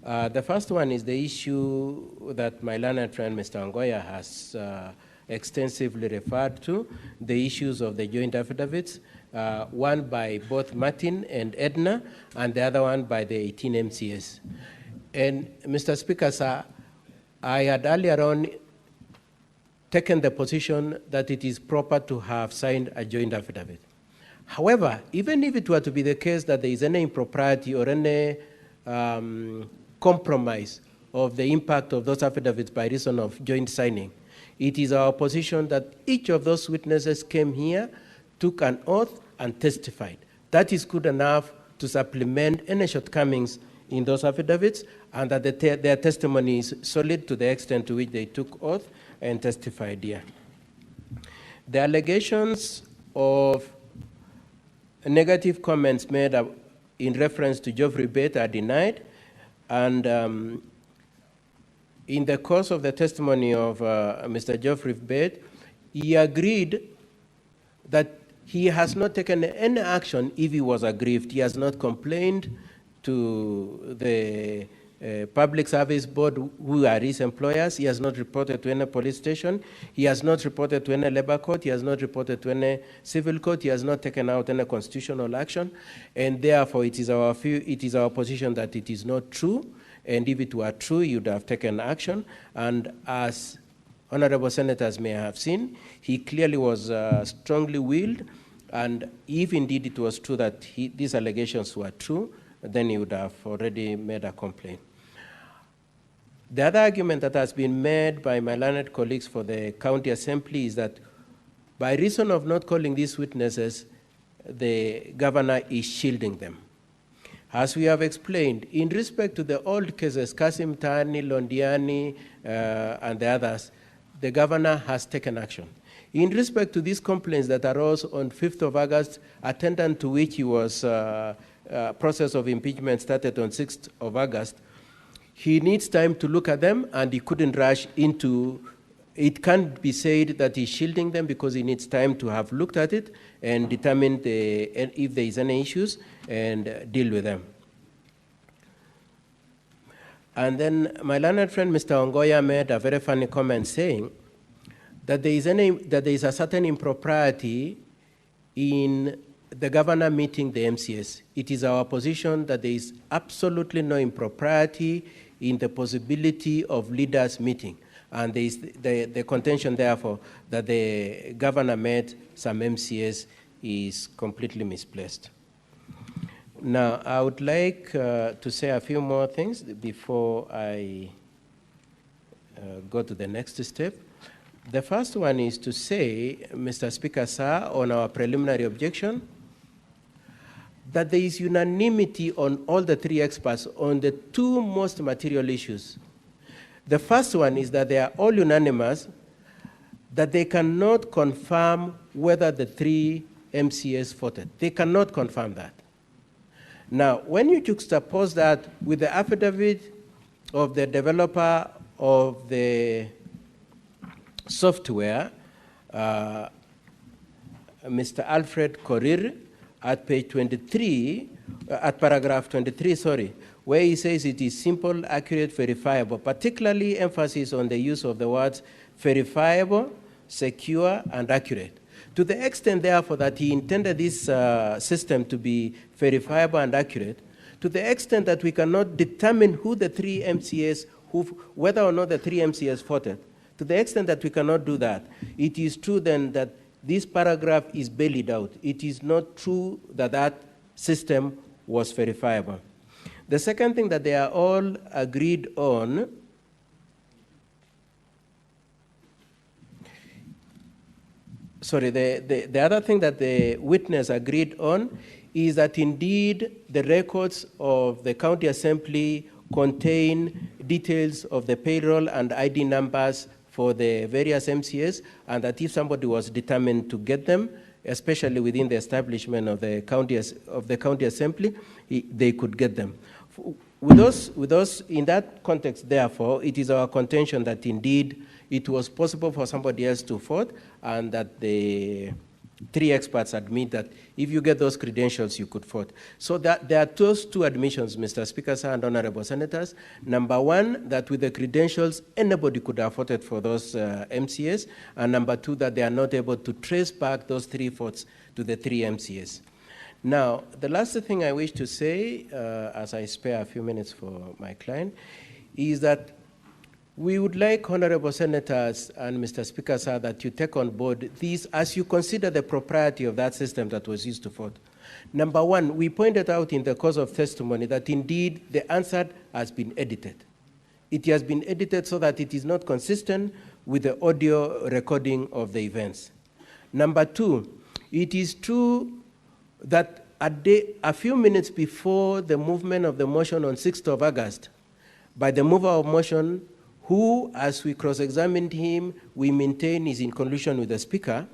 The first one is the issue that my learned friend, Mr. Angoya, has extensively referred to, the issues of the joint affidavits, one by both Martin and Edna, and the other one by the 18 MCS. And Mr. Speaker, sir, I had earlier on taken the position that it is proper to have signed a joint affidavit. However, even if it were to be the case that there is any impropriety or any compromise of the impact of those affidavits by reason of joint signing, it is our position that each of those witnesses came here, took an oath, and testified. That is good enough to supplement any shortcomings in those affidavits, and that their testimony is solid to the extent to which they took oath and testified here. The allegations of negative comments made in reference to Geoffrey Bate are denied, and in the course of the testimony of Mr. Geoffrey Bate, he agreed that he has not taken any action if he was aggrieved. He has not complained to the Public Service Board, who are his employers. He has not reported to any police station. He has not reported to any labor court. He has not reported to any civil court. He has not taken out any constitutional action. And therefore, it is our position that it is not true. And if it were true, he would have taken action. And as honorable senators may have seen, he clearly was strongly willed. And if indeed it was true that these allegations were true, then he would have already made a complaint. The other argument that has been made by my learned colleagues for the county assembly is that by reason of not calling these witnesses, the governor is shielding them. As we have explained, in respect to the old cases, Kasim Tani, Londiani, and the others, the governor has taken action. In respect to these complaints that arose on 5th of August, attendant to which he was process of impeachment started on 6th of August, he needs time to look at them, and he couldn't rush into, it can't be said that he's shielding them because he needs time to have looked at it and determined if there is any issues and deal with them. And then my learned friend, Mr. Ongoya, made a very funny comment saying that there is a certain impropriety in the governor meeting the MCS. It is our position that there is absolutely no impropriety in the possibility of leaders meeting. And there is the contention, therefore, that the governor met some MCS is completely misplaced. Now, I would like to say a few more things before I go to the next step. The first one is to say, Mr. Speaker, sir, on our preliminary objection, that there is unanimity on all the three experts on the two most material issues. The first one is that they are all unanimous that they cannot confirm whether the three MCAs voted. They cannot confirm that. Now, when you juxtapose that with the affidavit of the developer of the software, Mr. Alfred Korir, at page 23, at paragraph 23, sorry, where he says it is simple, accurate, verifiable, particularly emphasis on the use of the words verifiable, secure, and accurate. To the extent, therefore, that he intended this system to be verifiable and accurate, to the extent that we cannot determine who the three MCAs, whether or not the three MCAs voted, to the extent that we cannot do that, it is true then that this paragraph is bailed out. It is not true that that system was verifiable. The second thing that they are all agreed on the other thing that the witness agreed on is that indeed the records of the county assembly contain details of the payroll and ID numbers for the various MCAs, and that if somebody was determined to get them, especially within the establishment of the county assembly, they could get them. With us, in that context, therefore, it is our contention that indeed it was possible for somebody else to vote, and that the three experts admit that if you get those credentials, you could vote. So that there are those two admissions, Mr. Speaker, sir, and honorable senators. Number one, that with the credentials, anybody could have voted for those MCAs. And number two, that they are not able to trace back those three votes to the three MCAs. Now, the last thing I wish to say, as I spare a few minutes for my client, is that we would like, honorable senators and Mr. Speaker, sir, that you take on board these as you consider the propriety of that system that was used to vote. Number one, we pointed out in the course of testimony that indeed the answer has been edited. It has been edited so that it is not consistent with the audio recording of the events. Number two, it is true that a few minutes before the movement of the motion on 6th of August, by the mover of motion, who, as we cross-examined him, we maintain is in collusion with the Speaker,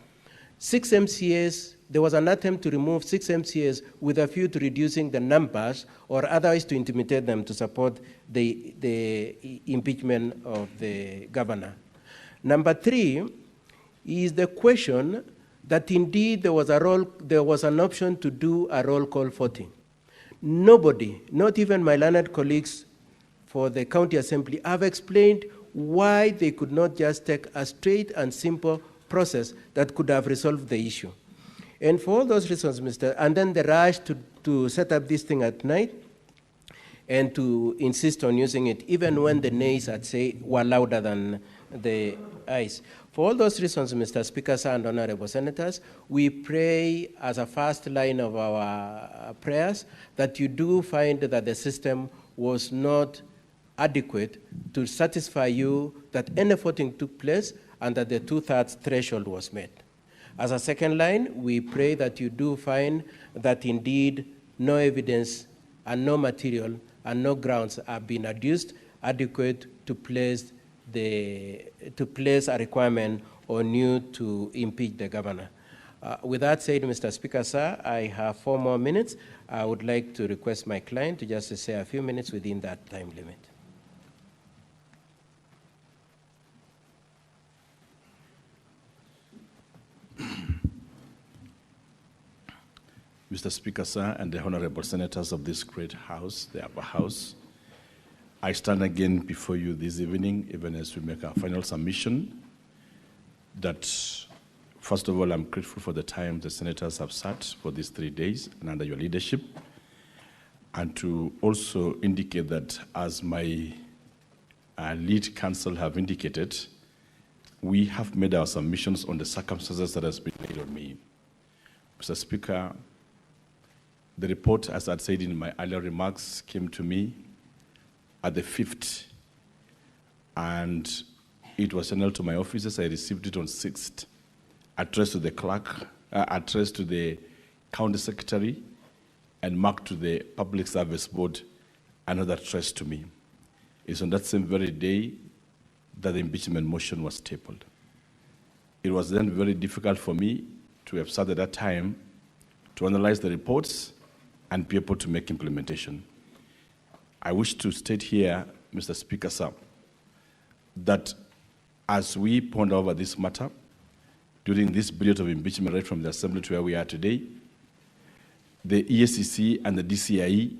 6 MCAs, there was an attempt to remove 6 MCAs with a view to reducing the numbers or otherwise to intimidate them to support the impeachment of the governor. Number 3 is the question that indeed there was an option to do a roll call voting. Nobody, not even my learned colleagues for the county assembly, have explained why they could not just take a straight and simple process that could have resolved the issue. And for all those reasons, and then the rush to set up this thing at night and to insist on using it, even when the nays, I'd say, were louder than the ayes. For all those reasons, Mr. Speaker, sir, and honorable senators, we pray as a first line of our prayers that you do find that the system was not adequate to satisfy you that any voting took place and that the 2/3 threshold was met. As a second line, we pray that you do find that indeed no evidence and no material and no grounds have been adduced adequate to place a requirement on you to impeach the governor. With that said, Mr. Speaker, sir, I have 4 more minutes. I would like to request my client to just say a few minutes within that time limit. Mr. Speaker, sir, and the honorable senators of this great house, the upper house, I stand again before you this evening, even as we make our final submission, that first of all, I'm grateful for the time the senators have sat for these 3 days and under your leadership, and to also indicate that as my lead counsel have indicated, we have made our submissions on the circumstances that has been laid on me. Mr. Speaker, the report, as I said in my earlier remarks, came to me at the 5th, and It was channeled to my offices. I received it on 6th, addressed to the clerk, addressed to the county secretary, and marked to the Public Service Board, another addressed to me. It's on that same very day that the impeachment motion was tabled. It was then very difficult for me to have sat at that time to analyze the reports and be able to make implementation. I wish to state here, Mr. Speaker, sir, that as we ponder over this matter, during this period of impeachment right from the Assembly to where we are today, the EACC and the DCIE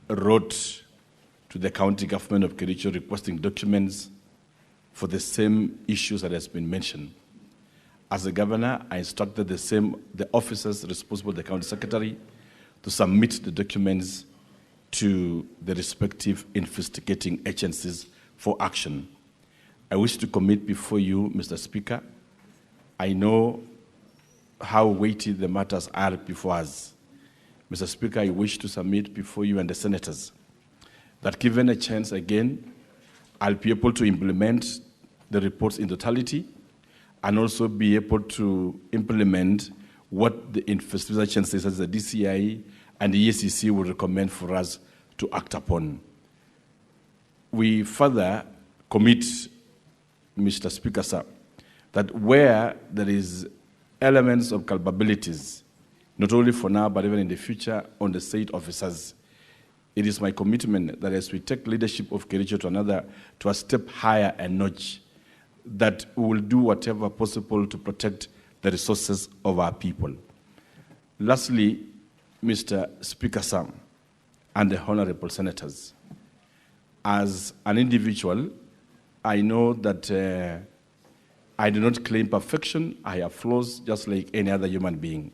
wrote to the county government of Kericho requesting documents for the same issues that has been mentioned. As the governor, I instructed the officers responsible, the county secretary, to submit the documents to the respective investigating agencies for action. I wish to commit before you, Mr. Speaker. I know how weighty the matters are before us. Mr. Speaker, I wish to submit before you and the senators that given a chance again, I'll be able to implement the reports in totality and also be able to implement what the investigative agencies such as the DCI and the EACC will recommend for us to act upon. We further commit, Mr. Speaker, sir, that where there is elements of culpabilities, not only for now but even in the future on the state officers, it is my commitment that as we take leadership of Kericho to a step higher and notch, that we will do whatever possible to protect the resources of our people. Lastly, Mr. Speaker, sir, and the honorable senators, as an individual, I know that I do not claim perfection. I have flaws just like any other human being.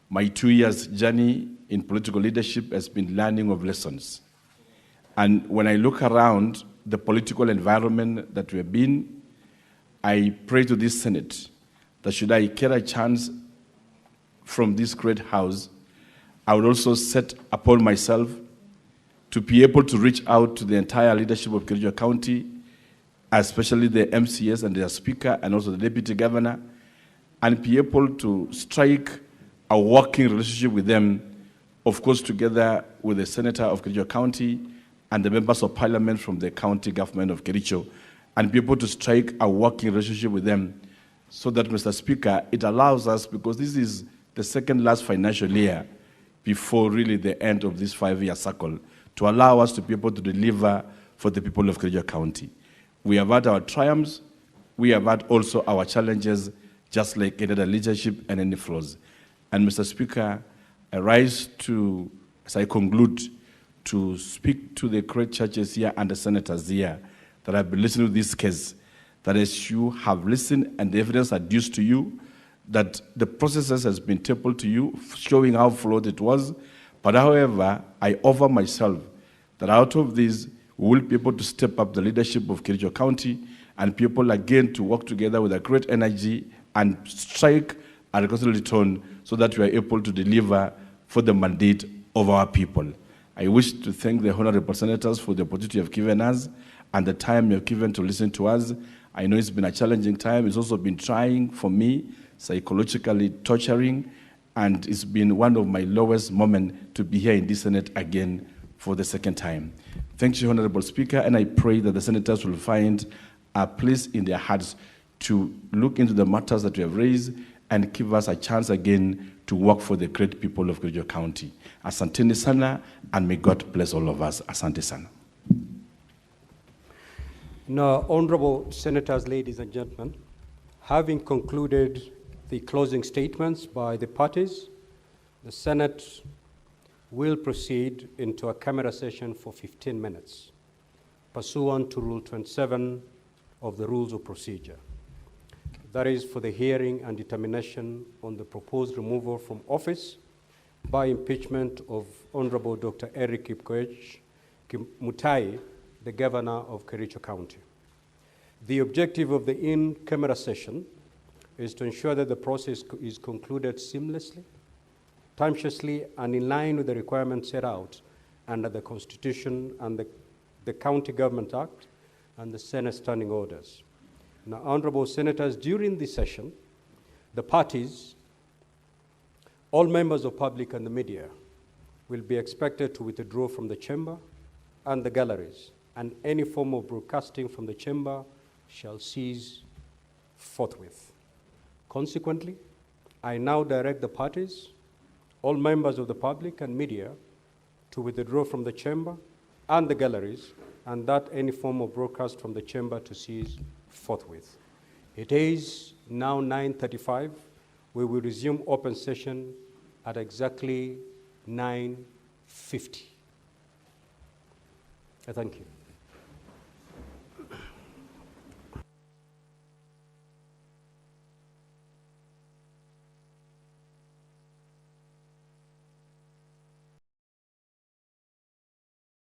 My 2 years journey in political leadership has been learning of lessons. And when I look around the political environment that we have been, I pray to this Senate that should I get a chance from this great house, I would also set upon myself to be able to reach out to the entire leadership of Kericho County, especially the MCS and their speaker and also the deputy governor, and be able to strike a working relationship with them, of course, together with the senator of Kericho County and the members of parliament from the county government of Kericho, and be able to strike a working relationship with them so that, Mr. Speaker, it allows us, because this is the second last financial year before really the end of this 5-year cycle, to allow us to be able to deliver for the people of Kericho County. We have had our triumphs, we have had also our challenges, just like any other leadership and any flaws. And Mr. Speaker, I rise to, as I conclude, to speak to the great churches here and the senators here that have been listening to this case, that as you have listened and the evidence adduced to you, that the processes has been tabled to you, showing how flawed it was. But however, I offer myself that out of this, we will be able to step up the leadership of Kericho County and people again to work together with a great energy and strike a reconciliatory tone so that we are able to deliver for the mandate of our people. I wish to thank the honorable senators for the opportunity you have given us and the time you have given to listen to us. I know it's been a challenging time. It's also been trying for me, psychologically torturing, and it's been one of my lowest moments to be here in this Senate again for the second time. Thank you, Honorable Speaker, and I pray that the senators will find a place in their hearts to look into the matters that we have raised and give us a chance again to work for the great people of Kericho County. Asante sana, and may God bless all of us. Asante sana. Now, honorable senators, ladies and gentlemen, having concluded the closing statements by the parties, the Senate will proceed into a camera session for 15 minutes, pursuant to Rule 27 of the Rules of Procedure. That is for the hearing and determination on the proposed removal from office by impeachment of Honorable Dr. Eric Kipkoech Mutai, the Governor of Kericho County. The objective of the in-camera session is to ensure that the process is concluded seamlessly, timeously, and in line with the requirements set out under the Constitution and the County Government Act and the Senate standing orders. Now, honorable senators, during this session, the parties, all members of public and the media will be expected to withdraw from the chamber and the galleries, and any form of broadcasting from the chamber shall cease forthwith. Consequently, I now direct the parties, all members of the public and media, to withdraw from the chamber and the galleries, and that any form of broadcast from the chamber to cease forthwith. It is now 9:35. We will resume open session at exactly 9:50. Thank you.